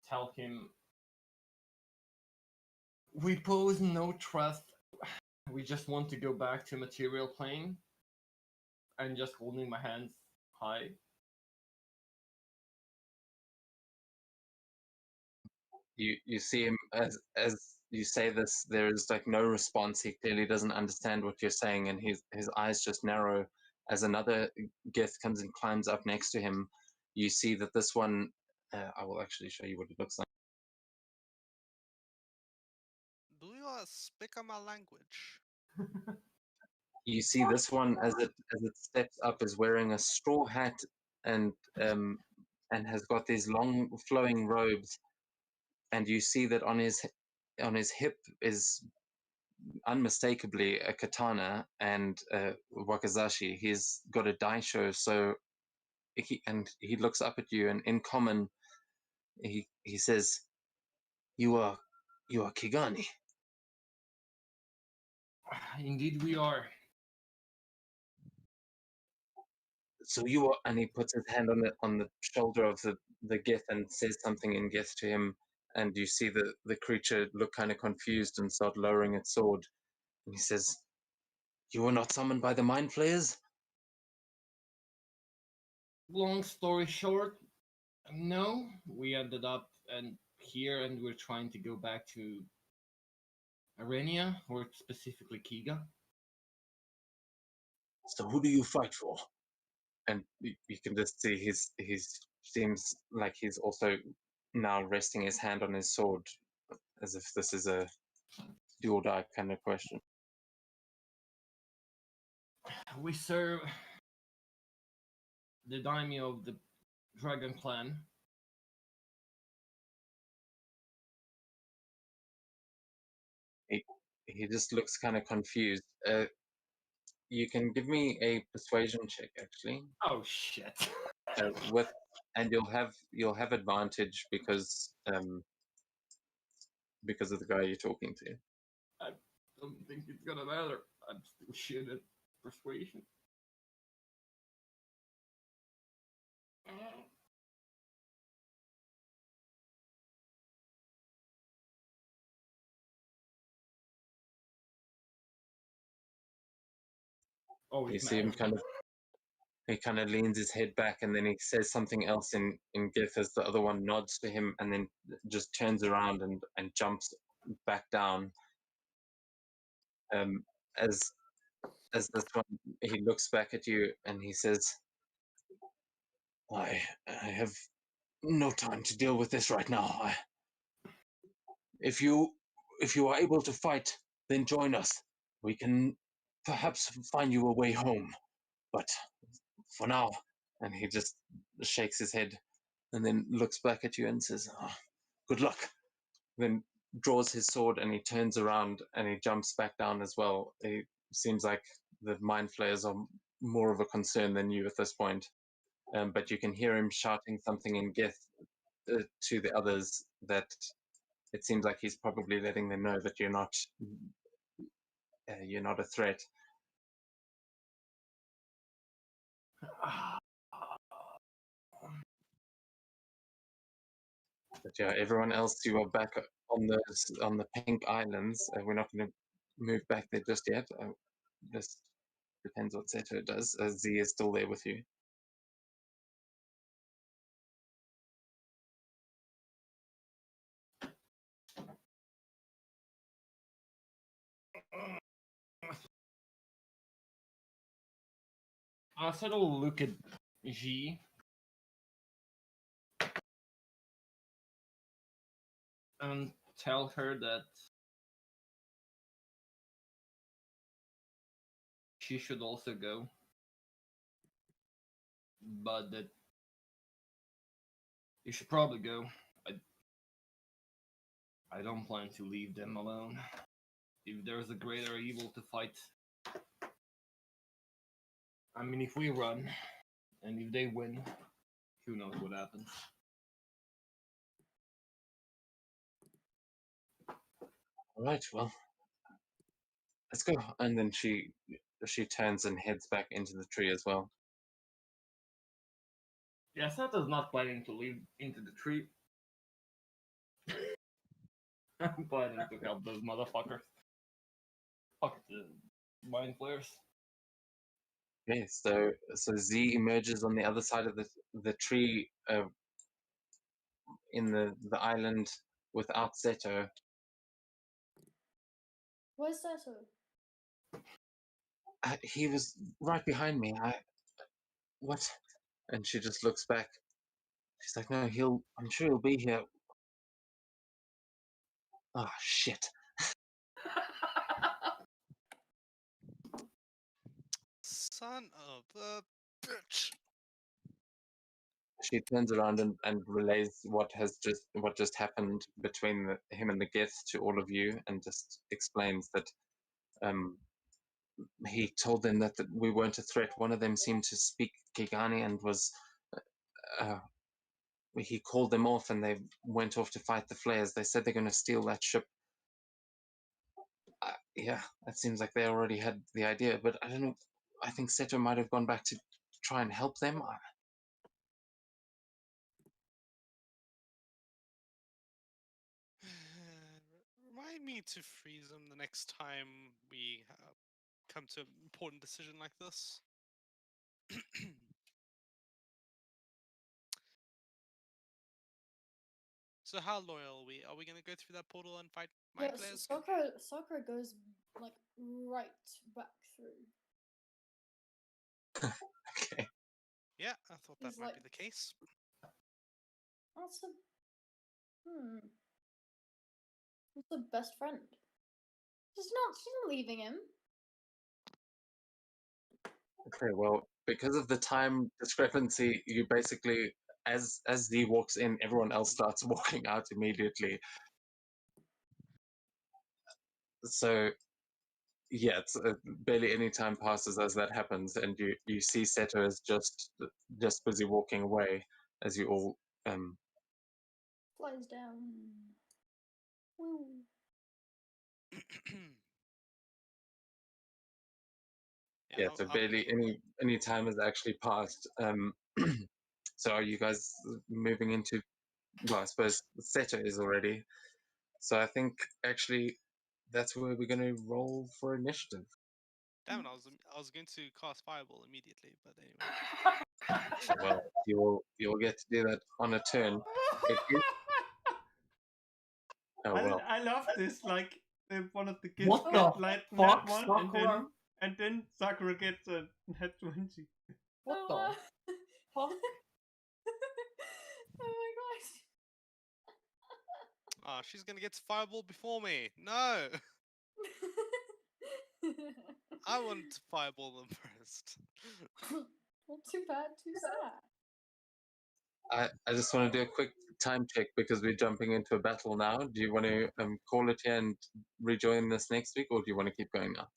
S6: tell him, we pose no trust. We just want to go back to material plane, and just holding my hands high.
S1: You see him as you say this, there is like no response. He clearly doesn't understand what you're saying, and his eyes just narrow as another Gith comes and climbs up next to him. You see that this one, I will actually show you what it looks like.
S2: Do you speak my language?
S1: You see this one as it steps up is wearing a straw hat and has got these long flowing robes, and you see that on his hip is unmistakably a katana and wakizashi. He's got a daisho, so he looks up at you, and in common he says, you are Kigani.
S6: Indeed, we are.
S1: So you are, and he puts his hand on the shoulder of the Gith and says something in Gith to him, and you see the creature look kind of confused and start lowering its sword. And he says, you were not summoned by the Mind Flayers?
S6: Long story short, no, we ended up here, and we're trying to go back to Arenia, or specifically Kiga.
S1: So who do you fight for? And you can just see he's seems like he's also now resting his hand on his sword, as if this is a do or die kind of question.
S9: We serve the daimyo of the dragon clan.
S1: He just looks kind of confused. You can give me a persuasion check, actually,
S9: Oh shit.
S1: with, and you'll have advantage because of the guy you're talking to.
S9: I don't think it's gonna matter. I'm still shit at persuasion. Oh,
S1: You
S9: it
S1: see him
S9: matters.
S1: he kind of leans his head back, and then he says something else in Gith as the other one nods to him, and then just turns around and jumps back down. As this one, he looks back at you and he says, I have no time to deal with this right now. If you are able to fight, then join us. We can perhaps find you a way home. But for now, and he just shakes his head and then looks back at you and says, good luck. Then draws his sword and he turns around and he jumps back down as well. It seems like the mind flayers are more of a concern than you at this point. But you can hear him shouting something in Gith to the others that it seems like he's probably letting them know that you're not a threat. But yeah, everyone else, you are back on the Pink Islands. We're not going to move back there just yet. Just depends what Seto does. Z is still there with you.
S9: I'll sort of look at G. And tell her that she should also go. But that you should probably go. I don't plan to leave them alone. If there's a greater evil to fight, I mean, if we run, and if they win, who knows what happens.
S1: All right, well, let's go. And then she turns and heads back into the tree as well.
S9: Yeah, Sato's not planning to leave into the tree. I'm planning to help those motherfuckers. Fuck the mind flares.
S1: Okay, so Z emerges on the other side of the tree in the island without Seto.
S8: Where's Sato?
S1: He was right behind me. What? And she just looks back. She's like, no, I'm sure he'll be here. Oh, shit.
S2: Son of a bitch.
S1: She turns around and relays what just happened between him and the Gith to all of you, and just explains that he told them that we weren't a threat. One of them seemed to speak Gigani and was he called them off, and they went off to fight the flares. They said they're going to steal that ship. Yeah, that seems like they already had the idea, but I don't know. I think Seto might have gone back to try and help them.
S2: Remind me to freeze him the next time we come to an important decision like this. So how loyal are we? Are we going to go through that portal and fight mind
S8: Yes,
S2: flares?
S8: Sakura goes like right back through.
S1: Okay.
S2: Yeah, I thought that
S8: He's
S2: might
S8: like-
S2: be the case.
S8: Also, what's the best friend? She's not leaving him.
S1: Okay, well, because of the time discrepancy, you basically, as Z walks in, everyone else starts walking out immediately. So, yeah, it's barely any time passes as that happens, and you see Seto is just busy walking away as you all
S8: Flies down. Woo.
S1: yeah, so barely any time has actually passed. So are you guys moving into? Well, I suppose Seto is already. So I think actually that's where we're going to roll for initiative.
S2: Damn it, I was going to cast Fireball immediately, but anyway.
S1: Well, you'll get to do that on a turn. It is. Oh well.
S4: I love this. Like one of the kids
S6: What
S4: get
S6: the
S4: like
S6: fuck,
S4: nat 1,
S6: Sakura?
S4: and then Sakura gets a nat 20.
S6: What
S8: Oh,
S6: the fuck?
S8: oh my gosh.
S2: Oh, she's gonna get to Fireball before me. No! I wanted to Fireball them first.
S8: Well, too bad, too sad.
S1: I just want to do a quick time check because we're jumping into a battle now. Do you want to call it here and rejoin this next week, or do you want to keep going now?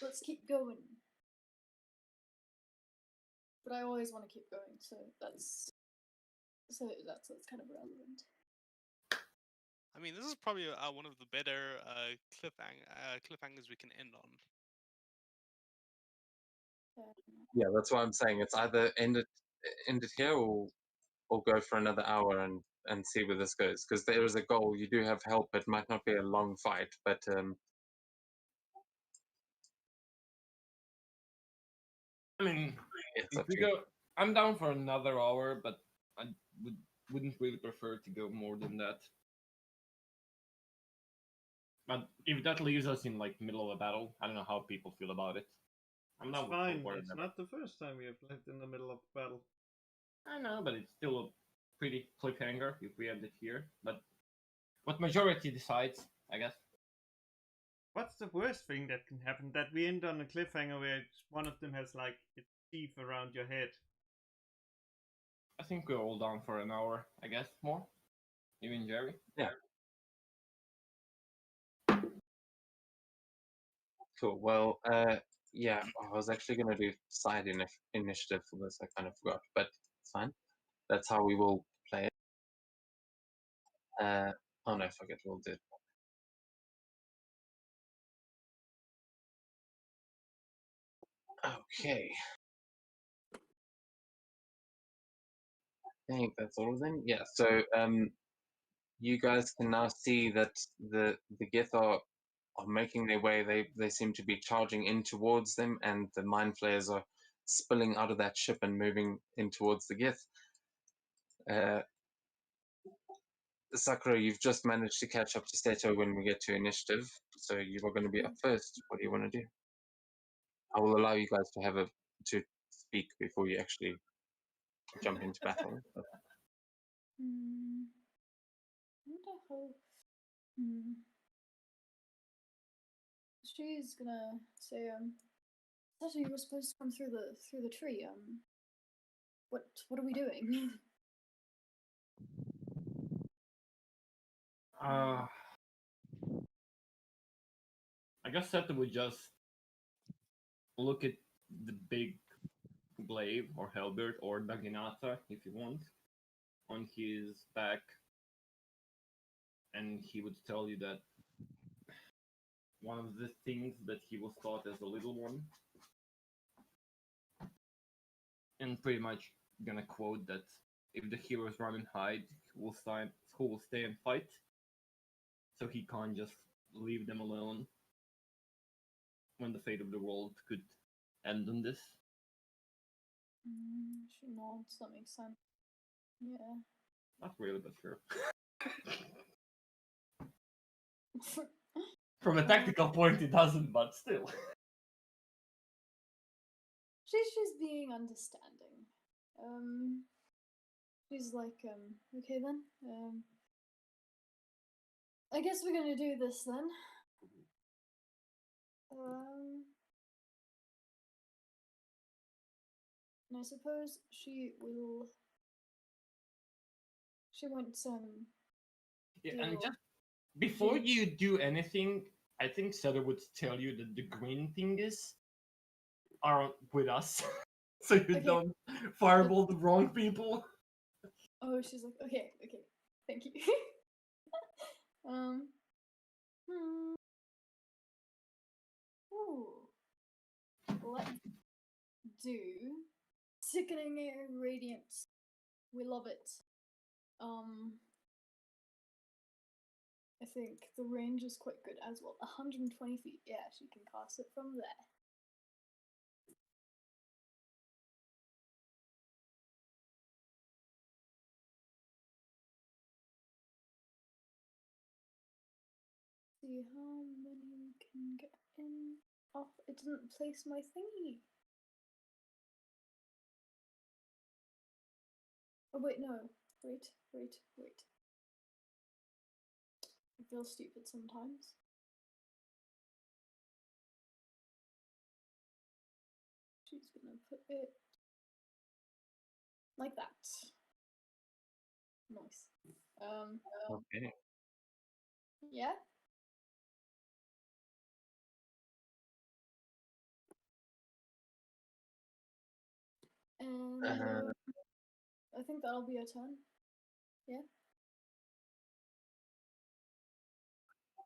S8: Let's keep going. But I always want to keep going, so that's kind of relevant.
S2: I mean, this is probably one of the better cliffhangers we can end on.
S1: Yeah, that's why I'm saying it's either end it here or go for another hour and see where this goes. Because there is a goal. You do have help. It might not be a long fight, but
S9: I mean,
S1: it's
S9: if
S1: up
S9: we
S1: to you.
S9: go, I'm down for another hour, but I wouldn't really prefer to go more than that. But if that leaves us in like middle of a battle, I don't know how people feel about it. I'm
S4: It's
S9: down
S4: fine.
S9: with
S4: It's not the first time we have lived in the middle of battle.
S9: I know, but it's still a pretty cliffhanger if we end it here. But what majority decides, I guess.
S4: What's the worst thing that can happen? That we end on a cliffhanger where one of them has like its teeth around your head.
S9: I think we're all down for an hour, I guess, more. Even Jerry.
S1: Yeah. Cool. Well, yeah, I was actually going to do side initiative for this. I kind of forgot, but it's fine. That's how we will play it. Oh no, forget we'll do it. Okay. I think that's all of them. Yeah. So you guys can now see that the Gith are making their way. They seem to be charging in towards them, and the mind flayers are spilling out of that ship and moving in towards the Gith. Sakura, you've just managed to catch up to Seto when we get to initiative, so you are going to be up first. What do you want to do? I will allow you guys to speak before you actually jump into battle. But
S8: Wonder how. She's gonna say, Sato, you were supposed to come through the tree. What are we doing?
S9: I guess Seta would just look at the big glaive or halberd or naginata, if you want, on his back, and he would tell you that one of the things that he was taught as a little one, and pretty much gonna quote that if the heroes run and hide, who will stay and fight, so he can't just leave them alone when the fate of the world could end on this.
S8: She nods. That makes sense. Yeah.
S9: Not really, but sure. From a tactical point, it doesn't, but still.
S8: She's being understanding. She's like, okay then. I guess we're gonna do this then. And I suppose she will. She won't
S9: Yeah,
S8: do.
S9: and just before
S8: Yeah.
S9: you do anything, I think Sutter would tell you that the green thingies are with us, so you
S8: Okay.
S9: don't fireball the wrong people.
S8: Oh, she's like, okay, thank you. Ooh. Let's do Sickening Radiance. We love it. I think the range is quite good as well. 120 feet. Yeah, she can cast it from there. See how many we can get in. Oh, it didn't place my thingy. Oh wait, no. Wait. I feel stupid sometimes. She's gonna put it like that. Nice.
S1: Okay.
S8: Yeah. And I think that'll be a turn. Yeah.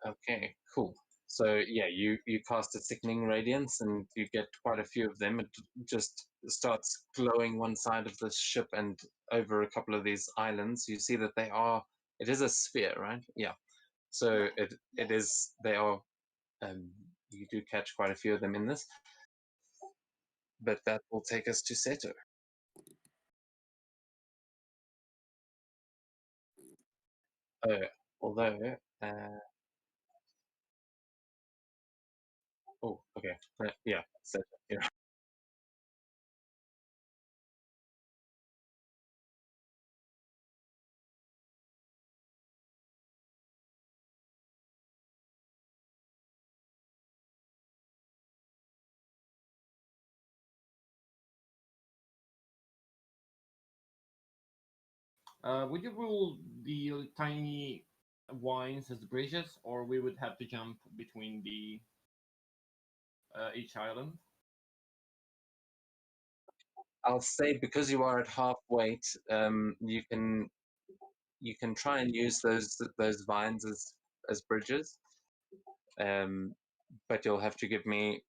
S1: Okay, cool. So yeah, you cast a sickening radiance, and you get quite a few of them. It just starts glowing one side of the ship, and over a couple of these islands, you see that it is a sphere, right? Yeah. So
S8: Yeah.
S1: it is. They are. You do catch quite a few of them in this, but that will take us to Seto. Although. Oh, okay. Yeah, Seto. Yeah.
S9: Would you rule the tiny wines as bridges, or we would have to jump between the each island?
S1: I'll say because you are at half weight, you can try and use those vines as bridges, but you'll have to give me.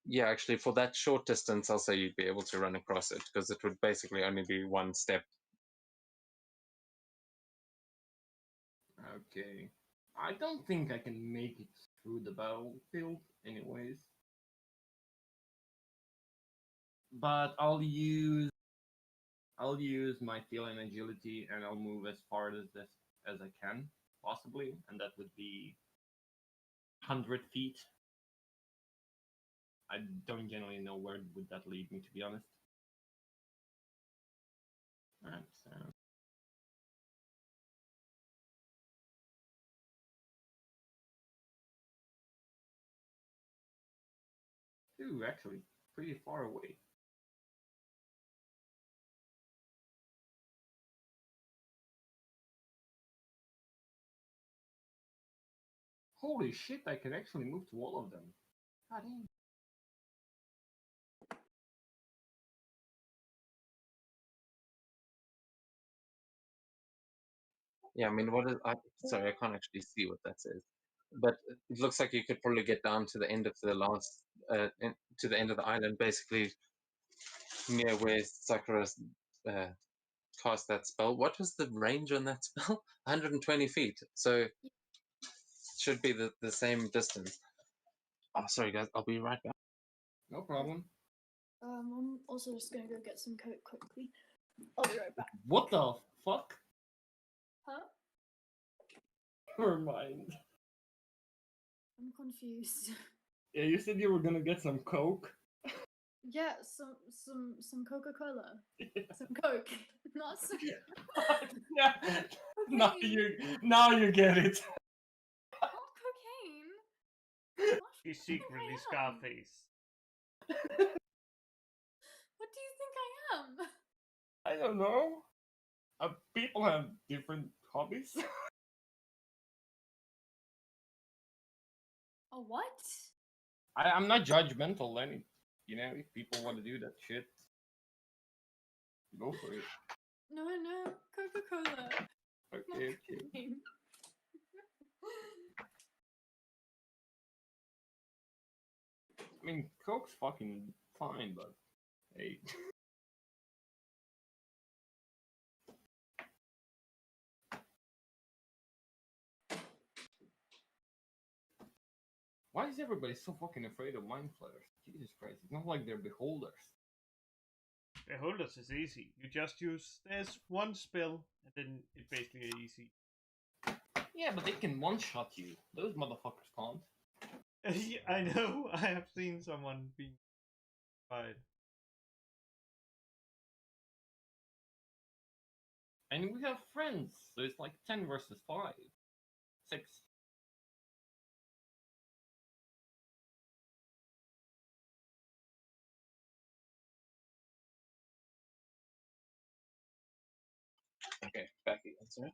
S1: Yeah, actually, for that short distance, I'll say you'd be able to run across it because it would basically only be one step.
S9: Okay. I don't think I can make it through the battlefield, anyways. But I'll use my feel and agility, and I'll move as far as I can, possibly, and that would be 100 feet. I don't generally know where would that lead me, to be honest. Alright, so ooh, actually, pretty far away. Holy shit, I can actually move to all of them. God damn.
S1: Yeah, I mean, sorry, I can't actually see what that says, but it looks like you could probably get down to the end of the to the end of the island, basically near where Sakura cast that spell. What was the range on that spell? 120 feet. So it should be the same distance. Oh, sorry guys, I'll be right back.
S9: No problem.
S8: I'm also just gonna go get some coke quickly. I'll be right back.
S9: What the fuck?
S8: Huh?
S9: Never mind.
S8: I'm confused.
S9: Yeah, you said you were gonna get some coke.
S8: Yeah, some Coca-Cola, some Coke, not some.
S9: Yeah. Now you get it.
S8: Not cocaine. Gosh,
S4: He's
S8: what do you think
S4: secretly
S8: I am?
S4: Scarface.
S8: What do you think I am?
S9: I don't know. People have different hobbies.
S8: A what?
S9: I'm not judgmental. If people want to do that shit, go for it.
S8: No, Coca-Cola. Not
S9: Okay, okay.
S8: cocaine.
S9: I mean, Coke's fucking fine, but hey. Why is everybody so fucking afraid of mind flayers? Jesus Christ, it's not like they're beholders.
S4: Beholders is easy. You just use there's one spell and then it basically easy.
S9: Yeah, but they can one-shot you. Those motherfuckers can't.
S4: Yeah, I know. I have seen someone being fired.
S9: And we have friends, so it's like 10 versus 5. 6.
S1: Okay, back again, sorry.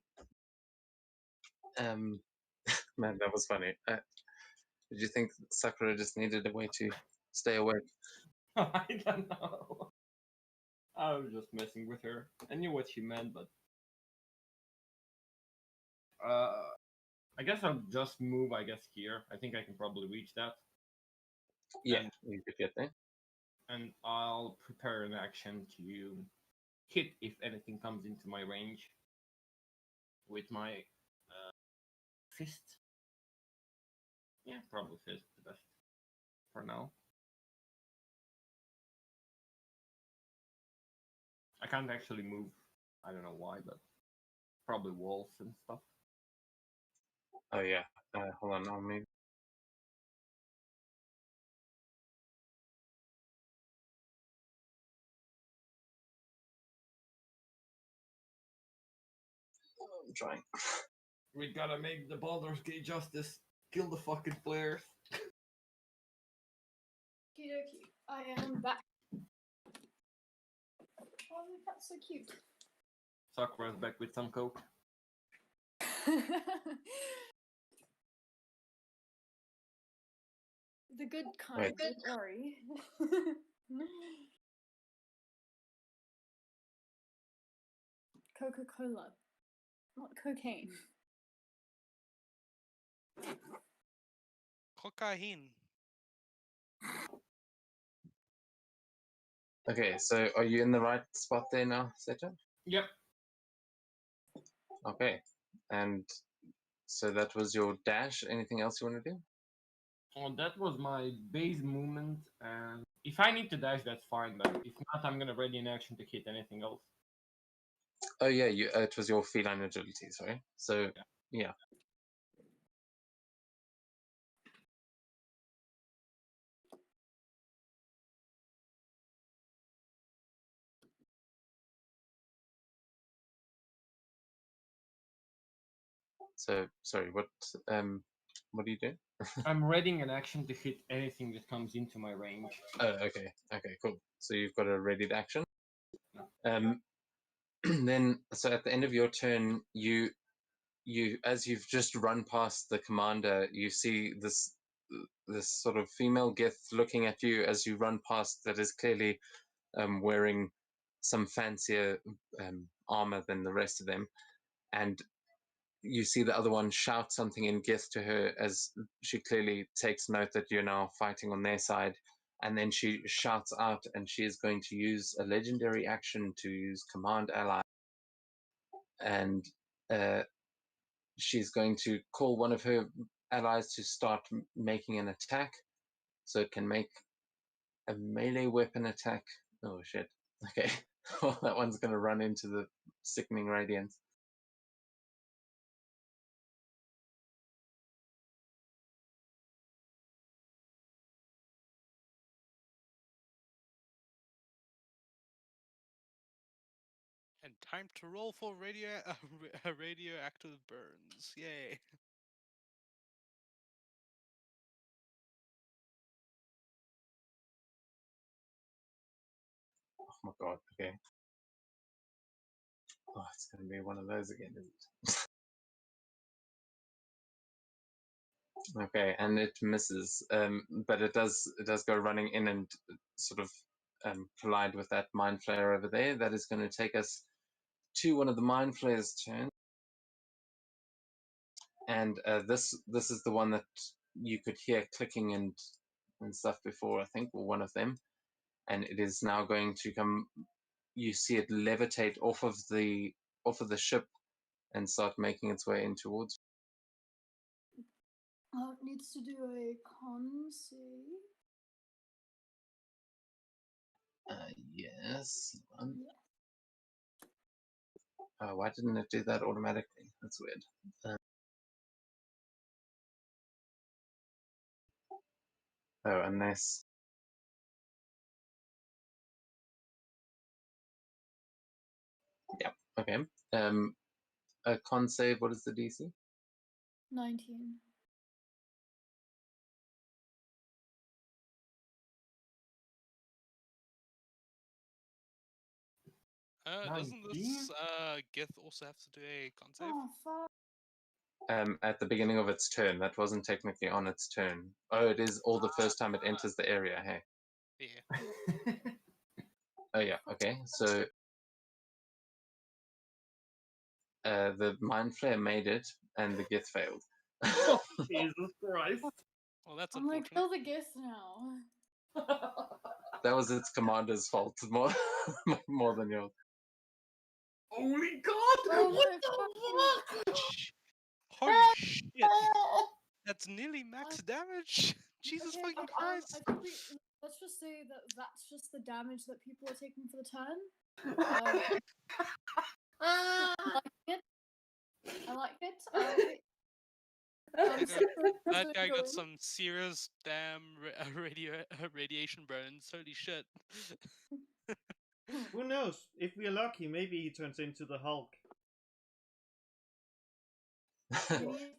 S1: Man, that was funny. Did you think Sakura just needed a way to stay awake?
S9: I don't know. I was just messing with her. I knew what she meant, but I guess I'll just move. Here. I think I can probably reach that,
S1: Yeah,
S9: And-
S1: you could get there.
S9: and I'll prepare an action to hit if anything comes into my range with my fist. Yeah, probably fist the best for now. I can't actually move. I don't know why, but probably walls and stuff.
S1: Oh yeah. Hold on, I'll move. I'm trying.
S9: We gotta make the Baldur's Gate justice. Kill the fucking flares.
S8: Okie I am back. Oh, that's so cute.
S9: Sakura's back with some coke.
S8: The good kind,
S1: Wait.
S8: don't worry. Coca-Cola, not cocaine.
S2: Cocaine.
S1: Okay, so are you in the right spot there now, Seto?
S9: Yep.
S1: Okay. And so that was your dash. Anything else you want to do?
S9: Well, that was my base movement, and if I need to dash, that's fine. But if not, I'm gonna ready an action to hit anything else.
S1: Oh yeah, it was your feline agility, sorry. So yeah. So sorry, what do you do?
S9: I'm readying an action to hit anything that comes into my range.
S1: Oh, okay, cool. So you've got a readied action. Then, so at the end of your turn, you as you've just run past the commander, you see this sort of female Gith looking at you as you run past. That is clearly wearing some fancier armor than the rest of them, and you see the other one shout something in Gith to her as she clearly takes note that you're now fighting on their side. And then she shouts out, and she is going to use a legendary action to use Command Ally. And she's going to call one of her allies to start making an attack. So it can make a melee weapon attack. Oh, shit. Okay. Well, that one's going to run into the sickening radiance.
S2: And time to roll for radioactive burns. Yay.
S1: Oh my god, okay. Oh, it's going to be one of those again, isn't it? Okay, and it misses, but it does go running in and sort of collide with that mind flayer over there. That is going to take us to one of the mind flayers' turn, and this is the one that you could hear clicking and stuff before, I think, or one of them, and it is now going to come. You see it levitate off of the ship and start making its way in towards.
S8: It needs to do a con save.
S1: Yes.
S8: Yeah.
S1: Why didn't it do that automatically? That's weird. Oh, unless. Yeah. Okay. A con save. What is the DC?
S8: 19.
S2: Doesn't this Gith also have to do a con save?
S8: Oh, fuck.
S1: At the beginning of its turn. That wasn't technically on its turn. Oh, it is all the first time it enters the area. Hey.
S2: Yeah.
S1: Oh yeah. Okay. So the mind flare made it, and the Gith failed.
S9: Oh, Jesus Christ.
S2: Well, that's
S8: I'm gonna
S2: unfortunate.
S8: kill the Gith now.
S1: That was its commander's fault more than yours.
S9: Holy God!
S8: Oh
S9: What
S8: my
S9: the fuck?
S2: Holy shit! That's nearly max damage. Jesus
S8: Okay,
S2: fucking Christ!
S8: I think let's just say that that's just the damage that people are taking for the turn. I like it. I like it.
S2: That guy got some serious damn radiation burns. Holy shit!
S4: Who knows? If we're lucky, maybe he turns into the Hulk.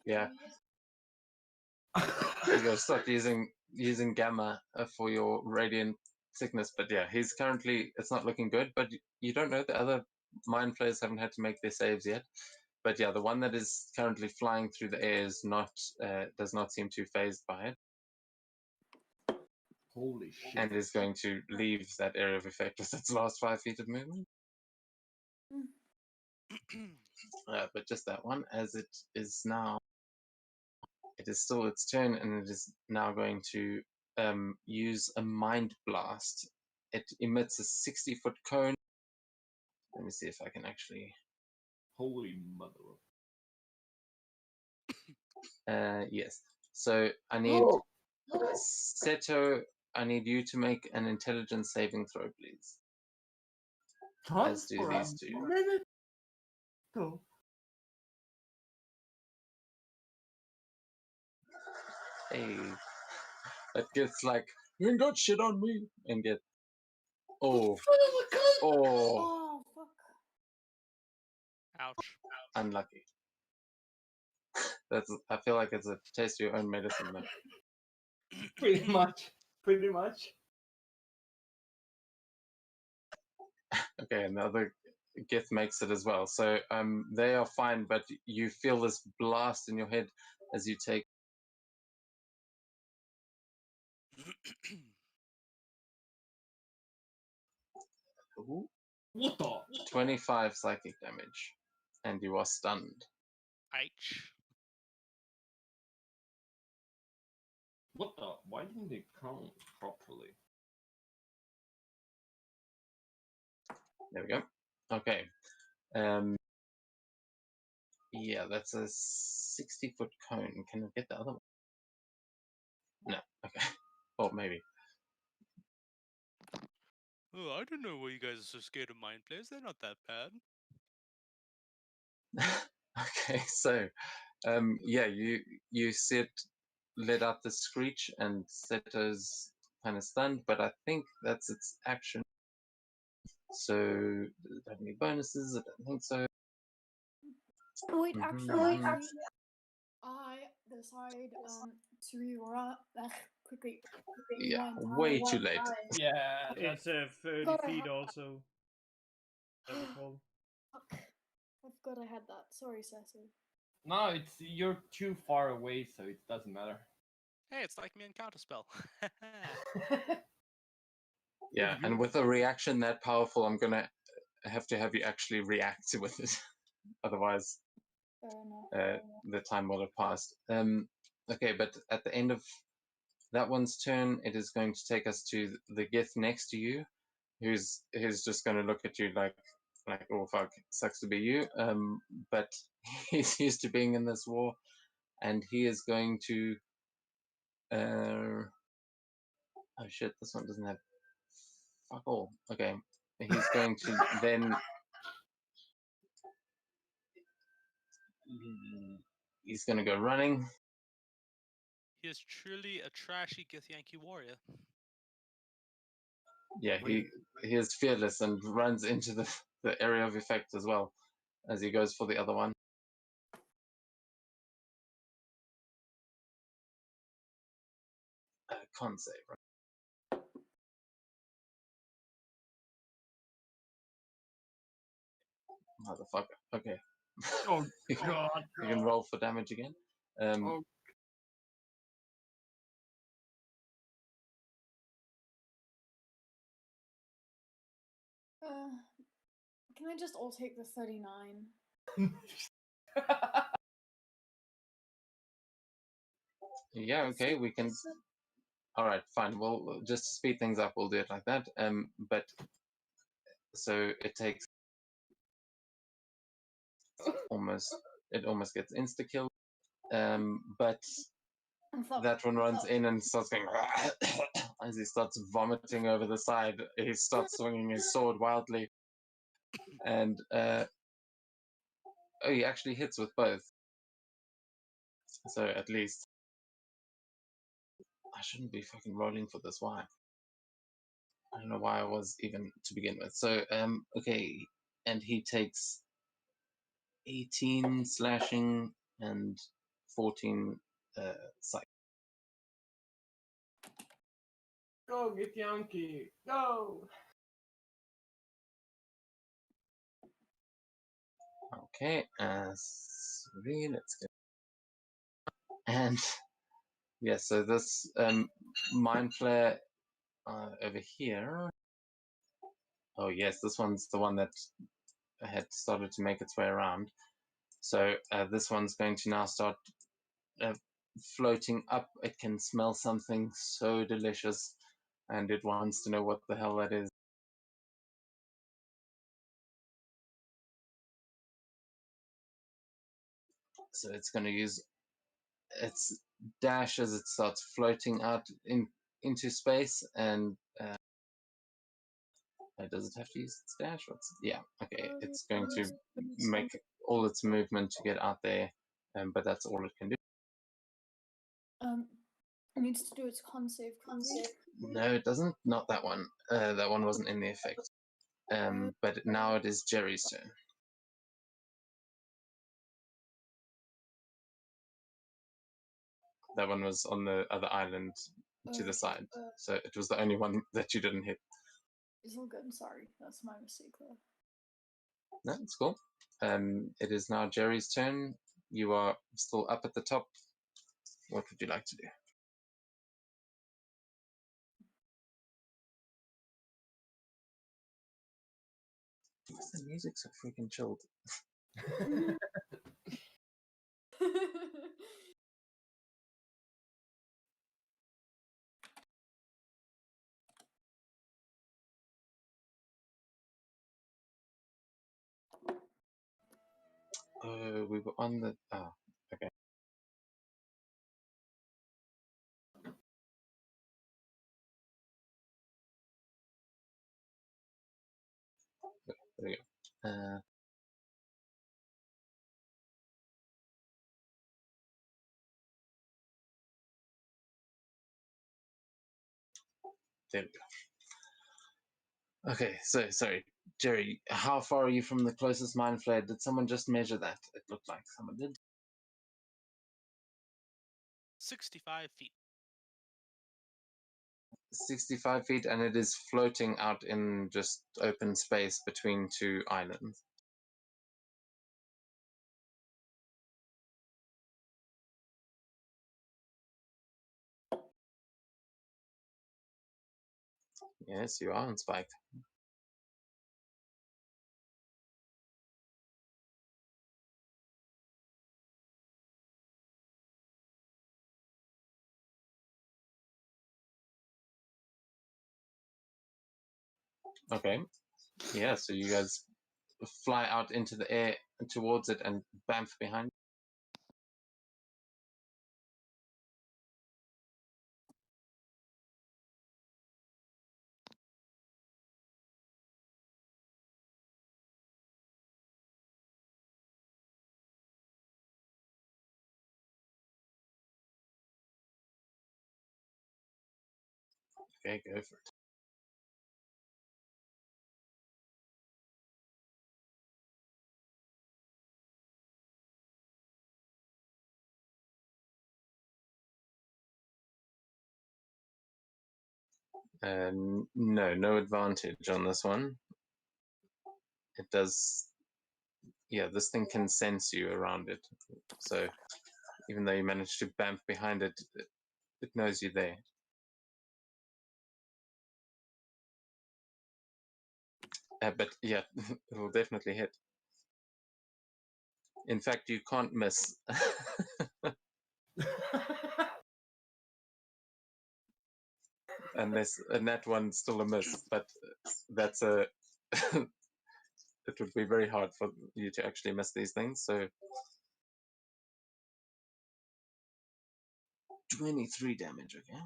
S1: Yeah. You gotta stop using gamma for your radiant sickness. But yeah, he's currently, it's not looking good. But you don't know, the other mind players haven't had to make their saves yet. But yeah, the one that is currently flying through the air is not does not seem too phased by it,
S9: Holy shit.
S1: and is going to leave that area of effect with its last 5 feet of movement. But just that one, as it is now, it is still its turn, and it is now going to use a mind blast. It emits a 60-foot cone. Let me see if I can actually.
S9: Holy mother.
S1: Yes. So I need Seto. I need you to make an intelligence saving throw, please. As do these two.
S9: Minute. Go.
S1: Hey, that gets like, you ain't got shit on me, and get. Oh.
S8: Oh, fuck.
S2: Ouch.
S1: Unlucky. I feel like it's a taste of your own medicine, though.
S9: Pretty much. Pretty much.
S1: Okay, and the other Gith makes it as well. So they are fine, but you feel this blast in your head as you take. Ooh,
S9: What the?
S1: 25 psychic damage, and you are stunned.
S2: Ouch.
S9: What the? Why didn't they count properly?
S1: There we go. Okay. Yeah, that's a 60-foot cone. Can I get the other one? No. Okay. Or maybe.
S2: Oh, I don't know why you guys are so scared of mind players. They're not that bad.
S1: Okay, so yeah, you see it let out the screech, and Seto's kind of stunned, but I think that's its action. So, does it have any bonuses? I don't think so.
S8: Oh, wait,
S1: Mhm,
S8: actually,
S1: mhm.
S8: I decide to rewind quickly.
S1: Yeah,
S8: Rewind
S1: way
S8: time.
S1: too late.
S9: Yeah,
S4: It's 30
S8: God, I
S4: feet
S8: have-
S4: also. I recall.
S8: Fuck. I forgot I had that. Sorry, Cecil.
S9: no, you're too far away, so it doesn't matter.
S2: Hey, it's like me in Counterspell.
S1: Yeah, and with a reaction that powerful, I'm gonna have to have you actually react with it. Otherwise,
S8: Fair enough.
S1: the time will have passed. Okay, but at the end of that one's turn, it is going to take us to the Gith next to you, who's just going to look at you like oh fuck, sucks to be you. But he's used to being in this war, and he is going to. Oh shit! This one doesn't have fuck all. Okay, he's going to then. He's going to go running.
S2: He is truly a trashy Githyanki warrior.
S1: Yeah, he is fearless and runs into the area of effect as well as he goes for the other one. Con save, right? Motherfucker. Okay.
S9: Oh god.
S1: You can roll for damage again.
S9: Oh.
S8: Can I just all take the 39?
S1: Yeah, okay, we can. All right, fine. Well, just to speed things up, we'll do it like that. But so it takes it almost gets insta kill. But that one runs in and starts going as he starts vomiting over the side. He starts swinging his sword wildly, and oh, he actually hits with both. So at least I shouldn't be fucking rolling for this. Why? I don't know why I was even to begin with. So okay, and he takes 18 slashing and 14 psych.
S9: Go get Yankee. Go.
S1: Okay, sorry, let's go. And yeah, so this mind flare over here. Oh yes, this one's the one that had started to make its way around. So this one's going to now start floating up. It can smell something so delicious, and it wants to know what the hell that is. So it's going to use its dash as it starts floating out into space, and does it have to use its dash? Yeah, okay. It's going to make all its movement to get out there, but that's all it can do.
S8: It needs to do its con save.
S1: No, it doesn't. Not that one. That one wasn't in the effect. But now it is Jerry's turn. That one was on the other island to the side, so it was the only one that you didn't hit.
S8: It's all good. I'm sorry. That's my mistake there.
S1: No, it's cool. It is now Jerry's turn. You are still up at the top. What would you like to do? Why is the music so freaking chilled? We were on the. Oh, okay. There we go. There we go. Okay, so sorry. Jerry, how far are you from the closest mind flare? Did someone just measure that? It looked like someone did.
S2: 65 feet.
S1: 65 feet, and it is floating out in just open space between two islands. Yes, you are on Spike. Okay. Yeah, so you guys fly out into the air towards it and bamf behind. Okay, go for it. No, no advantage on this one. It does, yeah, this thing can sense you around it. So even though you manage to bamf behind it, it knows you're there. But yeah, it will definitely hit. In fact, you can't miss. Unless and that one's still a miss, but that's a it would be very hard for you to actually miss these things. So 23 damage, okay.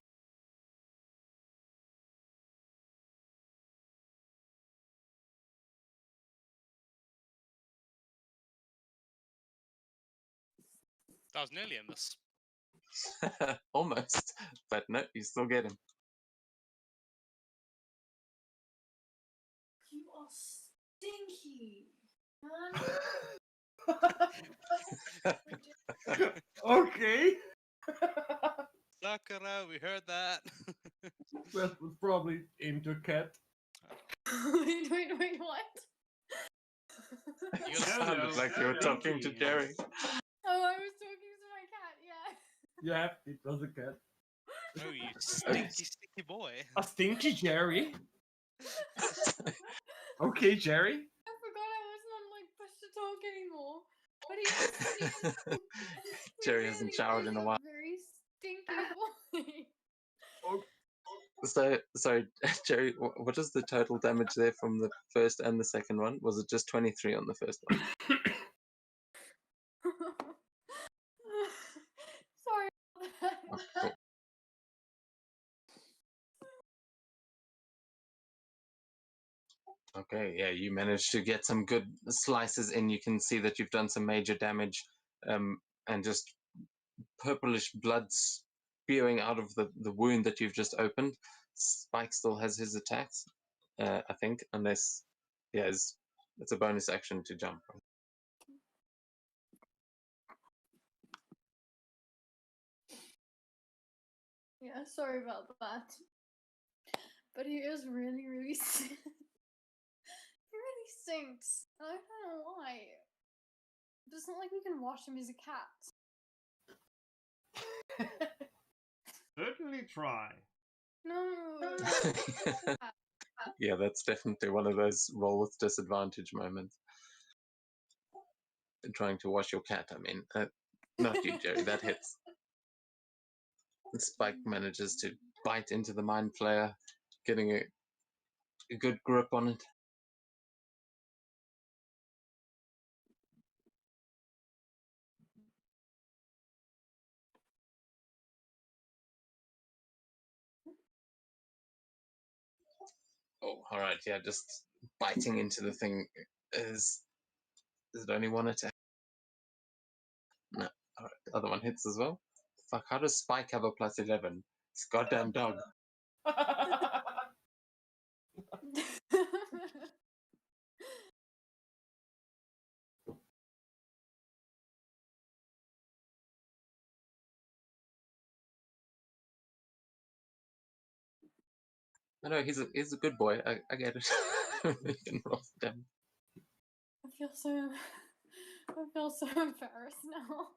S2: That was nearly a miss.
S1: Almost, but no, you still get him.
S8: You are stinky, man.
S9: Okay.
S2: Sakura, we heard that.
S9: That was probably aimed at a cat.
S8: wait, what?
S2: You
S1: It
S2: gotta
S1: sounded
S4: no,
S1: like you were talking to
S4: stinky.
S1: Jerry.
S8: Oh, I was talking to my cat, yeah.
S9: Yeah, it was a cat.
S2: Oh, you stinky boy.
S9: A stinky Jerry. Okay, Jerry.
S8: I forgot I wasn't on like push to talk anymore. But he
S1: Jerry hasn't showered in a while.
S8: Very stinky boy.
S1: So, sorry, Jerry, what is the total damage there from the first and the second one? Was it just 23 on the first one?
S8: Sorry about that.
S1: Oh, cool. Okay, yeah, you managed to get some good slices in. You can see that you've done some major damage, and just purplish blood spewing out of the wound that you've just opened. Spike still has his attacks, I think, unless, yeah, it's a bonus action to jump.
S8: Yeah, sorry about that. But he is really, really sick. He really stinks. I don't know why. But it's not like we can wash him as a cat.
S4: Certainly try.
S8: No.
S1: Yeah, that's definitely one of those roll with disadvantage moments. Trying to wash your cat, I mean. Not you, Jerry, that hits. And Spike manages to bite into the mind flayer, getting a good grip on it. Oh, all right, yeah, just biting into the thing is it only one attack? No, all right, the other one hits as well. Fuck, how does Spike have a plus 11? It's a goddamn dog. I know he's a good boy. I get it. You can roll for damage.
S8: I feel so embarrassed now.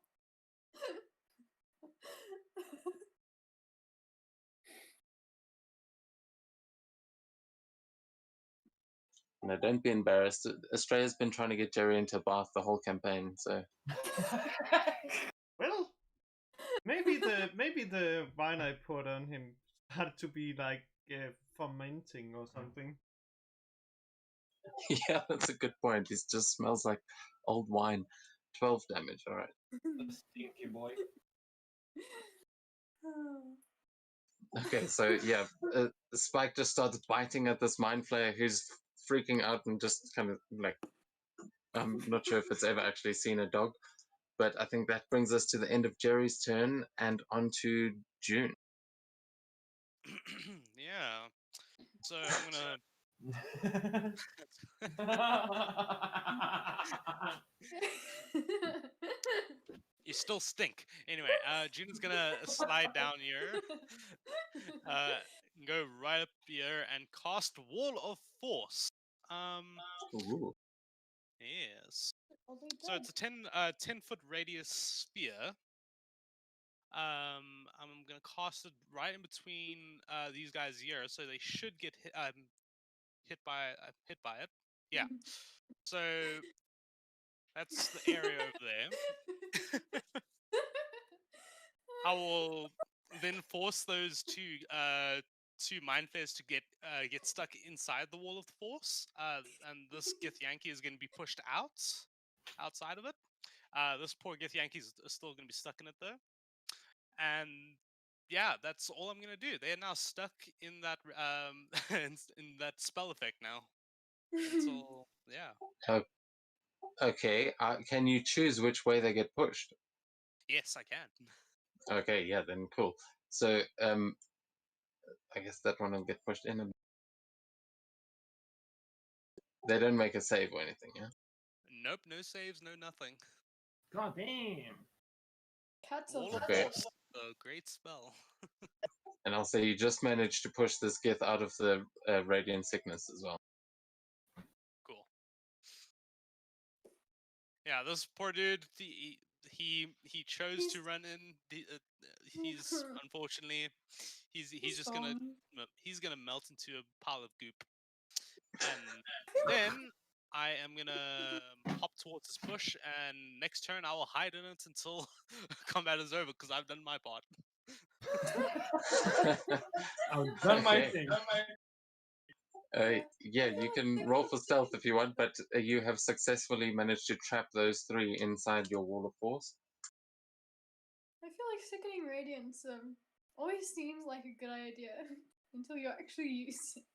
S1: No, don't be embarrassed. Australia's been trying to get Jerry into a bath the whole campaign, so
S4: Well, maybe the wine I poured on him had to be like fermenting or something.
S1: yeah, that's a good point. He just smells like old wine. 12 damage, all right.
S9: The stinky boy.
S1: Okay, so yeah, Spike just starts biting at this mind flayer who's freaking out and just kind of like, I'm not sure if it's ever actually seen a dog, but I think that brings us to the end of Jerry's turn and on to June.
S2: Yeah. So I'm gonna. You still stink. Anyway, June's gonna slide down here, go right up here and cast Wall of Force.
S1: Ooh.
S2: Yes.
S8: All they
S2: So
S8: did.
S2: it's a 10-foot radius sphere. I'm gonna cast it right in between these guys here, so they should get hit by it. Yeah. So that's the area over there. I will then force those two mind flayers to get stuck inside the wall of the force, and this Githyanki is going to be pushed outside of it. This poor Githyanki is still going to be stuck in it though, and yeah, that's all I'm going to do. They are now stuck in that in that spell effect now. Until yeah.
S1: Okay, can you choose which way they get pushed?
S2: Yes, I can.
S1: Okay, yeah, then cool. So, I guess that one will get pushed in. They don't make a save or anything, yeah?
S2: Nope, no saves, no nothing.
S9: God damn.
S8: Cats
S2: Wall
S8: of
S2: of
S1: Okay.
S2: Force, a great spell.
S1: And I'll say you just managed to push this Gith out of the Radiant Sickness as well.
S2: Cool. Yeah, this poor dude, he chose to run in. He's unfortunately, he's just gonna melt into a pile of goop, and then I am gonna hop towards this bush, and next turn I will hide in it until combat is over because I've done my part.
S9: I've done my
S1: Okay.
S9: thing.
S1: Yeah, you can roll for stealth if you want, but you have successfully managed to trap those three inside your wall of force.
S8: I feel like sickening radiance always seems like a good idea until you actually use it.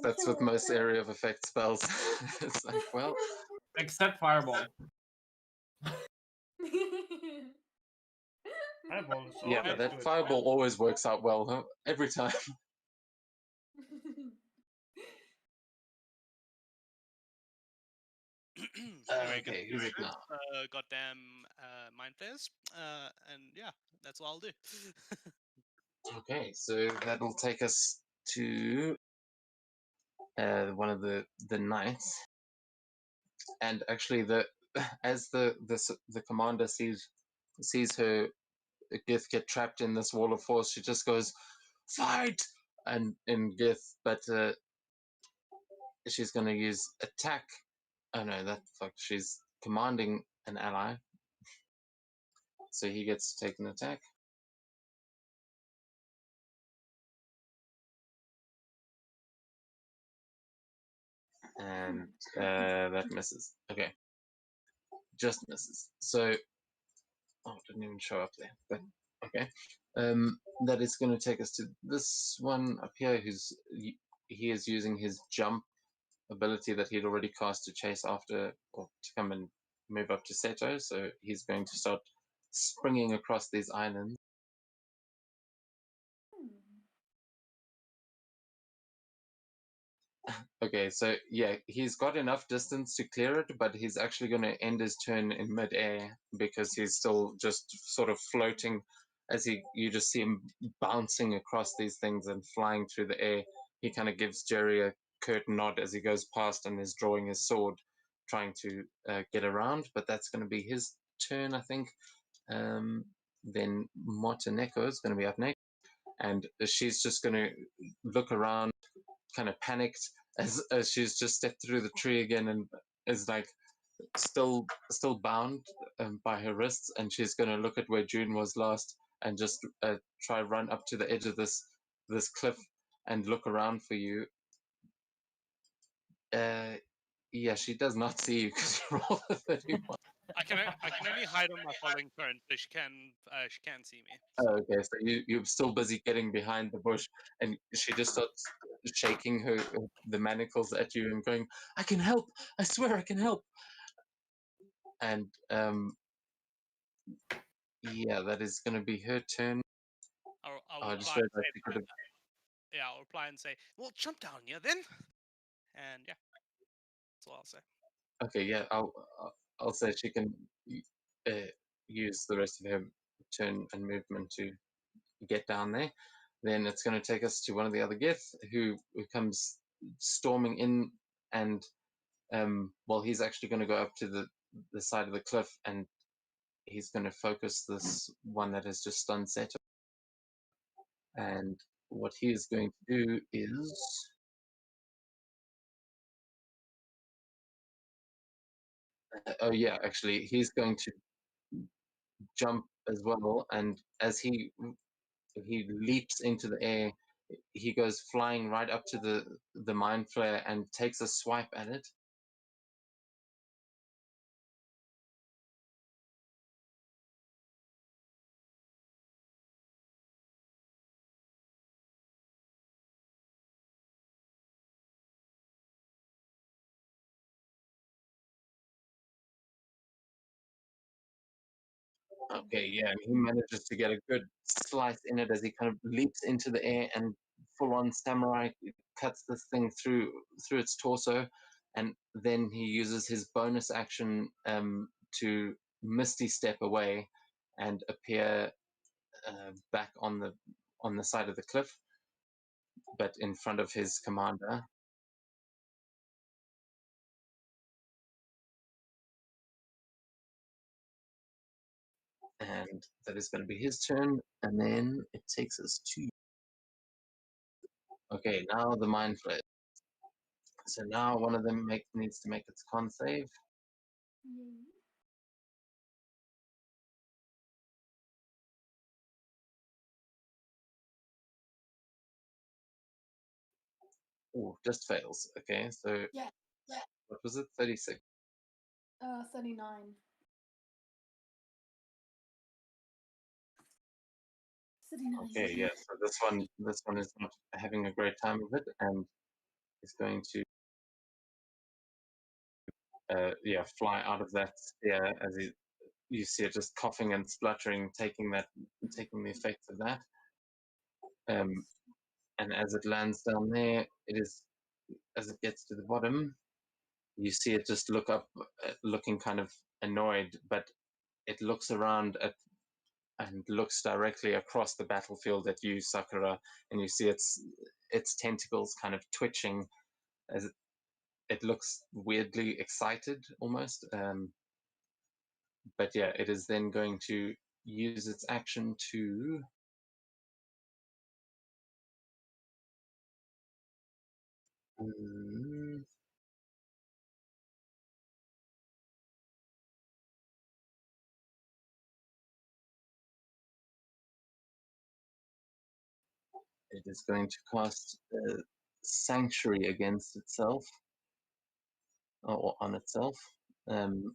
S1: That's with most area of effect spells. It's like, well,
S9: Except fireball.
S4: Fireball is
S1: yeah,
S4: always
S1: that
S4: good.
S1: fireball always works out well, huh? Every time.
S2: Anyway,
S1: Okay, who's it now?
S2: goddamn mind flayers, and yeah, that's what I'll do.
S1: Okay, so that'll take us to one of the knights, and actually, as the commander sees her Gith get trapped in this wall of force, she just goes, "Fight!" and in Gith, but she's going to use attack. Oh no, that fuck. She's commanding an ally, so he gets to take an attack. And that misses. Okay, just misses. So, oh, it didn't even show up there. But okay, that is going to take us to this one up here. He is using his jump ability that he'd already cast to chase after or to come and move up to Seto. So he's going to start springing across these islands. Okay, so yeah, he's got enough distance to clear it, but he's actually going to end his turn in midair because he's still just sort of floating as you just see him bouncing across these things and flying through the air. He kind of gives Jerry a curt nod as he goes past and is drawing his sword, trying to get around. But that's going to be his turn, I think. Then Motoneko is going to be up next, and she's just going to look around, kind of panicked as she's just stepped through the tree again and is like still bound by her wrists, and she's going to look at where June was last and just try run up to the edge of this cliff and look around for you. Yeah, she does not see you because you rolled a 31.
S2: I can only hide on my following turn, so she can see me.
S1: Oh, okay, so you're still busy getting behind the bush, and she just starts shaking the manacles at you and going, "I can help! I swear I can help!" And yeah, that is going to be her turn.
S2: I'll
S1: I just
S2: reply and
S1: realized
S2: say,
S1: she could have.
S2: yeah, I'll reply and say, "Well, jump down here then," and yeah, that's all I'll say.
S1: Okay, yeah, I'll say she can use the rest of her turn and movement to get down there. Then it's going to take us to one of the other Gith who comes storming in, and well, he's actually going to go up to the side of the cliff, and he's going to focus this one that has just stunned Seto. And what he is going to do is oh yeah, actually, he's going to jump as well, and as he leaps into the air, he goes flying right up to the mind flare and takes a swipe at it. Okay, yeah, and he manages to get a good slice in it as he kind of leaps into the air and full-on samurai cuts this thing through its torso, and then he uses his bonus action to misty step away and appear back on the side of the cliff, but in front of his commander. And that is going to be his turn, and then it takes us to. Okay, now the mind flare. So now one of them needs to make its con save. Oh, just fails. Okay, so
S8: Yeah.
S1: what was it? 36.
S8: 39. 39.
S1: Okay, yeah. So this one is not having a great time of it, and is going to fly out of that sphere as you see it just coughing and spluttering, taking the effects of that. And as it lands down there, as it gets to the bottom, you see it just look up, looking kind of annoyed, but it looks around and looks directly across the battlefield at you, Sakura, and you see its tentacles kind of twitching as it looks weirdly excited almost. But yeah, it is then going to use its action to it is going to cast Sanctuary against itself, or on itself, and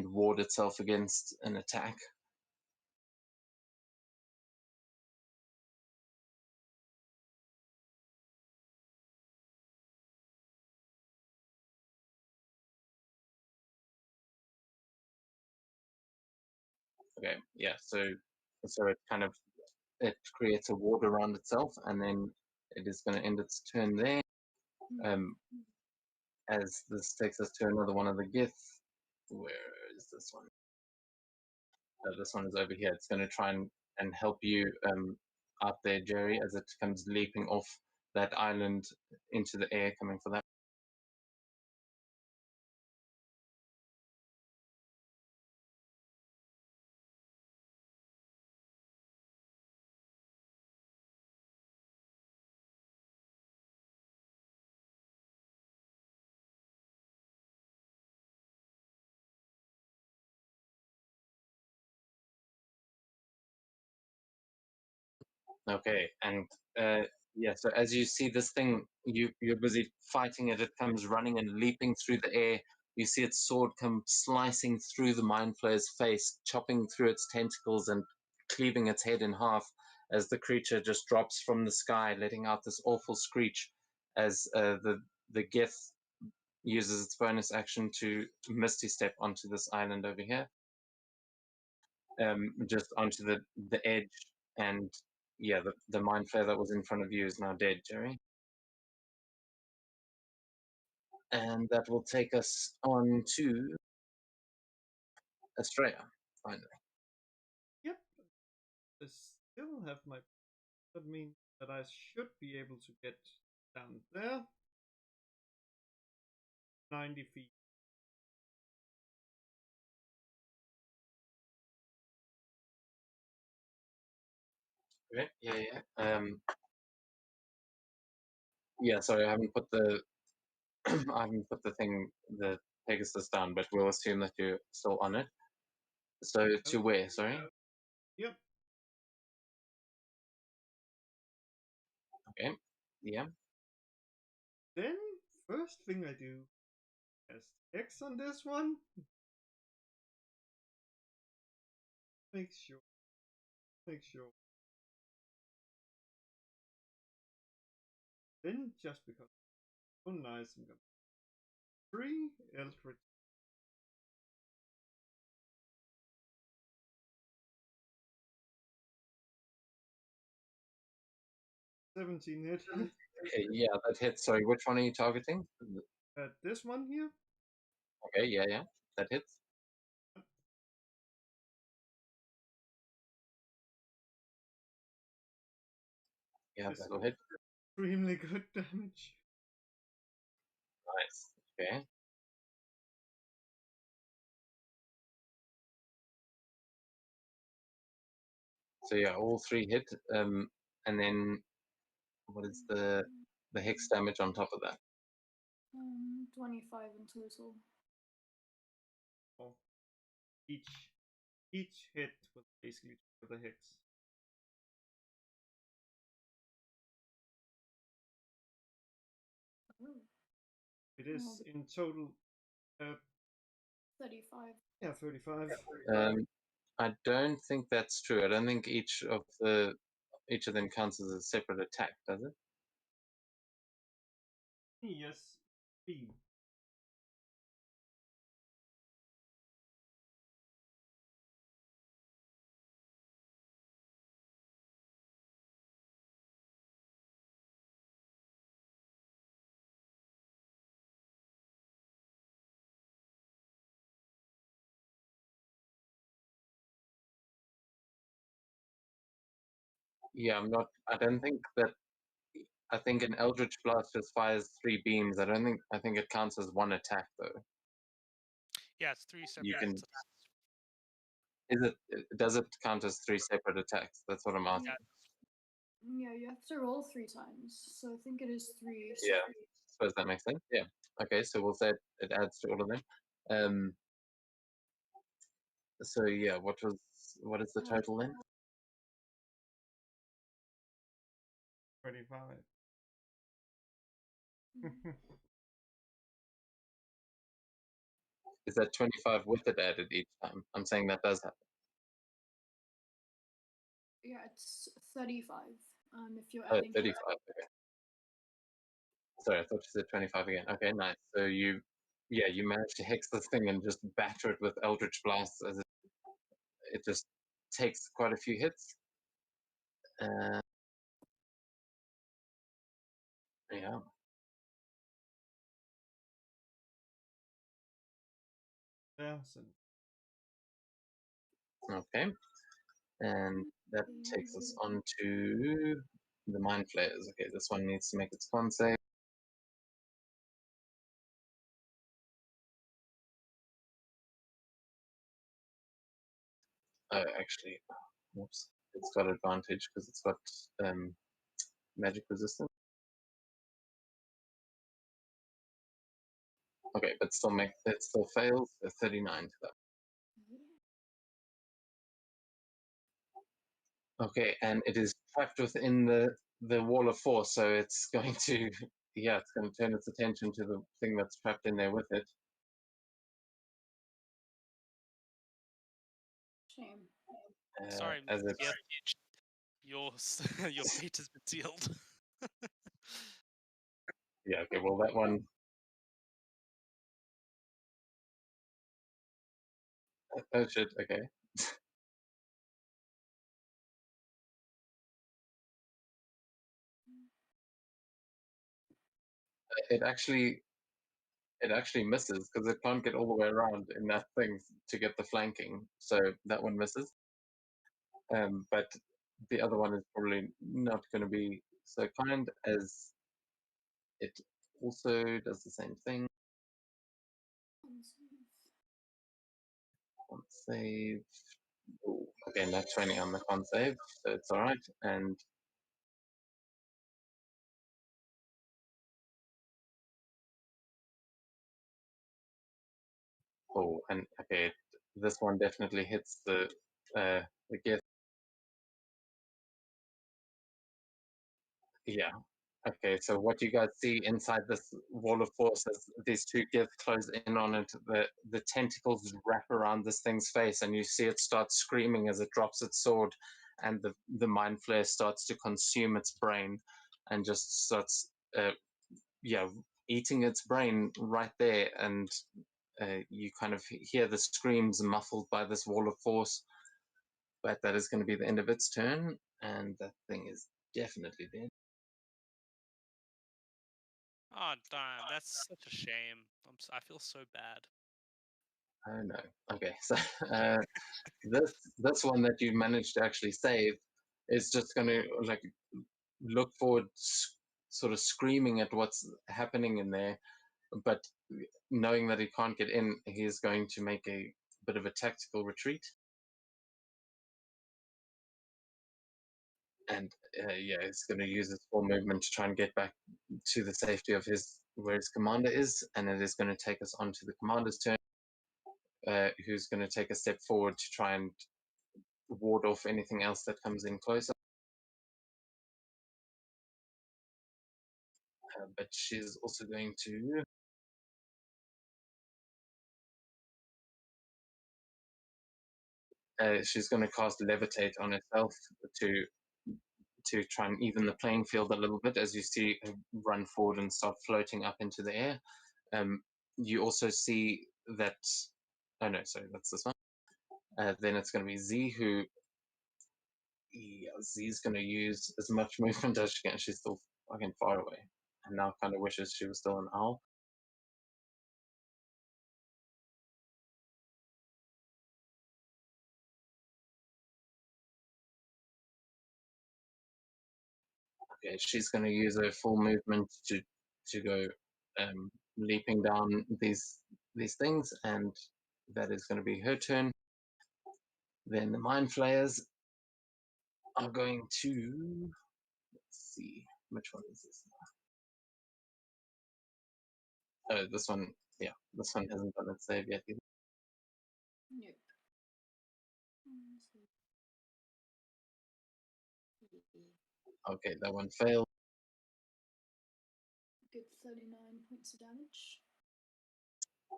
S1: ward itself against an attack. Okay, yeah, so it creates a ward around itself, and then it is going to end its turn there. As this takes us to another one of the Gith. Where is this one? This one is over here. It's going to try and and help you out there, Jerry, as it comes leaping off that island into the air, coming for that. Okay, and yeah, so as you see this thing, you're busy fighting it. It comes running and leaping through the air. You see its sword come slicing through the mind flayer's face, chopping through its tentacles and cleaving its head in half as the creature just drops from the sky, letting out this awful screech as the Gith uses its bonus action to Misty Step onto this island over here, just onto the edge, and yeah, the mind flayer that was in front of you is now dead, Jerry. And that will take us on to Estrella, finally.
S4: Yep. I still have my. That means that I should be able to get down there. 90 feet.
S1: Okay, yeah. Yeah, sorry, I haven't put the I haven't put the Pegasus down, but we'll assume that you're still on it. So to where, sorry?
S4: Yep.
S1: Okay, yeah.
S4: Then, first thing I do is X on this one. Make sure. Then, just because it's so nice, I'm gonna 3 Eldritch. $17 hit.
S1: Okay, yeah, that hits. Sorry, which one are you targeting?
S4: This one here.
S1: Okay, yeah, that hits. Yeah,
S4: This
S1: that'll hit.
S4: extremely good damage.
S1: Nice. Okay. So yeah, all 3 hit. And then what is the hex damage on top of that?
S8: 25 in total.
S4: Oh. Each hit will basically trigger the hex.
S8: Oh.
S4: It is in total
S8: 35.
S4: Yeah, 35.
S1: I don't think that's true. I don't think each of them counts as a separate attack, does it?
S4: Yes, B.
S1: Yeah, I don't think that. I think an Eldritch Blast just fires 3 beams. I think it counts as one attack though.
S2: Yeah, it's 3 separate
S1: You can.
S2: attacks.
S1: Does it count as 3 separate attacks? That's what I'm asking.
S8: Yeah, you have to roll 3 times, so I think it is 3.
S1: Yeah, suppose that makes sense. Yeah. Okay, so we'll say it adds to all of them. So yeah, what is the total then?
S4: 25.
S1: Is that 25 with it added each time? I'm saying that does happen.
S8: Yeah, it's 35. If you're
S1: Oh,
S8: adding
S1: 35. Okay. Sorry, I thought you said 25 again. Okay, nice. So you managed to hex this thing and just batter it with Eldritch Blasts as it just takes quite a few hits. Yeah.
S4: Yeah, so
S1: Okay. And That takes us on to the Mind Flayers. Okay, this one needs to make its con save. Actually, whoops, it's got advantage because it's got magic resistance. Okay, but it still fails. So 39 to that. Okay, and it is trapped within the wall of force, so it's going to it's going to turn its attention to the thing that's trapped in there with it.
S8: Shame.
S2: Sorry,
S1: as
S2: Mr.
S1: it's
S2: Gift, your fate has been sealed.
S1: yeah. Okay, well that one. Oh shit. Okay. It actually misses because it can't get all the way around in that thing to get the flanking. So that one misses. But the other one is probably not going to be so kind, as it also does the same thing. Con save. Ooh, again, that's 20 on the con save, so it's all right. And and okay, this one definitely hits the gift. Yeah. Okay, so what you guys see inside this wall of force is these two gifts close in on it. The tentacles wrap around this thing's face, and you see it start screaming as it drops its sword, and the mind flare starts to consume its brain, and just starts eating its brain right there. And you kind of hear the screams muffled by this wall of force. But that is going to be the end of its turn, and that thing is definitely dead.
S2: Oh damn, that's such a shame. I feel so bad.
S1: Oh no. Okay, so this one that you managed to actually save is just going to like look forward, sort of screaming at what's happening in there, but knowing that he can't get in, he is going to make a bit of a tactical retreat. And it's going to use his full movement to try and get back to the safety of where his commander is, and it is going to take us on to the commander's turn, who's going to take a step forward to try and ward off anything else that comes in closer. But she's also going to she's going to cast Levitate on herself to try and even the playing field a little bit, as you see her run forward and start floating up into the air. You also see that. Oh no, sorry, that's this one. Then it's going to be Z, who Z's going to use as much movement as she can. She's still fucking far away, and now kind of wishes she was still an owl. Okay, she's going to use her full movement to go leaping down these things, and that is going to be her turn. Then the Mind Flayers are going to, let's see, which one is this now? Oh, this one, yeah, this one hasn't done its save yet either.
S8: Nope.
S1: Okay, that one failed.
S8: Good 39 points of damage.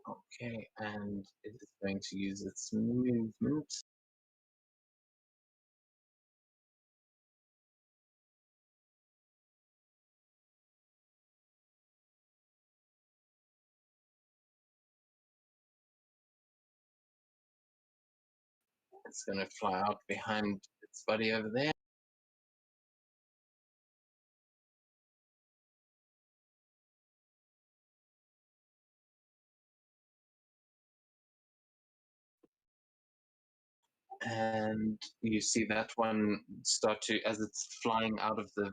S1: Okay, and it is going to use its movement. It's going to fly out behind its buddy over there. and you see that one start to, as it's flying out of the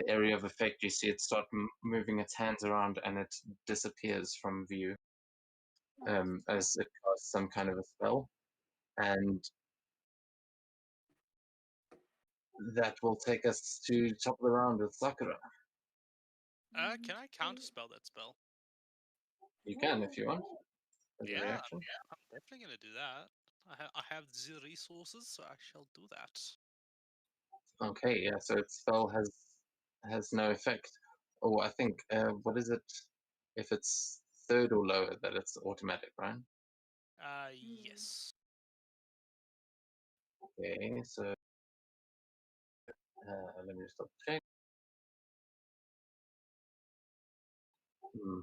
S1: area of effect, you see it start moving its hands around, and it disappears from view as it casts some kind of a spell, and that will take us to top of the round with Sakura.
S2: Can I counterspell that spell?
S1: You can if you want. As a
S2: Yeah,
S1: reaction.
S2: I'm definitely gonna do that. I have the resources, so I shall do that.
S1: Okay, yeah. So its spell has no effect. Oh, I think what is it? If it's third or lower, that it's automatic, right?
S2: Yes.
S1: Okay, so let me just double check. Hmm.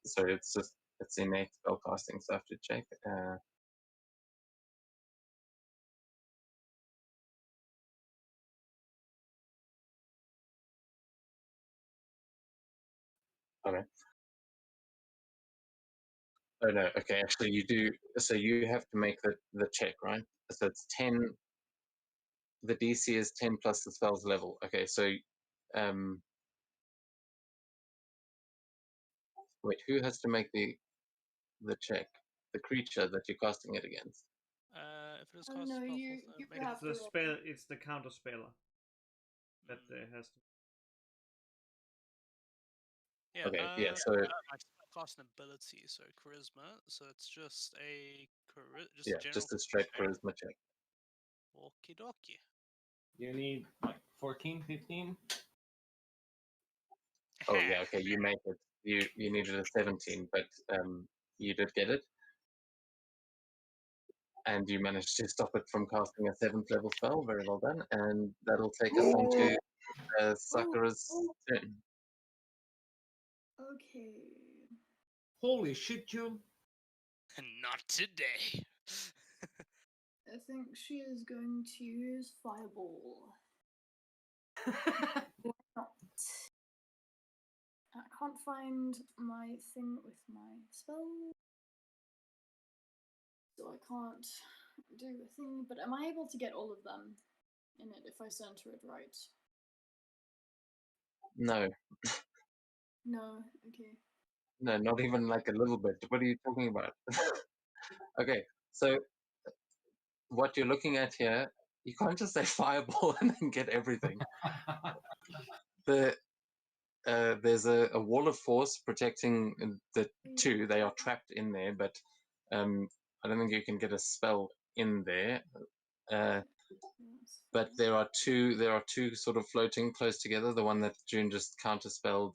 S1: Sorry, it's innate spellcasting, so I have to check. Okay. Oh no, okay, actually you do, so you have to make the check, right? So it's 10, the DC is 10 plus the spell's level. Okay, so wait, who has to make the check? The creature that you're casting it against.
S2: If it is
S8: Oh,
S2: cast
S8: no,
S2: spell,
S8: you
S2: make
S8: have
S4: It's the
S8: to
S4: spell. It's the counter speller that has to.
S2: Yeah.
S1: Okay, yeah, so
S2: I cast an ability, so charisma. So it's just a just
S1: yeah,
S2: a general
S1: just a straight
S2: check.
S1: charisma check.
S2: Okie dokie.
S9: You need like 14, 15?
S1: Oh yeah, okay, you make it. You needed a 17, but you did get it, and you managed to stop it from casting a 7th level spell. Very well done, and that'll take us on to Sakura's turn.
S8: Okay.
S9: Holy shit, June.
S2: Not today.
S8: I think she is going to use Fireball. Why not? I can't find my thing with my spell, so I can't do a thing. But am I able to get all of them in it if I center it right?
S1: No,
S8: No. Okay.
S1: no, not even like a little bit. What are you talking about? Okay, so what you're looking at here, you can't just say fireball and then get everything. There's a wall of force protecting the two. They are trapped in there, but I don't think you can get a spell in there. But there are two sort of floating close together. The one that June just counterspelled,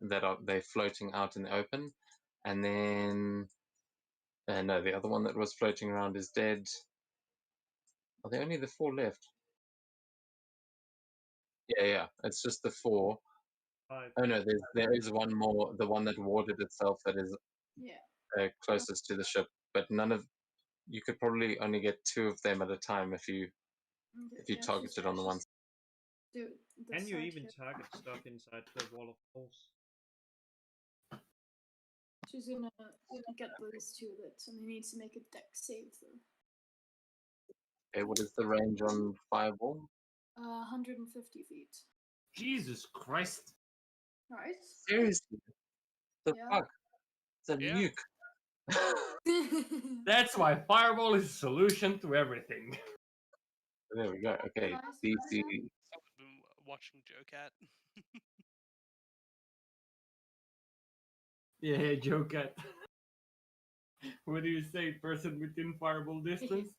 S1: they're floating out in the open, and then no, the other one that was floating around is dead. Are there only the 4 left? Yeah, it's just the 4.
S4: Five.
S1: Oh no, there is one more, the one that warded itself that is
S8: Yeah.
S1: closest to the ship, but none of, you could probably only get 2 of them at a time if you
S8: Okay,
S1: targeted on the one.
S8: do the
S4: Can you
S8: side
S4: even
S8: here.
S4: target stuff inside the wall of force?
S8: She's gonna get those two of it, and they need to make a deck save though.
S1: Okay, what is the range on fireball?
S8: 150 feet.
S9: Jesus Christ.
S8: Right.
S1: Seriously, the
S8: Yeah.
S1: fuck? It's a
S2: Yeah.
S1: nuke.
S9: That's why Fireball is a solution to everything.
S1: There we go. Okay,
S8: Nice,
S1: DC.
S2: I've been watching Joe Cat.
S9: Yeah, Joker. What do you say, person within Fireball distance?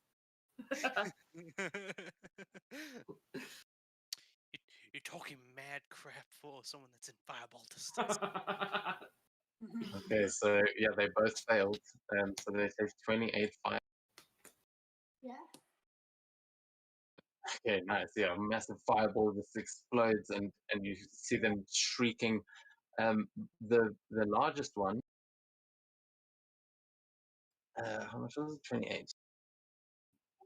S2: You're talking mad crap for someone that's in fireball distance.
S1: Okay, so yeah, they both failed. So they take 28 fire.
S8: Yeah.
S1: Okay, nice. Yeah, a massive fireball just explodes, and you see them shrieking. The largest one. How much was it? 28.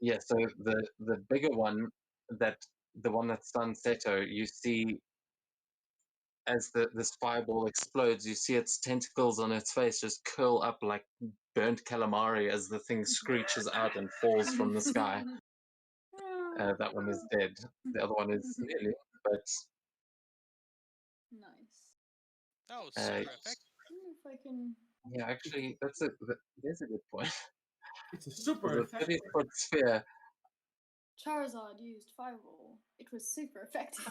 S1: Yeah. So the bigger one, the one that stuns Seto, you see as this fireball explodes, you see its tentacles on its face just curl up like burnt calamari as the thing screeches out and falls from the sky. That one is dead. The other one is nearly, but
S8: Nice.
S2: That was super effective.
S8: I wonder if I can.
S1: yeah, actually, there's a good point.
S9: It's a super
S1: The
S9: effective.
S1: 30-foot sphere.
S8: Charizard used Fireball. It was super effective.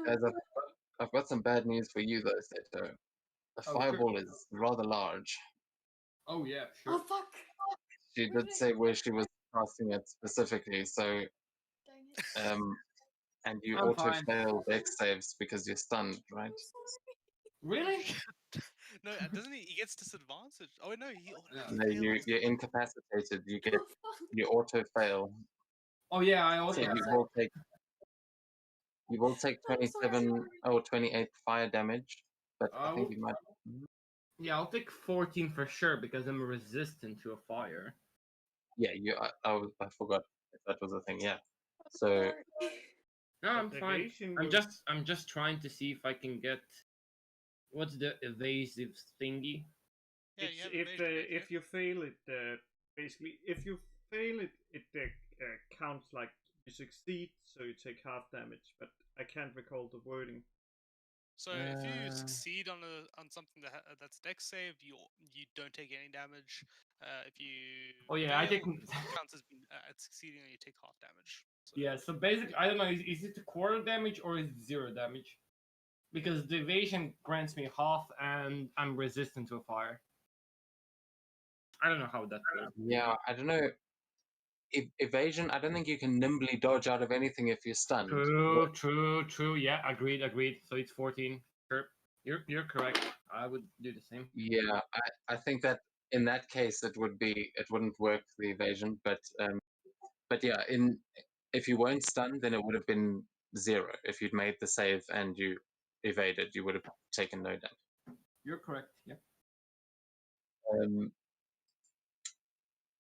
S1: Guys, I've got some bad news for you though, Seto. The
S9: Oh,
S1: fireball is rather large.
S9: Oh yeah,
S8: Oh
S9: sure.
S8: fuck!
S1: She
S8: Where
S1: did
S8: did I
S1: say
S8: put
S1: where
S8: it?
S1: she was casting it specifically, so
S8: Dang it.
S1: and you
S9: I'm
S1: auto
S9: fine.
S1: fail dex saves because you're stunned, right?
S8: I'm sorry.
S9: Really?
S2: No, doesn't he? He gets disadvantage. Oh no, he
S9: Yeah.
S1: No,
S2: fails.
S1: you're incapacitated. You
S8: Oh,
S1: get
S8: fuck.
S1: you auto fail.
S9: Oh yeah, I
S1: So
S9: also.
S1: you
S8: sorry.
S1: will take
S8: I'm so
S1: 27
S8: sorry.
S1: or 28 fire damage, but I think
S9: will-
S1: you might.
S9: Yeah, I'll take 14 for sure because I'm resistant to a fire.
S1: Yeah, I forgot if that was a thing. Yeah. So
S8: Sorry.
S9: No, I'm
S4: But
S9: fine.
S4: evasion
S9: I'm
S4: will-
S9: just trying to see if I can get what's the evasive thingy.
S2: Yeah,
S4: It's
S2: you have
S4: if
S2: evasion, don't you?
S4: if you fail it, basically if you fail it, it counts like you succeed, so you take half damage. But I can't recall the wording.
S2: So if you
S1: Uh,
S2: succeed on something that's dex save, you don't take any damage. If you
S9: Oh yeah, I
S2: fail,
S9: take.
S2: it counts as succeeding, and you take half damage. So,
S9: Yeah, so basically, I don't know. Is it a quarter damage or is it 0 damage? Because the evasion grants me half, and I'm resistant to a fire. I don't know how that works.
S1: yeah, I don't know. Evasion. I don't think you can nimbly dodge out of anything if you're stunned.
S9: True. Yeah, agreed. So it's 14. Sure, you're correct. I would do the same.
S1: Yeah, I think that in that case it wouldn't work the evasion, but yeah, if you weren't stunned, then it would have been 0. If you'd made the save and you evaded, you would have taken no damage.
S9: You're correct. Yeah.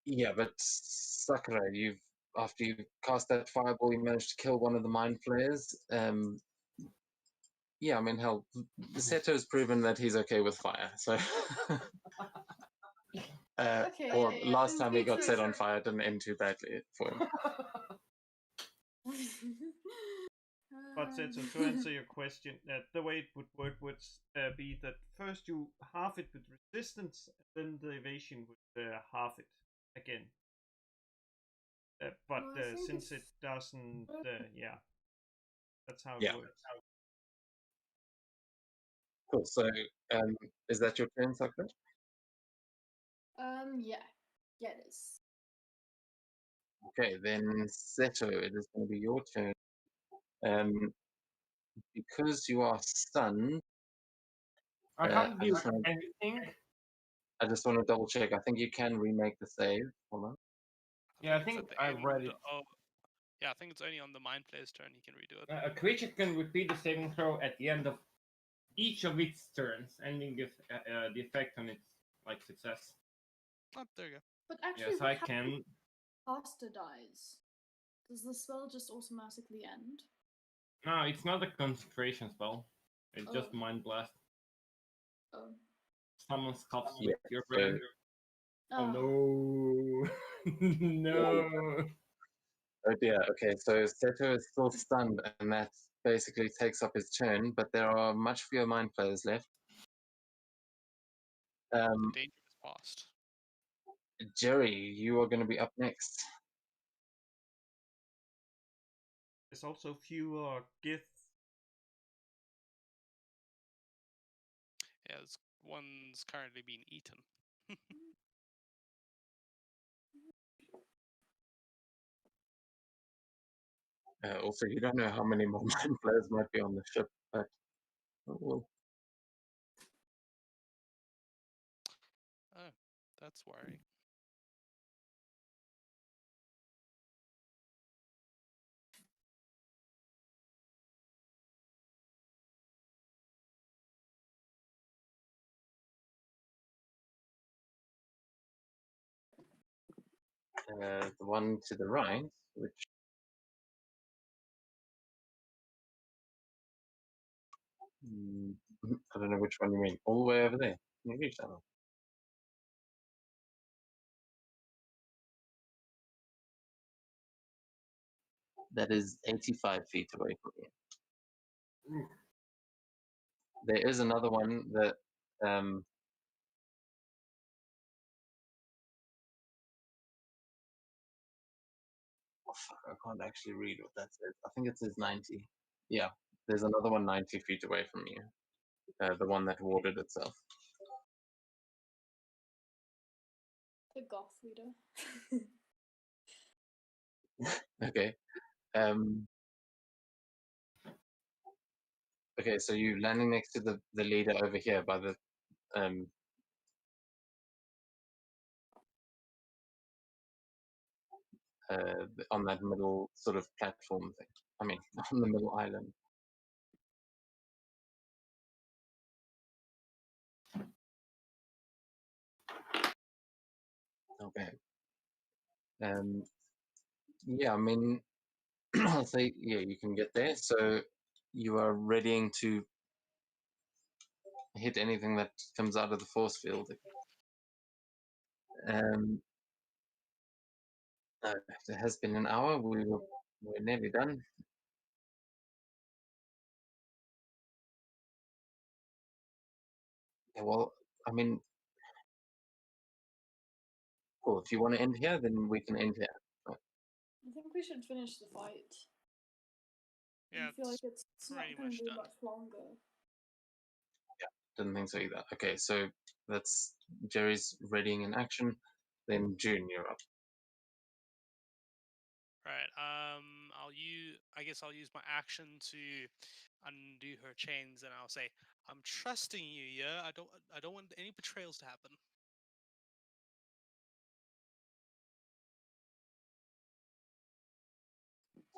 S1: Yeah, but Sakura, after you cast that fireball, you managed to kill one of the mind flayers. Yeah, I mean, hell, Seto's proven that he's okay with fire, so.
S8: Okay,
S1: Or
S8: yeah,
S1: last
S8: in
S1: time he got set
S8: future-
S1: on fire, it didn't end too badly for him.
S4: But to answer your question, the way it would work would be that first you halve it with resistance, then the evasion would halve it again. But
S8: Well, I think
S4: since it
S8: it's-
S4: doesn't, yeah, that's how it
S1: Yeah.
S4: works.
S1: Cool. So, is that your turn, Sakura?
S8: yeah. Yeah, it is.
S1: Okay, then Seto, it is going to be your turn. Because you are stunned,
S9: I can't
S1: I
S9: do
S1: just wanna-
S9: anything.
S1: I just want to double check. I think you can remake the save. Hold on.
S9: Yeah, I
S2: it's
S9: think
S2: at the
S9: I
S2: end
S9: read it.
S2: of- yeah, I think it's only on the mind player's turn he can redo it.
S9: A creature can repeat the saving throw at the end of each of its turns, ending the effect on its like success.
S2: Oh, there you go.
S8: But actually,
S9: Yes,
S8: what
S9: I
S8: happens
S9: can.
S8: if caster dies? Does the spell just automatically end?
S9: No, it's not a concentration spell. It's just
S8: Oh.
S9: mind blast.
S8: Oh.
S9: Someone scuffs
S1: Yeah,
S9: with your
S1: so-
S9: brain. Oh no! No!
S1: Oh dear. Okay, so Seto is still stunned, and that basically takes up his turn. But there are much fewer mind players left.
S2: The danger is past.
S1: Jerry, you are going to be up next.
S4: There's also fewer gifts.
S2: Yeah, one's currently being eaten.
S1: Also, you don't know how many more mind players might be on the ship, but well,
S2: Oh, that's worrying.
S1: the one to the right, which I don't know which one you mean. All the way over there. Can you reach that one? That is 85 feet away from you. There is another one that oh, fuck, I can't actually read what that says. I think it says 90. Yeah, there's another one 90 feet away from you. The one that warded itself.
S8: The goth leader.
S1: Okay. Okay, so you landing next to the leader over here by the on that middle sort of platform thing. I mean, on the middle island. Okay. Yeah, I mean, I'll say, yeah, you can get there. So you are readying to hit anything that comes out of the force field. It has been an hour. We're nearly done. Yeah, well, I mean, cool. If you want to end here, then we can end here.
S8: I think we should finish the fight.
S2: Yeah,
S8: I feel like it's not
S2: pretty
S8: going to
S2: much
S8: be
S2: done.
S8: much longer.
S1: Didn't think so either. Okay, so that's Jerry's readying in action. Then June, you're up.
S2: Right. I guess I'll use my action to undo her chains, and I'll say, "I'm trusting you, yeah. I don't want any betrayals to happen."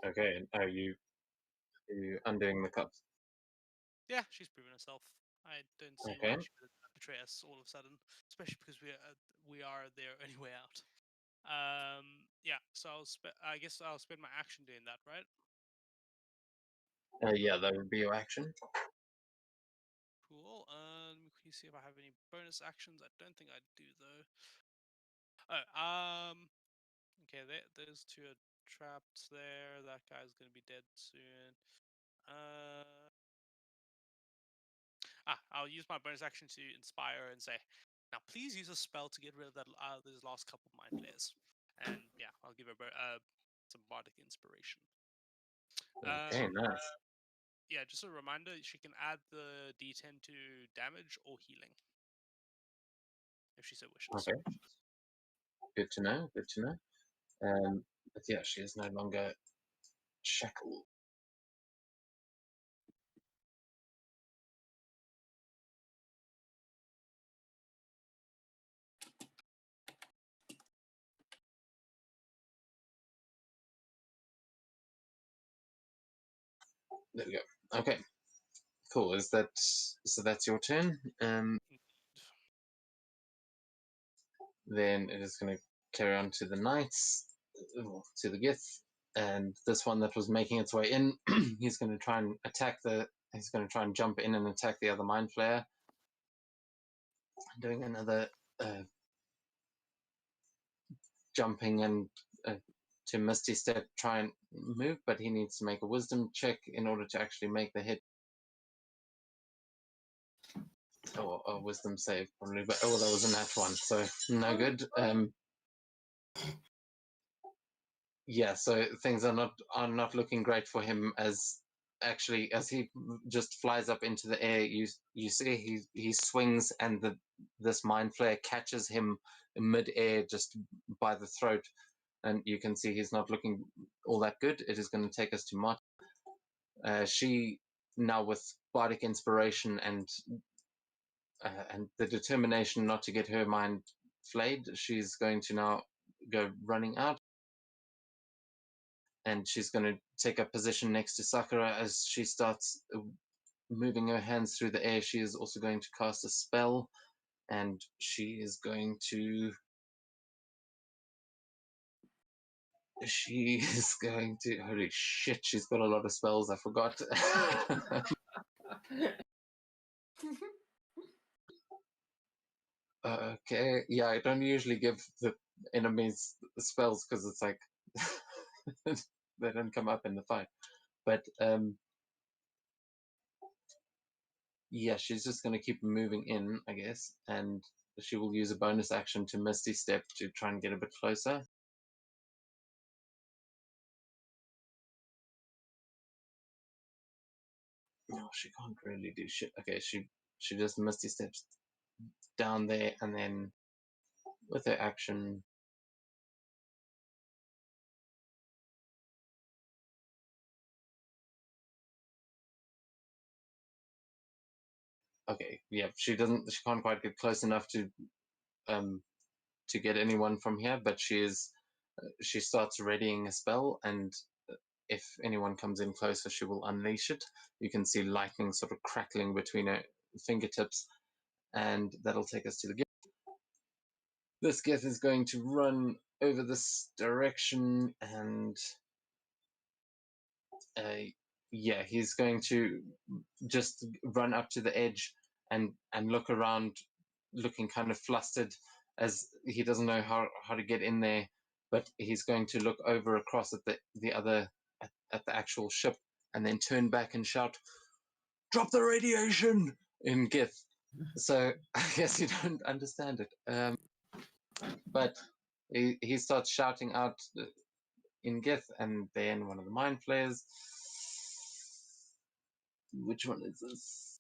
S1: Okay, and are you undoing the cuffs?
S2: Yeah, she's proven herself. I don't see
S1: Okay.
S2: why she would betray us all of a sudden, especially because we are their only way out. Yeah. So I guess I'll spend my action doing that, right?
S1: Yeah, that would be your action.
S2: Cool. Let me quickly see if I have any bonus actions. I don't think I do though. Oh, okay. Those two are trapped there. That guy's gonna be dead soon. I'll use my bonus action to inspire and say, "Now please use a spell to get rid of that those last couple of mind flayers." And yeah, I'll give her some bardic inspiration.
S1: Okay, nice.
S2: Yeah, just a reminder, she can add the D10 to damage or healing if she so wishes.
S1: Okay. Good to know. Good to know. But yeah, she is no longer shackled. There we go. Okay. Cool. So that's your turn. Then it is going to carry on to the knights, to the Gith, and this one that was making its way in, he's going to try and he's going to try and jump in and attack the other mind flayer. Doing another jumping and to Misty Step, try and move, but he needs to make a wisdom check in order to actually make the hit. Or a wisdom save, probably, but that was a nat one, so no good. Yeah, so things are not looking great for him as he just flies up into the air. You see he swings and this mind flare catches him in mid-air just by the throat, and you can see he's not looking all that good. It is going to take us to Mott. She now with bardic inspiration and the determination not to get her mind flayed, she's going to now go running out. And she's going to take a position next to Sakura as she starts moving her hands through the air. She is also going to cast a spell, and she is going to. Holy shit! She's got a lot of spells. I forgot. Okay, yeah, I don't usually give the enemies spells because it's like they don't come up in the fight. But yeah, she's just going to keep moving in, I guess, and she will use a bonus action to Misty Step to try and get a bit closer. No, she can't really do shit. Okay, she just Misty Steps down there, and then with her action, okay, yeah, she can't quite get close enough to get anyone from here, but she starts readying a spell, and if anyone comes in closer, she will unleash it. You can see lightning sort of crackling between her fingertips, and that'll take us to the Gith. This Gith is going to run over this direction, and yeah, he's going to just run up to the edge and look around, looking kind of flustered, as he doesn't know how to get in there. But he's going to look over across at the other at the actual ship, and then turn back and shout, "Drop the radiation!" in Gith. So I guess you don't understand it. But he starts shouting out in Gith, and then one of the mind flayers. Which one is this?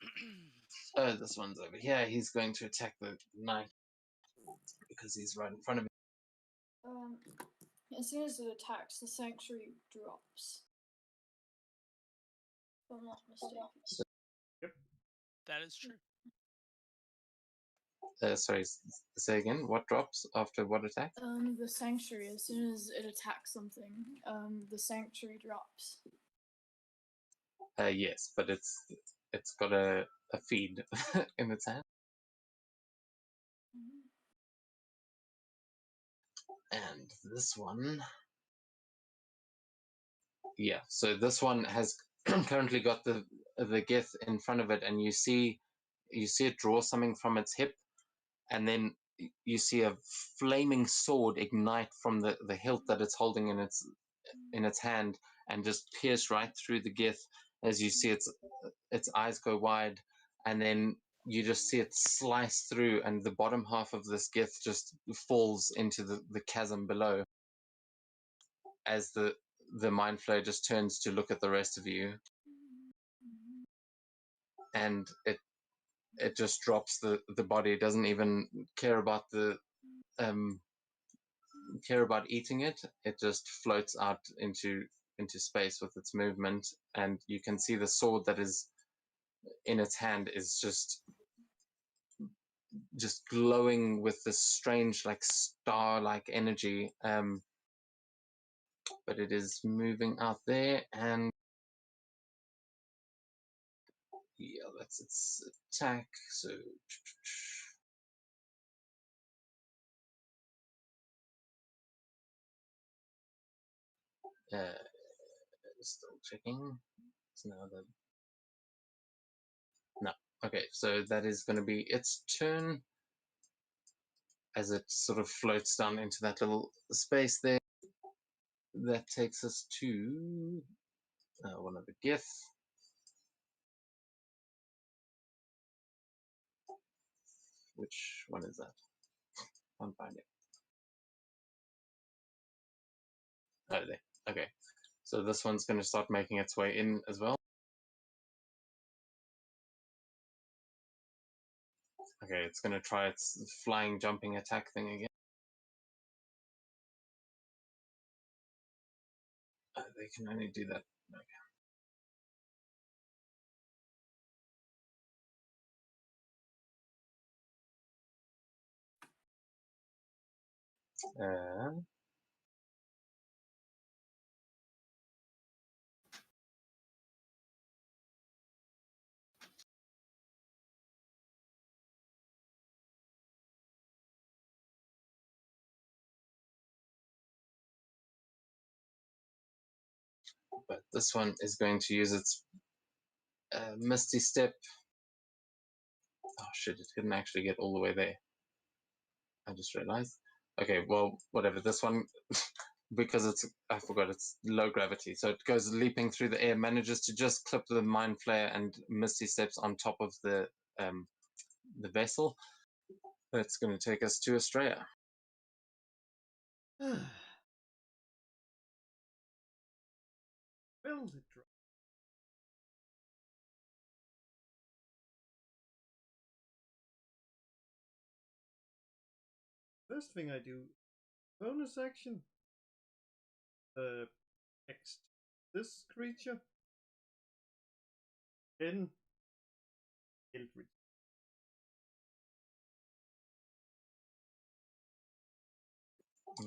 S1: Oh, this one's over here. He's going to attack the knight because he's right in front of me.
S8: As soon as it attacks, the sanctuary drops. If I'm not mistaken.
S2: That is true.
S1: Sorry, say again. What drops after what attack?
S8: The sanctuary. As soon as it attacks something, the sanctuary drops.
S1: Yes, but it's got a feed in its hand. And this one, yeah. So this one has currently got the Gith in front of it, and you see it draw something from its hip, and then you see a flaming sword ignite from the hilt that it's holding in its hand, and just pierce right through the Gith as you see its eyes go wide, and then you just see it slice through, and the bottom half of this Gith just falls into the chasm below, as the mind flayer just turns to look at the rest of you, and it just drops the body. It doesn't even care about eating it. It just floats out into space with its movement, and you can see the sword that is in its hand is just glowing with this strange, like, star-like energy. But it is moving out there, and yeah, that's its attack. So still checking. It's now the no. Okay, so that is going to be its turn as it sort of floats down into that little space there. That takes us to one of the Gith. Which one is that? Can't find it. Oh, there. Okay. So this one's going to start making its way in as well. Okay, it's going to try its flying, jumping attack thing again. They can only do that. Okay. But this one is going to use its Misty Step Oh shit! It didn't actually get all the way there. I just realized. Okay, well, whatever. This one, because I forgot it's low gravity, so it goes leaping through the air, manages to just clip the Mind Flayer, and Misty steps on top of the vessel. That's going to take us to Australia.
S4: Will it drop? First thing I do, bonus action. Next, this creature. Then, Eldritch.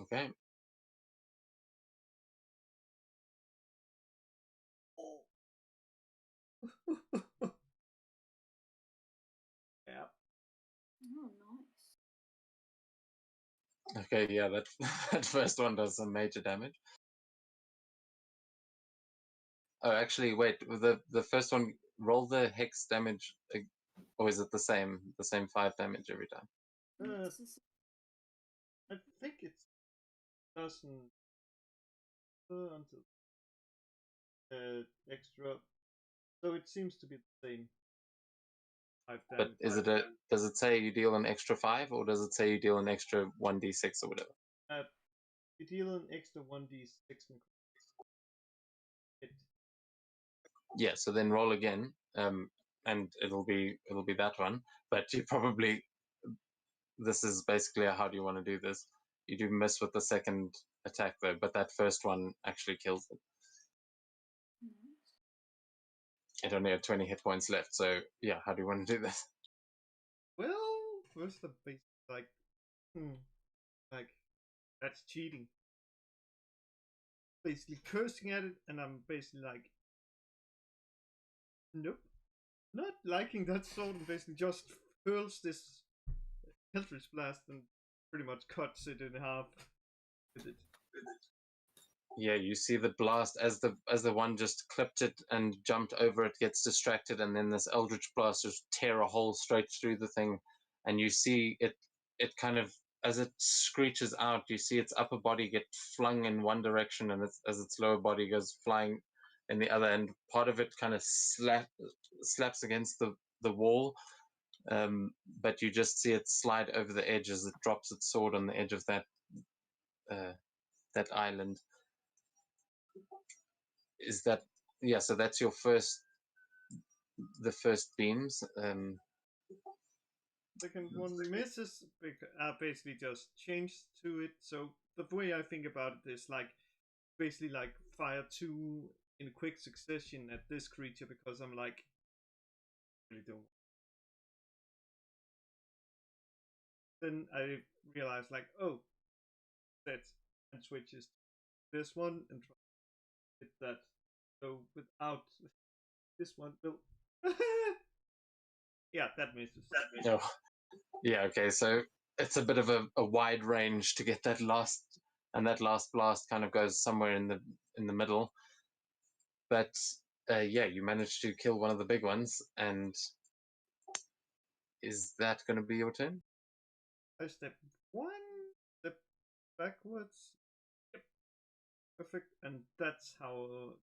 S1: Okay.
S4: Yeah.
S8: Oh, nice.
S1: Okay, yeah, that that first one does some major damage. Oh, actually, wait. The first one, roll the hex damage, or is it the same 5 damage every time?
S4: I think it doesn't until extra, so it seems to be the same. 5
S1: But
S4: damage.
S1: is it does it say you deal an extra 5, or does it say you deal an extra 1d6 or whatever?
S4: You deal an extra 1d6.
S1: Yeah, so then roll again, and it'll be that one. But you probably, this is basically how do you want to do this? You do miss with the second attack though, but that first one actually kills it. It only had 20 hit points left, so yeah, how do you want to do this?
S4: Well, first the basic like that's cheating. Basically cursing at it, and I'm basically like, nope, not liking that sword, and basically just hurls this Eldritch Blast and pretty much cuts it in half with it.
S1: Yeah, you see the blast as the one just clipped it and jumped over it, gets distracted, and then this Eldritch Blast just tear a hole straight through the thing, and you see it kind of, as it screeches out, you see its upper body get flung in one direction, and as its lower body goes flying in the other, and part of it kind of slaps against the wall, but you just see it slide over the edge as it drops its sword on the edge of that island. Is that, yeah? So that's your the first beams.
S4: Second one misses, basically just changed to it. So the way I think about it is like basically like fire 2 in quick succession at this creature, because I'm like, really don't. Then I realized like, oh, that, and switches to this one and try to hit that. So without this one, will yeah, that misses.
S1: No. Yeah. Okay. So it's a bit of a wide range to get that last, and that last blast kind of goes somewhere in the middle. But yeah, you managed to kill one of the big ones, and is that going to be your turn?
S4: I step backwards. Yep. Perfect, and that's what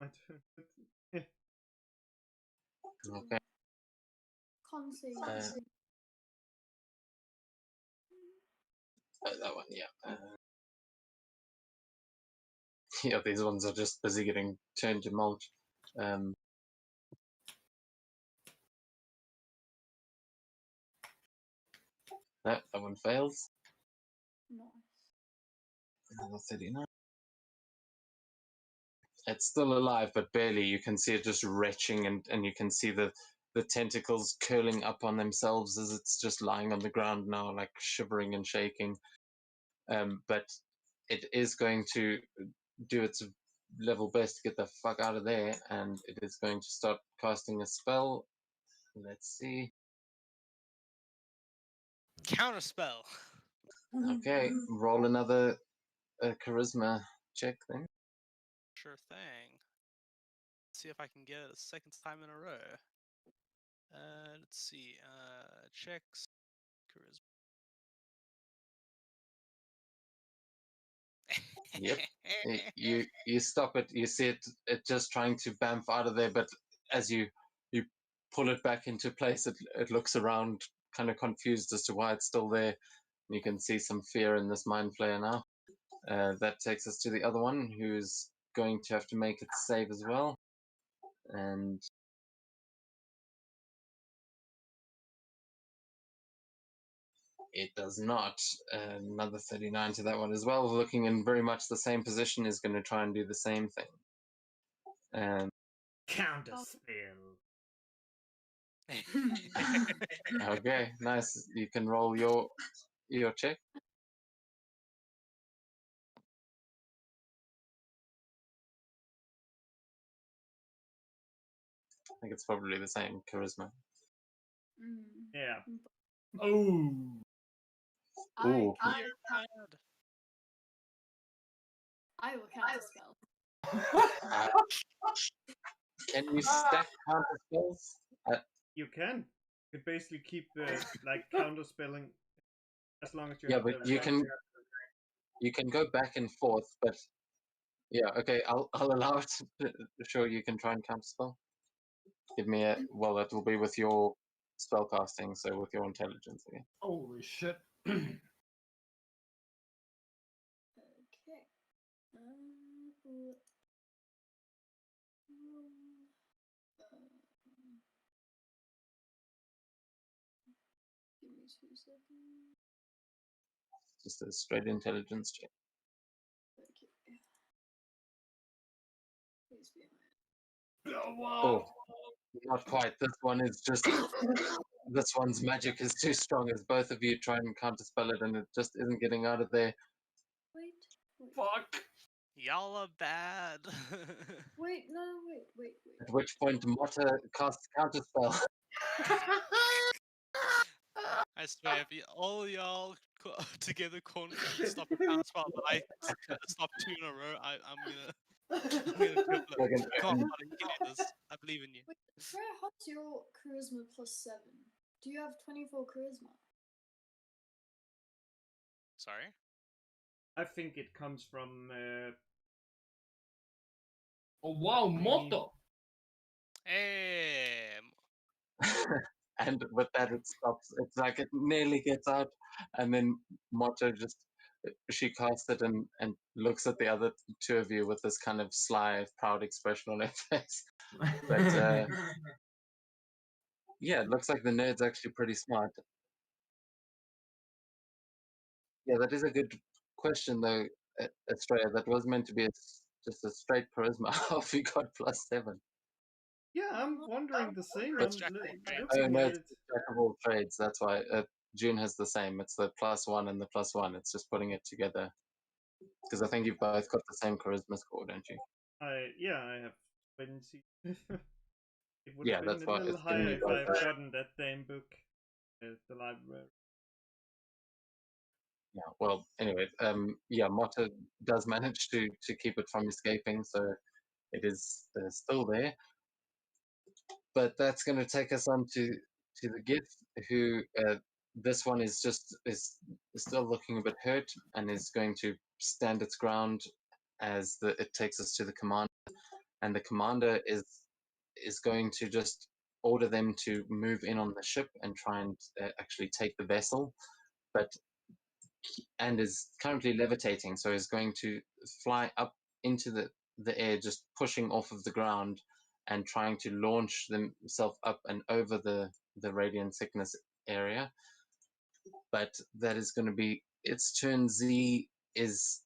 S4: my turn.
S1: Okay.
S8: Con save.
S1: That one, yeah. Yeah, these ones are just busy getting turned to mulch. That one fails.
S8: Nice.
S1: Another 39. It's still alive, but barely. You can see it just retching, and you can see the tentacles curling up on themselves as it's just lying on the ground now, like shivering and shaking. But it is going to do its level best to get the fuck out of there, and it is going to start casting a spell. Let's see.
S2: Counterspell.
S1: Okay, roll another charisma check then.
S2: Sure thing. See if I can get it a second time in a row. Let's see. Checks. Charisma.
S1: Yep. You stop it. You see it just trying to bamf out of there, but as you pull it back into place, it looks around, kind of confused as to why it's still there. You can see some fear in this mind flayer now. That takes us to the other one, who's going to have to make its save as well, and it does not. Another 39 to that one as well. Looking in very much the same position, is going to try and do the same thing. And
S4: Counterspell.
S1: okay, nice. You can roll your check. I think it's probably the same charisma.
S4: Yeah.
S9: Oh.
S1: Ooh.
S8: I will cast a spell.
S1: Uh, can you stack counter spells?
S4: You can. You can basically keep like counterspelling as long as you
S1: Yeah,
S4: have
S1: but
S4: the
S1: you
S4: right.
S1: can go back and forth. But yeah, okay, I'll allow it. Sure, you can try and counterspell. Give me a well. That will be with your spell casting, so with your intelligence again.
S9: Holy shit.
S8: Okay. Give me 2 seconds.
S1: Just a straight intelligence check.
S8: Okay. Please be
S9: Oh,
S1: Oh, not quite. This one is just. This one's magic is too strong as both of you try and counterspell it, and it just isn't getting out of there.
S8: Wait.
S9: fuck.
S2: Y'all are bad.
S8: Wait, no, wait.
S1: At which point, Motta casts counterspell.
S2: I swear, if all y'all together can't stop a counterspell, but I stop 2 in a row, I'm gonna flip it.
S1: Like
S2: You can't, buddy, you can do this. I believe in you.
S8: Wait, Freya, how's your charisma +7? Do you have 24 charisma?
S2: Sorry.
S4: I think it comes from.
S9: Oh wow, Moto.
S2: Hey,
S1: And with that, it stops. It's like it nearly gets out, and then Motta just she casts it and looks at the other two of you with this kind of sly, proud expression on her face. But yeah, it looks like the nerd's actually pretty smart. Yeah, that is a good question, though, Australia. That was meant to be just a straight charisma. How have you got +7?
S4: Yeah, I'm wondering the same.
S2: That's
S4: I'm
S2: Jack of all trades.
S1: Oh,
S4: looking
S1: no,
S4: at
S1: it's
S4: it.
S1: the jack of all trades. That's why June has the same. It's the +1 and the +1. It's just putting it together. Because I think you've both got the same charisma score, don't you?
S4: I have 20. It would
S1: Yeah,
S4: have been
S1: that's
S4: a
S1: why
S4: little
S1: it's giving
S4: higher
S1: you
S4: if
S1: both
S4: I've
S1: that.
S4: gotten that damn book at the library.
S1: Yeah. Well, anyway, yeah, Motta does manage to keep it from escaping, so it is still there. But that's going to take us on to the gift, who this one is still looking a bit hurt and is going to stand its ground as it takes us to the commander, and the commander is going to just order them to move in on the ship and try and actually take the vessel, but and is currently levitating, so is going to fly up into the air, just pushing off of the ground and trying to launch themselves up and over the radiant sickness area. But that is going to be its turn. Z is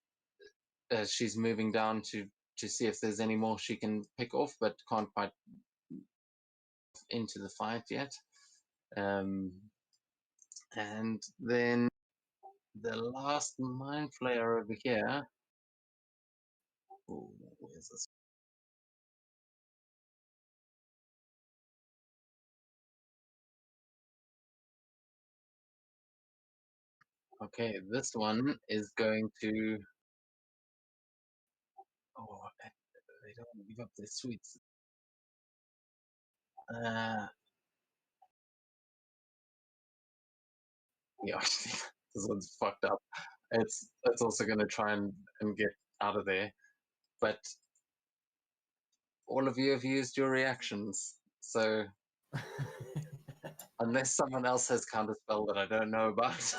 S1: she's moving down to see if there's any more she can pick off, but can't quite into the fight yet. And then the last mind flayer over here. Ooh, where's this? Okay, this one is going to. Oh, they don't want to give up their sweets. Yeah, actually, this one's fucked up. It's also going to try and get out of there, but all of you have used your reactions, so unless someone else has counterspell that I don't know about,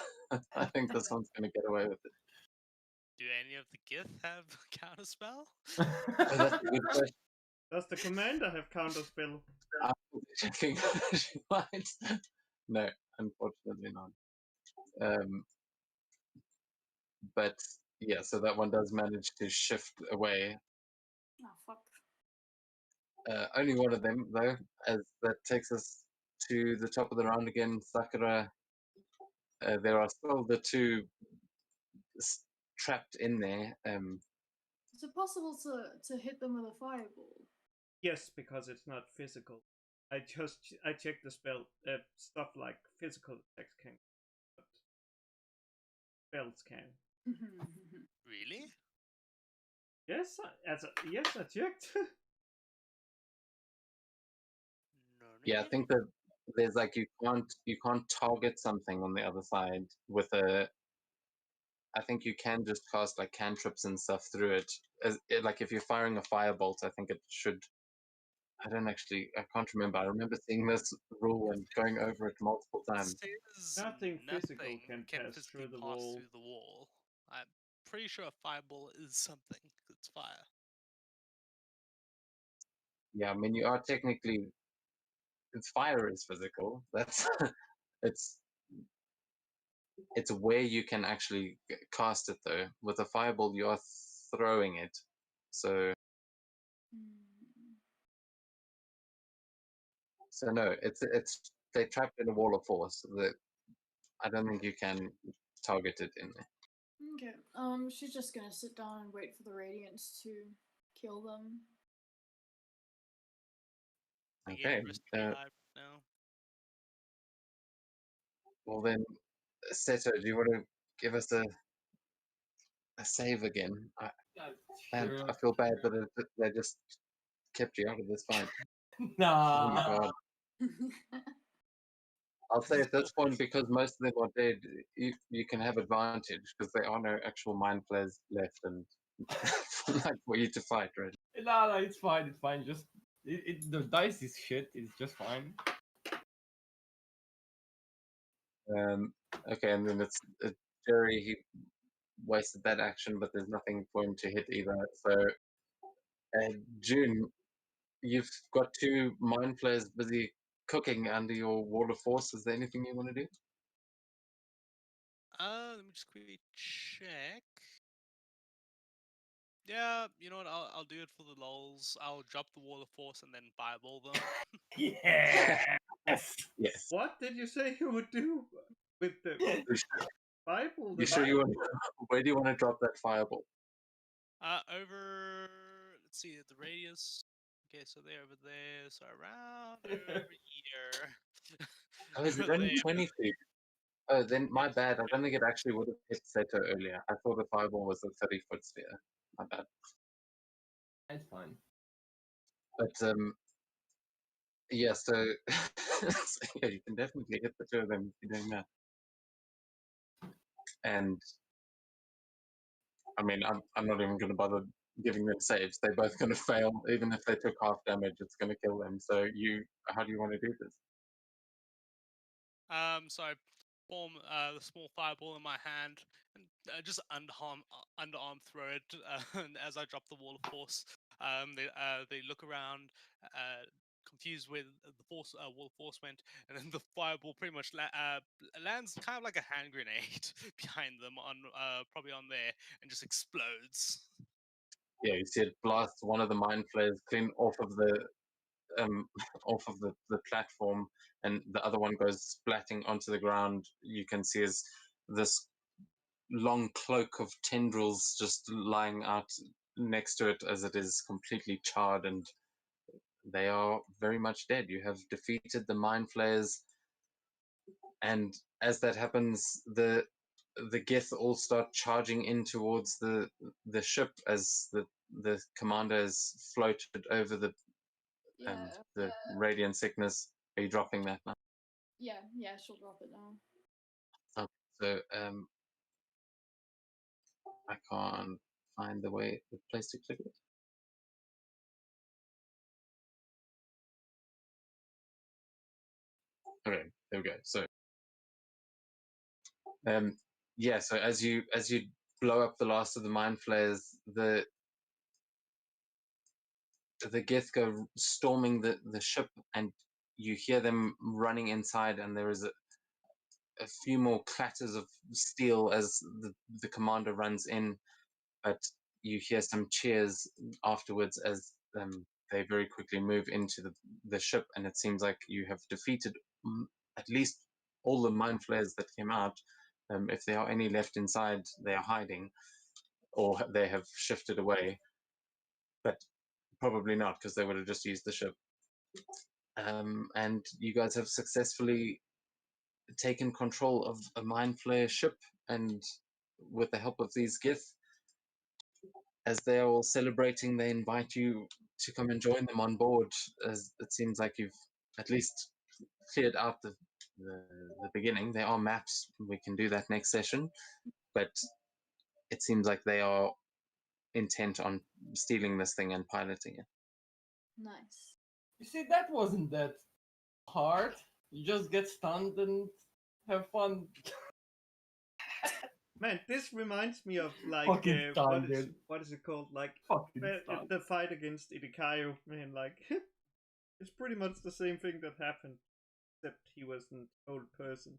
S1: I think this one's going to get away with it.
S2: Do any of the Gith have counterspell?
S1: Oh, that's a good question.
S4: Does the commander have counterspell?
S1: I'm checking. She might. No, unfortunately not. But yeah, so that one does manage to shift away.
S8: Oh fuck.
S1: Only one of them though, as that takes us to the top of the round again. Sakura. There are still the two trapped in there.
S8: Is it possible to hit them with a fireball?
S4: Yes, because it's not physical. I checked the spell. Stuff like physical attacks can, but spells can.
S2: Really?
S4: Yes, yes, I checked.
S1: Yeah, I think that there's like you can't target something on the other side with a. I think you can just cast like cantrips and stuff through it. Like if you're firing a firebolt, I think it should. I can't remember. I remember seeing this rule and going over it multiple times.
S4: Nothing physical can pass
S2: physically
S4: through the
S2: pass
S4: wall.
S2: through the wall. I'm pretty sure a fireball is something that's fire.
S1: Yeah, I mean you are technically. Fire is physical. That's it's where you can actually cast it though. With a fireball, you are throwing it, so no, it's they're trapped in a wall of force. That I don't think you can target it in there.
S8: Okay. She's just gonna sit down and wait for the radiants to kill them.
S1: Okay.
S2: Now.
S1: Well then, Seto, do you want to give us a save again? Man, I feel bad that they just kept you out of this fight.
S9: Nah.
S1: Oh my god. I'll say at this point, because most of them are dead, you can have advantage because there are no actual mind flayers left and like for you to fight, right?
S9: No, it's fine. It's fine. Just the dice is shit. It's just fine.
S1: Okay, and then it's Jerry. He wasted that action, but there's nothing for him to hit either. So, June, you've got two mind flayers busy cooking under your wall of force. Is there anything you want to do?
S2: Let me just quickly check. Yeah, you know what? I'll do it for the lols. I'll drop the wall of force and then fireball them.
S9: Yes.
S1: Yes.
S4: What did you say you would do with the fireball?
S1: You sure you want? Where do you want to drop that fireball?
S2: Over. Let's see the radius. Okay, so they're over there. So around over here.
S1: Oh, is it only 20 feet? Oh, then my bad. I don't think it actually would have hit Seto earlier. I thought the fireball was a 30-foot sphere. My bad.
S9: It's fine.
S1: But yeah. So, so yeah, you can definitely hit the two of them if you're doing that. And I mean, I'm not even going to bother giving them saves. They're both going to fail, even if they took half damage. It's going to kill them. So how do you want to do this?
S2: So I form the small fireball in my hand and just underarm throw it. And as I drop the wall of force, they look around, confused where the force wall of force went, and then the fireball pretty much lands kind of like a hand grenade behind them on probably on there, and just explodes.
S1: Yeah, you see it blast one of the mind flayers clean off of the platform, and the other one goes splatting onto the ground. You can see as this long cloak of tendrils just lying out next to it as it is completely charred, and they are very much dead. You have defeated the mind flayers, and as that happens, the Gith all start charging in towards the ship as the commander is floated over the radiant sickness. Are you dropping that now?
S8: Yeah, she'll drop it now.
S1: So I can't find the place to click it. Okay, there we go. So yeah, so as you blow up the last of the mind flayers, the Gith go storming the ship, and you hear them running inside, and there is a few more clatters of steel as the commander runs in, but you hear some cheers afterwards as they very quickly move into the ship, and it seems like you have defeated at least all the mind flayers that came out. If there are any left inside, they are hiding, or they have shifted away, but probably not, because they would have just used the ship. And you guys have successfully taken control of a mind flayer ship, and with the help of these Gith, as they are all celebrating, they invite you to come and join them on board, as it seems like you've at least cleared out the beginning. There are maps, we can do that next session, but it seems like they are intent on stealing this thing and piloting it.
S8: Nice.
S9: You see, that wasn't that hard. You just get stunned and have fun.
S4: Man, this reminds me of like
S9: Fucking stunned, dude.
S4: what is it called? Like
S9: Fucking
S4: the fight against Idikayo, man. Like it's pretty much the same thing that happened, except he was an old person.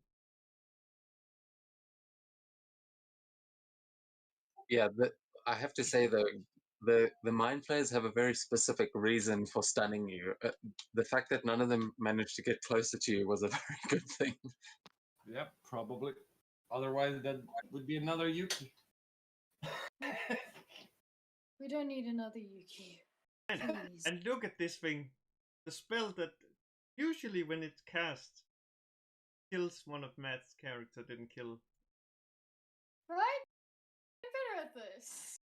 S1: Yeah, I have to say though, the mind flayers have a very specific reason for stunning you. The fact that none of them managed to get closer to you was a very good thing.
S9: Yep, probably. Otherwise, that would be another Yuki.
S8: We don't need another Yuki. Please.
S4: And look at this thing. The spell that usually when it's cast kills one of Matt's character didn't kill.
S8: Right? I'm better at this.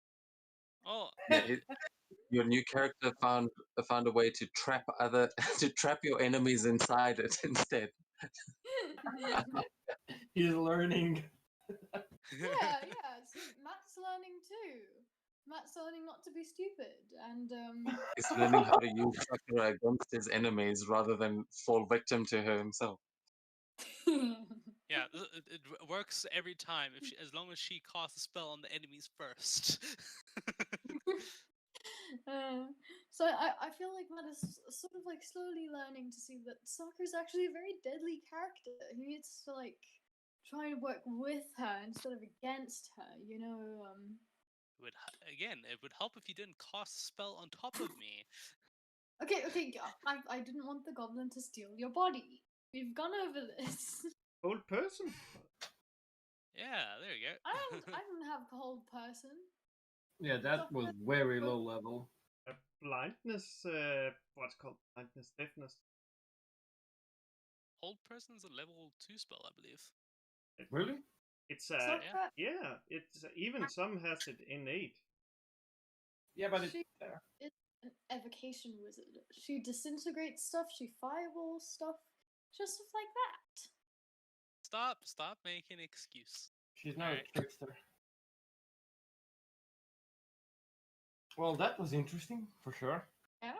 S2: Oh,
S1: Yeah, your new character found a way to trap to trap your enemies inside it instead.
S9: He's learning.
S8: yeah. Matt's learning too. Matt's learning not to be stupid, and
S1: He's learning how to use Sakura against his enemies rather than fall victim to her himself.
S2: yeah, it works every time as long as she casts a spell on the enemies first.
S8: So I feel like Matt is sort of like slowly learning to see that Sakura's actually a very deadly character. He needs to like try and work with her instead of against her. You know.
S2: It would help if you didn't cast a spell on top of me.
S8: Okay. I didn't want the goblin to steal your body. We've gone over this.
S4: Old person.
S2: Yeah, there you go.
S8: I don't have cold person.
S9: Yeah, that was very low level.
S4: Blindness. What's called blindness? Deafness.
S2: Hold person's a level 2 spell, I believe.
S9: Really?
S4: It's
S8: Sakura,
S4: yeah. It's even some has it innate.
S9: Yeah, but
S8: She- it's an evocation wizard. She disintegrates stuff. She fireballs stuff. Just stuff like that.
S2: Stop making excuse.
S9: she's not
S2: Alright.
S9: a trickster. Well, that was interesting, for sure.
S8: Yeah.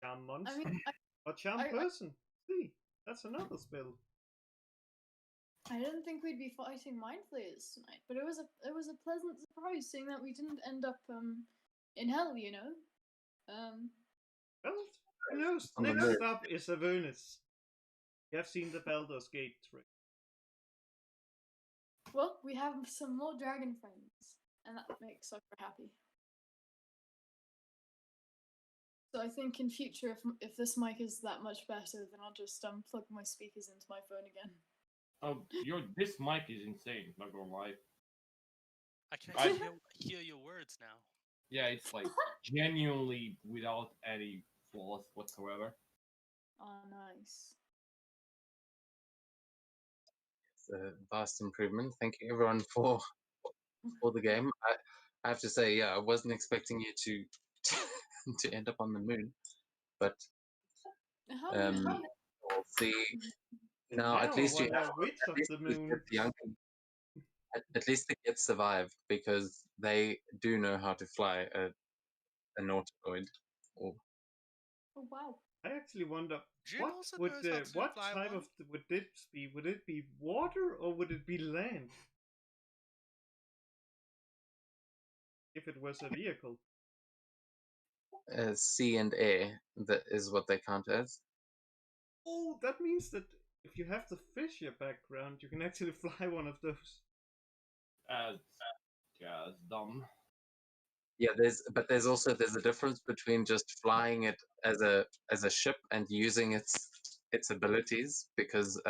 S4: Charm monster.
S8: I mean,
S4: or charm
S8: I-
S4: person. See, that's another spell.
S8: I didn't think we'd be fighting mind flayers tonight, but it was a pleasant surprise seeing that we didn't end up in hell. You know.
S4: Well, who knows?
S1: On the
S4: Next
S1: move.
S4: stop is Avernus. You have seen the Baldur's Gate trick.
S8: Well, we have some more dragon friends, and that makes us happy. So I think in future, if this mic is that much better, then I'll just plug my speakers into my phone again.
S9: Oh, this mic is insane, not gonna lie.
S2: I can
S9: I-
S2: actually hear your words now.
S9: Yeah, it's like genuinely without any flaws whatsoever.
S8: Oh, nice.
S1: It's a vast improvement. Thank you everyone for the game. I have to say, yeah, I wasn't expecting you to to end up on the moon, but
S8: How
S1: we'll see. Now, at
S4: Now I
S1: least you
S4: wonder
S1: have,
S4: which
S1: at
S4: of
S1: least
S4: the
S1: the
S4: moon.
S1: young, at least the kids survive because they do know how to fly a nautiloid. Or
S8: Oh wow.
S4: I actually wonder
S2: June
S4: what
S2: also
S4: would
S2: knows how to
S4: what
S2: fly
S4: type
S2: one.
S4: of would this be? Would it be water or would it be land? If it was a vehicle.
S1: sea and air, that is what they count as.
S4: Oh, that means that if you have the fisher background, you can actually fly one of those.
S9: Yeah, it's dumb.
S1: Yeah, there's also a difference between just flying it as a ship and using its abilities, because